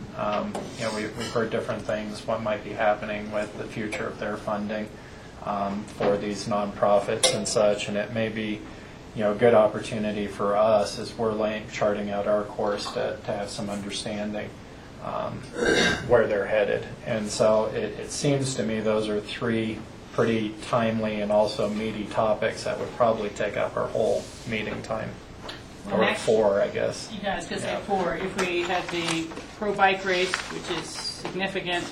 We've heard different things, what might be happening with the future of their funding for these nonprofits and such, and it may be a good opportunity for us as we're charting out our course to have some understanding where they're headed. And so it seems to me those are three pretty timely and also meaty topics that would probably take up our whole meeting time. Well, or four, I guess. Yeah, I was going to say four. If we had the pro bike race, which is significant,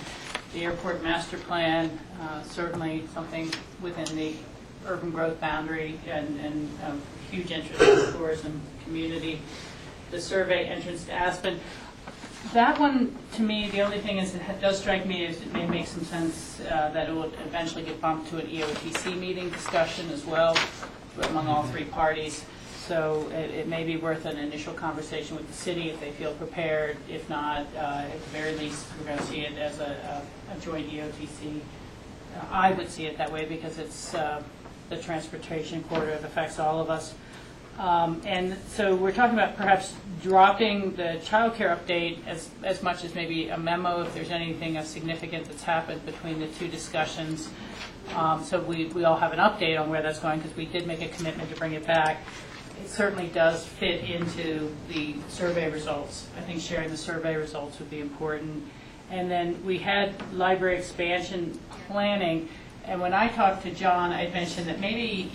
the airport master plan, certainly something within the urban growth boundary and huge interest in the tourism community. The survey, entrance to Aspen. That one, to me, the only thing is it does strike me as it may make some sense that it would eventually get bumped to an EOTC meeting discussion as well among all three parties. So it may be worth an initial conversation with the city if they feel prepared. If not, at the very least, we're going to see it as a joint EOTC. I would see it that way because it's the transportation corridor that affects all of us. And so we're talking about perhaps dropping the child care update as much as maybe a memo if there's anything of significant that's happened between the two discussions. So we all have an update on where that's going because we did make a commitment to bring it back. It certainly does fit into the survey results. I think sharing the survey results would be important. And then we had library expansion planning. And when I talked to John, I mentioned that maybe,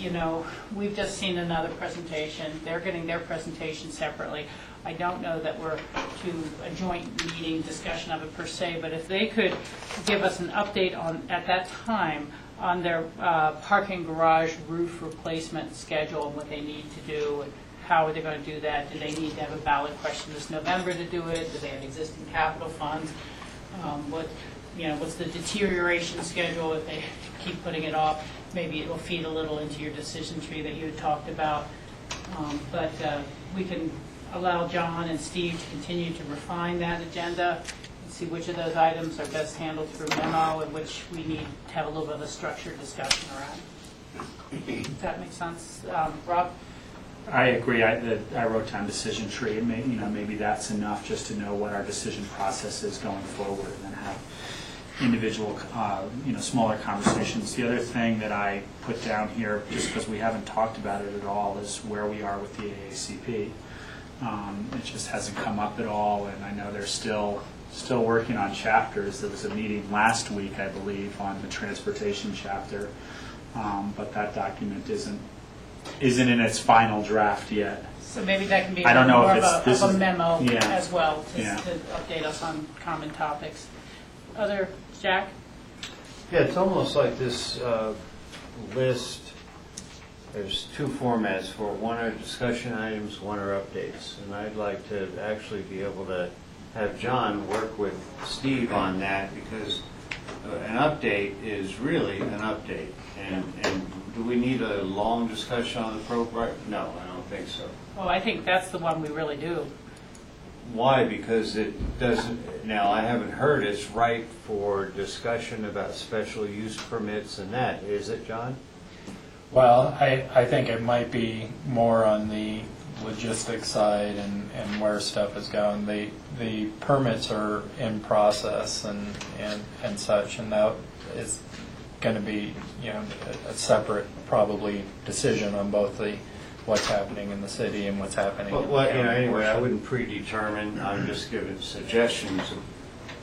we've just seen another presentation. They're getting their presentation separately. I don't know that we're to a joint meeting discussion of it per se, but if they could give us an update at that time on their parking garage roof replacement schedule and what they need to do and how are they going to do that? Do they need to have a ballot question this November to do it? Do they have existing capital funds? What's the deterioration schedule if they keep putting it off? Maybe it will feed a little into your decision tree that you had talked about. But we can allow John and Steve to continue to refine that agenda and see which of those items are best handled through memo and which we need to have a little bit of a structured discussion around. Does that make sense? Rob? I agree. I wrote down decision tree. And maybe that's enough just to know what our decision process is going forward, and then have individual, smaller conversations. The other thing that I put down here, just because we haven't talked about it at all, is where we are with the AACP. It just hasn't come up at all, and I know they're still working on chapters. There was a meeting last week, I believe, on the transportation chapter, but that document isn't in its final draft yet. So maybe that can be I don't know more if of this a is- memo yeah. as well, to Yeah. update us on common topics. Other, Jack? Yeah, it's almost like this list, there's two formats for it. One are discussion items, one are updates. And I'd like to actually be able to have John work with Steve on that, because an update is really an update. And do we need a long discussion on the program? No, I don't think so. Oh, I think that's the one we really do. Why? Because it doesn't, now I haven't heard it's right for discussion about special use permits and that, is it, John? Well, I think it might be more on the logistics side and where stuff is going. The permits are in process and such, and that is going to be, a separate probably decision on both the what's happening in the city and what's happening. Well, in the county anyway, I portion. wouldn't predetermine, I'm just giving suggestions.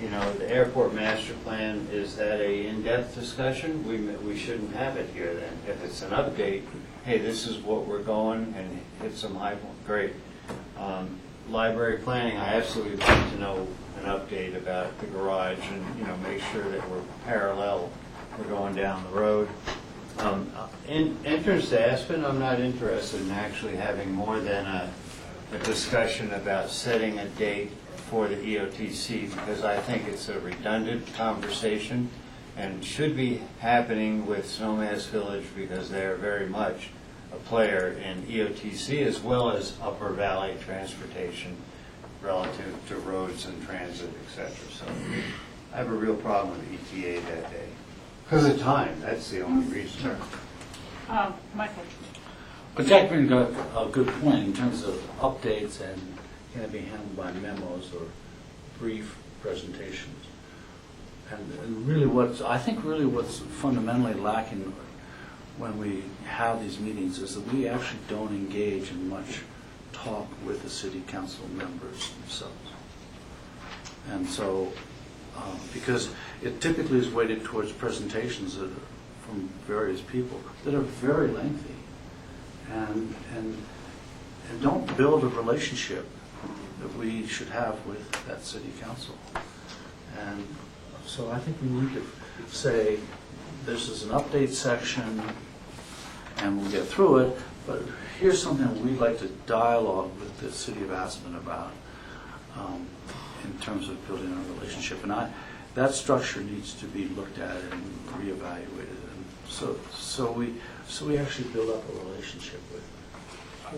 The airport master plan, is that a in-depth discussion? We shouldn't have it here then. If it's an update, hey, this is what we're going, and hit some high point, great. Library planning, I absolutely like to know an update about the garage and, make sure that we're parallel, we're going down the road. Entrance to Aspen, I'm not interested in actually having more than a discussion about setting a date for the EOTC, because I think it's a redundant conversation and should be happening with Snowmass Village, because they're very much a player in EOTC as well as Upper Valley transportation relative to roads and transit, etc. So I have a real problem with ETA that day. Because of time, that's the only reason. Michael? But Jack brings up a good point in terms of updates, and can it be handled by memos or brief presentations? And really I think what's fundamentally lacking when we have these meetings is that we actually don't engage in much talk with the city council members themselves. And so, because it typically is weighted towards presentations from various people that are very lengthy and don't build a relationship that we should have with that city council. And so I think we need to say, this is an update section, and we'll get through it, but here's something we'd like to dialogue with the city of Aspen about in terms of building a relationship. And that structure needs to be looked at and reevaluated. And so we actually build up a relationship with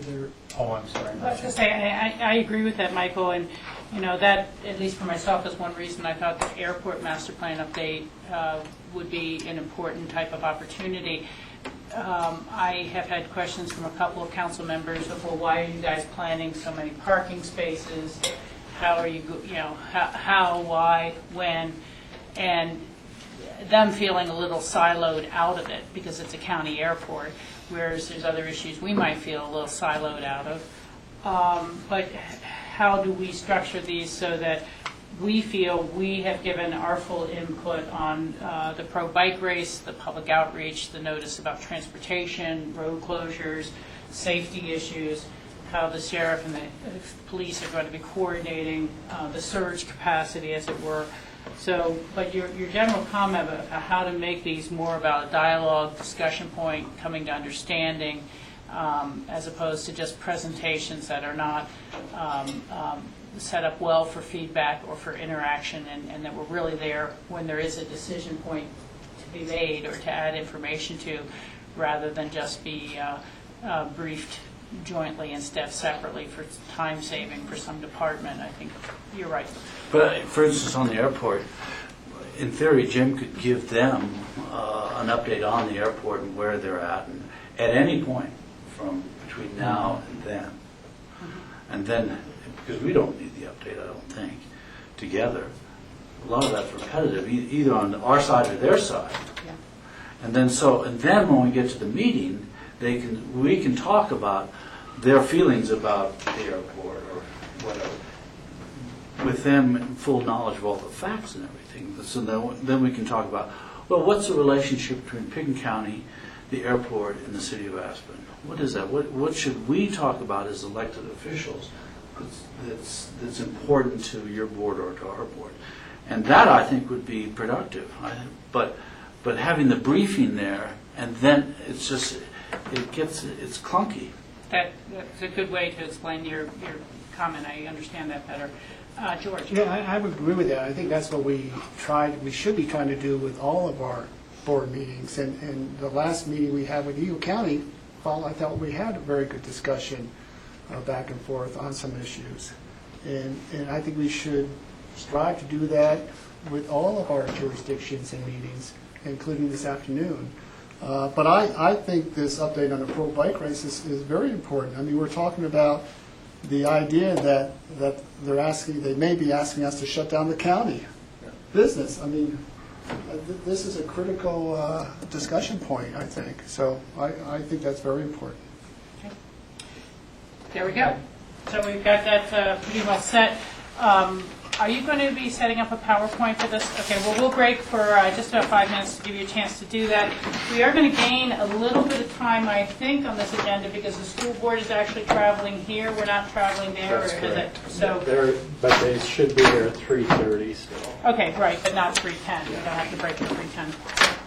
them. I'm sorry. I was going to say, I agree with that, Michael, and that, at least for myself, is one reason I thought the airport master plan update would be an important type of opportunity. I have had questions from a couple of council members of, well, why are you guys planning so many parking spaces? How are you, how, why, when? And them feeling a little siloed out of it because it's a county airport, whereas there's other issues we might feel a little siloed out of. But how do we structure these so that we feel we have given our full input on the pro-bike race, the public outreach, the notice about transportation, road closures, safety issues, how the sheriff and the police are going to be coordinating the surge capacity, as it were. So, but your general comment about how to make these more about a dialogue, discussion point, coming to understanding, as opposed to just presentations that are not set up well for feedback or for interaction, and that we're really there when there is a decision point to be made or to add information to, rather than just be briefed jointly instead of separately for time saving for some department. I think you're right. But for instance, on the airport, in theory, Jim could give them an update on the airport and where they're at, and at any point from between now and then. And then, because we don't need the update, I don't think, together. A lot of that's repetitive, either on our side or their side. Yeah. And then when we get to the meeting, we can talk about their feelings about the airport or whatever, with them in full knowledge of all the facts and everything. So then we can talk about, well, what's the relationship between Pickens County, the airport, and the city of Aspen? What is that? What should we talk about as elected officials that's important to your board or to our board? And that, I think, would be productive. But having the briefing there, and then it's clunky. That's a good way to explain your comment. I understand that better. George? Yeah, I would agree with that. I think that's what we should be trying to do with all of our board meetings. And the last meeting we had with Eagle County, I thought we had a very good discussion back and forth on some issues. And I think we should strive to do that with all of our jurisdictions and meetings, including this afternoon. But I think this update on the pro bike race is very important. I mean, we're talking about the idea that they may be asking us to shut down the county business. I mean, this is a critical discussion point, I think. So I think that's very important. Okay. There we go. So we've got that pretty well set. Are you going to be setting up a PowerPoint for this? Okay, well, we'll break for just about 5 minutes to give you a chance to do that. We are going to gain a little bit of time, I think, on this agenda because the school board is actually traveling here. We're not traveling there. That's correct. So, but they should be there at 3:30 still. okay, right, but not 3:10. We don't have to break at 3:10.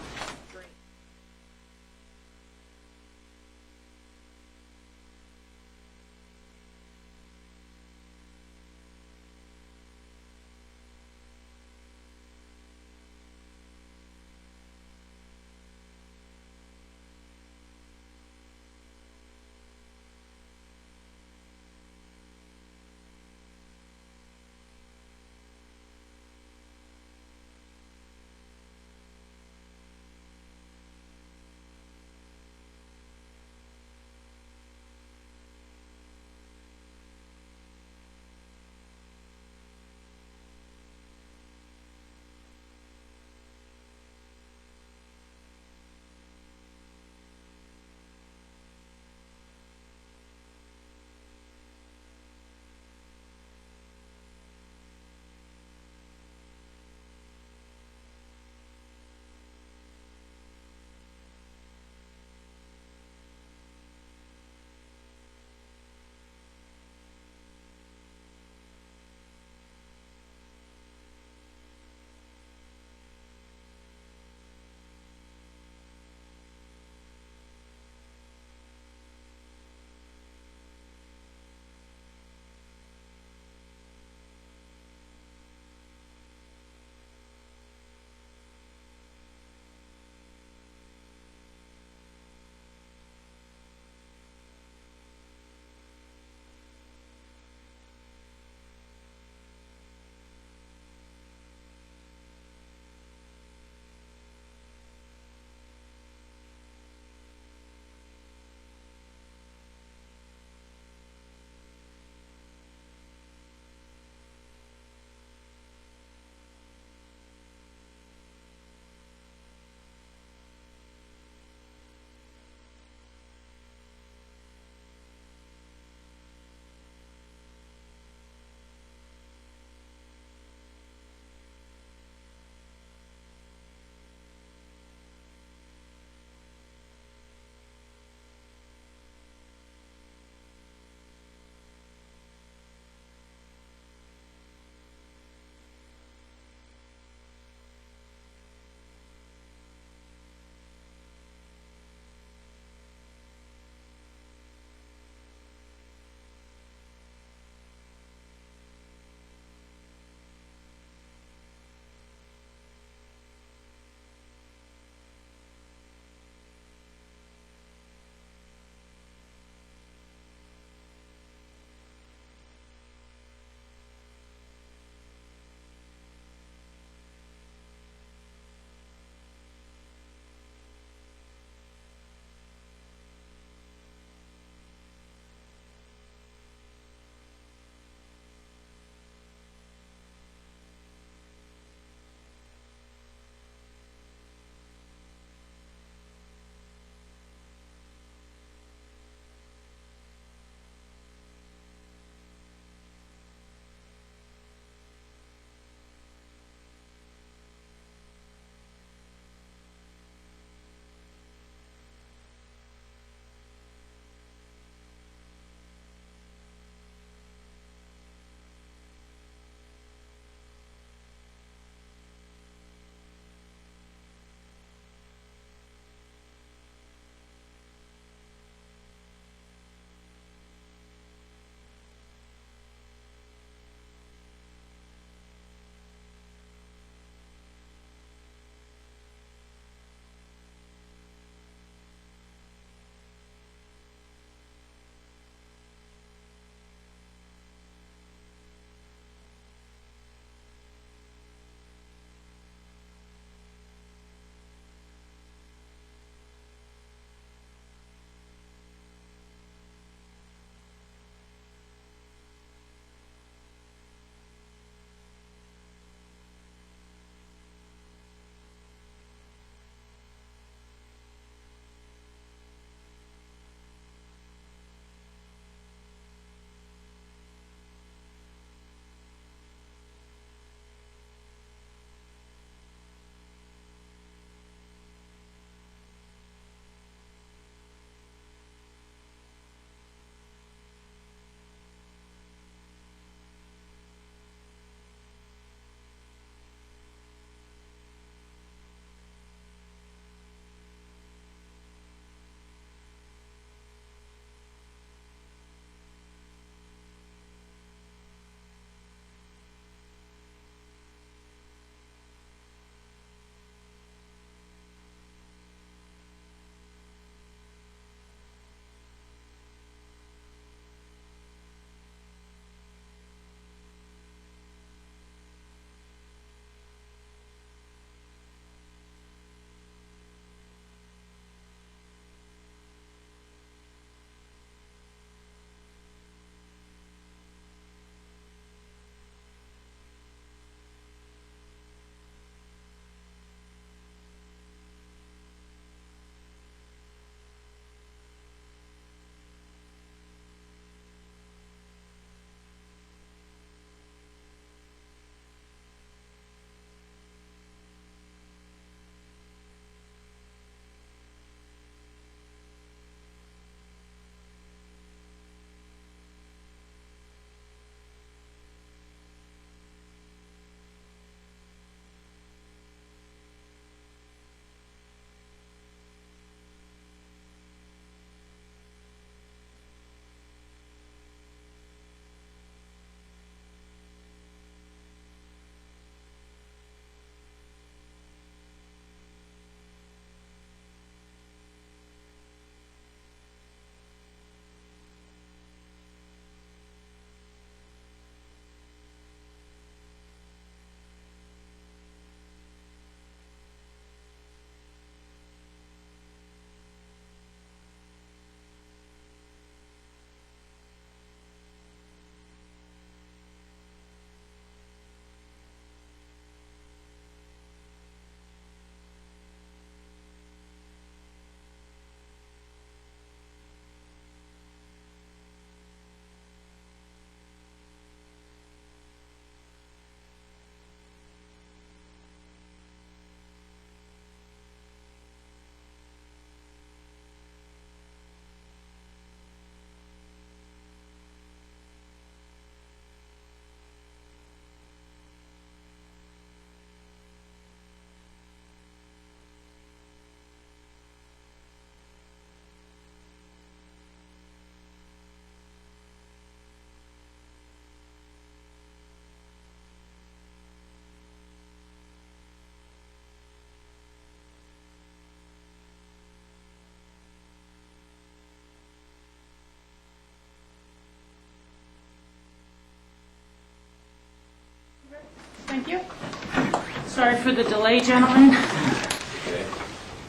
Sorry for the delay, gentlemen.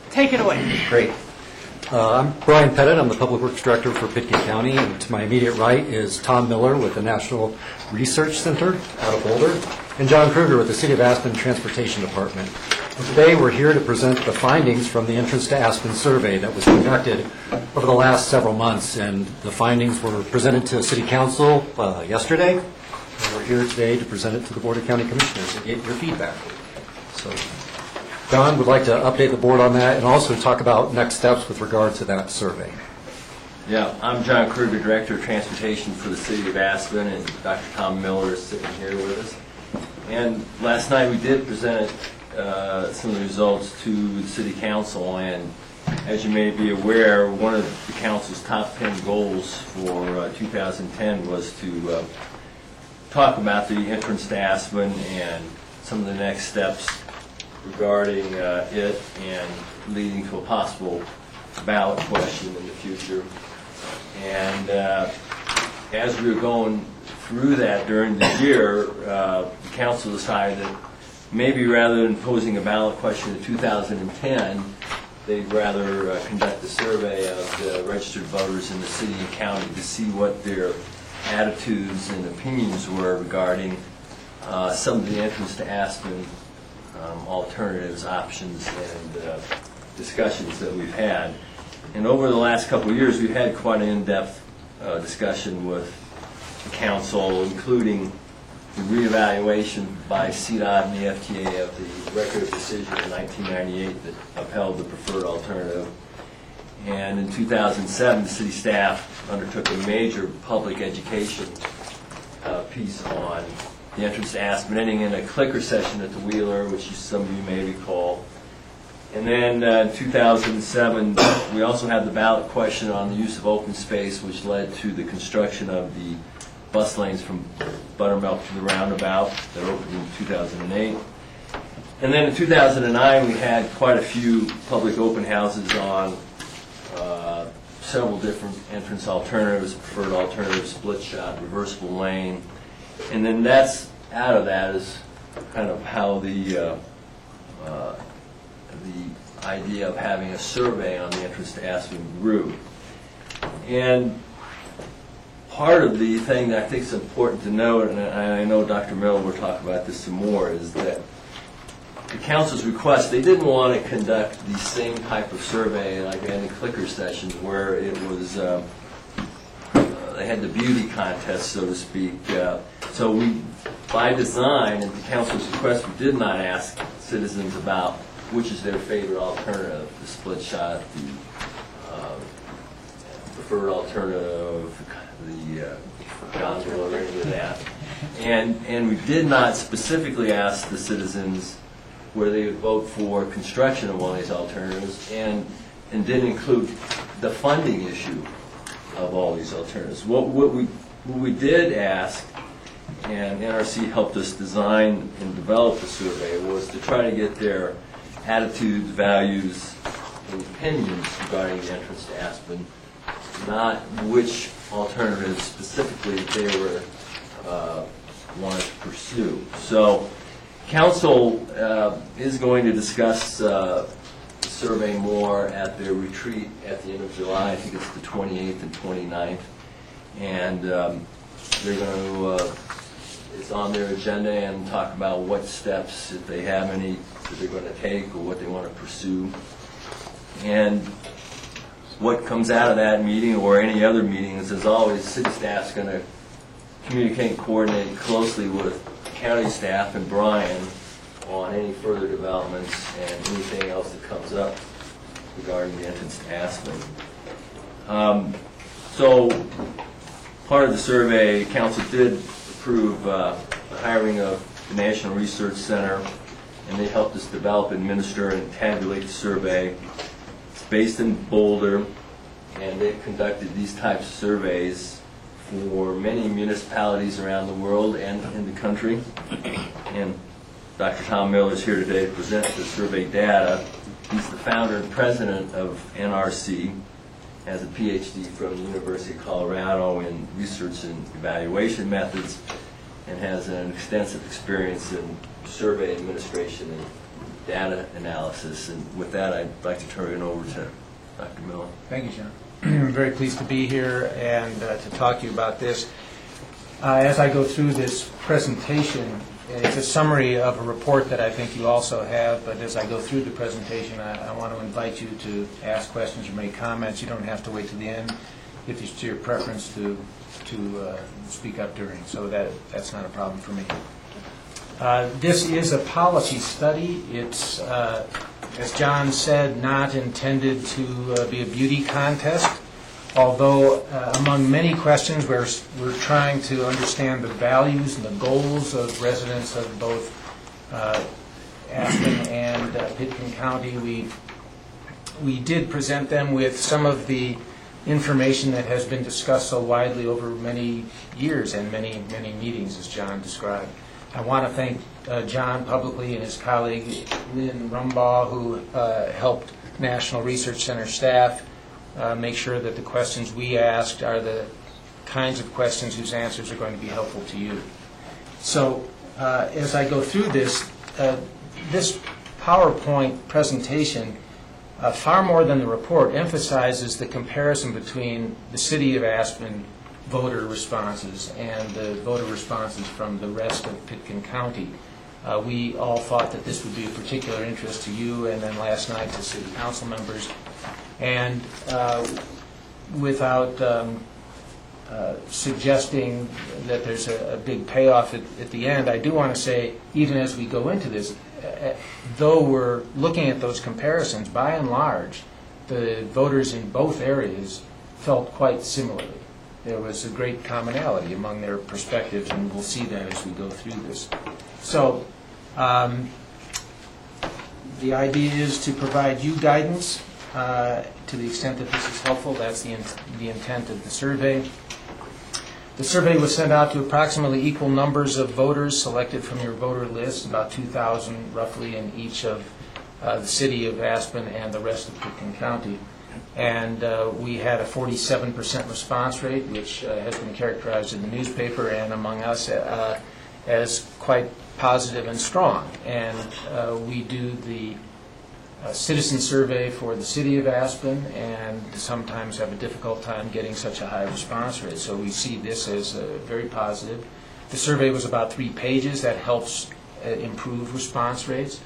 Take it away. Great. I'm Brian Pettit. I'm the Public Works Director for Pitkin County, and to my immediate right is Tom Miller with the National Research Center out of Boulder, and John Kruger with the City of Aspen Transportation Department. And today we're here to present the findings from the Entrance to Aspen survey that was conducted over the last several months, and the findings were presented to City Council yesterday, and we're here today to present it to the Board of County Commissioners and get your feedback. So John would like to update the board on that and also talk about next steps with regard to that survey. Yeah, I'm John Kruger, Director of Transportation for the City of Aspen, and Dr. Tom Miller is sitting here with us. And last night we did present some of the results to the City Council, and as you may be aware, one of the Council's top 10 goals for 2010 was to talk about the entrance to Aspen and some of the next steps regarding it and leading to a possible ballot question in the future. And as we were going through that during the year, the council decided that maybe rather than posing a ballot question in 2010, they'd rather conduct a survey of the registered voters in the city and county to see what their attitudes and opinions were regarding some of the entrance to Aspen alternatives, options, and discussions that we've had. And over the last couple of years, we've had quite an in-depth discussion with the council, including the reevaluation by CDOT and the FTA of the record of decision in 1998 that upheld the preferred alternative. And in 2007, the city staff undertook a major public education piece on the entrance to Aspen, ending in a clicker session at the Wheeler, which some of you may recall. And then in 2007, we also had the ballot question on the use of open space, which led to the construction of the bus lanes from Buttermilk to the roundabout that opened in 2008. And then in 2009, we had quite a few public open houses on several different entrance alternatives, preferred alternatives, split shot, reversible lane. And then out of that is kind of how the idea of having a survey on the entrance to Aspen grew. And part of the thing that I think is important to note, and I know Dr. Miller will talk about this some more, is that the council's request, they didn't want to conduct the same type of survey like they had in clicker sessions where it was, they had the beauty contest, so to speak. So we, by design, at the council's request, we did not ask citizens about which is their favorite alternative, the split shot, the preferred alternative, the gondola, or any of that. And we did not specifically ask the citizens where they would vote for construction of one of these alternatives, and didn't include the funding issue of all these alternatives. What we did ask, and NRC helped us design and develop the survey, was to try to get their attitudes, values, and opinions regarding the entrance to Aspen, not which alternatives specifically they were wanted to pursue. So council is going to discuss the survey more at their retreat at the end of July. I think it's the 28th and 29th. And they're going to, it's on their agenda, and talk about what steps, if they have any, that they're going to take or what they want to pursue. And what comes out of that meeting or any other meetings, as always, city staff's going to communicate and coordinate closely with county staff and Brian on any further developments and anything else that comes up regarding the entrance to Aspen. So part of the survey, council did approve the hiring of the National Research Center, and they helped us develop, administer, and tabulate the survey. It's based in Boulder, and they've conducted these types of surveys for many municipalities around the world and in the country. And Dr. Tom Miller is here today to present the survey data. He's the founder and president of NRC, has a PhD from the University of Colorado in research and evaluation methods, and has an extensive experience in survey administration and data analysis. And with that, I'd like to turn it over to Dr. Miller. Thank you, John. I'm very pleased to be here and to talk to you about this. As I go through this presentation, it's a summary of a report that I think you also have, but as I go through the presentation, I want to invite you to ask questions or make comments. You don't have to wait to the end if it's your preference to speak up during, so that's not a problem for me. This is a policy study. It's, as John said, not intended to be a beauty contest, although among many questions we're trying to understand the values and the goals of residents of both Aspen and Pitkin County. We did present them with some of the information that has been discussed so widely over many years and many meetings, as John described. I want to thank John publicly and his colleague Lynn Rumbaugh, who helped National Research Center staff make sure that the questions we asked are the kinds of questions whose answers are going to be helpful to you. So as I go through this, this PowerPoint presentation, far more than the report, emphasizes the comparison between the City of Aspen voter responses and the voter responses from the rest of Pitkin County. We all thought that this would be of particular interest to you, and then last night to City Council members. And without suggesting that there's a big payoff at the end, I do want to say, even as we go into this, though we're looking at those comparisons, by and large, the voters in both areas felt quite similarly. There was a great commonality among their perspectives, and we'll see that as we go through this. So the idea is to provide you guidance to the extent that this is helpful. That's the intent of the survey. The survey was sent out to approximately equal numbers of voters selected from your voter list, about 2,000 roughly in each of the City of Aspen and the rest of Pitkin County. And we had a 47% response rate, which has been characterized in the newspaper and among us as quite positive and strong. And we do the citizen survey for the City of Aspen and sometimes have a difficult time getting such a high response rate. So we see this as very positive. The survey was about 3 pages. That helps improve response rates.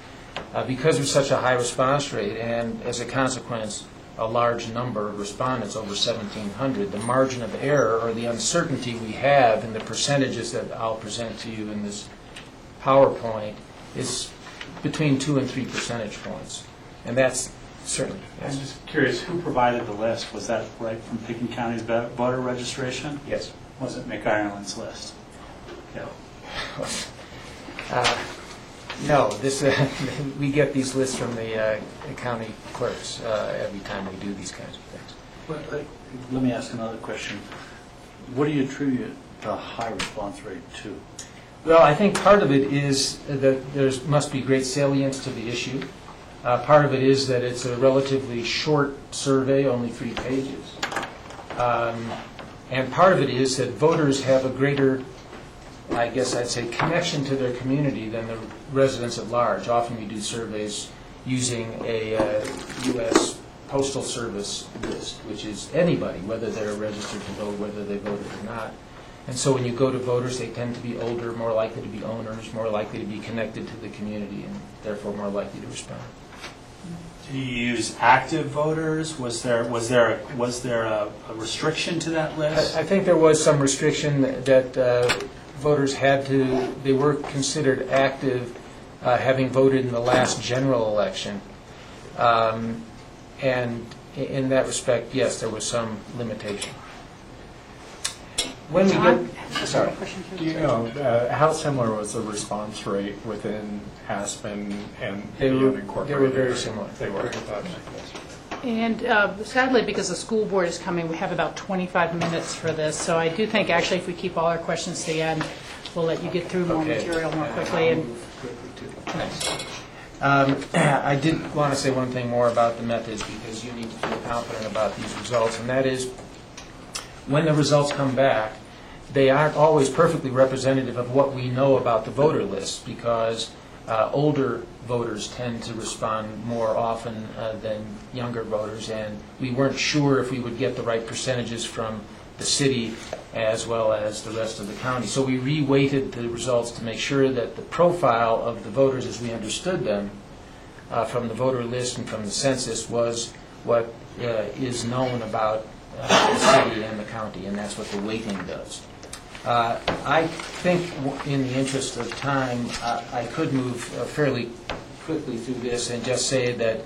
Because of such a high response rate and as a consequence a large number of respondents, over 1,700, the margin of error or the uncertainty we have in the percentages that I'll present to you in this PowerPoint is between 2 and 3 percentage points. And that's certainly. Yes. I'm just curious, who provided the list? Was that right from Pitkin County's voter registration? Yes. Was it McIreland's list? No. No, this we get these lists from the county clerks every time we do these kinds of things. Well, let me ask another question. What do you attribute the high response rate to? Well, I think part of it is that there must be great salience to the issue. Part of it is that it's a relatively short survey, only 3 pages. And part of it is that voters have a greater, I guess I'd say, connection to their community than the residents at large. Often we do surveys using a U.S. Postal Service list, which is anybody, whether they're registered to vote, whether they voted or not. And so when you go to voters, they tend to be older, more likely to be owners, more likely to be connected to the community, and therefore more likely to respond. Do you use active voters? Was there a restriction to that list? I think there was some restriction that voters had to, they were considered active having voted in the last general election. And in that respect, yes, there was some limitation. When we get, sorry. Do you know how similar was the response rate within Aspen and the unincorporated? They were very similar. They were. And sadly, because the school board is coming, we have about 25 minutes for this. So I do think, actually, if we keep all our questions to the end, we'll let you get through more material more quickly. And I did want to say one thing more about the methods, because you need to feel confident about these results, and that is when the results come back, they aren't always perfectly representative of what we know about the voter list, because older voters tend to respond more often than younger voters, and we weren't sure if we would get the right percentages from the city as well as the rest of the county. So we reweighted the results to make sure that the profile of the voters as we understood them from the voter list and from the census was what is known about the city and the county, and that's what the weighting does. I think in the interest of time, I could move fairly quickly through this and just say that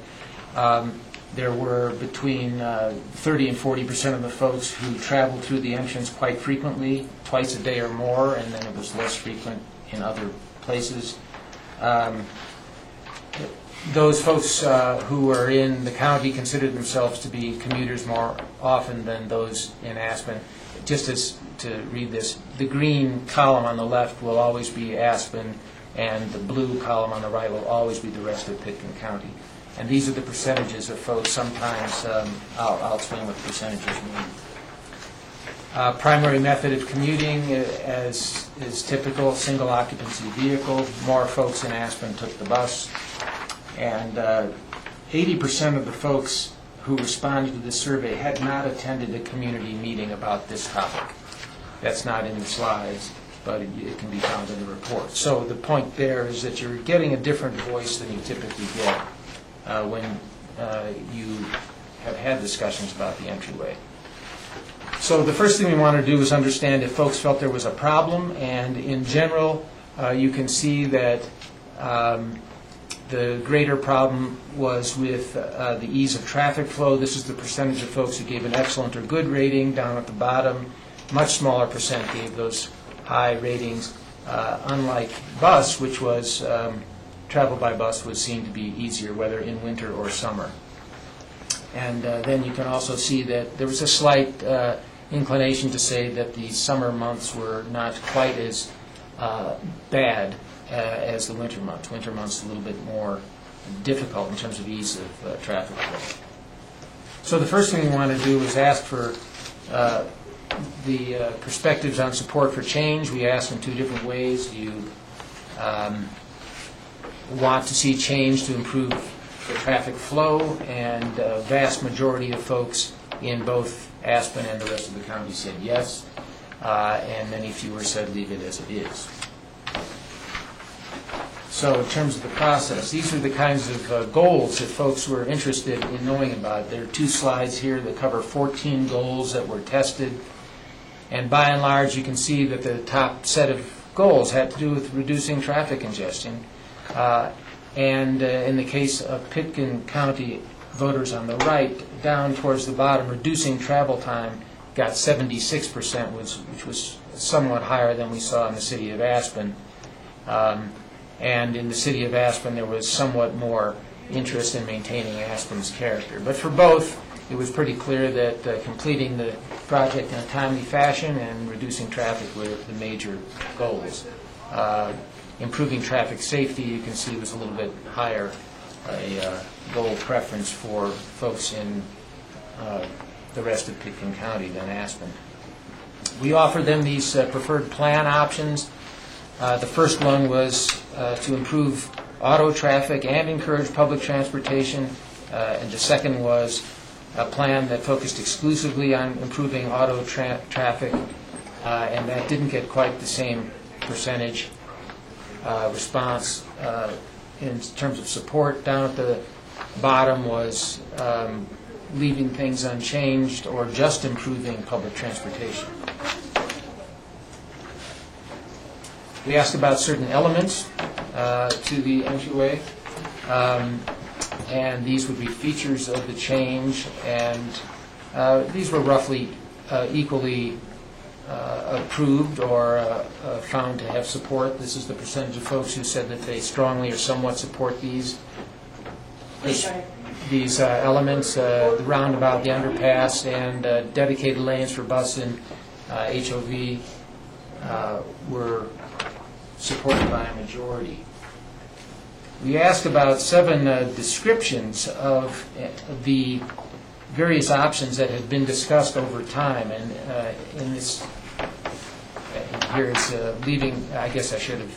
there were between 30 and 40% of the folks who traveled through the entrance quite frequently, twice a day or more, and then it was less frequent in other places. Those folks who were in the county considered themselves to be commuters more often than those in Aspen. Just as to read this, the green column on the left will always be Aspen, and the blue column on the right will always be the rest of Pitkin County. And these are the percentages of folks. Sometimes I'll explain what the percentages mean. Primary method of commuting, as is typical, single occupancy vehicle. More folks in Aspen took the bus. And 80% of the folks who responded to this survey had not attended a community meeting about this topic. That's not in the slides, but it can be found in the report. So the point there is that you're getting a different voice than you typically get when you have had discussions about the entryway. So the first thing we want to do is understand if folks felt there was a problem, and in general, you can see that the greater problem was with the ease of traffic flow. This is the percentage of folks who gave an excellent or good rating down at the bottom. Much smaller percent gave those high ratings, unlike bus, which was travel by bus was seen to be easier, whether in winter or summer. And then you can also see that there was a slight inclination to say that the summer months were not quite as bad as the winter months. Winter months a little bit more difficult in terms of ease of traffic flow. So the first thing we want to do is ask for the perspectives on support for change. We asked in two different ways. Do you want to see change to improve the traffic flow? And a vast majority of folks in both Aspen and the rest of the county said yes, and many fewer said leave it as it is. So in terms of the process, these are the kinds of goals that folks were interested in knowing about. There are two slides here that cover 14 goals that were tested. And by and large, you can see that the top set of goals had to do with reducing traffic congestion. And in the case of Pitkin County voters on the right, down towards the bottom, reducing travel time got 76%, which was somewhat higher than we saw in the city of Aspen. And in the city of Aspen, there was somewhat more interest in maintaining Aspen's character. But for both, it was pretty clear that completing the project in a timely fashion and reducing traffic were the major goals. Improving traffic safety, you can see, was a little bit higher, a goal preference for folks in the rest of Pitkin County than Aspen. We offered them these preferred plan options. The first one was to improve auto traffic and encourage public transportation, and the second was a plan that focused exclusively on improving auto traffic, and that didn't get quite the same percentage response. In terms of support, down at the bottom was leaving things unchanged or just improving public transportation. We asked about certain elements to the entryway, and these would be features of the change, and these were roughly equally approved or found to have support. This is the percentage of folks who said that they strongly or somewhat support these elements, the roundabout, the underpass, and dedicated lanes for bus and HOV were supported by a majority. We asked about 7 descriptions of the various options that had been discussed over time, and in this here is leaving, I guess I should have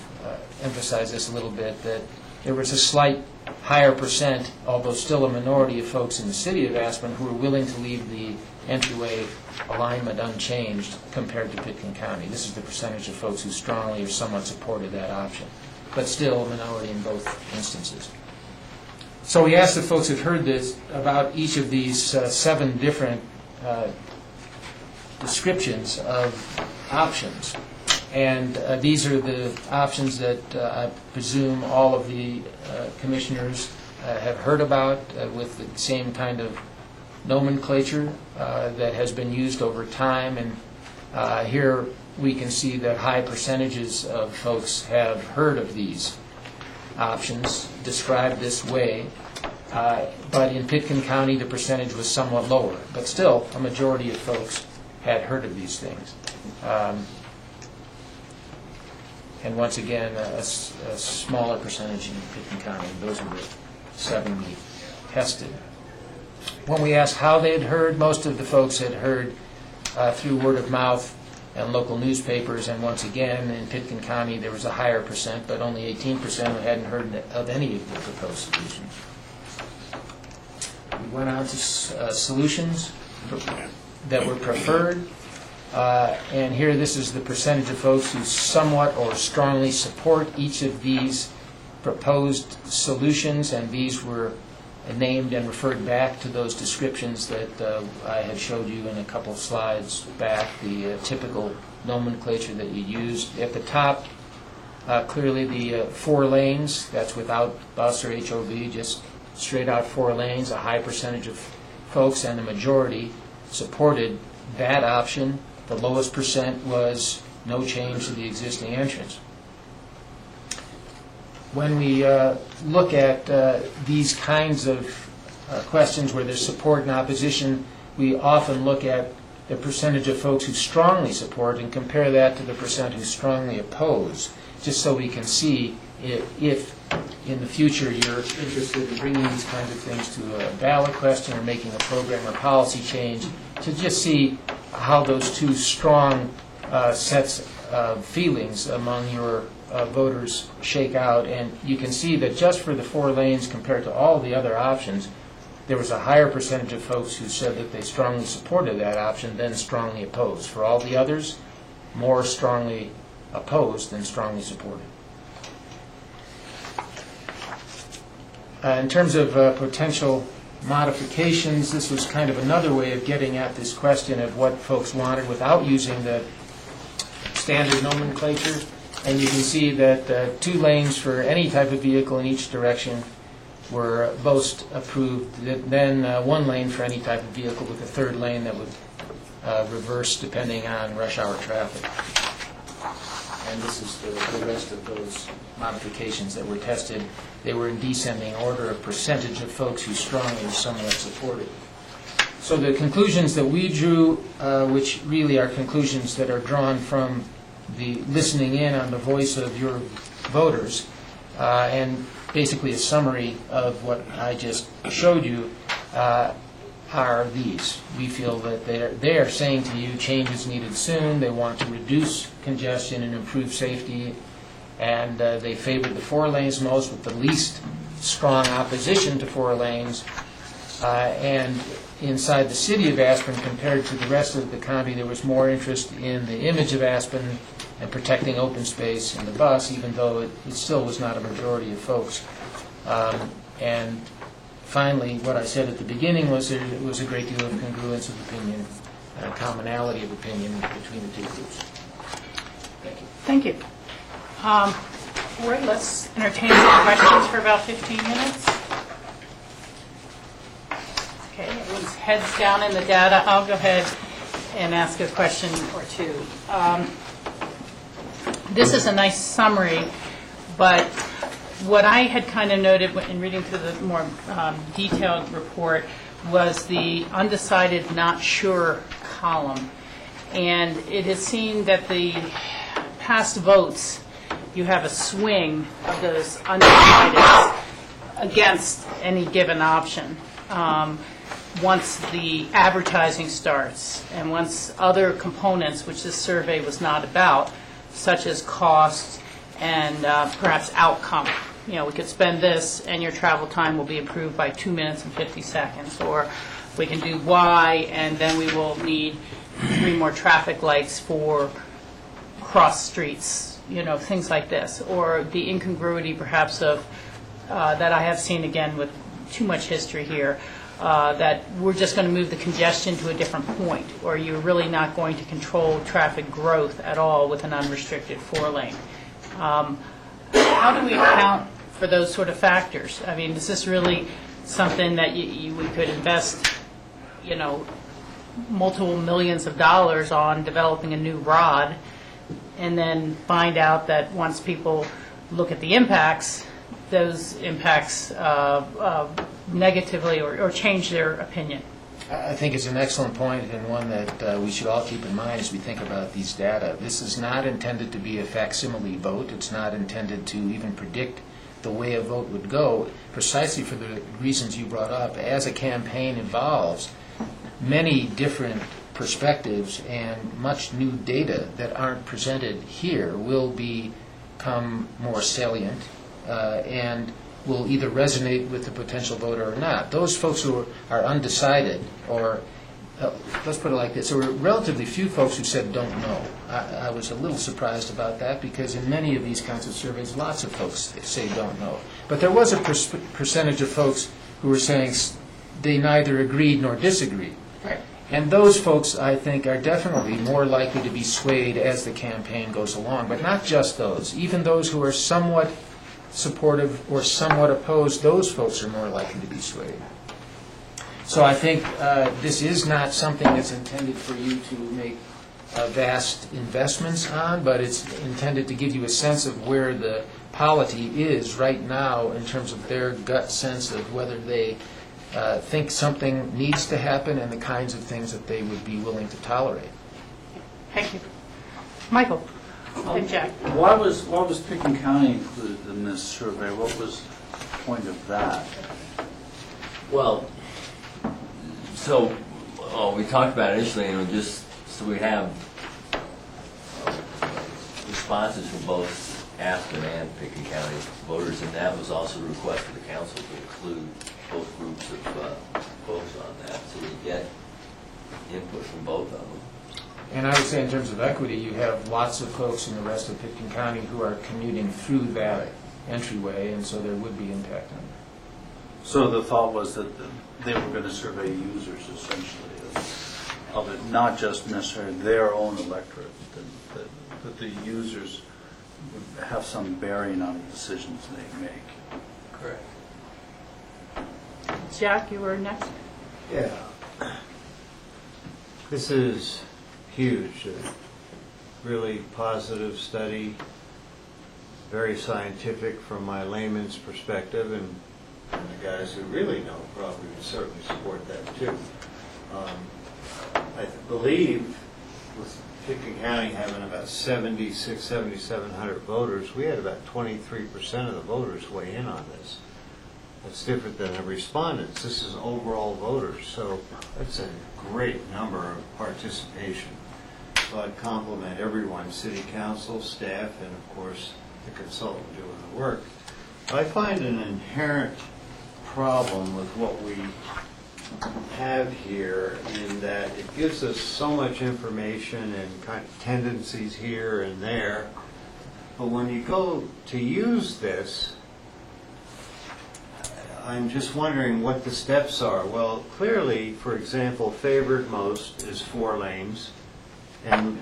emphasized this a little bit, that there was a slight higher percent, although still a minority of folks in the city of Aspen who were willing to leave the entryway alignment unchanged compared to Pitkin County. This is the percentage of folks who strongly or somewhat supported that option, but still a minority in both instances. So we asked the folks who've heard this about each of these 7 different descriptions of options. And these are the options that I presume all of the commissioners have heard about with the same kind of nomenclature that has been used over time. And here we can see that high percentages of folks have heard of these options described this way. But in Pitkin County, the percentage was somewhat lower. But still, a majority of folks had heard of these things. And once again, a smaller percentage in Pitkin County. Those are the 7 we tested. When we asked how they had heard, most of the folks had heard through word of mouth and local newspapers. And once again, in Pitkin County, there was a higher percent, but only 18% who hadn't heard of any of the proposed solutions. We went on to solutions that were preferred. And here, this is the percentage of folks who somewhat or strongly support each of these proposed solutions, and these were named and referred back to those descriptions that I had showed you in a couple of slides back, the typical nomenclature that you used. At the top, clearly the 4 lanes, that's without bus or HOV, just straight out 4 lanes, a high percentage of folks, and the majority supported that option. The lowest percent was no change to the existing entrance. When we look at these kinds of questions where there's support and opposition, we often look at the percentage of folks who strongly support and compare that to the percent who strongly oppose, just so we can see if in the future you're interested in bringing these kinds of things to a ballot question or making a program or policy change, to just see how those 2 strong sets of feelings among your voters shake out. And you can see that just for the 4 lanes compared to all the other options, there was a higher percentage of folks who said that they strongly supported that option than strongly opposed. For all the others, more strongly opposed than strongly supported. In terms of potential modifications, this was kind of another way of getting at this question of what folks wanted without using the standard nomenclature. And you can see that 2 lanes for any type of vehicle in each direction were both approved, then 1 lane for any type of vehicle with a 3rd lane that would reverse depending on rush hour traffic. And this is the rest of those modifications that were tested. They were in descending order of percentage of folks who strongly or somewhat supported. So the conclusions that we drew, which really are conclusions that are drawn from the listening in on the voice of your voters, and basically a summary of what I just showed you, are these. We feel that they are saying to you change is needed soon. They want to reduce congestion and improve safety, and they favored the 4 lanes most with the least strong opposition to 4 lanes. And inside the city of Aspen, compared to the rest of the county, there was more interest in the image of Aspen and protecting open space in the bus, even though it still was not a majority of folks. And finally, what I said at the beginning was that it was a great deal of congruence of opinion and a commonality of opinion between the 2 groups. Thank you. Thank you. Roy, let's entertain some questions for about 15 minutes. Okay, everyone's heads down in the data. I'll go ahead and ask a question or 2. This is a nice summary, but what I had kind of noted in reading through the more detailed report was the undecided, not sure column. And it has seen that the past votes, you have a swing of those undecideds against any given option. Once the advertising starts and once other components, which this survey was not about, such as cost and perhaps outcome. You know, we could spend this and your travel time will be improved by 2 minutes and 50 seconds. Or we can do Y and then we will need 3 more traffic lights for cross streets, you know, things like this. Or the incongruity perhaps of, that I have seen again with too much history here, that we're just going to move the congestion to a different point, or you're really not going to control traffic growth at all with an unrestricted 4-lane. How do we account for those sort of factors? I mean, is this really something that we could invest, you know, multiple millions of dollars on developing a new rod, and then find out that once people look at the impacts, those impacts negatively or change their opinion? I think it's an excellent point, and one that we should all keep in mind as we think about these data. This is not intended to be a facsimile vote. It's not intended to even predict the way a vote would go, precisely for the reasons you brought up. As a campaign evolves, many different perspectives and much new data that aren't presented here will become more salient and will either resonate with the potential voter or not. Those folks who are undecided, or let's put it like this, there were relatively few folks who said don't know. I was a little surprised about that, because in many of these kinds of surveys, lots of folks say don't know. But there was a percentage of folks who were saying they neither agreed nor disagreed. Right. And those folks, I think, are definitely more likely to be swayed as the campaign goes along. But not just those. Even those who are somewhat supportive or somewhat opposed, those folks are more likely to be swayed. So I think this is not something that's intended for you to make vast investments on, but it's intended to give you a sense of where the polity is right now in terms of their gut sense of whether they think something needs to happen and the kinds of things that they would be willing to tolerate. Thank you. Michael? And Jack? Why was Pickens County included in this survey? What was the point of that? Well, so we talked about it initially, just so we have responses from both Aspen and Pickens County voters, and that was also a request for the council to include both groups of folks on that, so we get input from both of them. And I would say in terms of equity, you have lots of folks in the rest of Pickens County who are commuting through that entryway, and so there would be impact on that. So the thought was that they were going to survey users, essentially, of it, not just necessarily their own electorate, that the users would have some bearing on the decisions they make. Correct. Jack, you were next. Yeah. This is huge, a really positive study, very scientific from my layman's perspective, and the guys who really know probably would certainly support that too. I believe with Pickens County having about 7,700 voters, we had about 23% of the voters weigh in on this. That's different than the respondents. This is overall voters, so that's a great number of participation. So I'd compliment everyone, city council, staff, and of course the consultant doing the work. I find an inherent problem with what we have here in that it gives us so much information and kind of tendencies here and there, but when you go to use this, I'm just wondering what the steps are. Well, clearly, for example, favored most is 4 lanes. And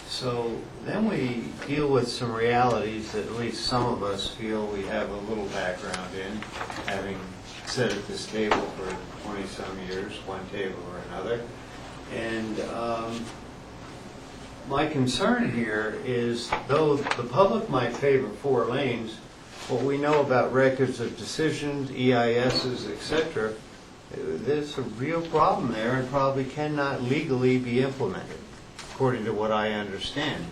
so then we deal with some realities that at least some of us feel we have a little background in, having sat at this table for 20-some years, one table or another. And my concern here is, though the public might favor 4 lanes, what we know about records of decisions, EISs, etc., there's a real problem there and probably cannot legally be implemented, according to what I understand.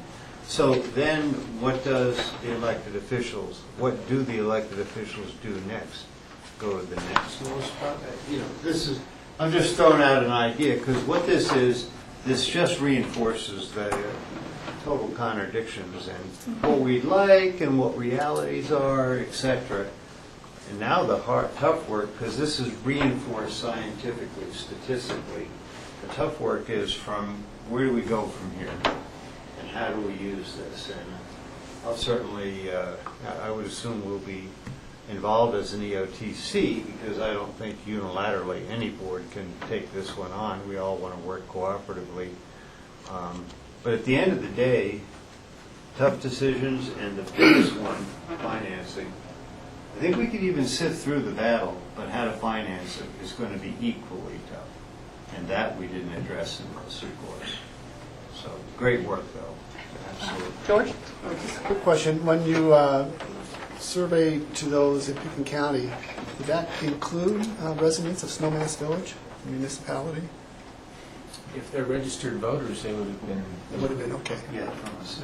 So then what does the elected officials, what do the elected officials do next? Go to the next most, this is, I'm just throwing out an idea, because what this is, this just reinforces the total contradictions and what we'd like and what realities are, etc. And now the tough work, because this is reinforced scientifically, statistically, the tough work is from where do we go from here and how do we use this? And I'll certainly, I would assume we'll be involved as an EOTC, because I don't think unilaterally any board can take this one on. We all want to work cooperatively. But at the end of the day, tough decisions, and the biggest one, financing. I think we could even sit through the battle, but how to finance it is going to be equally tough. And that we didn't address in this report. So, great work, though. Absolutely. George? Just a quick question. When you survey to those in Pickens County, did that include residents of Snowmass Village, municipality? If they're registered voters, they would have been. It would have been, okay. Yeah, from us.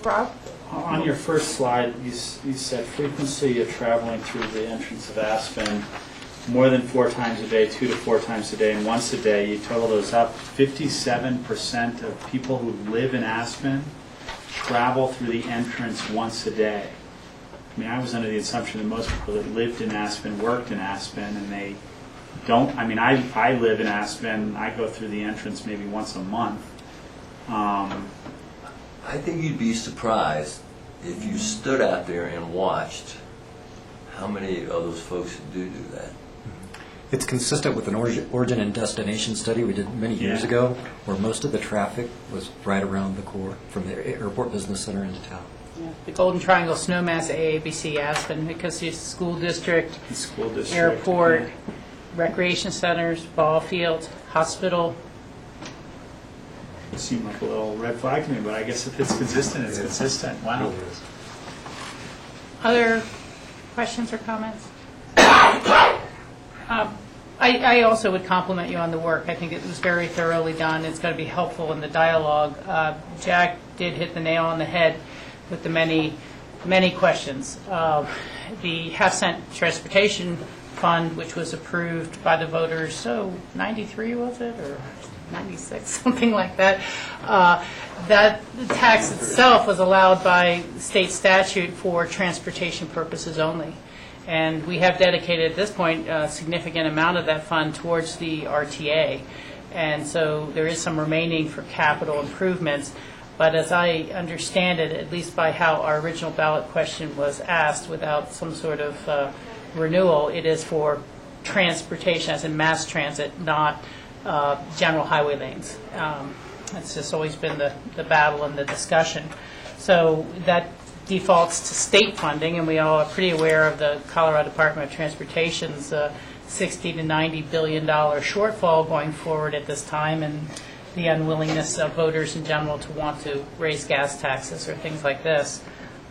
Rob? On your first slide, you said frequency of traveling through the entrance of Aspen more than 4 times a day, 2 to 4 times a day, and once a day. You total those up. 57% of people who live in Aspen travel through the entrance once a day. I mean, I was under the assumption that most people that lived in Aspen worked in Aspen, and they don't. I mean, I live in Aspen. I go through the entrance maybe once a month. I think you'd be surprised if you stood out there and watched how many of those folks do that. It's consistent with an origin and destination study we did many years ago, where most of the traffic was right around the core, from the airport business center into town. Yeah. The Golden Triangle, Snowmass, AABC, Aspen, because it's school district, airport, recreation centers, ball fields, hospital. It seemed like a little red flag to me, but I guess if it's consistent, it's consistent. Wow. Other questions or comments? I also would compliment you on the work. I think it was very thoroughly done. It's going to be helpful in the dialogue. Jack did hit the nail on the head with the many questions. The half-cent transportation fund, which was approved by the voters, so 93 was it, or 96, something like that. That the tax itself was allowed by state statute for transportation purposes only. And we have dedicated at this point a significant amount of that fund towards the RTA. And so there is some remaining for capital improvements. But as I understand it, at least by how our original ballot question was asked without some sort of renewal, it is for transportation, as in mass transit, not general highway lanes. It's just always been the battle and the discussion. So that defaults to state funding, and we all are pretty aware of the Colorado Department of Transportation's $60 to $90 billion shortfall going forward at this time, and the unwillingness of voters in general to want to raise gas taxes or things like this.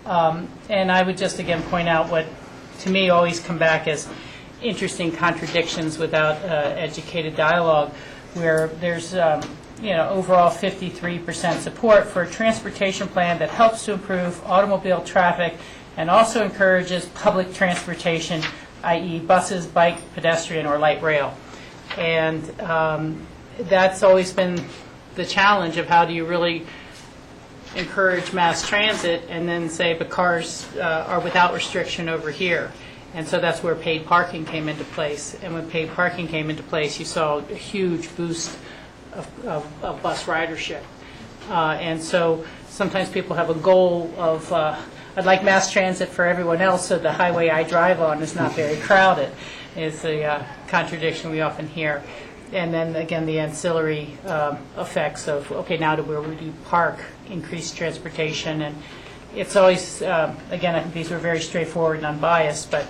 And I would just again point out what to me always come back as interesting contradictions without educated dialogue, where there's overall 53% support for a transportation plan that helps to improve automobile traffic and also encourages public transportation, i.e. buses, bike, pedestrian, or light rail. And that's always been the challenge of how do you really encourage mass transit and then say, but cars are without restriction over here. And so that's where paid parking came into place. And when paid parking came into place, you saw a huge boost of bus ridership. And so sometimes people have a goal of, I'd like mass transit for everyone else so the highway I drive on is not very crowded. It's a contradiction we often hear. And then again, the ancillary effects of, okay, now where would you park, increase transportation, and it's always, again, I think these are very straightforward and unbiased, but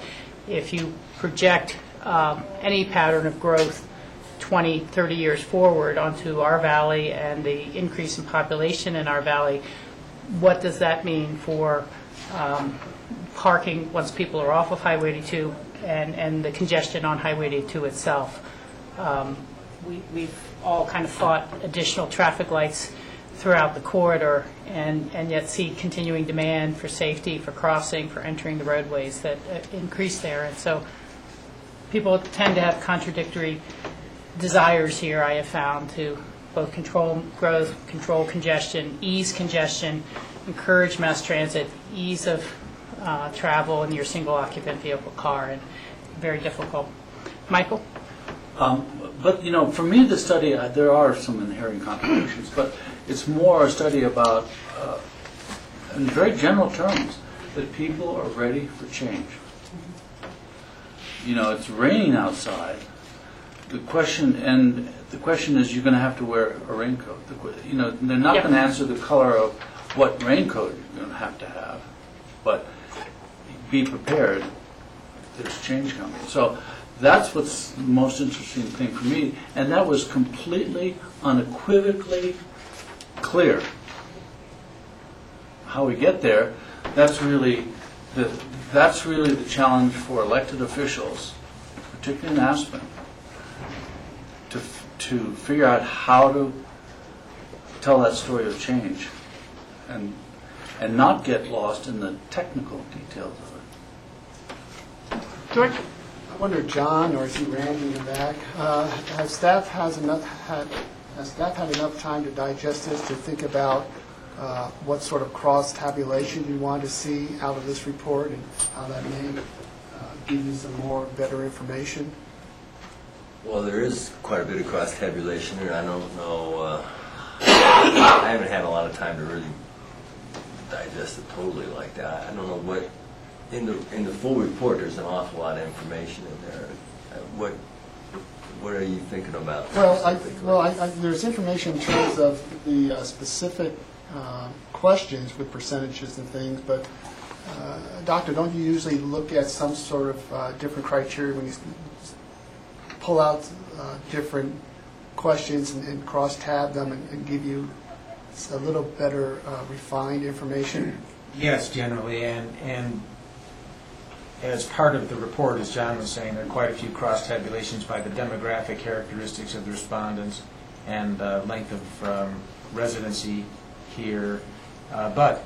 if you project any pattern of growth 20, 30 years forward onto our valley and the increase in population in our valley, what does that mean for parking once people are off of Highway 82 and the congestion on Highway 82 itself? We've all kind of fought additional traffic lights throughout the corridor and yet see continuing demand for safety, for crossing, for entering the roadways that increase there. And so people tend to have contradictory desires here I have found to both control growth, control congestion, ease congestion, encourage mass transit, ease of travel in your single occupant vehicle car, and very difficult. Michael? But, you know, for me, the study, there are some inherent contradictions, but it's more a study about, in very general terms, that people are ready for change. You know, it's raining outside. The question is, you're going to have to wear a raincoat. You know, they're not going to answer the color of what raincoat you're going to have, but be prepared. There's change coming. So that's what's the most interesting thing for me, and that was completely, unequivocally clear. How we get there, that's really the challenge for elected officials, particularly in Aspen, to figure out how to tell that story of change, and not get lost in the technical details of it. George? I wonder, John, or is he Randy in the back, has staff had enough time to digest this, to think about what sort of cross-tabulation you want to see out of this report, and how that may give you some more better information? Well, there is quite a bit of cross-tabulation there. I don't know, I haven't had a lot of time to really digest it totally like that. I don't know what, in the full report, there's an awful lot of information in there. What are you thinking about? Well, there's information in terms of the specific questions with percentages and things, but Doctor, don't you usually look at some sort of different criteria when you pull out different questions and cross-tab them and give you a little better refined information? Yes, generally, and as part of the report, as John was saying, there are quite a few cross-tabulations by the demographic characteristics of the respondents and length of residency here. But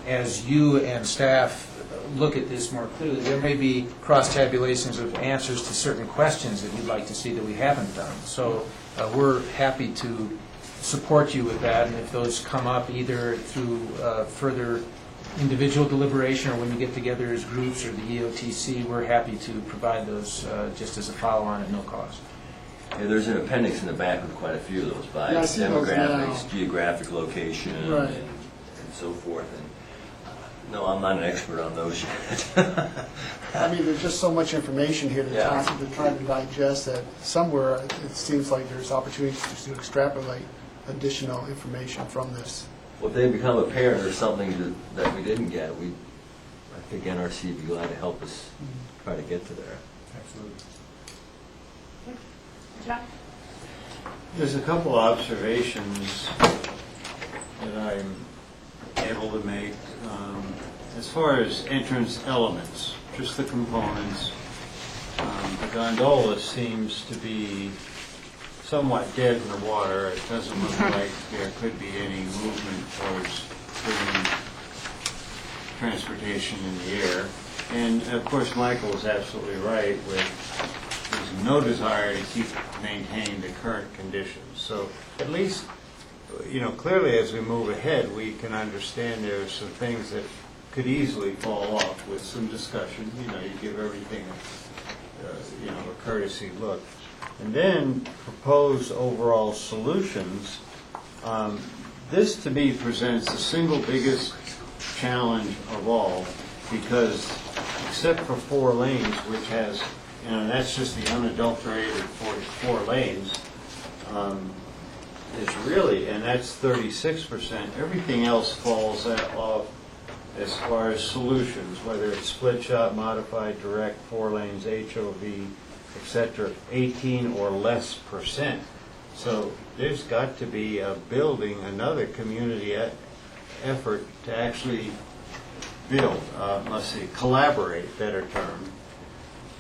as you and staff look at this more clearly, there may be cross-tabulations of answers to certain questions that you'd like to see that we haven't done. So we're happy to support you with that, and if those come up either through further individual deliberation or when you get together as groups or the EOTC, we're happy to provide those just as a follow-on at no cost. Yeah, there's an appendix in the back with quite a few of those by demographics, geographic location, and so forth. And no, I'm not an expert on those yet. I mean, there's just so much information here to try to digest that somewhere it seems like there's opportunities to extrapolate additional information from this. Well, if they become apparent or something that we didn't get, I think NRC would be glad to help us try to get to there. Absolutely. John? There's a couple observations that I'm able to make. As far as entrance elements, just the components, the gondola seems to be somewhat dead in the water. It doesn't look like there could be any movement towards putting transportation in the air. And of course, Michael is absolutely right with there's no desire to maintain the current conditions. So at least, clearly as we move ahead, we can understand there are some things that could easily fall off with some discussion. You give everything a courtesy look. And then propose overall solutions. This to me presents the single biggest challenge of all, because except for 4 lanes, which has, that's just the unadulterated four lanes, it's really, and that's 36%, everything else falls off as far as solutions, whether it's split shot, modified, direct, 4 lanes, HOV, etc., 18 or less %. So there's got to be another community effort to actually build, collaborate, better term,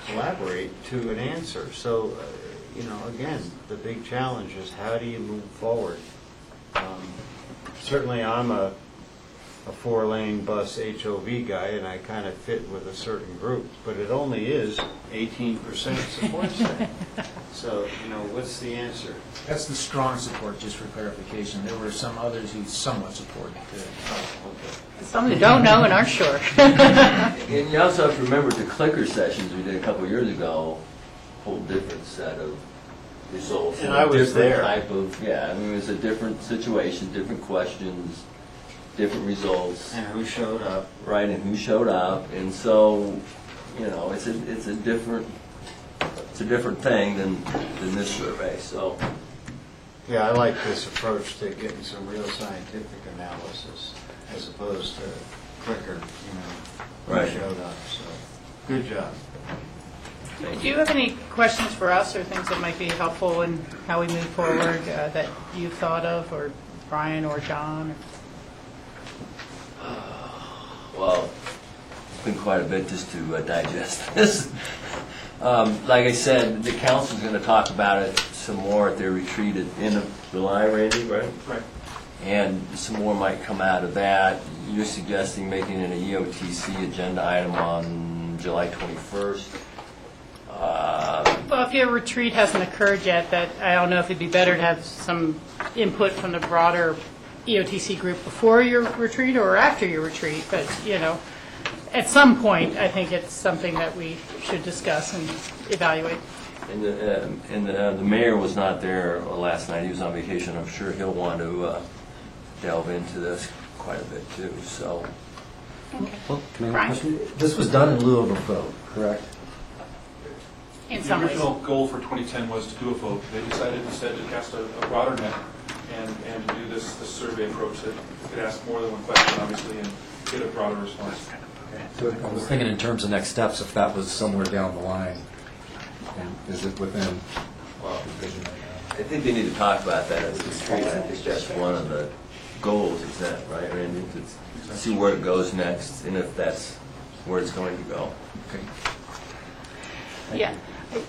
collaborate to an answer. So, again, the big challenge is how do you move forward? Certainly I'm a a 4-lane bus HOV guy, and I kind of fit with a certain group, but it only is 18% support staff. So, what's the answer? That's the strong support, just for clarification. There were some others who somewhat supported it. Some who don't know and aren't sure. And you also have to remember the clicker sessions we did a couple years ago, whole different set of results. And I was different there. Type of, yeah, I mean, it was a different situation, different questions, different results. And who showed up? Right, and who showed up, and so, it's a different thing than this survey, so. Yeah, I like this approach to getting some real scientific analysis as opposed to clicker, who Right. showed up, so, good job. Do you have any questions for us or things that might be helpful in how we move forward that you've thought of, or Brian or John? Well, it's been quite a bit just to digest this. Like I said, the council's going to talk about it some more at their retreat at end of July, Randy, right? Right. And some more might come out of that. You're suggesting making it a EOTC agenda item on July 21st. Well, if your retreat hasn't occurred yet, that I don't know if it'd be better to have some input from the broader EOTC group before your retreat or after your retreat, but, at some point, I think it's something that we should discuss and evaluate. And the mayor was not there last night. He was on vacation. I'm sure he'll want to delve into this quite a bit too. So. Well, can I ask a question? This was done in lieu of a vote, correct? In The some ways. original goal for 2010 was to do a vote. They decided instead to cast a broader net and do this survey approach that could ask more than one question, obviously, and get a broader response. So I was thinking in terms of next steps, if that was somewhere down the line, and is it within? Well, I think they need to talk about that as a retreat. I think that's one of the goals, is that, right, Randy? To see where it goes next and if that's where it's going to go. Okay. Yeah,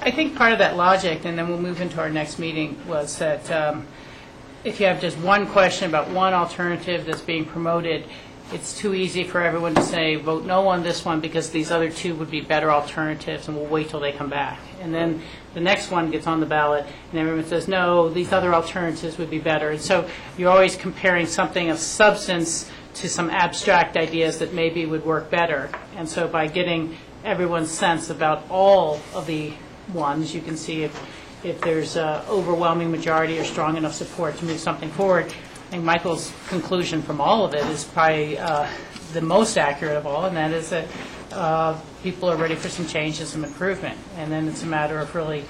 I think part of that logic, and then we'll move into our next meeting, was that if you have just one question about one alternative that's being promoted, it's too easy for everyone to say, vote no on this one because these other two would be better alternatives, and we'll wait till they come back. And then the next one gets on the ballot, and everyone says, no, these other alternatives would be better. And so you're always comparing something of substance to some abstract ideas that maybe would work better. And so by getting everyone's sense about all of the ones, you can see if there's an overwhelming majority or strong enough support to move something forward. I think Michael's conclusion from all of it is probably the most accurate of all, and that is that people are ready for some change and some improvement. And then it's a matter of really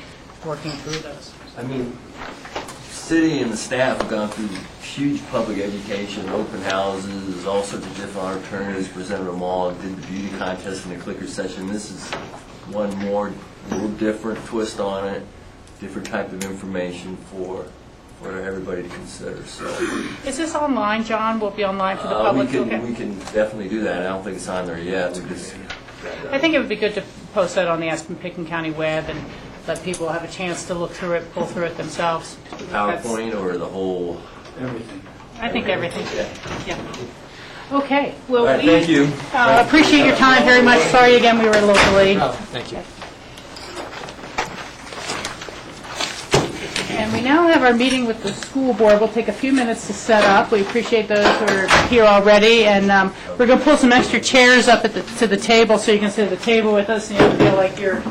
working through those. I mean, city and the staff have gone through huge public education, open houses, all sorts of different alternatives, presented them all, did the beauty contest and the clicker session. This is one more, little different twist on it, different type of information for everybody to consider. So, Is this online, John? Will it be online for the public? we can definitely do that. I don't think it's on there yet. We just, I think it would be good to post that on the Aspen-Picken County web and let people have a chance to look through it, pull through it themselves. the PowerPoint or the whole. Everything. I think everything. Yeah. Yeah. Okay. Well, All right, thank you. Appreciate your time very much. Sorry again we were a little delayed. Thank you. And we now have our meeting with the school board. We'll take a few minutes to set up. We appreciate those who are here already. And we're going to pull some extra chairs up to the table so you can sit at the table with us and you don't feel like you're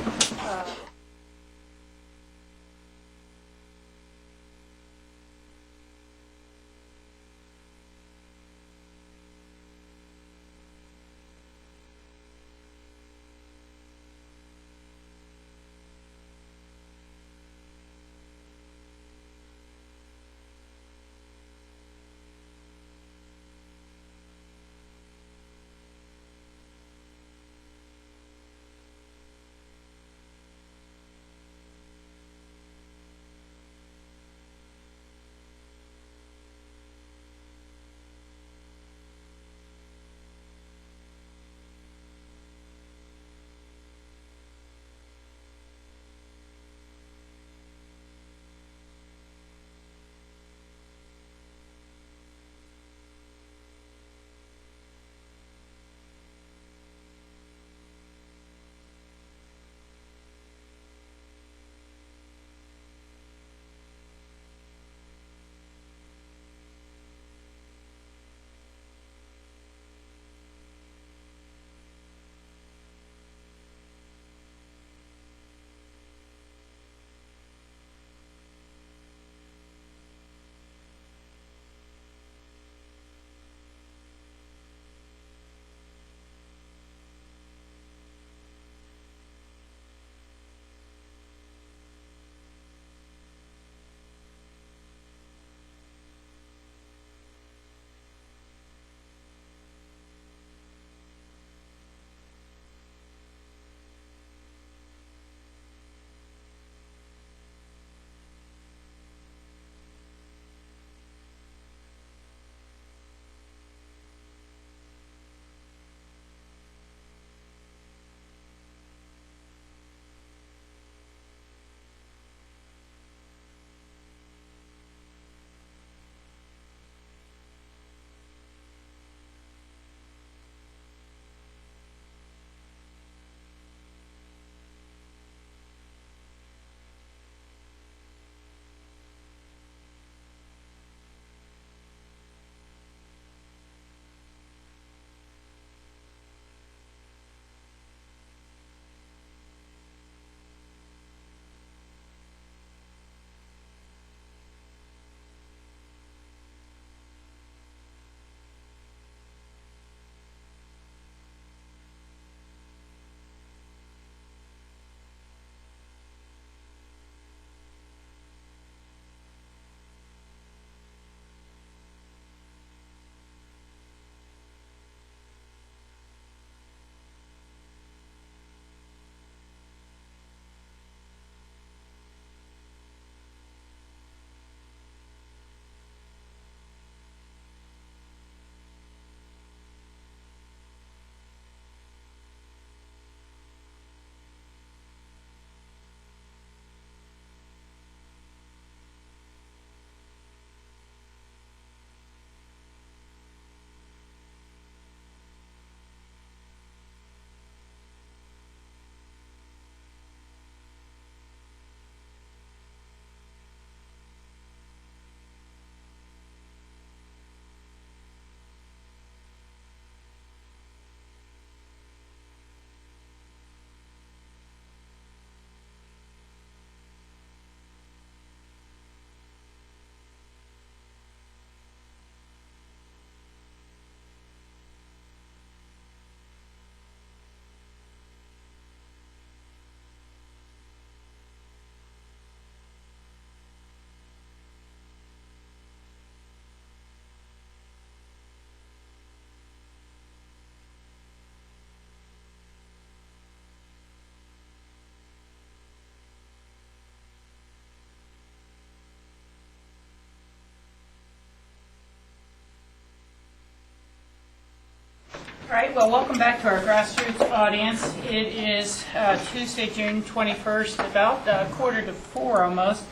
right, well, welcome back to our grassroots audience. It is Tuesday, June 21st, about 3:45 almost,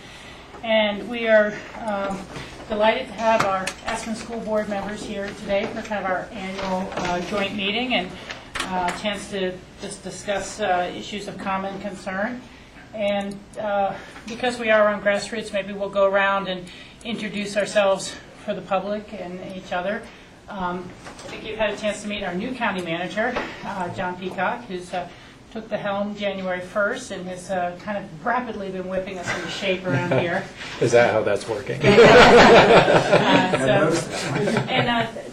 and we are delighted to have our Aspen School Board members here today for kind of our annual joint meeting and a chance to just discuss issues of common concern. And because we are on grassroots, maybe we'll go around and introduce ourselves for the public and each other. I think you've had a chance to meet our new county manager, John Peacock, who's took the helm January 1st and has kind of rapidly been whipping us into shape around here. Is that how that's working?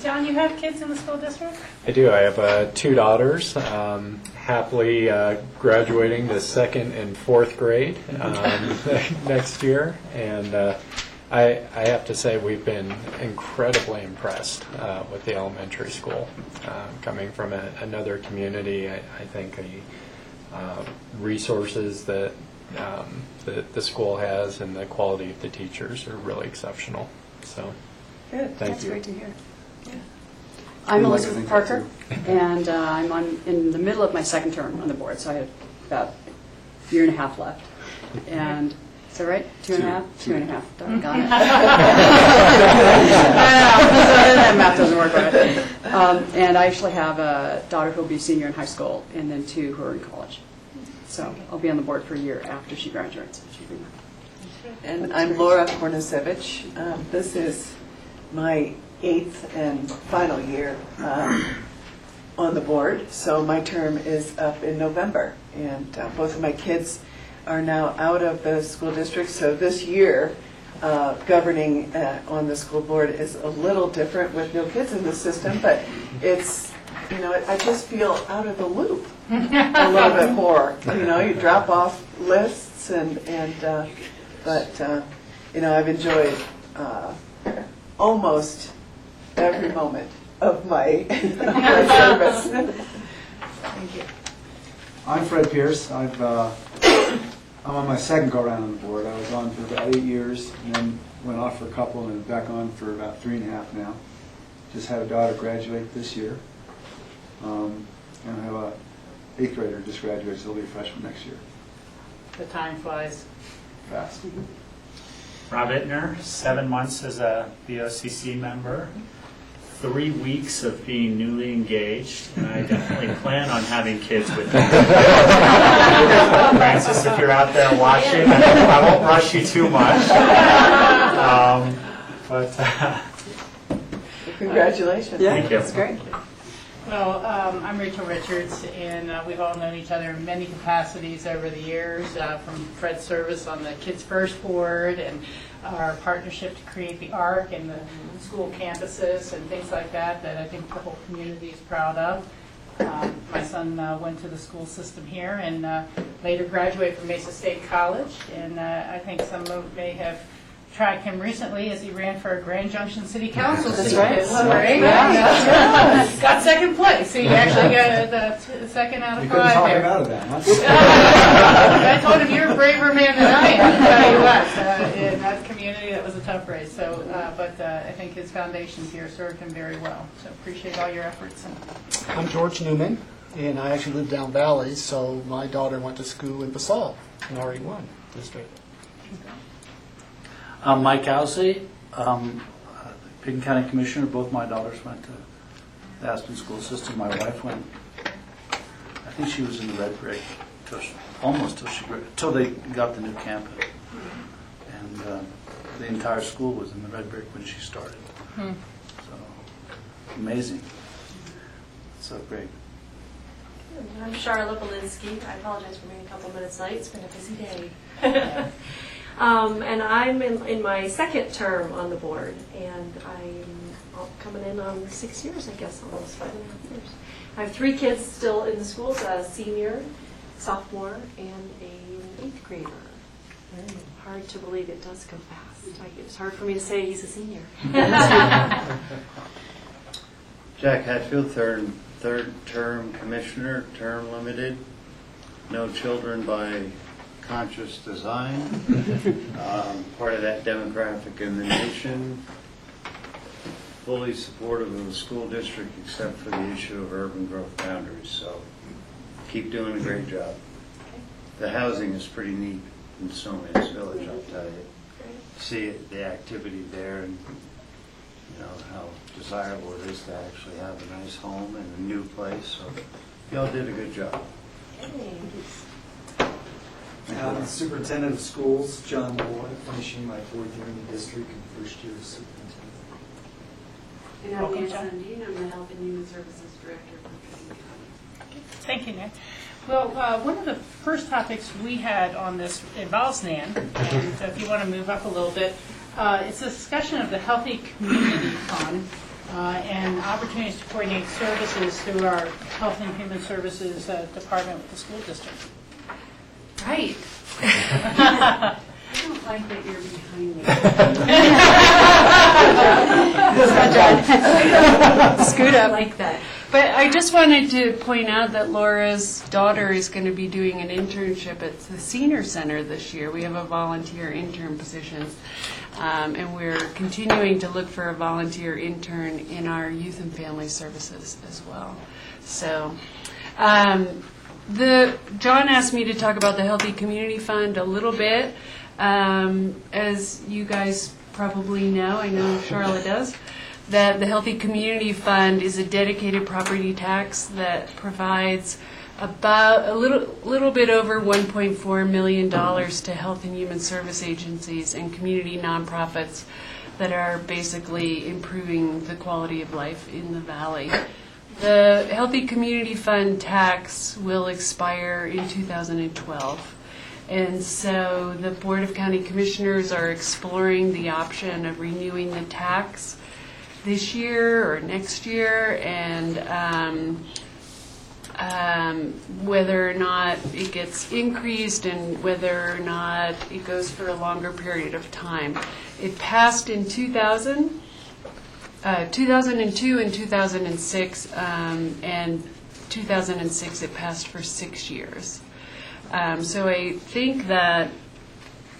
John, you have kids in the school district? I do. I have 2 daughters, happily graduating to 2nd and 4th grade next year. And I have to say we've been incredibly impressed with the elementary school. Coming from another community, I think the resources that the school has and the quality of the teachers are really exceptional. So, good. Thank That's you. great to hear. Yeah. I'm Elizabeth Parker, and I'm in the middle of my 2nd term on the board, so I have about a year and a half left. And is that right? 2.5? 2.5. Got it. That math doesn't work right. And I actually have a daughter who will be a senior in high school, and then 2 who are in college. So I'll be on the board for a year after she graduates. And I'm Laura Kornasevich. This is my 8th and final year on the board, so my term is up in November. And both of my kids are now out of the school district, so this year governing on the school board is a little different with no kids in the system, but it's, I just feel out of the loop a little bit more. You drop off lists but I've enjoyed almost every moment of my service. Thank you. I'm Fred Pierce. I'm on my 2nd go-around on the board. I was on for about 8 years, and then went off for a couple, and back on for about 3.5 now. Just had a daughter graduate this year, and I have a 8th grader just graduated, so he'll be a freshman next year. The time flies. Fast. Rob Ittner, 7 months as a BOCC member, 3 weeks of being newly engaged, and I definitely plan on having kids with you. Francis, if you're out there watching, I won't rush you too much. Congratulations. Thank you. That's great. Well, I'm Rachel Richards, and we've all known each other in many capacities over the years, from Fred's service on the Kids First Board and our partnership to create the ARC and the school campuses and things like that I think the whole community is proud of. My son went to the school system here and later graduated from Mesa State College, and I think some may have tracked him recently as he ran for a Grand Junction City Council seat. That's right. Got 2nd place. He actually got the 2nd out of 5 You couldn't talk there. him out of that, huh? I told him, you're a braver man than I am, I'll tell you what. In that community, that was a tough race. So, but I think his foundations here served him very well. So appreciate all your efforts. I'm George Newman, and I actually live down Valley, so my daughter went to school in Basalt, in RE1 district. I'm Mike Housey, Pickens County Commissioner. Both my daughters went to the Aspen school system. My wife went, I think she was in the Red Brick till they got the new campus. And the entire school was in the Red Brick when she started. So amazing. So great. I'm Charlotte Belinsky. I apologize for being a couple minutes late. It's been a busy day. And I'm in my 2nd term on the board, and I'm coming in on 6 years, I guess, almost 5.5 years. I have 3 kids still in the schools, a senior, sophomore, and an 8th grader. Hard to believe it does go fast. It's hard for me to say he's a senior. Jack Hatfield, third term commissioner, term limited, no children by conscious design, part of that demographic in the nation, fully supportive of the school district except for the issue of urban growth boundaries, so keep doing a great job. The housing is pretty neat in Snowman's Village, I'll tell you. See it, the activity there, and you know how desirable it is to actually have a nice home and a new place, so y'all did a good job. Superintendent of Schools, John Moore, finishing my 4th year in the district and 1st year as superintendent. And I'm Nancy Sundin, I'm the Health and Human Services Director for Pickens County. Thank you, Nan. Well, one of the first topics we had on this involves Nan, and if you want to move up a little bit, it's a discussion of the Healthy Community Fund and opportunities to coordinate services through our Health and Human Services Department with the school district. Right. I don't like that you're behind me. Scoot up. I like that. But I just wanted to point out that Laura's daughter is going to be doing an internship at the Senior Center this year. We have a volunteer intern position, and we're continuing to look for a volunteer intern in our youth and family services as well. So, John asked me to talk about the Healthy Community Fund a little bit. As you guys probably know, I know Charlotte does, that the Healthy Community Fund is a dedicated property tax that provides about a little bit over $1.4 million to health and human service agencies and community nonprofits that are basically improving the quality of life in the valley. The Healthy Community Fund tax will expire in 2012. And so the Board of County Commissioners are exploring the option of renewing the tax this year or next year, and whether or not it gets increased and whether or not it goes for a longer period of time. It passed in 2002 and 2006, and 2006 it passed for 6 years. So I think that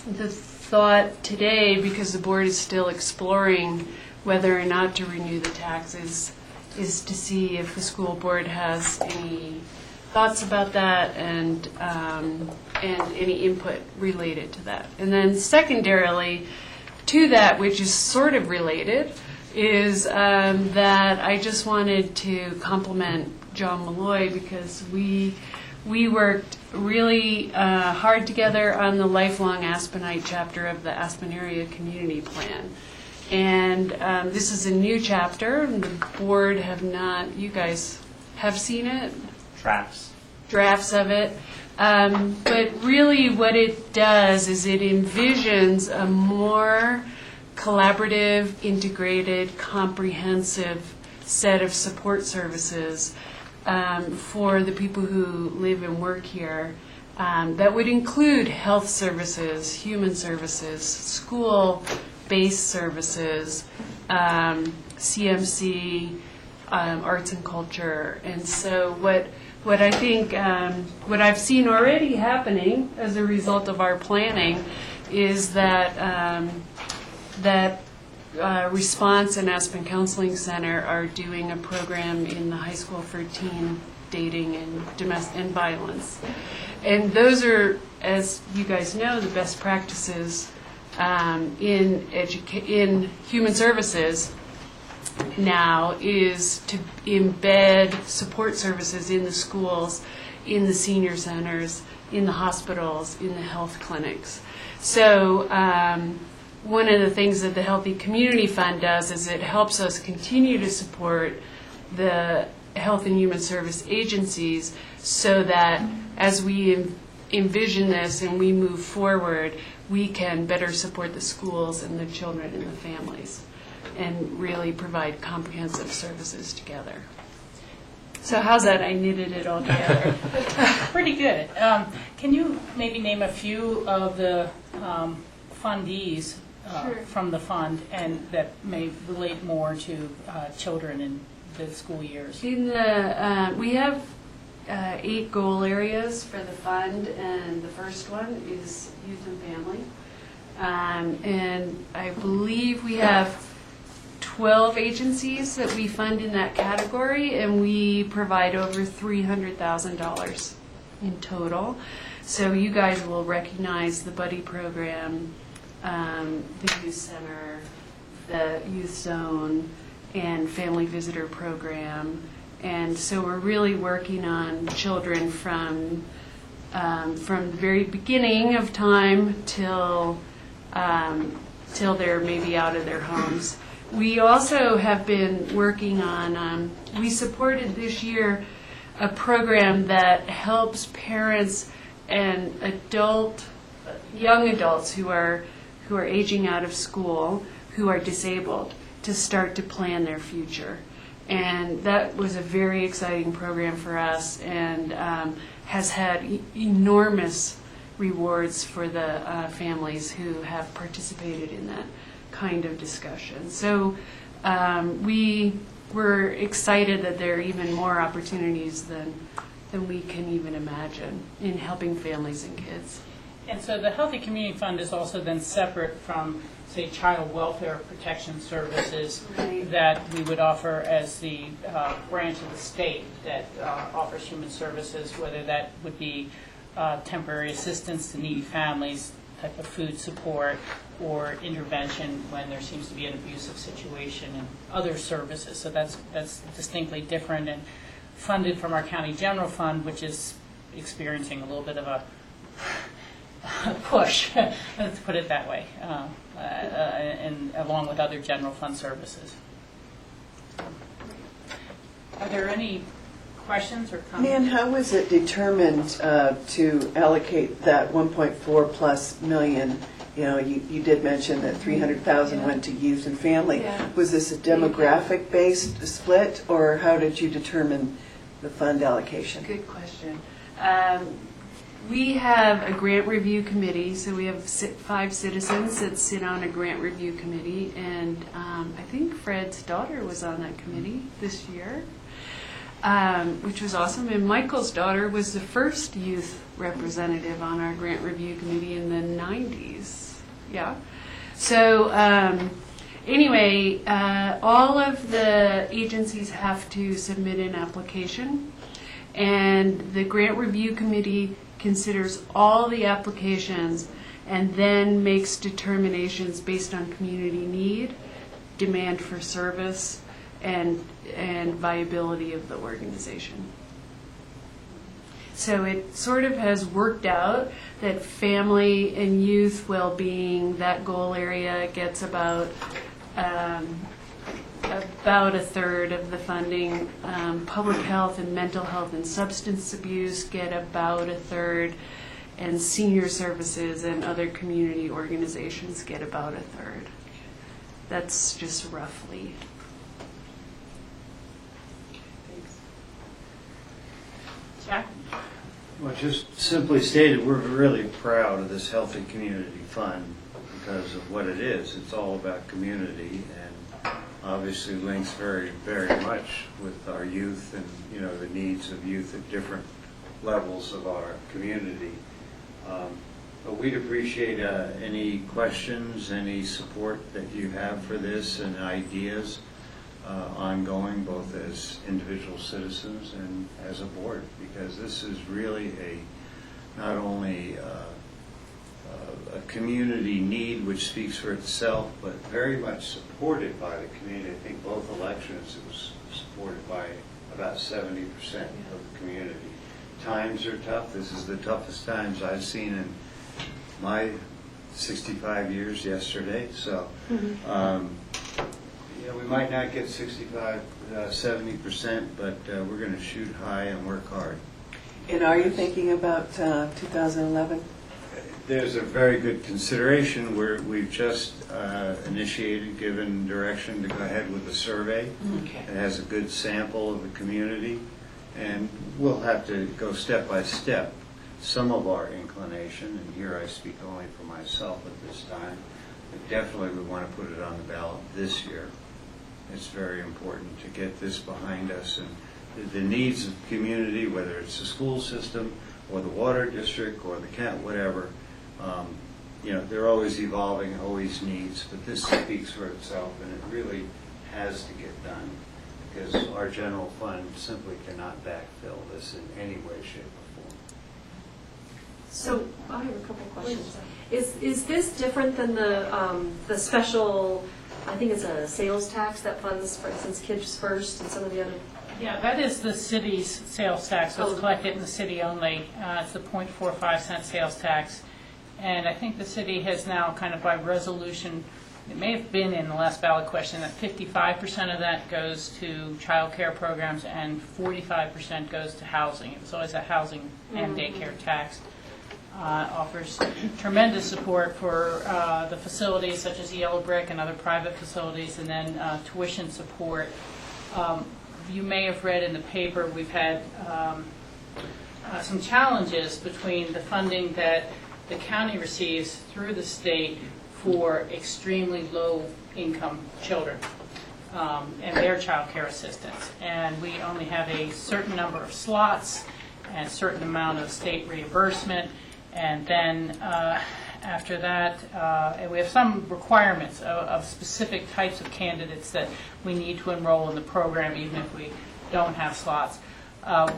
the thought today, because the board is still exploring whether or not to renew the taxes, is to see if the school board has any thoughts about that and any input related to that. And then secondarily to that, which is sort of related, is that I just wanted to compliment John Malloy, because we worked really hard together on the Lifelong Aspenite chapter of the Aspen Area Community Plan. And this is a new chapter, and the board have not, you guys have seen it? Drafts of it. But really what it does is it envisions a more collaborative, integrated, comprehensive set of support services for the people who live and work here. That would include health services, human services, school-based services, CMC, arts and culture. And so what I think, what I've seen already happening as a result of our planning is that Response and Aspen Counseling Center are doing a program in the high school for teen dating and domestic and violence. And those are, as you guys know, the best practices in human services now is to embed support services in the schools, in the senior centers, in the hospitals, in the health clinics. So one of the things that the Healthy Community Fund does is it helps us continue to support the health and human service agencies so that as we envision this and we move forward, we can better support the schools and the children and the families and really provide comprehensive services together. So how's that? I knitted it all together. Pretty good. Can you maybe name a few of the fundees from the fund and that may relate more to children in the school years? In the we have 8 goal areas for the fund, and the first one is youth and family. And I believe we have 12 agencies that we fund in that category, and we provide over $300,000 in total. So you guys will recognize the Buddy Program, the Youth Center, the Youth Zone, and Family Visitor Program. And so we're really working on children from the very beginning of time till they're maybe out of their homes. We also have been working on, we supported this year a program that helps parents and young adults who are aging out of school, who are disabled, to start to plan their future. And that was a very exciting program for us, and has had enormous rewards for the families who have participated in that kind of discussion. So we were excited that there are even more opportunities than we can even imagine in helping families and kids. And so the Healthy Community Fund is also then separate from, say, child welfare protection services that we would offer as the branch of the state that offers human services, whether that would be temporary assistance to needy families, type of food support, or intervention when there seems to be an abusive situation, and other services. So that's distinctly different and funded from our county general fund, which is experiencing a little bit of a push, let's put it that way, and along with other general fund services. Are there any questions or comments? Nan, how was it determined to allocate that 1.4 plus million? You know, you did mention that 300,000 went to youth and family. Yeah. Was this a demographic-based split, or how did you determine the fund allocation? Good question. We have a grant review committee, so we have 5 citizens that sit on a grant review committee, and I think Fred's daughter was on that committee this year, which was awesome. And Michael's daughter was the first youth representative on our grant review committee in the 90s. Yeah. So anyway, all of the agencies have to submit an application, and the grant review committee considers all the applications and then makes determinations based on community need, demand for service, and viability of the organization. So it sort of has worked out that family and youth well-being, that goal area, gets about a third of the funding. Public health and mental health and substance abuse get about a third, and senior services and other community organizations get about a third. That's just roughly. Jack? Well, just simply stated, we're really proud of this Healthy Community Fund because of what it is. It's all about community, and obviously links very, very much with our youth and, you know, the needs of youth at different levels of our community. But we'd appreciate any questions, any support that you have for this, and ideas ongoing, both as individual citizens and as a board, because this is really not only a community need which speaks for itself, but very much supported by the community. I think both elections it was supported by about 70% of the community. Times are tough. This is the toughest times I've seen in my 65 years yesterday. So, we might not get 65, 70%, but we're going to shoot high and work hard. And are you thinking about 2011? There's a very good consideration where we've just initiated, given direction to go ahead with a survey. Okay. It has a good sample of the community, and we'll have to go step by step. Some of our inclination, and here I speak only for myself at this time, but definitely we want to put it on the ballot this year. It's very important to get this behind us, and the needs of the community, whether it's the school system or the water district or the county, whatever, they're always evolving, always needs, but this speaks for itself, and it really has to get done, because our general fund simply cannot backfill this in any way, shape, or form. So I have a couple of questions. Is this different than the special, I think it's a sales tax that funds, for instance, Kids First and some of the other? Yeah, that is the city's sales tax, so it's collected in the city only. It's the 0.45 cent sales tax. And I think the city has now kind of by resolution, it may have been in the last ballot question, that 55% of that goes to child care programs and 45% goes to housing. It was always a housing and daycare tax. Offers tremendous support for the facilities such as Yellow Brick and other private facilities, and then tuition support. You may have read in the paper we've had some challenges between the funding that the county receives through the state for extremely low income children and their child care assistance. And we only have a certain number of slots and a certain amount of state reimbursement. And then after that, we have some requirements of specific types of candidates that we need to enroll in the program, even if we don't have slots.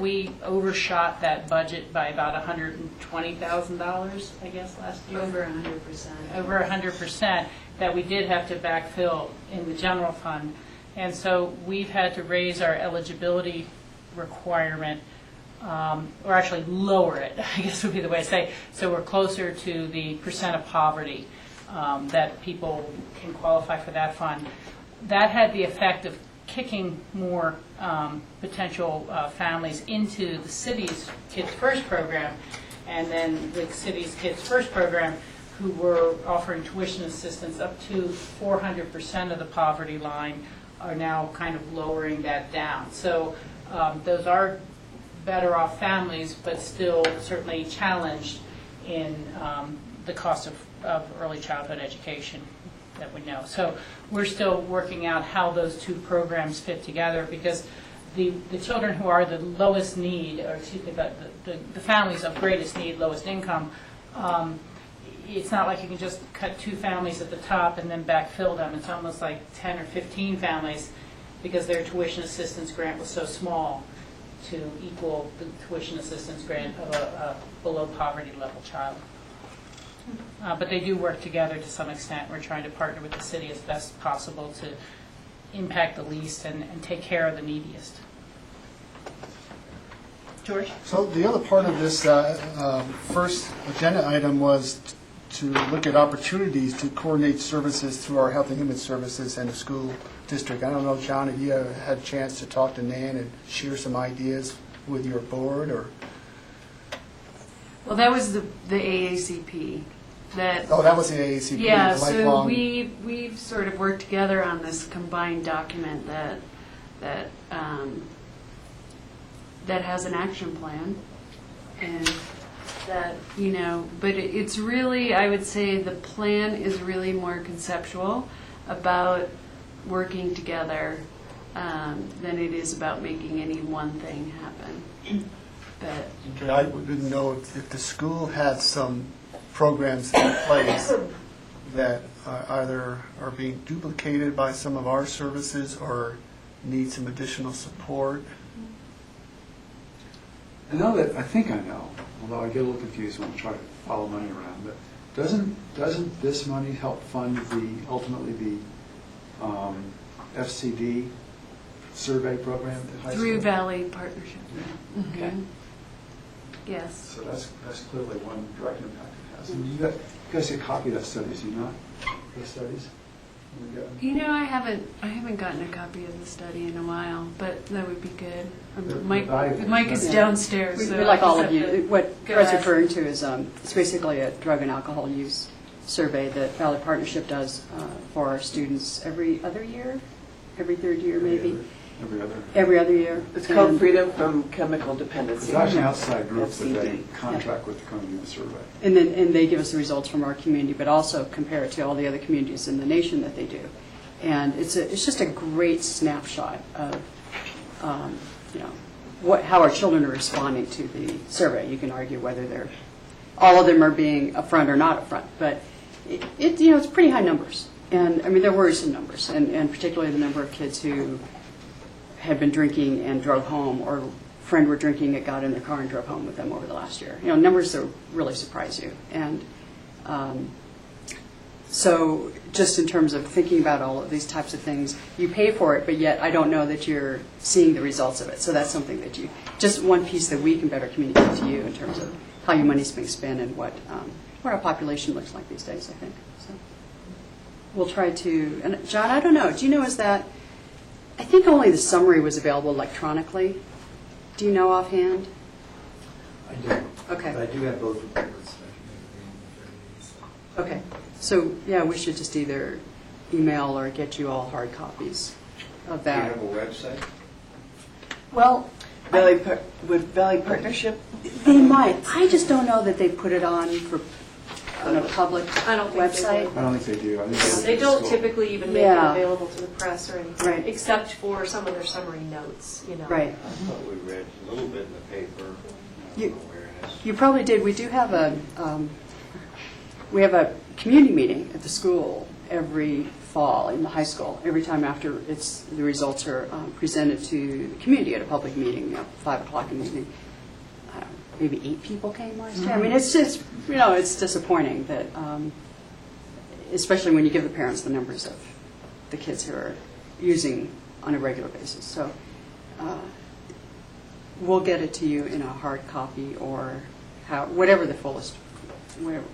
We overshot that budget by about $120,000, I guess, last year. Over 100%. Over 100% that we did have to backfill in the general fund. And so we've had to raise our eligibility requirement, or actually lower it, I guess would be the way to say. So we're closer to the percent of poverty that people can qualify for that fund. That had the effect of kicking more potential families into the city's Kids First program, and then the city's Kids First program, who were offering tuition assistance up to 400% of the poverty line, are now kind of lowering that down. So those are better off families, but still certainly challenged in the cost of early childhood education that we know. So we're still working out how those two programs fit together, because the children who are the lowest need, or excuse me, the families of greatest need, lowest income, it's not like you can just cut two families at the top and then backfill them. It's almost like 10 or 15 families, because their tuition assistance grant was so small to equal the tuition assistance grant of a below poverty level child. But they do work together to some extent. We're trying to partner with the city as best possible to impact the least and take care of the neediest. George? So the other part of this first agenda item was to look at opportunities to coordinate services through our Health and Human Services and the school district. I don't know, John, if you had a chance to talk to Nan and share some ideas with your board, or? Well, that was the AACP. That was the AACP. Yeah, the so lifelong... we've sort of worked together on this combined document that has an action plan, and that, but it's really, I would say the plan is really more conceptual about working together than it is about making any one thing happen. But I wouldn't know if the school had some programs in place that either are being duplicated by some of our services or need some additional support. I think I know, although I get a little confused when I try to follow money around, but doesn't this money help fund ultimately the FCD survey program at high school? through Valley Partnership. Okay. Yes. So that's clearly one direct impact it has. And you guys get a copy of that studies, do you not? The studies? I haven't gotten a copy of the study in a while, but that would be good. Mike is downstairs. We so like all of you. What Go Fred's ahead. referring to is it's basically a drug and alcohol use survey that Valley Partnership does for our students every other year, every third year maybe. Every other year. It's called Freedom from Chemical Dependency. It's actually an outside group that they FCD. contract with to come do the survey. And they give us the results from our community, but also compare it to all the other communities in the nation that they do. And it's just a great snapshot of how our children are responding to the survey. You can argue whether all of them are being upfront or not upfront, but it's pretty high numbers. And, I mean, they're worrisome numbers, and particularly the number of kids who had been drinking and drove home, or friend were drinking and got in their car and drove home with them over the last year. You know, numbers that really surprise you. And so just in terms of thinking about all of these types of things, you pay for it, but yet I don't know that you're seeing the results of it. So that's something that just one piece that we can better communicate to you in terms of how your money's being spent and what our population looks like these days, I think. So we'll try to, and John, I don't know, do you know, is that, I think only the summary was available electronically. Do you know offhand? I do. Okay. But I do have both reports. Okay. So, yeah, we should just either email or get you all hard copies of that. Do you have a website? Well, Would Valley Partnership? they might. I just don't know that they put it on a public I don't think they website. would. I don't think they do. I think They don't typically even make Yeah. it available to the press or anything, Right. except for some of their summary notes, you know. Right. I thought we read a little bit in the paper. You- Awareness. You probably did. We do have a community meeting at the school every fall in the high school. Every time after the results are presented to the community at a public meeting, 5 o'clock in the evening. Maybe 8 people came last year. I mean, it's just, it's disappointing that, especially when you give the parents the numbers of the kids who are using on a regular basis. So we'll get it to you in a hard copy or whatever the fullest,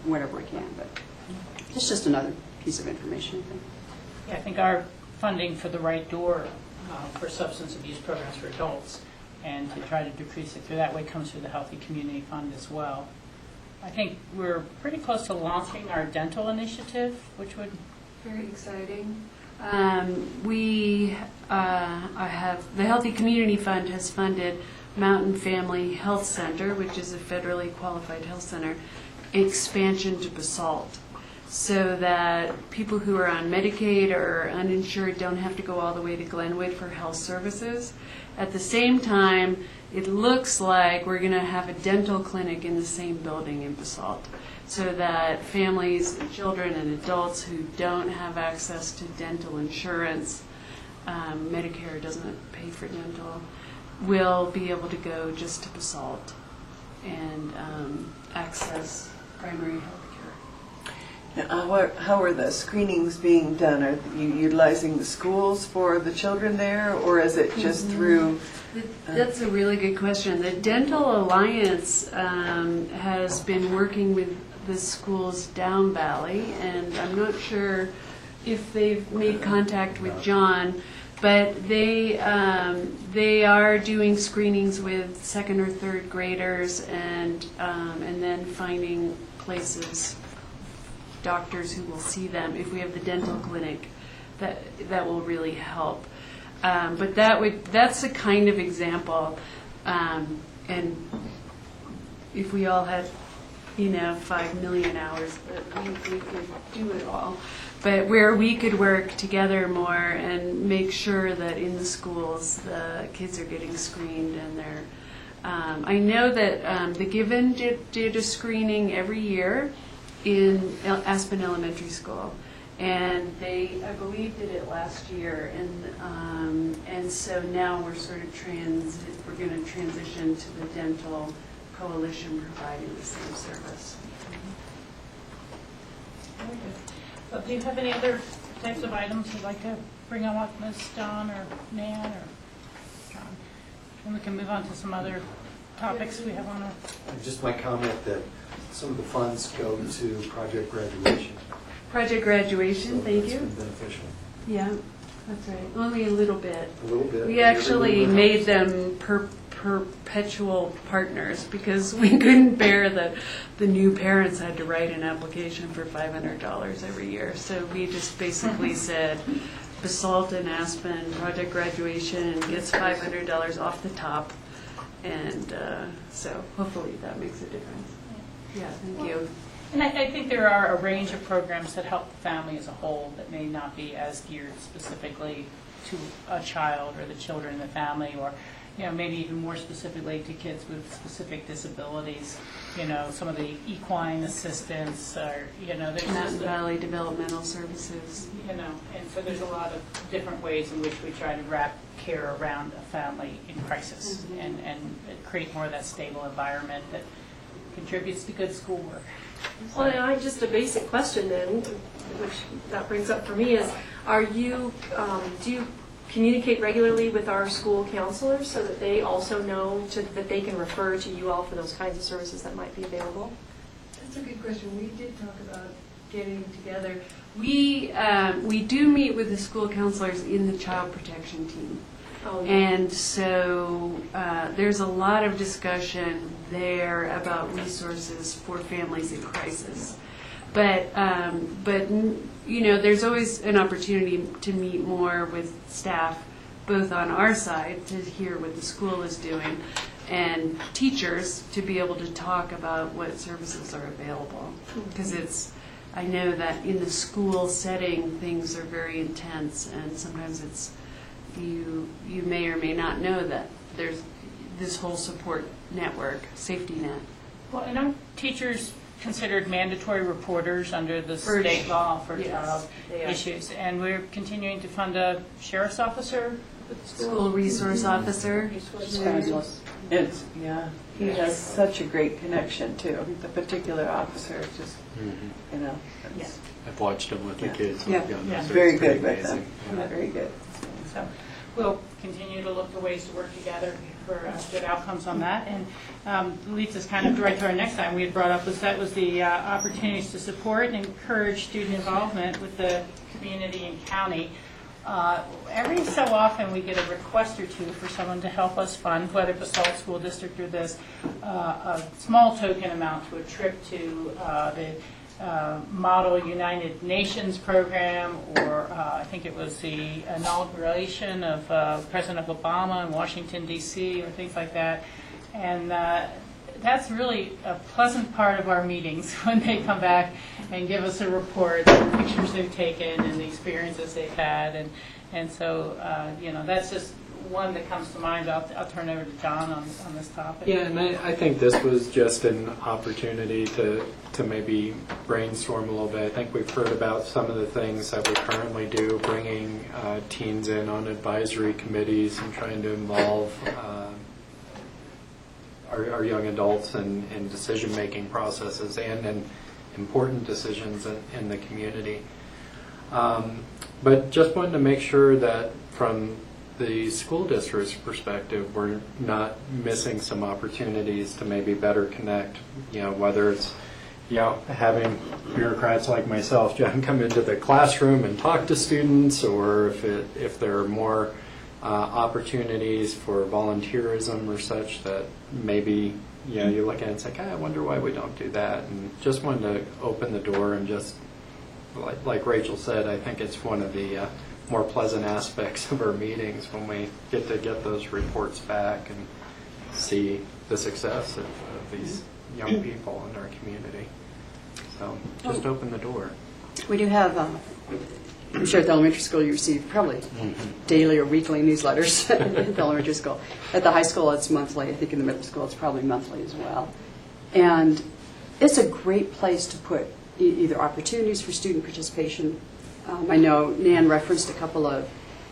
whatever we can. But it's just another piece of information, I think. Yeah, I think our funding for the Right Door for substance abuse programs for adults and to try to decrease it through that way comes through the Healthy Community Fund as well. I think we're pretty close to launching our dental initiative, which would... Very exciting. The Healthy Community Fund has funded Mountain Family Health Center, which is a federally qualified health center, expansion to BOCC, so that people who are on Medicaid or uninsured don't have to go all the way to Glenwood for health services. At the same time, it looks like we're going to have a dental clinic in the same building in BOCC, so that families, children, and adults who don't have access to dental insurance, Medicare doesn't pay for dental, will be able to go just to BOCC and access primary health care. How are the screenings being done? Are you utilizing the schools for the children there, or is it just through... That's a really good question. The Dental Alliance has been working with the schools down Valley, and I'm not sure if they've made contact with John, but they are doing screenings with 2nd or 3rd graders, and then finding places, doctors who will see them. If we have the dental clinic, that will really help. But that's a kind of example, and if we all had 5 million hours, we could do it all. But where we could work together more and make sure that in the schools the kids are getting screened and they're. I know that the Given did a screening every year in Aspen Elementary School, and they, I believe, did it last year, and so now we're sort of we're going to transition to the Dental Coalition providing the same service. So do you have any other types of items you'd like to bring on, Ms. Dawn or Nan or John? And we can move on to some other topics we have on our... Just my comment that some of the funds go to Project Graduation. Project Graduation, So thank that's you. been beneficial. Yeah, that's right. Only a little bit. A little bit. We actually made them perpetual partners because we couldn't bear that the new parents had to write an application for $500 every year. So we just basically said, BOCC and Aspen, Project Graduation gets $500 off the top. And so hopefully that makes a difference. Yeah, thank you. And I think there are a range of programs that help the family as a whole that may not be as geared specifically to a child or the children in the family, or maybe even more specifically to kids with specific disabilities, some of the equine assistance, or, there's Mountain just Valley Developmental Services. and so there's a lot of different ways in which we try to wrap care around a family in crisis and create more of that stable environment that contributes to good schoolwork. Well, and just a basic question then, which that brings up for me is, do you communicate regularly with our school counselors so that they also know that they can refer to you all for those kinds of services that might be available? That's a good question. We did talk about getting together. We do meet with the school counselors in the child protection team. Oh, yeah. And so there's a lot of discussion there about resources for families in crisis. But there's always an opportunity to meet more with staff, both on our side to hear what the school is doing, and teachers to be able to talk about what services are available. Because I know that in the school setting things are very intense, and sometimes you may or may not know that there's this whole support network, safety net. Well, and our teachers considered mandatory reporters under the state law for child issues, and we're continuing to fund a sheriff's officer, school resource officer. It's fabulous. He has such a great connection too. The particular officer, just I've watched him with the kids. Very good with them. Very good. So we'll continue to look for ways to work together for good outcomes on that. And leads us kind of right to our next time we had brought up was the opportunities to support and encourage student involvement with the community and county. Every so often we get a request or two for someone to help us fund, whether BOCC School District or this, a small token amount to a trip to the Model United Nations program, or I think it was the inauguration of President Obama in Washington, D.C., or things like that. And that's really a pleasant part of our meetings when they come back and give us a report, the pictures they've taken and the experiences they've had. And so, that's just one that comes to mind. I'll turn over to John on this topic. Yeah, and I think this was just an opportunity to maybe brainstorm a little bit. I think we've heard about some of the things that we currently do, bringing teens in on advisory committees and trying to involve our young adults in decision-making processes and in important decisions in the community. But just wanted to make sure that from the school district's perspective, we're not missing some opportunities to maybe better connect, whether it's, having bureaucrats like myself, John, come into the classroom and talk to students, or if there are more opportunities for volunteerism or such that maybe, you look at it and say, I wonder why we don't do that. And just wanted to open the door and just, like Rachel said, I think it's one of the more pleasant aspects of our meetings when we get those reports back and see the success of these young people in our community. So just open the door. We do have, I'm sure at the elementary school you receive probably daily or weekly newsletters at the elementary school. At the high school it's monthly. I think in the middle school it's probably monthly as well. And it's a great place to put either opportunities for student participation. I know Nan referenced a couple of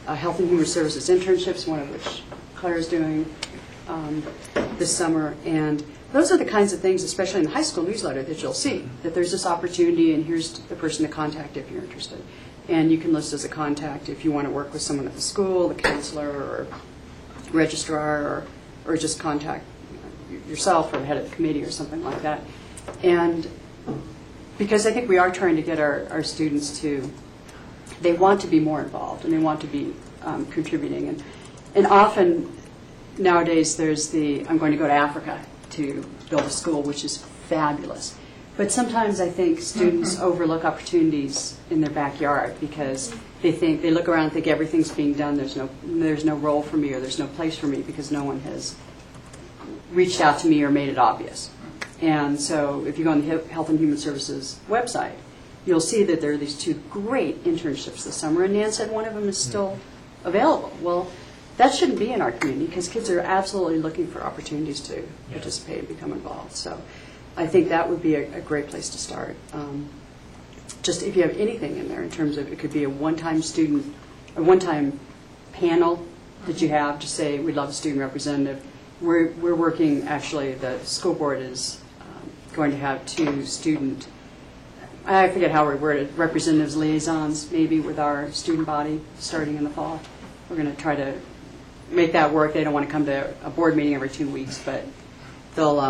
Health and Human Services internships, one of which Claire is doing this summer. And those are the kinds of things, especially in the high school newsletter, that you'll see, that there's this opportunity and here's the person to contact if you're interested. And you can list as a contact if you want to work with someone at the school, the counselor or registrar, or just contact yourself or the head of the committee or something like that. And because I think we are trying to get our students to, they want to be more involved and they want to be contributing. And often nowadays there's I'm going to go to Africa to build a school, which is fabulous. But sometimes I think students overlook opportunities in their backyard because they look around and think everything's being done. There's no role for me or there's no place for me because no one has reached out to me or made it obvious. And so if you go on the Health and Human Services website, you'll see that there are these two great internships this summer. And Nan said one of them is still available. Well, that shouldn't be in our community because kids are absolutely looking for opportunities to participate and become involved. So I think that would be a great place to start. Just if you have anything in there in terms of, it could be a one-time student, a one-time panel that you have to say, we'd love a student representative. We're working, actually, the school board is going to have 2 student, I forget how we word it, representatives, liaisons, maybe with our student body starting in the fall. We're going to try to make that work. They don't want to come to a board meeting every 2 weeks, but they'll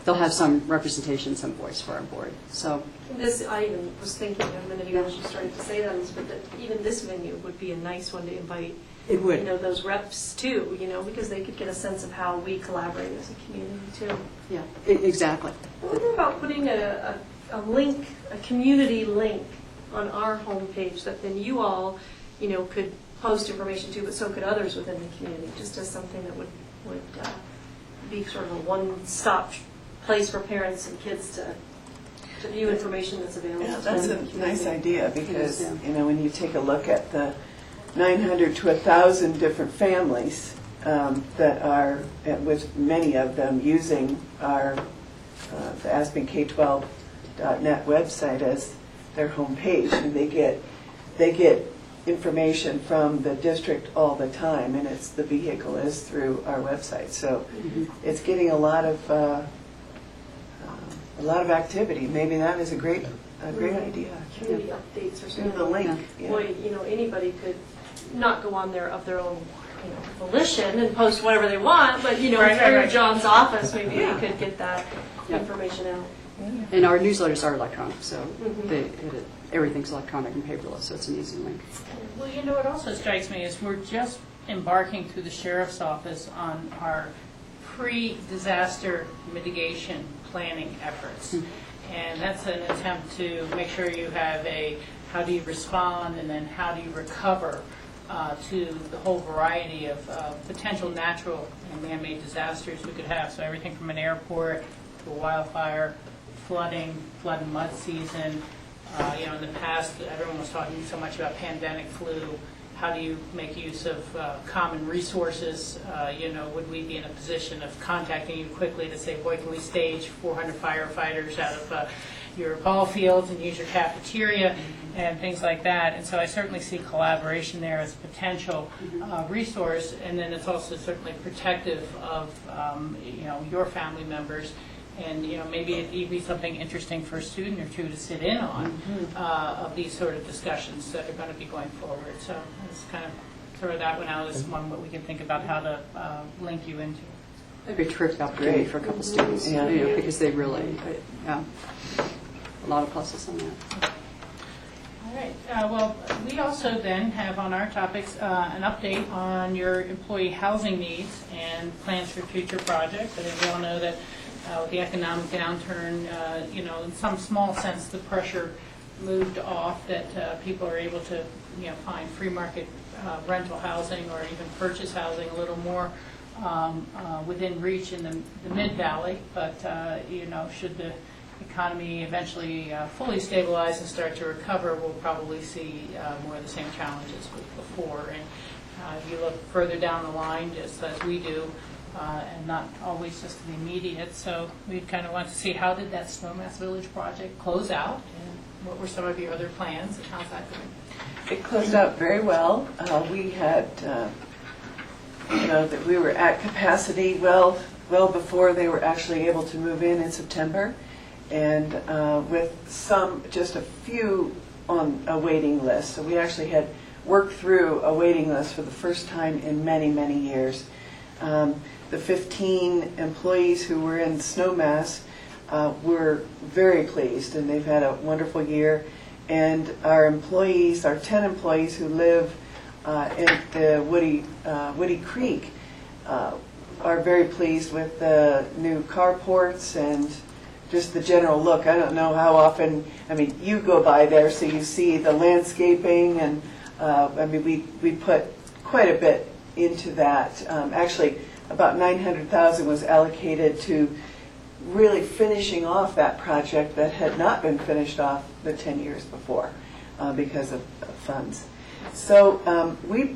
have some representation, some voice for our board. So this, I even was thinking a minute ago, she started to say that, but that even this venue would be a nice one to invite. It would. Those reps too, because they could get a sense of how we collaborate as a community too. Yeah, exactly. I wonder about putting a link, a community link on our homepage that then you all, could post information to, but so could others within the community, just as something that would be sort of a one-stop place for parents and kids to view information that's available. Yeah, that's a nice idea because, when you take a look at the 900 to 1,000 different families that are, with many of them using our the Aspen K12.net website as their homepage, and they get information from the district all the time, and it's the vehicle is through our website. So it's getting a lot of activity. Maybe that is a great idea. Community updates or something. The link. Yeah. Boy, anybody could not go on there of their own volition and post whatever they want, but through John's office, maybe they could get that information out. And our newsletters are electronic, so everything's electronic and paperless, so it's an easy link. Well, what also strikes me is we're just embarking through the sheriff's office on our pre-disaster mitigation planning efforts. And that's an attempt to make sure you have how do you respond and then how do you recover to the whole variety of potential natural and man-made disasters we could have. So everything from an airport to a wildfire, flood and mud season. In the past, everyone was talking so much about pandemic flu. How do you make use of common resources? Would we be in a position of contacting you quickly to say, boy, can we stage 400 firefighters out of your ball fields and use your cafeteria and things like that? And so I certainly see collaboration there as a potential resource, and then it's also certainly protective of your family members. And maybe it'd be something interesting for a student or 2 to sit in on of these sort of discussions that are going to be going forward. So let's kind of throw that one out as one that we can think about how to link you into. It'd be a terrific opportunity for a couple students, because they really, a lot of pluses on that. All right. Well, we also then have on our topics an update on your employee housing needs and plans for future projects. I think we all know that with the economic downturn, in some small sense, the pressure moved off, that people are able to, find free market rental housing or even purchase housing a little more within reach in the Mid-Valley. But, should the economy eventually fully stabilize and start to recover, we'll probably see more of the same challenges with before. And if you look further down the line, just as we do, and not always just the immediate. So we kind of want to see how did that Snowmass Village project close out, and what were some of your other plans, and how's that going? It closed out very well. We had, that we were at capacity well before they were actually able to move in September, and with just a few on a waiting list. So we actually had worked through a waiting list for the first time in many, many years. The 15 employees who were in Snowmass were very pleased, and they've had a wonderful year. And our 10 employees who live in the Woody Creek are very pleased with the new carports and just the general look. I don't know how often, you go by there, so you see the landscaping, and we put quite a bit into that. Actually, about $900,000 was allocated to really finishing off that project that had not been finished off the 10 years before because of funds. So we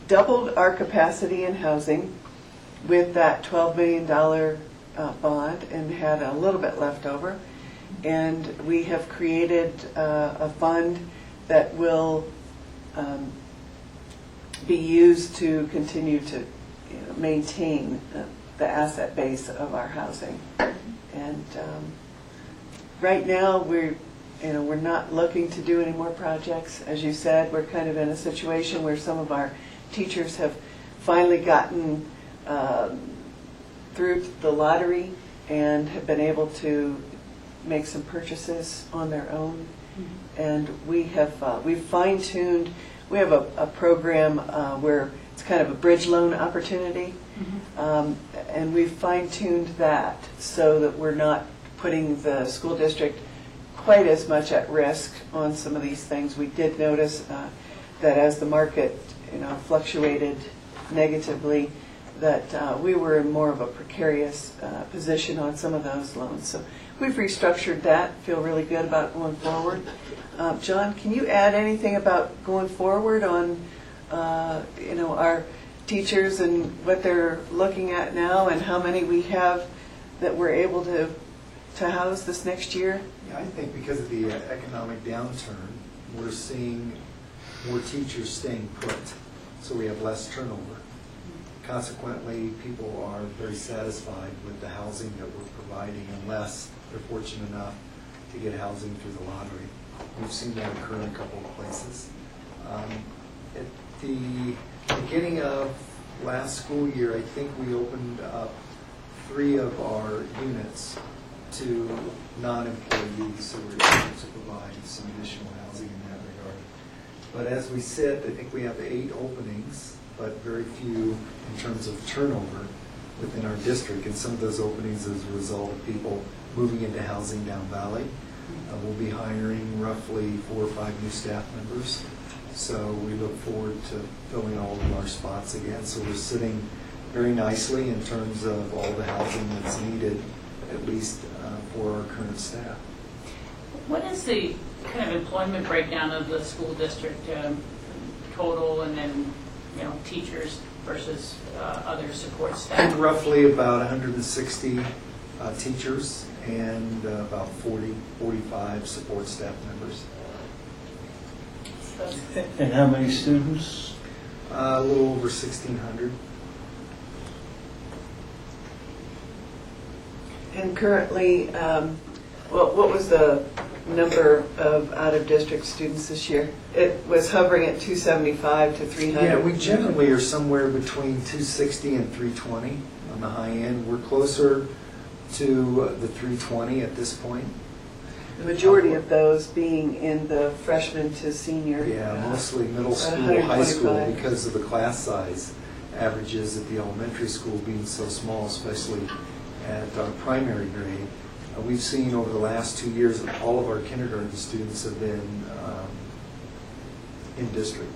doubled our capacity in housing with that $12 million bond and had a little bit left over. And we have created a fund that will be used to continue to maintain the asset base of our housing. And right now we're not looking to do any more projects. As you said, we're kind of in a situation where some of our teachers have finally gotten through the lottery and have been able to make some purchases on their own. And we've fine-tuned. We have a program where it's kind of a bridge loan opportunity, and we've fine-tuned that so that we're not putting the school district quite as much at risk on some of these things. We did notice that as the market fluctuated negatively, that we were in more of a precarious position on some of those loans. So we've restructured that, feel really good about going forward. John, can you add anything about going forward on our teachers and what they're looking at now and how many we have that we're able to house this next year? Yeah, I think because of the economic downturn, we're seeing more teachers staying put, so we have less turnover. Consequently, people are very satisfied with the housing that we're providing unless they're fortunate enough to get housing through the lottery. We've seen that occur in a couple of places. At the beginning of last school year, I think we opened up 3 of our units to non-employees, so we're able to provide some additional housing in that regard. But as we said, I think we have 8 openings, but very few in terms of turnover within our district. And some of those openings as a result of people moving into housing down Valley. We'll be hiring roughly 4 or 5 new staff members. So we look forward to filling all of our spots again. So we're sitting very nicely in terms of all the housing that's needed, at least for our current staff. What is the kind of employment breakdown of the school district total, and then teachers versus other support staff? Roughly about 160 teachers and about 45 support staff members. And how many students? A little over 1,600. And currently, what was the number of out-of-district students this year? It was hovering at 275 to 300. Yeah, we generally are somewhere between 260 and 320 on the high end. We're closer to the 320 at this point. The majority of those being in the freshman to senior. Yeah, mostly middle school, high school, because of the class size averages at the elementary school being so small, especially at our primary grade. We've seen over the last 2 years that all of our kindergarten students have been in district,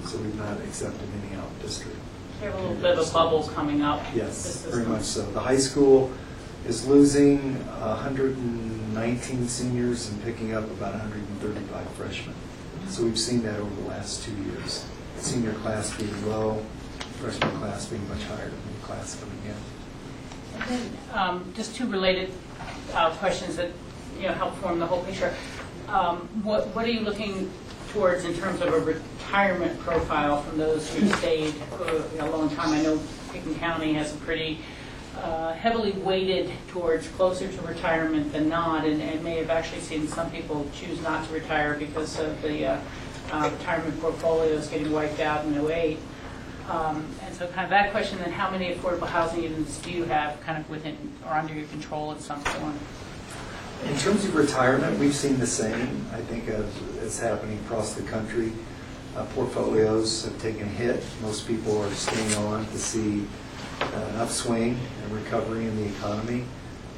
so we've not accepted any out of district. You have a little bit of a bubble coming up. Yes, very much so. The high school is losing 119 seniors and picking up about 135 freshmen. So we've seen that over the last 2 years. Senior class being low, freshman class being much higher than the class coming in. And then just 2 related questions that help form the whole picture. What are you looking towards in terms of a retirement profile from those who stayed for a long time? I know Pickens County has a pretty heavily weighted towards closer to retirement than not, and may have actually seen some people choose not to retire because of the retirement portfolios getting wiped out in 2008. And so kind of that question, then how many affordable housing units do you have kind of within or under your control at some point? In terms of retirement, we've seen the same, I think, as happening across the country. Portfolios have taken a hit. Most people are staying on to see an upswing and recovery in the economy.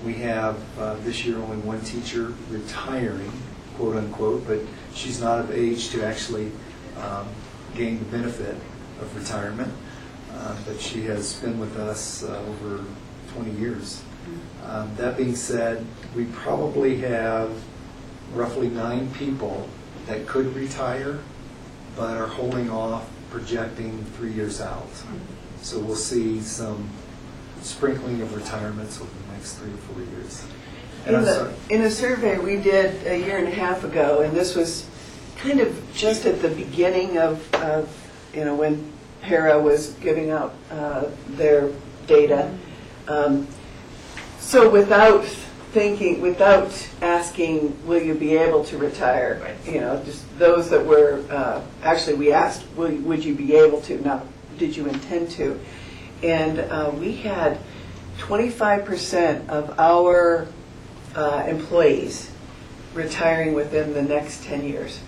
We have this year only 1 teacher retiring, quote unquote, but she's not of age to actually gain the benefit of retirement. But she has been with us over 20 years. That being said, we probably have roughly 9 people that could retire, but are holding off projecting 3 years out. So we'll see some sprinkling of retirements over the next 3 to 4 years. In a survey we did a year and a half ago, and this was kind of just at the beginning of when Para was giving out their data. So without asking, will you be able to retire? Just those that were, actually we asked, would you be able to, not did you intend to? And we had 25% of our employees retiring within the next 10 years.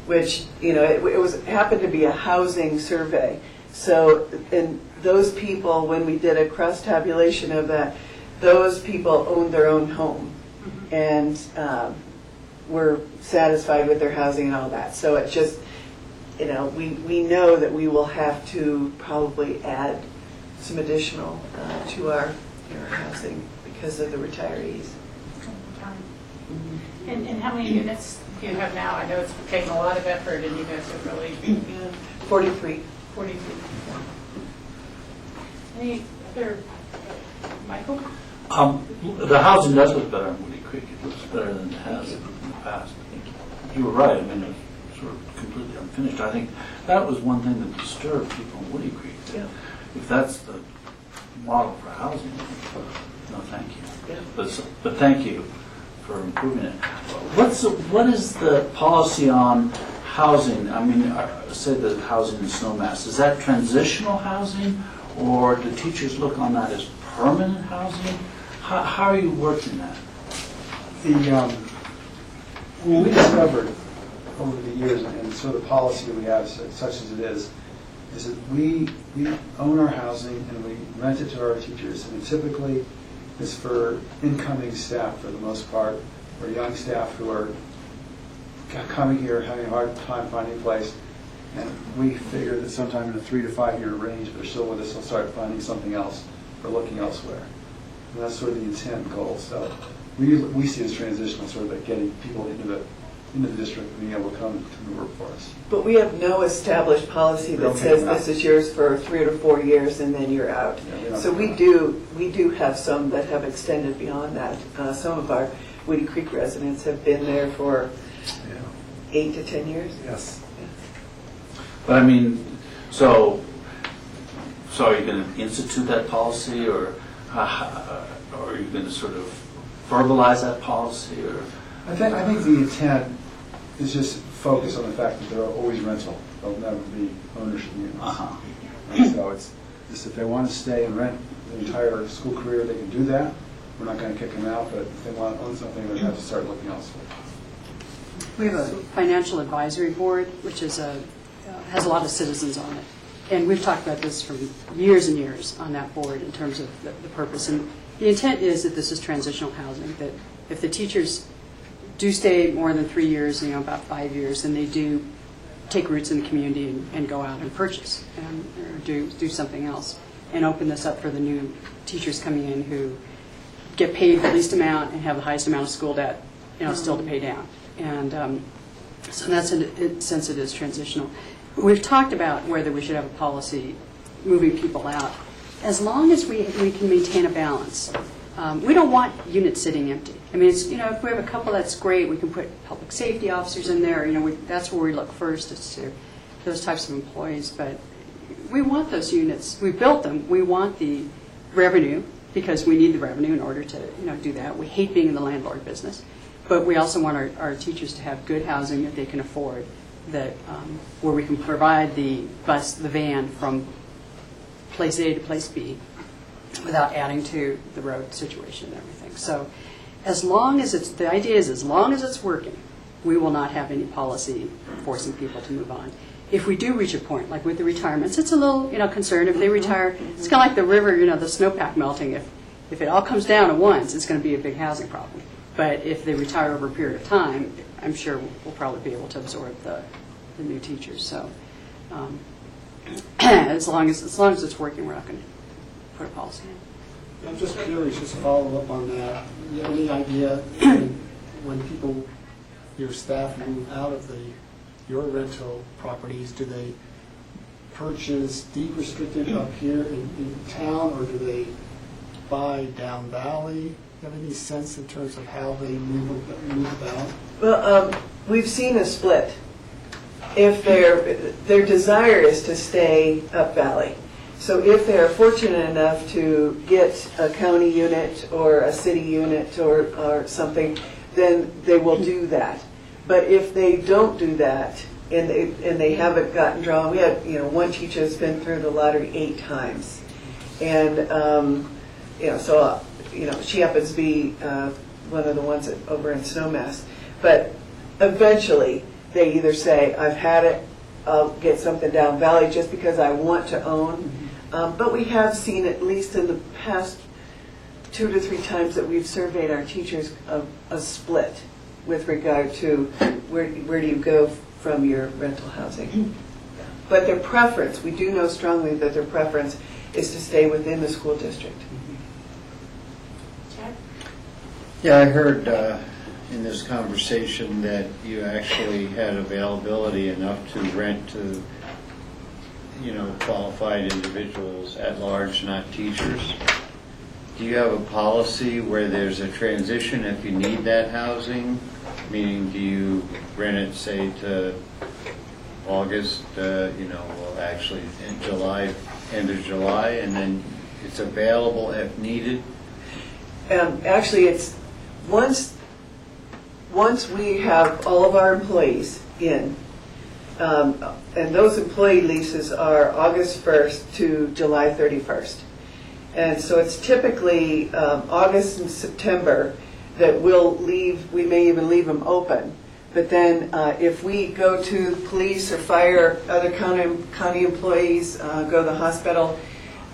Which, it happened to be a housing survey. So, and those people, when we did a cross tabulation of that, those people owned their own home and were satisfied with their housing and all that. So it just, we know that we will have to probably add some additional to our housing because of the retirees. And how many units do you have now? I know it's taken a lot of effort and you guys have really... 43. 43. Any other, Michael? The housing does look better in Woody Creek. It looks better than it has in the past. You were right. I mean, it's sort of completely unfinished. I think that was one thing that disturbed people in Woody Creek. Yeah. If that's the model for housing, no, thank you. Yeah. But thank you for improving it. What is the policy on housing? I mean, say the housing in Snowmass. Is that transitional housing, or do teachers look on that as permanent housing? How are you working that? What we discovered over the years, and sort of the policy we have, such as it is that we own our housing and we rent it to our teachers, and typically is for incoming staff for the most part, or young staff who are coming here having a hard time finding a place. And we figure that sometime in a 3 to 5 year range, if they're still with us, they'll start finding something else or looking elsewhere. And that's sort of the intent and goal. So we see it as transitional, sort of like getting people into the district and being able to come to the workforce. But we have no established policy that says this is yours for 3 to 4 years and then you're out. Yeah, so we do have some that have extended beyond that. Some of our Woody Creek residents have been there for 8 to 10 years. Yes. But I mean, so are you going to institute that policy, or are you going to sort of verbalize that policy, or? I think the intent is just focus on the fact that there are always rental. There'll never be ownership units. And so it's just if they want to stay and rent the entire school career, they can do that. We're not going to kick them out, but if they want to own something, they're going to have to start looking elsewhere. We have a financial advisory board, which is has a lot of citizens on it. And we've talked about this for years and years on that board in terms of the purpose. And the intent is that this is transitional housing, that if the teachers do stay more than 3 years, about 5 years, then they do take roots in the community and go out and purchase or do something else and open this up for the new teachers coming in who get paid the least amount and have the highest amount of school debt, still to pay down. And so in that sense, it is transitional. We've talked about whether we should have a policy moving people out. As long as we can maintain a balance. We don't want units sitting empty. I mean, if we have a couple, that's great. We can put public safety officers in there. That's where we look first, is to those types of employees. But we want those units. We built them. We want the revenue because we need the revenue in order to do that. We hate being in the landlord business. But we also want our teachers to have good housing that they can afford, that where we can provide the bus, the van from place A to place B without adding to the road situation and everything. So as long as the idea is as long as it's working, we will not have any policy forcing people to move on. If we do reach a point, like with the retirements, it's a little concern. If they retire, it's kind of like the river, the snowpack melting. If it all comes down at once, it's going to be a big housing problem. But if they retire over a period of time, I'm sure we'll probably be able to absorb the new teachers. So as long as it's working, we're not going to put a policy in. I'm just curious, just to follow up on that. Do you have any idea when people, your staff, move out of the your rental properties, do they purchase deed restricted up here in town, or do they buy down valley? Do you have any sense in terms of how they move about? Well, we've seen a split. If their desire is to stay up valley. So if they're fortunate enough to get a county unit or a city unit or something, then they will do that. But if they don't do that and they haven't gotten drawn, we had one teacher that's been through the lottery 8 times, and so she happens to be one of the ones over in Snowmass. But eventually they either say, I've had it, I'll get something down valley just because I want to own. But we have seen, at least in the past 2 to 3 times that we've surveyed our teachers, a split with regard to where do you go from your rental housing. But their preference, we do know strongly that their preference is to stay within the school district. Yeah, I heard in this conversation that you actually had availability enough to rent to, qualified individuals at large, not teachers. Do you have a policy where there's a transition if you need that housing? Meaning, do you rent it, say, to August, actually in July, end of July, and then it's available if needed? Actually, it's once we have all of our employees in, and those employee leases are August 1st to July 31st. And so it's typically August and September that we'll leave, we may even leave them open. But then if we go to police or fire, other county employees, go to the hospital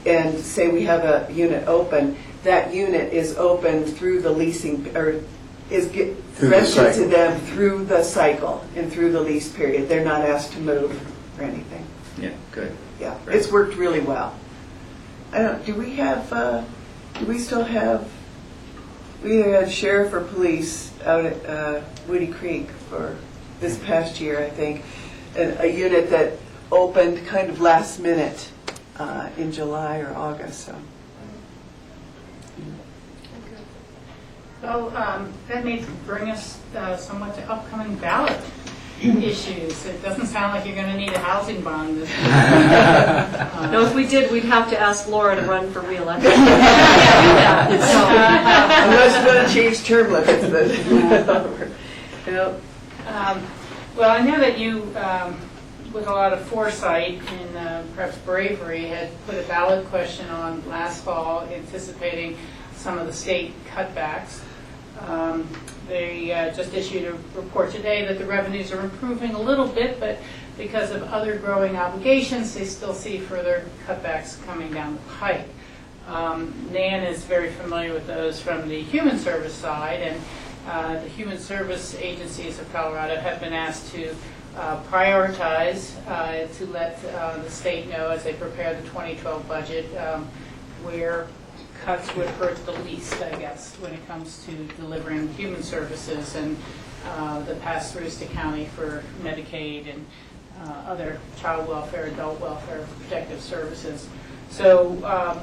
and say we have a unit open, that unit is open through the leasing, or is rented to them through the cycle and through the lease period. They're not asked to move or anything. Yeah, good. Yeah, it's worked really well. Do we still have, we either had sheriff or police out at Woody Creek for this past year, I think, a unit that opened kind of last minute in July or August. So that may bring us somewhat to upcoming ballot issues. It doesn't sound like you're going to need a housing bond this year. No, if we did, we'd have to ask Laura to run for re-election. Unless you want to change term limits. Well, I know that you, with a lot of foresight and perhaps bravery, had put a ballot question on last fall, anticipating some of the state cutbacks. They just issued a report today that the revenues are improving a little bit, but because of other growing obligations, they still see further cutbacks coming down the pike. Nan is very familiar with those from the human service side, and the human service agencies of Colorado have been asked to prioritize to let the state know as they prepare the 2012 budget where cuts would hurt the least, I guess, when it comes to delivering human services and the pass-throughs to county for Medicaid and other child welfare, adult welfare, protective services. So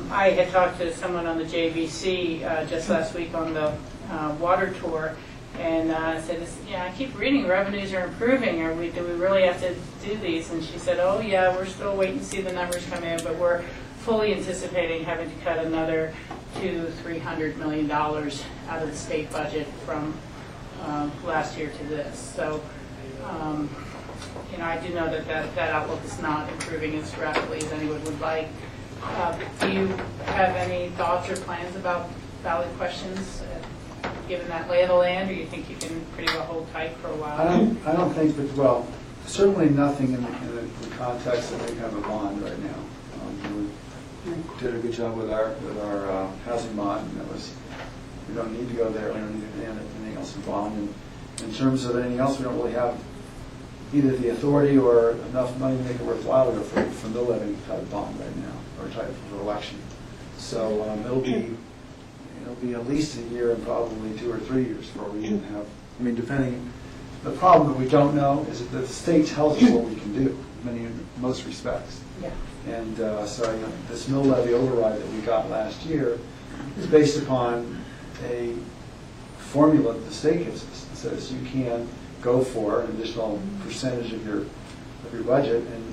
I had talked to someone on the JVC just last week on the water tour, and I said, I keep reading revenues are improving. Do we really have to do these? And she said, oh yeah, we're still waiting to see the numbers come in, but we're fully anticipating having to cut another $200-300 million out of the state budget from last year to this. So, I do know that outlook is not improving as rapidly as anyone would like. Do you have any thoughts or plans about ballot questions, given that lay of the land, or you think you can pretty well hold tight for a while? I don't think, but well, certainly nothing in the context that we have a bond right now. We did a good job with our housing bond, and we don't need to go there. We don't need to add anything else in bond. And in terms of anything else, we don't really have either the authority or enough money to make it worthwhile to go for no levy type bond right now, or type of election. So it'll be at least a year and probably 2 or 3 years before we even have. I mean, depending The problem that we don't know is that the state tells us what we can do in most respects. Yeah. And so this mill levy override that we got last year is based upon a formula that the state gives us. It says you can go for an additional percentage of your budget, and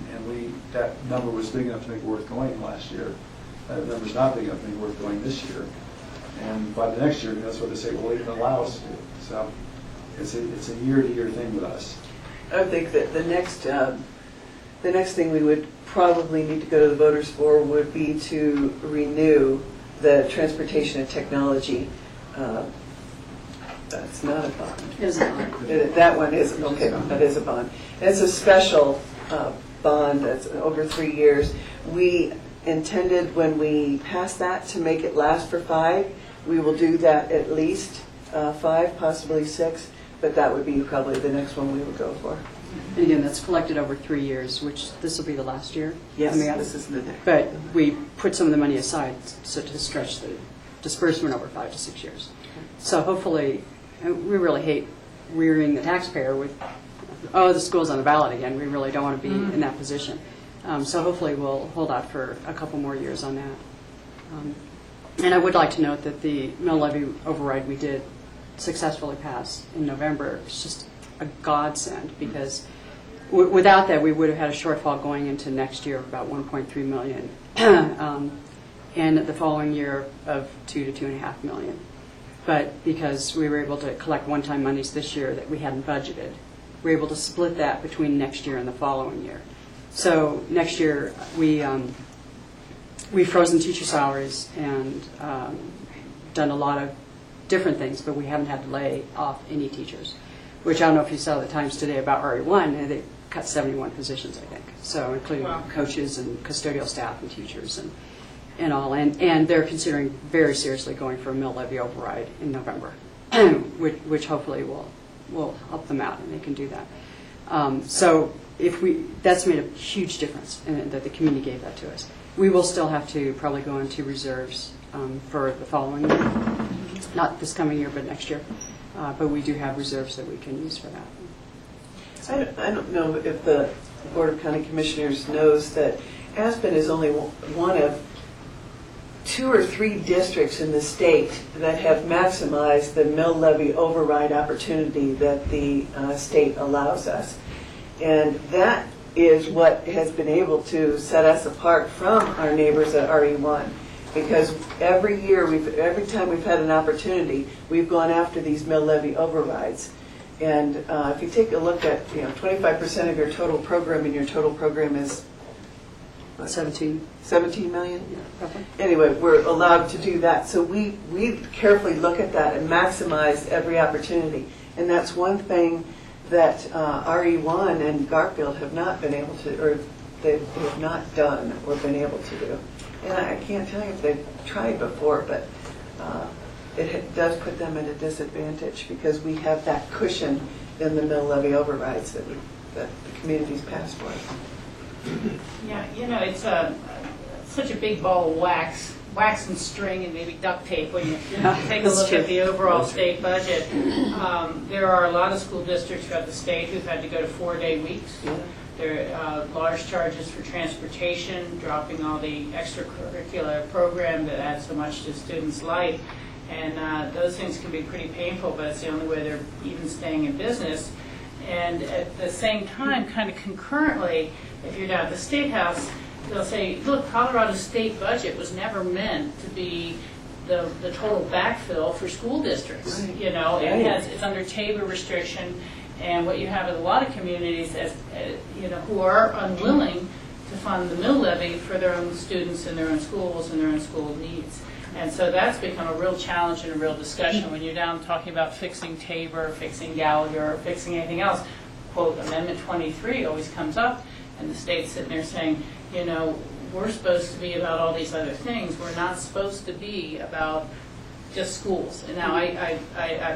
that number was big enough to make it worth going last year. That number's not big enough to make it worth going this year. And by the next year, that's what they say, well, even allow us to do. So it's a year-to-year thing with us. I would think that the next thing we would probably need to go to the voters for would be to renew the transportation and technology. That's not a bond. It is a bond. That one is, okay, that is a bond. It's a special bond that's over 3 years. We intended when we pass that to make it last for 5. We will do that at least 5, possibly 6, but that would be probably the next one we would go for. And again, that's collected over 3 years, which this will be the last year. Yes, coming up. this is the next. But we put some of the money aside so to stretch the disbursement over 5 to 6 years. So hopefully, we really hate rearing the taxpayer with, oh, the school's on the ballot again. We really don't want to be in that position. So hopefully we'll hold out for a couple more years on that. And I would like to note that the mill levy override we did successfully pass in November. It's just a godsend because without that we would have had a shortfall going into next year of about 1.3 million and the following year of 2 to 2.5 million. But because we were able to collect one-time monies this year that we hadn't budgeted, we're able to split that between next year and the following year. So next year we've frozen teacher salaries and done a lot of different things, but we haven't had to lay off any teachers, which I don't know if you saw the Times today about RE1, and they cut 71 positions, I think, so including coaches and custodial staff and teachers and all, and they're considering very seriously going for a mill levy override in November, which hopefully will help them out and they can do that. So that's made a huge difference in that the community gave that to us. We will still have to probably go into reserves for the following year, not this coming year, but next year. But we do have reserves that we can use for that. I don't know if the Board of County Commissioners knows that Aspen is only one of 2 or 3 districts in the state that have maximized the mill levy override opportunity that the state allows us. And that is what has been able to set us apart from our neighbors at RE1. Because every year, every time we've had an opportunity, we've gone after these mill levy overrides. And if you take a look at, 25% of your total program, and your total program is 17 million? Yeah, roughly. Anyway, we're allowed to do that. So we carefully look at that and maximize every opportunity. And that's one thing that RE1 and Garfield have not been able to, or they have not done or been able to do. And I can't tell you if they've tried before, but it does put them at a disadvantage because we have that cushion in the mill levy overrides that the communities pass for us. Yeah, it's such a big ball of wax and string and maybe duct tape when you take a look at the overall state budget. There are a lot of school districts throughout the state who've had to go to 4-day weeks. There are large charges for transportation, dropping all the extracurricular program that adds so much to students' life. And those things can be pretty painful, but it's the only way they're even staying in business. And at the same time, kind of concurrently, if you're down at the State House, they'll say, look, Colorado's state budget was never meant to be the total backfill for school districts. Right. It's under TABOR restriction. And what you have in a lot of communities, who are unwilling to fund the mill levy for their own students in their own schools and their own school needs. And so that's become a real challenge and a real discussion when you're down talking about fixing TABOR, fixing Gallagher, or fixing anything else. Quote, Amendment 23 always comes up, and the state's sitting there saying, we're supposed to be about all these other things. We're not supposed to be about just schools. And now I'm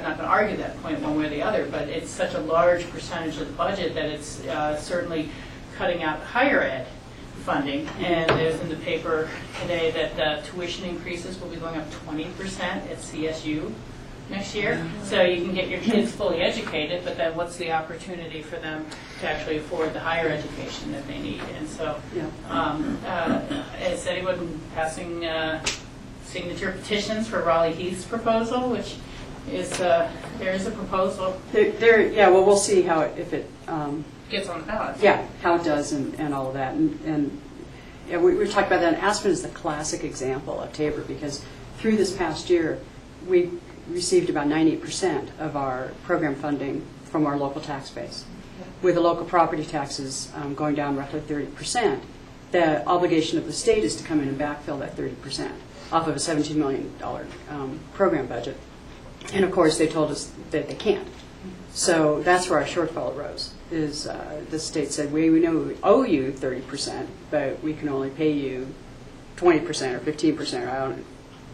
not going to argue that point one way or the other, but it's such a large percentage of the budget that it's certainly cutting out higher ed funding. And there's in the paper today that the tuition increases will be going up 20% at CSU next year, so you can get your kids fully educated, but then what's the opportunity for them to actually afford the higher education that they need? And so, is anyone passing signature petitions for Raleigh Heath's proposal, which is, there is a proposal. Well, we'll see how if it gets on the ballot. Yeah, how it does and all of that. And we talked about that. And Aspen is the classic example of Tabor, because through this past year, we received about 98% of our program funding from our local tax base. With the local property taxes going down roughly 30%, the obligation of the state is to come in and backfill that 30% off of a $17 million program budget. And of course, they told us that they can't. So that's where our shortfall arose, is the state said, we know we owe you 30%, but we can only pay you 20% or 15%, or I don't know,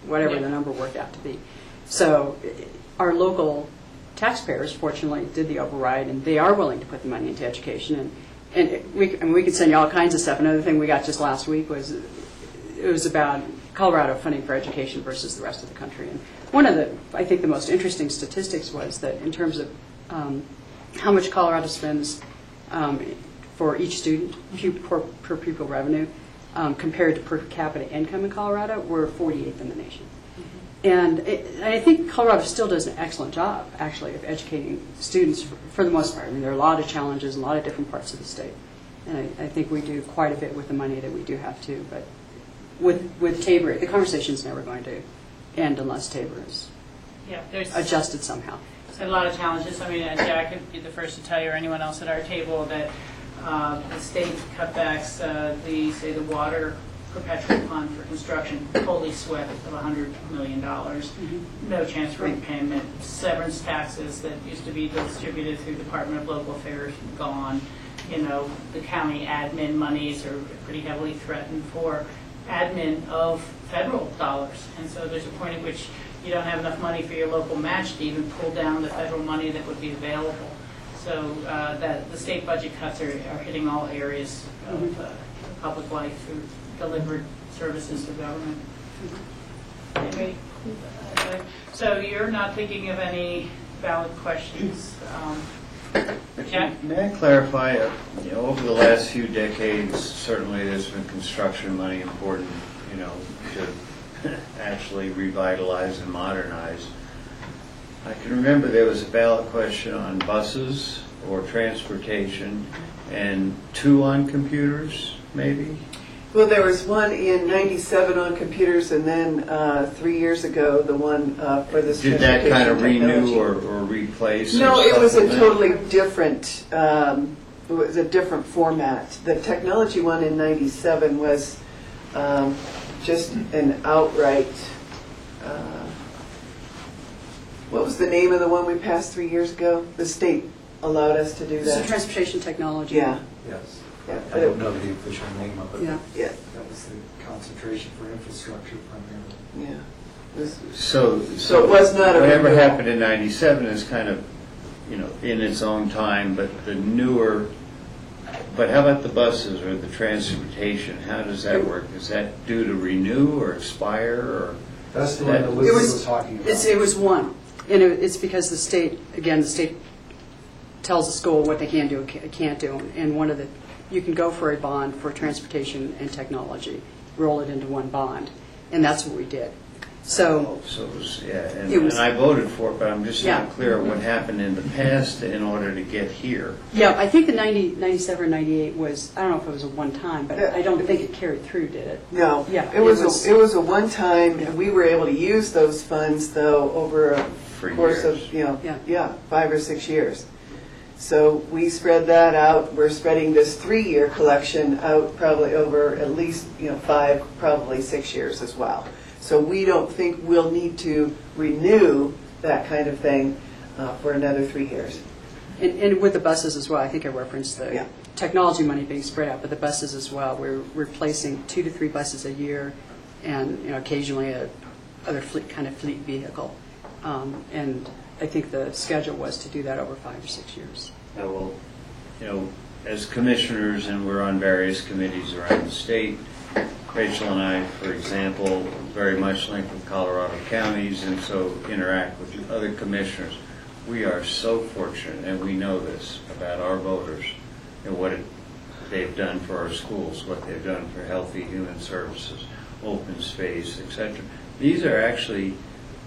whatever the number worked out to be. So our local taxpayers, fortunately, did the override, and they are willing to put the money into education. And we can send you all kinds of stuff. Another thing we got just last week was about Colorado funding for education versus the rest of the country. And one of the, I think, the most interesting statistics was that in terms of how much Colorado spends for each student per pupil revenue compared to per capita income in Colorado, we're 48th in the nation. And I think Colorado still does an excellent job, actually, of educating students for the most part. I mean, there are a lot of challenges in a lot of different parts of the state. And I think we do quite a bit with the money that we do have to. But with Tabor, the conversation's never going to end unless Tabor is adjusted somehow. There's a lot of challenges. I mean, Jack could be the first to tell you, or anyone else at our table, that the state cutbacks, the water perpetual fund for construction, totally swept of $100 million. No chance for repayment. Severance taxes that used to be distributed through Department of Local Affairs gone. You know, the county admin monies are pretty heavily threatened for admin of federal dollars. And so there's a point at which you don't have enough money for your local match to even pull down the federal money that would be available. So that the state budget cuts are hitting all areas of public life through delivered services to government. Anyway, so you're not thinking of any valid questions? Jack? May I clarify, over the last few decades, certainly there's been construction money important, to actually revitalize and modernize. I can remember there was a ballot question on buses or transportation, and 2 on computers, maybe? Well, there was one in '97 on computers, and then 3 years ago, the one for this. Did that kind of renew or replace? No, it was a totally different. It was a different format. The technology one in '97 was just an outright. What was the name of the one we passed 3 years ago? The state allowed us to do that. So transportation technology. Yeah. Yes. Yeah, I don't know the official name of it. Yeah. Yeah. That was the concentration for infrastructure primarily. Yeah. So it was not a whatever renewal. happened in '97 is kind of, in its own time, but the newer. But how about the buses or the transportation? How does that work? Is that due to renew or expire or? That's the one that Elizabeth was talking about. It was one, and it's because the state tells the school what they can do and can't do, and one of the, you can go for a bond for transportation and technology, roll it into one bond, and that's what we did. So it was, and I voted for it, but I'm just not clear what happened in the past in order to get here. Yeah, I think the 97, 98 was, I don't know if it was a one-time, but I don't think it carried through, did it? No. Yeah, it was a one-time, and we were able to use those funds, though, over a course of 5 or 6 years. So we spread that out. We're spreading this 3-year collection out probably over at least 5, probably 6 years as well. So we don't think we'll need to renew that kind of thing for another 3 years. And with the buses as well, I think I referenced the technology money being spread out, but the buses as well. We're replacing 2 to 3 buses a year, and occasionally other fleet vehicle. And I think the schedule was to do that over 5 or 6 years. Well, as commissioners, and we're on various committees around the state, Rachel and I, for example, very much linked with Colorado counties and so interact with other commissioners. We are so fortunate, and we know this about our voters and they've done for our schools, what they've done for healthy human services, open space, etc. These are actually,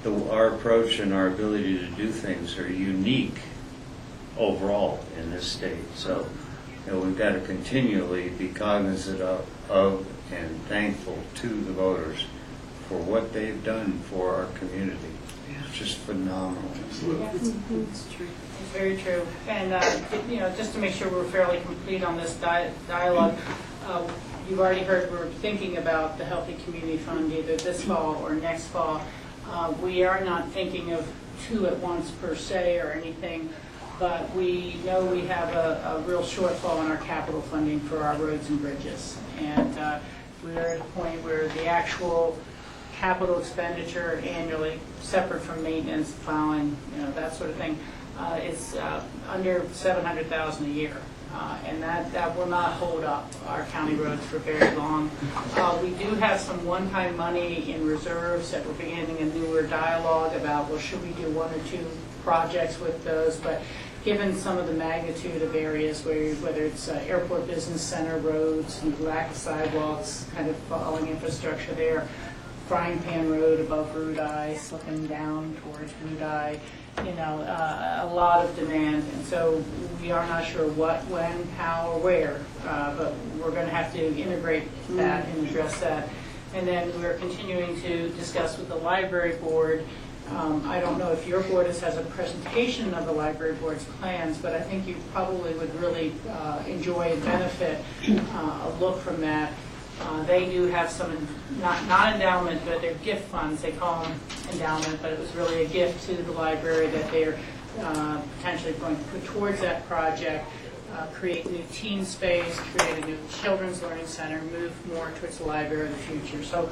our approach and our ability to do things are unique overall in this state. So we've got to continually be cognizant of and thankful to the voters for what they've done for our community. It's just phenomenal. It's true. It's very true. And, just to make sure we're fairly complete on this dialogue, you've already heard we're thinking about the Healthy Community Fund either this fall or next fall. We are not thinking of two at once per se or anything, but we know we have a real shortfall in our capital funding for our roads and bridges. And we're at a point where the actual capital expenditure annually, separate from maintenance, plowing, that sort of thing, is under $700,000 a year. And that will not hold up our county roads for very long. We do have some one-time money in reserves that we're beginning a newer dialogue about, well, should we do one or two projects with those? But given some of the magnitude of areas whether it's airport business center roads and lack of sidewalks, kind of falling infrastructure there, Frying Pan Road above Route I, looking down towards Route I, a lot of demand. And so we are not sure what, when, how, or where, but we're going to have to integrate that and address that. And then we're continuing to discuss with the library board. I don't know if your board has a presentation of the library board's plans, but I think you probably would really enjoy and benefit a look from that. They do have some, not endowment, but they're gift funds. They call them endowment, but it was really a gift to the library that they're potentially going to put towards that project, create new teen space, create a new children's learning center, move more towards the library in the future. So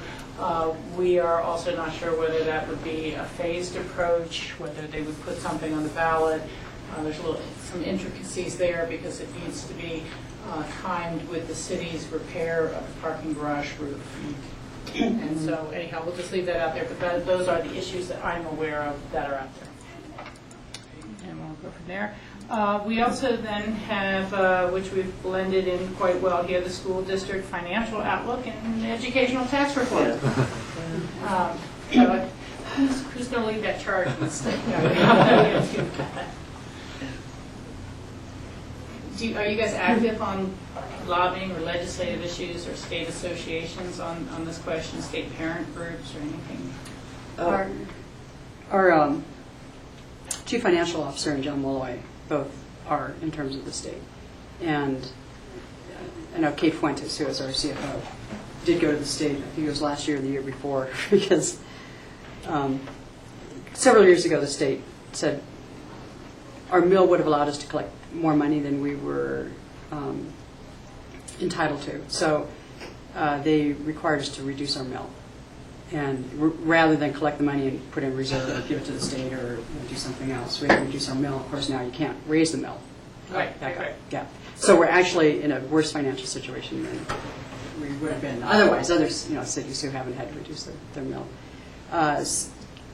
we are also not sure whether that would be a phased approach, whether they would put something on the ballot. There's some intricacies there because it needs to be timed with the city's repair of the parking garage roof. And so anyhow, we'll just leave that out there, but those are the issues that I'm aware of that are out there. And we'll go from there. We also then have, which we've blended in quite well here, the school district financial outlook and educational tax reform. Who's going to lead that charge? Are you guys active on lobbying or legislative issues or state associations on this question, state parent groups or anything? Our chief financial officer and John Molloy both are in terms of the state. And I know Kate Fuentes, who is our CFO, did go to the state, I think it was last year or the year before, because several years ago the state said our mill would have allowed us to collect more money than we were entitled to. So they required us to reduce our mill. And rather than collect the money and put in reserve or give it to the state or do something else, we had to reduce our mill. Of course, now you can't raise the mill. Right. Yeah. So we're actually in a worse financial situation than we would have been otherwise. Other cities who haven't had to reduce their mill.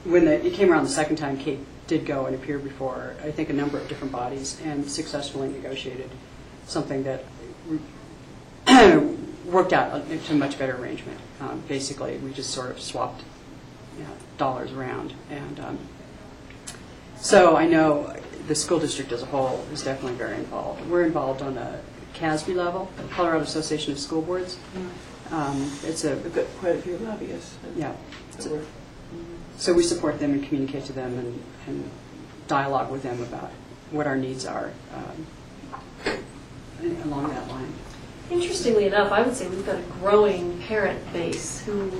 When it came around the second time, Kate did go and appear before, I think, a number of different bodies and successfully negotiated something that worked out to a much better arrangement. Basically, we just sort of swapped dollars around. And so I know the school district as a whole is definitely very involved. We're involved on a CASB level, the Colorado Association of School Boards. It's quite a few lobbyists. Yeah. So we support them and communicate to them and dialogue with them about what our needs are along that line. Interestingly enough, I would say we've got a growing parent base who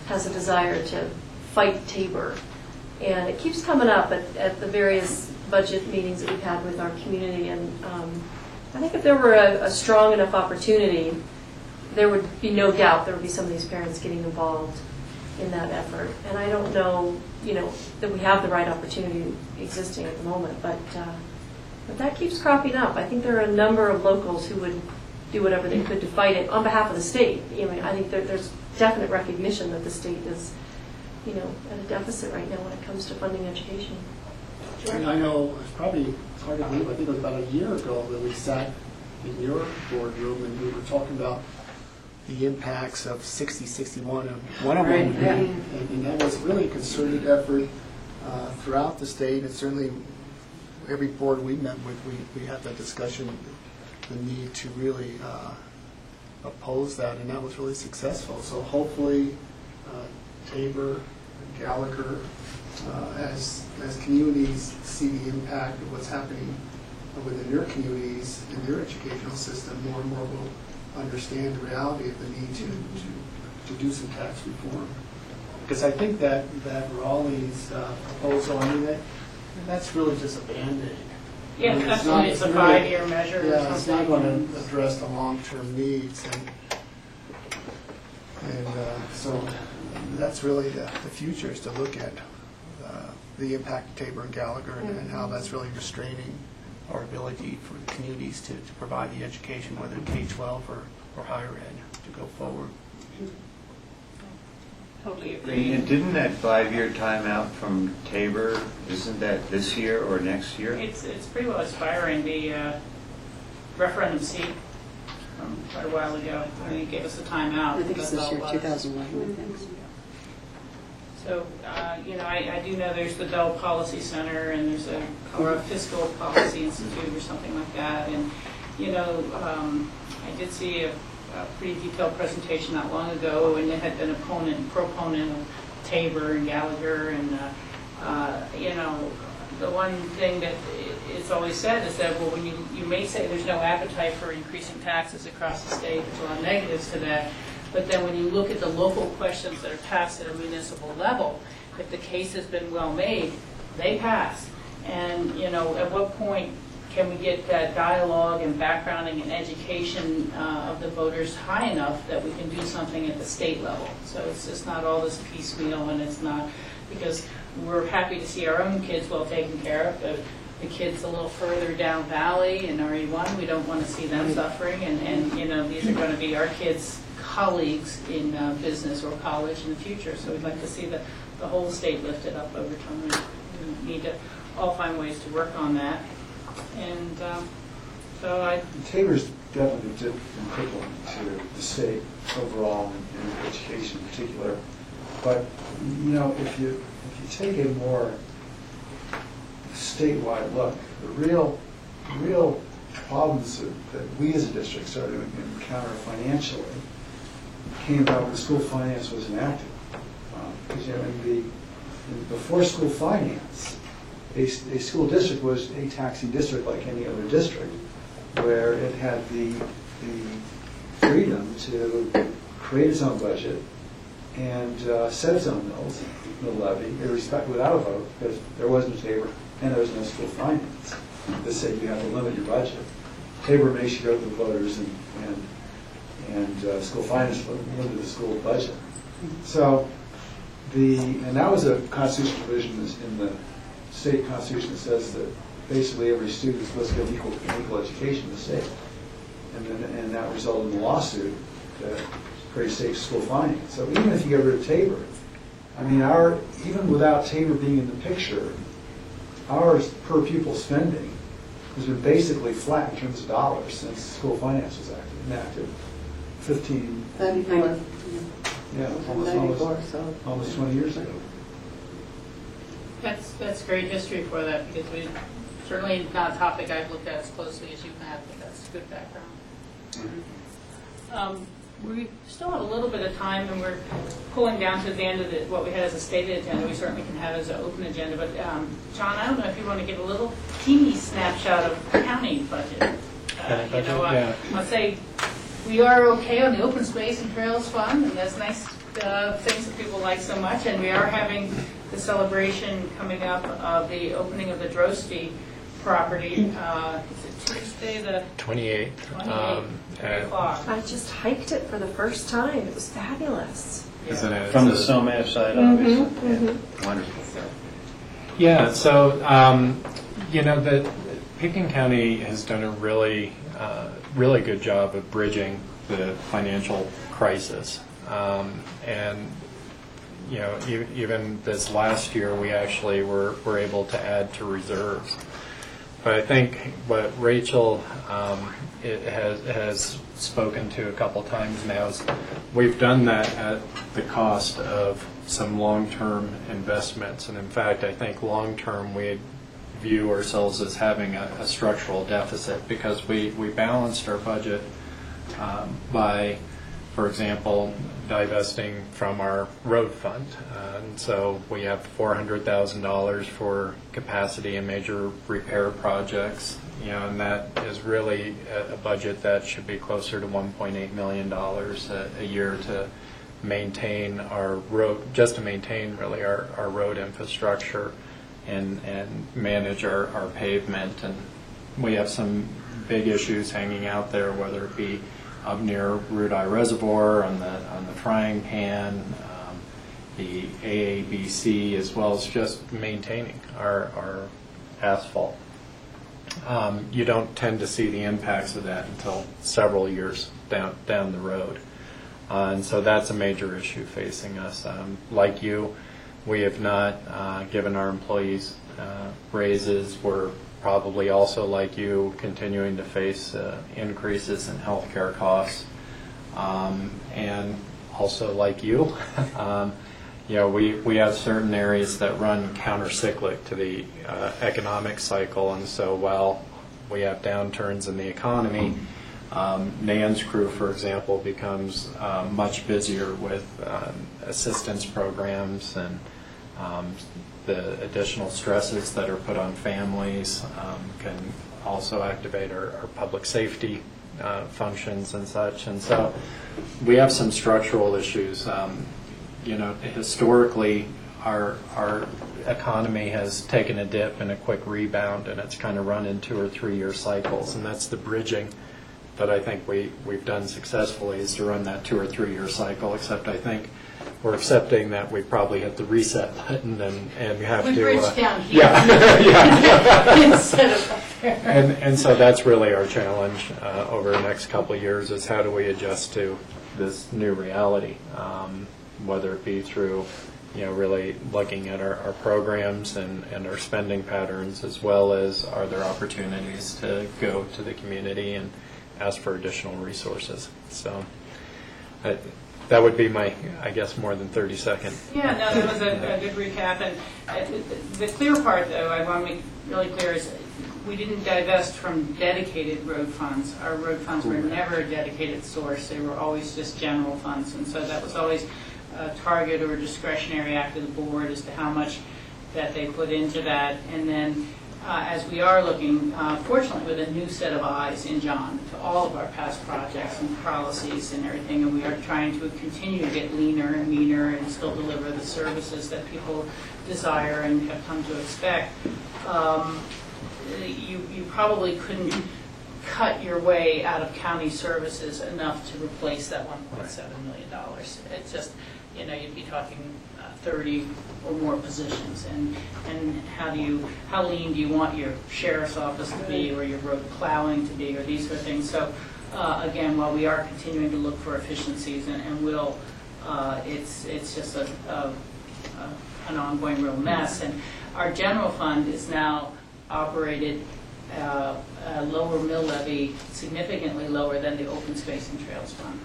has a desire to fight Tabor. And it keeps coming up at the various budget meetings that we've had with our community. And I think if there were a strong enough opportunity, there would be no doubt there would be some of these parents getting involved in that effort. And I don't know, that we have the right opportunity existing at the moment, but that keeps cropping up. I think there are a number of locals who would do whatever they could to fight it on behalf of the state. I think that there's definite recognition that the state is, at a deficit right now when it comes to funding education. And I know it's probably hard to believe, I think it was about a year ago that we sat in your boardroom and we were talking about the impacts of 6061 and 101. Right, yeah. And that was really a concerted effort throughout the state, and certainly every board we met with, we had that discussion, the need to really oppose that, and that was really successful. So hopefully Tabor, Gallagher, as communities see the impact of what's happening within their communities and their educational system, more and more will understand the reality of the need to do some tax reform. Because I think that Raleigh's proposal, that's really just a Band-Aid. Yeah, it's a 5-year measure or Yeah, it's not something. going to address the long-term needs. And so that's really the future, is to look at the impact of Tabor and Gallagher and how that's really restraining our ability for the communities to provide the education, whether K-12 or higher ed, to go forward. Totally agree. And didn't that 5-year timeout from Tabor, isn't that this year or next year? It's pretty well expiring. The referendum seat from quite a while ago, I think, gave us a timeout. I think it's That's this all year, it was. 2011, I think. So, I do know there's the Bell Policy Center and there's a Colorado Fiscal Policy Institute or something like that. And, I did see a pretty detailed presentation not long ago, and they had been proponent of Tabor and Gallagher. And, the one thing that it's always said is that, well, when you may say there's no appetite for increasing taxes across the state, there's a lot of negatives to that. But then when you look at the local questions that are passed at a municipal level, if the case has been well made, they pass. And, at what point can we get that dialogue and backgrounding and education of the voters high enough that we can do something at the state level? So it's just not all this piecemeal, and it's not, because we're happy to see our own kids well taken care of, but the kids a little further down valley in RE1, we don't want to see them suffering, and these are going to be our kids' colleagues in business or college in the future. So we'd like to see the whole state lifted up over time. We need to all find ways to work on that. And Tabor's definitely critical to the state overall and education in particular. But if you take a more statewide look, the real problems that we as a district started to encounter financially came about when school finance was enacted. Because before school finance, a school district was a taxing district like any other district, where it had the freedom to create its own budget and set its own mills, mill levy, without a vote, because there wasn't a Tabor and there was no school finance. They say you have to limit your budget. Tabor makes you go to the voters and school finance limited the school budget. So and that was a constitutional provision in the state constitution that says that basically every student is supposed to get an equal education in the state. And that resulted in a lawsuit to create state school finance. So even if you get rid of Tabor, even without Tabor being in the picture, our per pupil spending has been basically flat in terms of dollars since school finance was enacted 94. Almost 20 years ago. that's great history for that, because we certainly not a topic I've looked at as closely as you have, but that's good background. We still have a little bit of time, and we're pulling down to the end of what we had as a stated agenda. We certainly can have as an open agenda. But John, I don't know if you want to give a little teeny snapshot of the county budget. I'll say we are okay on the open space and trails fund, and that's nice things that people like so much. And we are having the celebration coming up of the opening of the Drosty property. Is it Tuesday the 28th? 3 o'clock. I just hiked it for the first time. It was fabulous. Isn't it? From the SOMAF side, obviously. Mm-hmm. Wonderful. Yeah, so, the Pickens County has done a really really good job of bridging the financial crisis. And you know, even this last year, we actually were able to add to reserves. But I think what Rachel has spoken to a couple times now is we've done that at the cost of some long-term investments. And in fact, I think long-term we view ourselves as having a structural deficit because we balanced our budget by, for example, divesting from our road fund. And so we have $400,000 for capacity and major repair projects, you know, and that is really a budget that should be closer to $1.8 million a year to maintain our road, just to maintain really our road infrastructure and manage our pavement. And we have some big issues hanging out there, whether it be up near Root Eye Reservoir on the frying pan, the AABC, as well as just maintaining our asphalt. You don't tend to see the impacts of that until several years down the road. And so that's a major issue facing us. Like you, we have not given our employees raises. We're probably also, like you, continuing to face increases in healthcare costs. And also, like you, you know, we have certain areas that run counter-cyclic to the economic cycle, and so while we have downturns in the economy, NAN's crew, for example, becomes much busier with assistance programs and the additional stresses that are put on families can also activate our public safety functions and such. And so we have some structural issues. You know, historically, our economy has taken a dip and a quick rebound, and it's kind of run in 2 or 3 year cycles, and that's the bridging that I think we've done successfully, is to run that 2 or 3 year cycle, except I think we're accepting that we probably hit the reset button and we have to... We bridged down here. Yeah. Instead of... and so that's really our challenge over the next couple of years, is how do we adjust to this new reality, whether it be through, you know, really looking at our programs and our spending patterns, as well as are there opportunities to go to the community and ask for additional resources. So that would be my, I guess, more than 30-second. Yeah, no, that was a good recap. And the clear part, though, I want to make really clear, is we didn't divest from dedicated road funds. Our road funds were never a dedicated source. They were always just general funds. And so that was always a target or a discretionary act of the board as to how much that they put into that. And then as we are looking, fortunately, with a new set of eyes in John to all of our past projects and policies and everything, and we are trying to continue to get leaner and meaner and still deliver the services that people desire and have come to expect. You probably couldn't cut your way out of county services enough to replace that $1.7 million. It's just, you know, you'd be talking 30 or more positions, and how lean do you want your sheriff's office to be, or your road plowing to be, or these sort of things. So again, while we are continuing to look for efficiencies and will, it's just an ongoing real mess. And our general fund is now operated a lower mill levy, significantly lower than the open space and trails fund.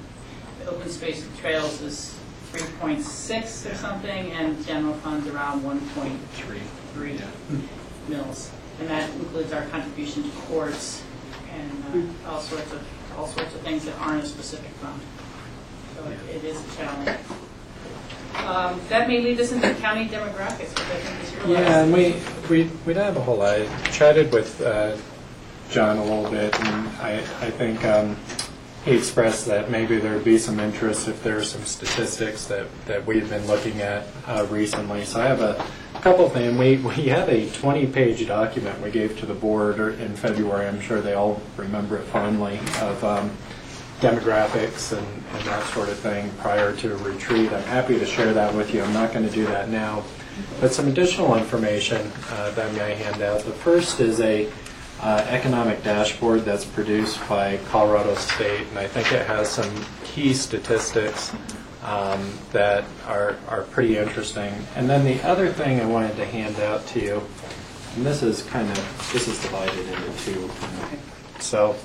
The open space and trails is 3.6 or something, and general funds around 1.3 mills, and that includes our contribution to courts and all sorts of things that aren't a specific fund. So it is a challenge. That may lead us into county demographics, which I think is your last. Yeah, and we don't have a whole lot. I chatted with John a little bit, and I think he expressed that maybe there would be some interest if there are some statistics that we've been looking at recently. So I have a couple of things. We had a 20-page document we gave to the board in February. I'm sure they all remember it fondly, of demographics and that sort of thing prior to a retreat. I'm happy to share that with you. I'm not going to do that now. But some additional information that I may hand out. The first is a economic dashboard that's produced by Colorado State, and I think it has some key statistics that are pretty interesting. And then the other thing I wanted to hand out to you, and this is divided into two. So,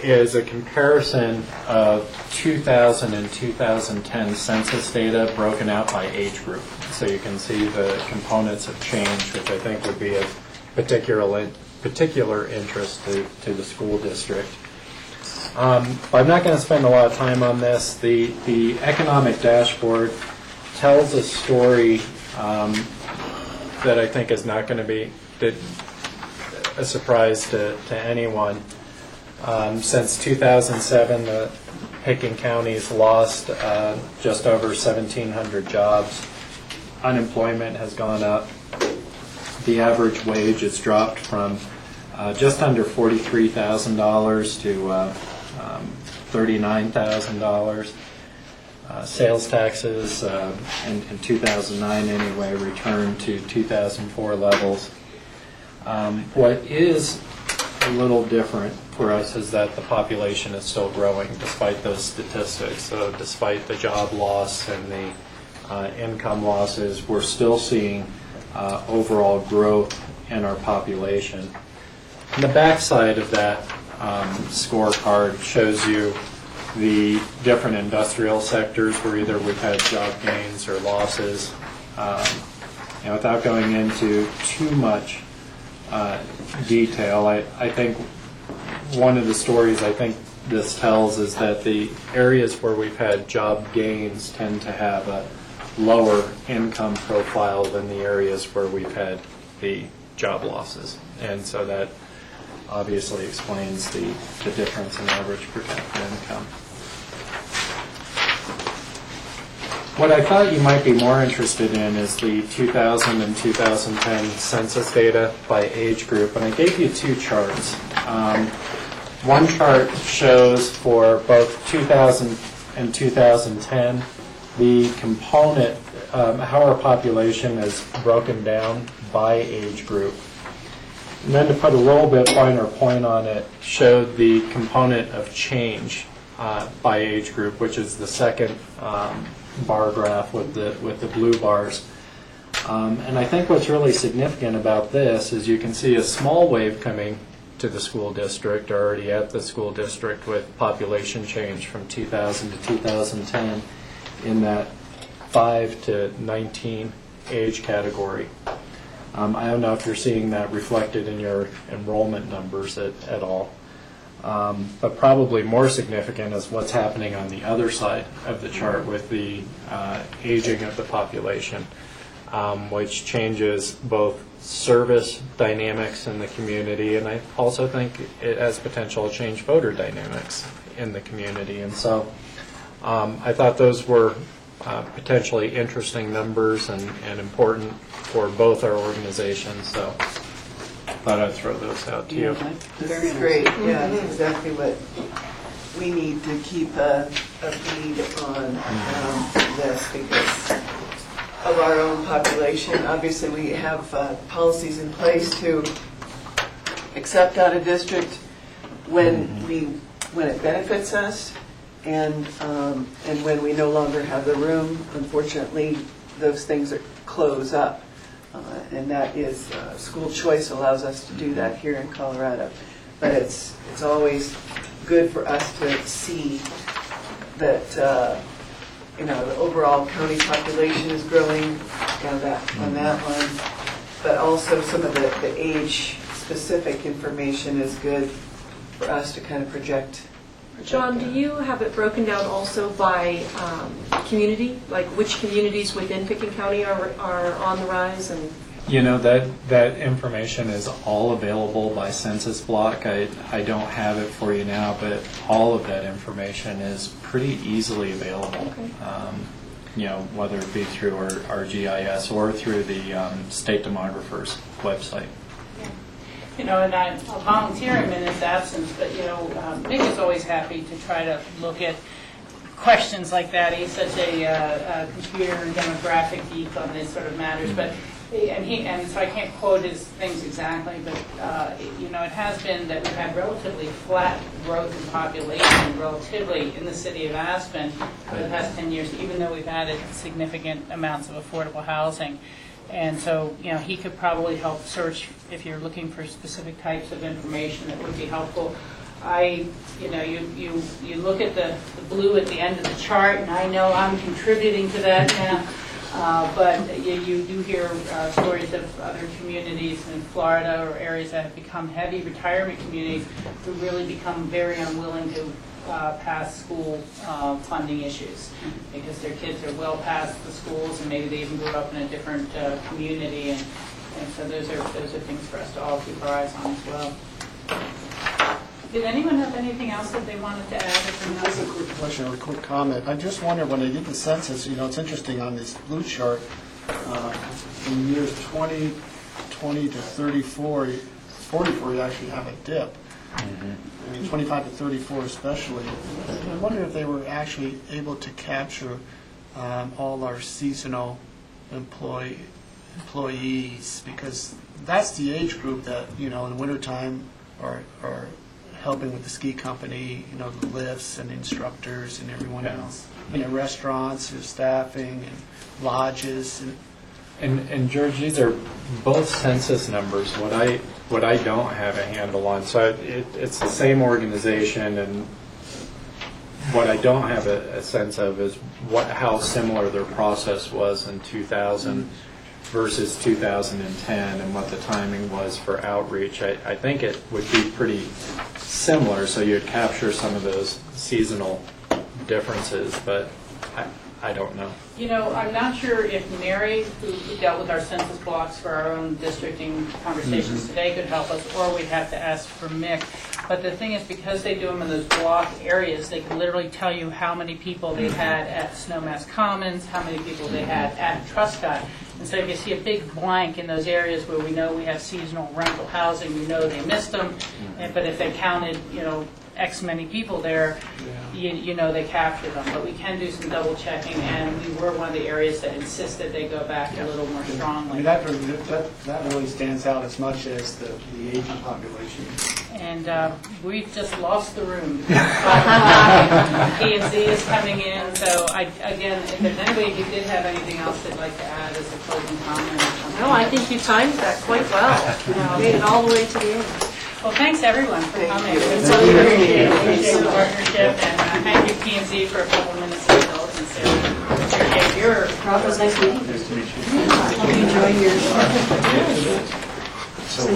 is a comparison of 2000 and 2010 census data broken out by age group. So you can see the components of change, which I think would be of particular interest to the school district. But I'm not going to spend a lot of time on this. The economic dashboard tells a story that I think is not going to be a surprise to anyone. Since 2007, Pickens County's lost just over 1,700 jobs. Unemployment has gone up. The average wage has dropped from just under $43,000 to $39,000. Sales taxes in 2009 anyway returned to 2004 levels. What is a little different for us is that the population is still growing despite those statistics. So despite the job loss and the income losses, we're still seeing overall growth in our population. And the backside of that scorecard shows you the different industrial sectors where either we've had job gains or losses. And without going into too much detail, I think one of the stories I think this tells is that the areas where we've had job gains tend to have a lower income profile than the areas where we've had the job losses. And so that obviously explains the difference in average per capita income. What I thought you might be more interested in is the 2000 and 2010 census data by age group, and I gave you two charts. One chart shows for both 2000 and 2010 the component, how our population is broken down by age group. And then to put a little bit finer point on it, showed the component of change by age group, which is the second bar graph with the blue bars. And I think what's really significant about this is you can see a small wave coming to the school district, already at the school district, with population change from 2000 to 2010 in that 5 to 19 age category. I don't know if you're seeing that reflected in your enrollment numbers at all. But probably more significant is what's happening on the other side of the chart with the aging of the population, which changes both service dynamics in the community, and I also think it has potential to change voter dynamics in the community. And so I thought those were potentially interesting numbers and important for both our organizations. So thought I'd throw those out to you. This is great. Yeah, that's exactly what we need to keep a bead on this because of our own population. Obviously, we have policies in place to accept out of district when it benefits us, and when we no longer have the room. Unfortunately, those things close up. And that is, school choice allows us to do that here in Colorado. But it's always good for us to see that, the overall county population is growing on that line. But also some of the age-specific information is good for us to kind of project. John, do you have it broken down also by community, like which communities within Pickens County are on the rise? And that information is all available by census block. I don't have it for you now, but all of that information is pretty easily available. Okay. Whether it be through our GIS or through the state demographer's website. And I'll volunteer him in his absence, but, Nick is always happy to try to look at questions like that. He's such a computer and demographic geek on this sort of matters. But And so I can't quote his things exactly, but, it has been that we've had relatively flat growth in population relatively in the city of Aspen for the past 10 years, even though we've added significant amounts of affordable housing. And so, he could probably help search if you're looking for specific types of information that would be helpful. You look at the blue at the end of the chart, and I know I'm contributing to that now, but you do hear stories of other communities in Florida or areas that have become heavy retirement communities who really become very unwilling to pass school funding issues because their kids are well past the schools and maybe they even grew up in a different community, and so those are things for us to all keep our eyes on as well. Did anyone have anything else that they wanted to add? Just a quick question or a quick comment. I just wondered when they did the census, it's interesting on this blue chart, in years 20 to 34, 44 you actually have a dip. I mean, 25 to 34 especially. I wonder if they were actually able to capture all our seasonal employees, because that's the age group that, in the wintertime are helping with the ski company, the lifts and instructors and everyone else. Restaurants, staffing and lodges. And George, these are both census numbers. What I don't have a handle on, so it's the same organization, and what I don't have a sense of is how similar their process was in 2000 versus 2010, and what the timing was for outreach. I think it would be pretty similar, so you'd capture some of those seasonal differences, but I don't know. I'm not sure if Mary, who dealt with our census blocks for our own districting conversations today, could help us, or we'd have to ask for Mick. But the thing is, because they do them in those block areas, they can literally tell you how many people they had at Snowmass Commons, how many people they had at Truscott. And so if you see a big blank in those areas where we know we have seasonal rental housing, we know they missed them. But if they counted, X many people there, they capture them. But we can do some double checking, and we were one of the areas that insisted they go back a little more strongly. That really stands out as much as the aging population. And we've just lost the room. P&Z is coming in, so again, if there's anybody who did have anything else they'd like to add as a closing comment. No, I think you timed that quite well. You made it all the way to the end. Well, thanks everyone for coming. Appreciate the partnership, and thank you P&Z for a couple minutes of indulgence there. Rob, it was nice meeting you. Nice to meet you. Hope you enjoy your... So we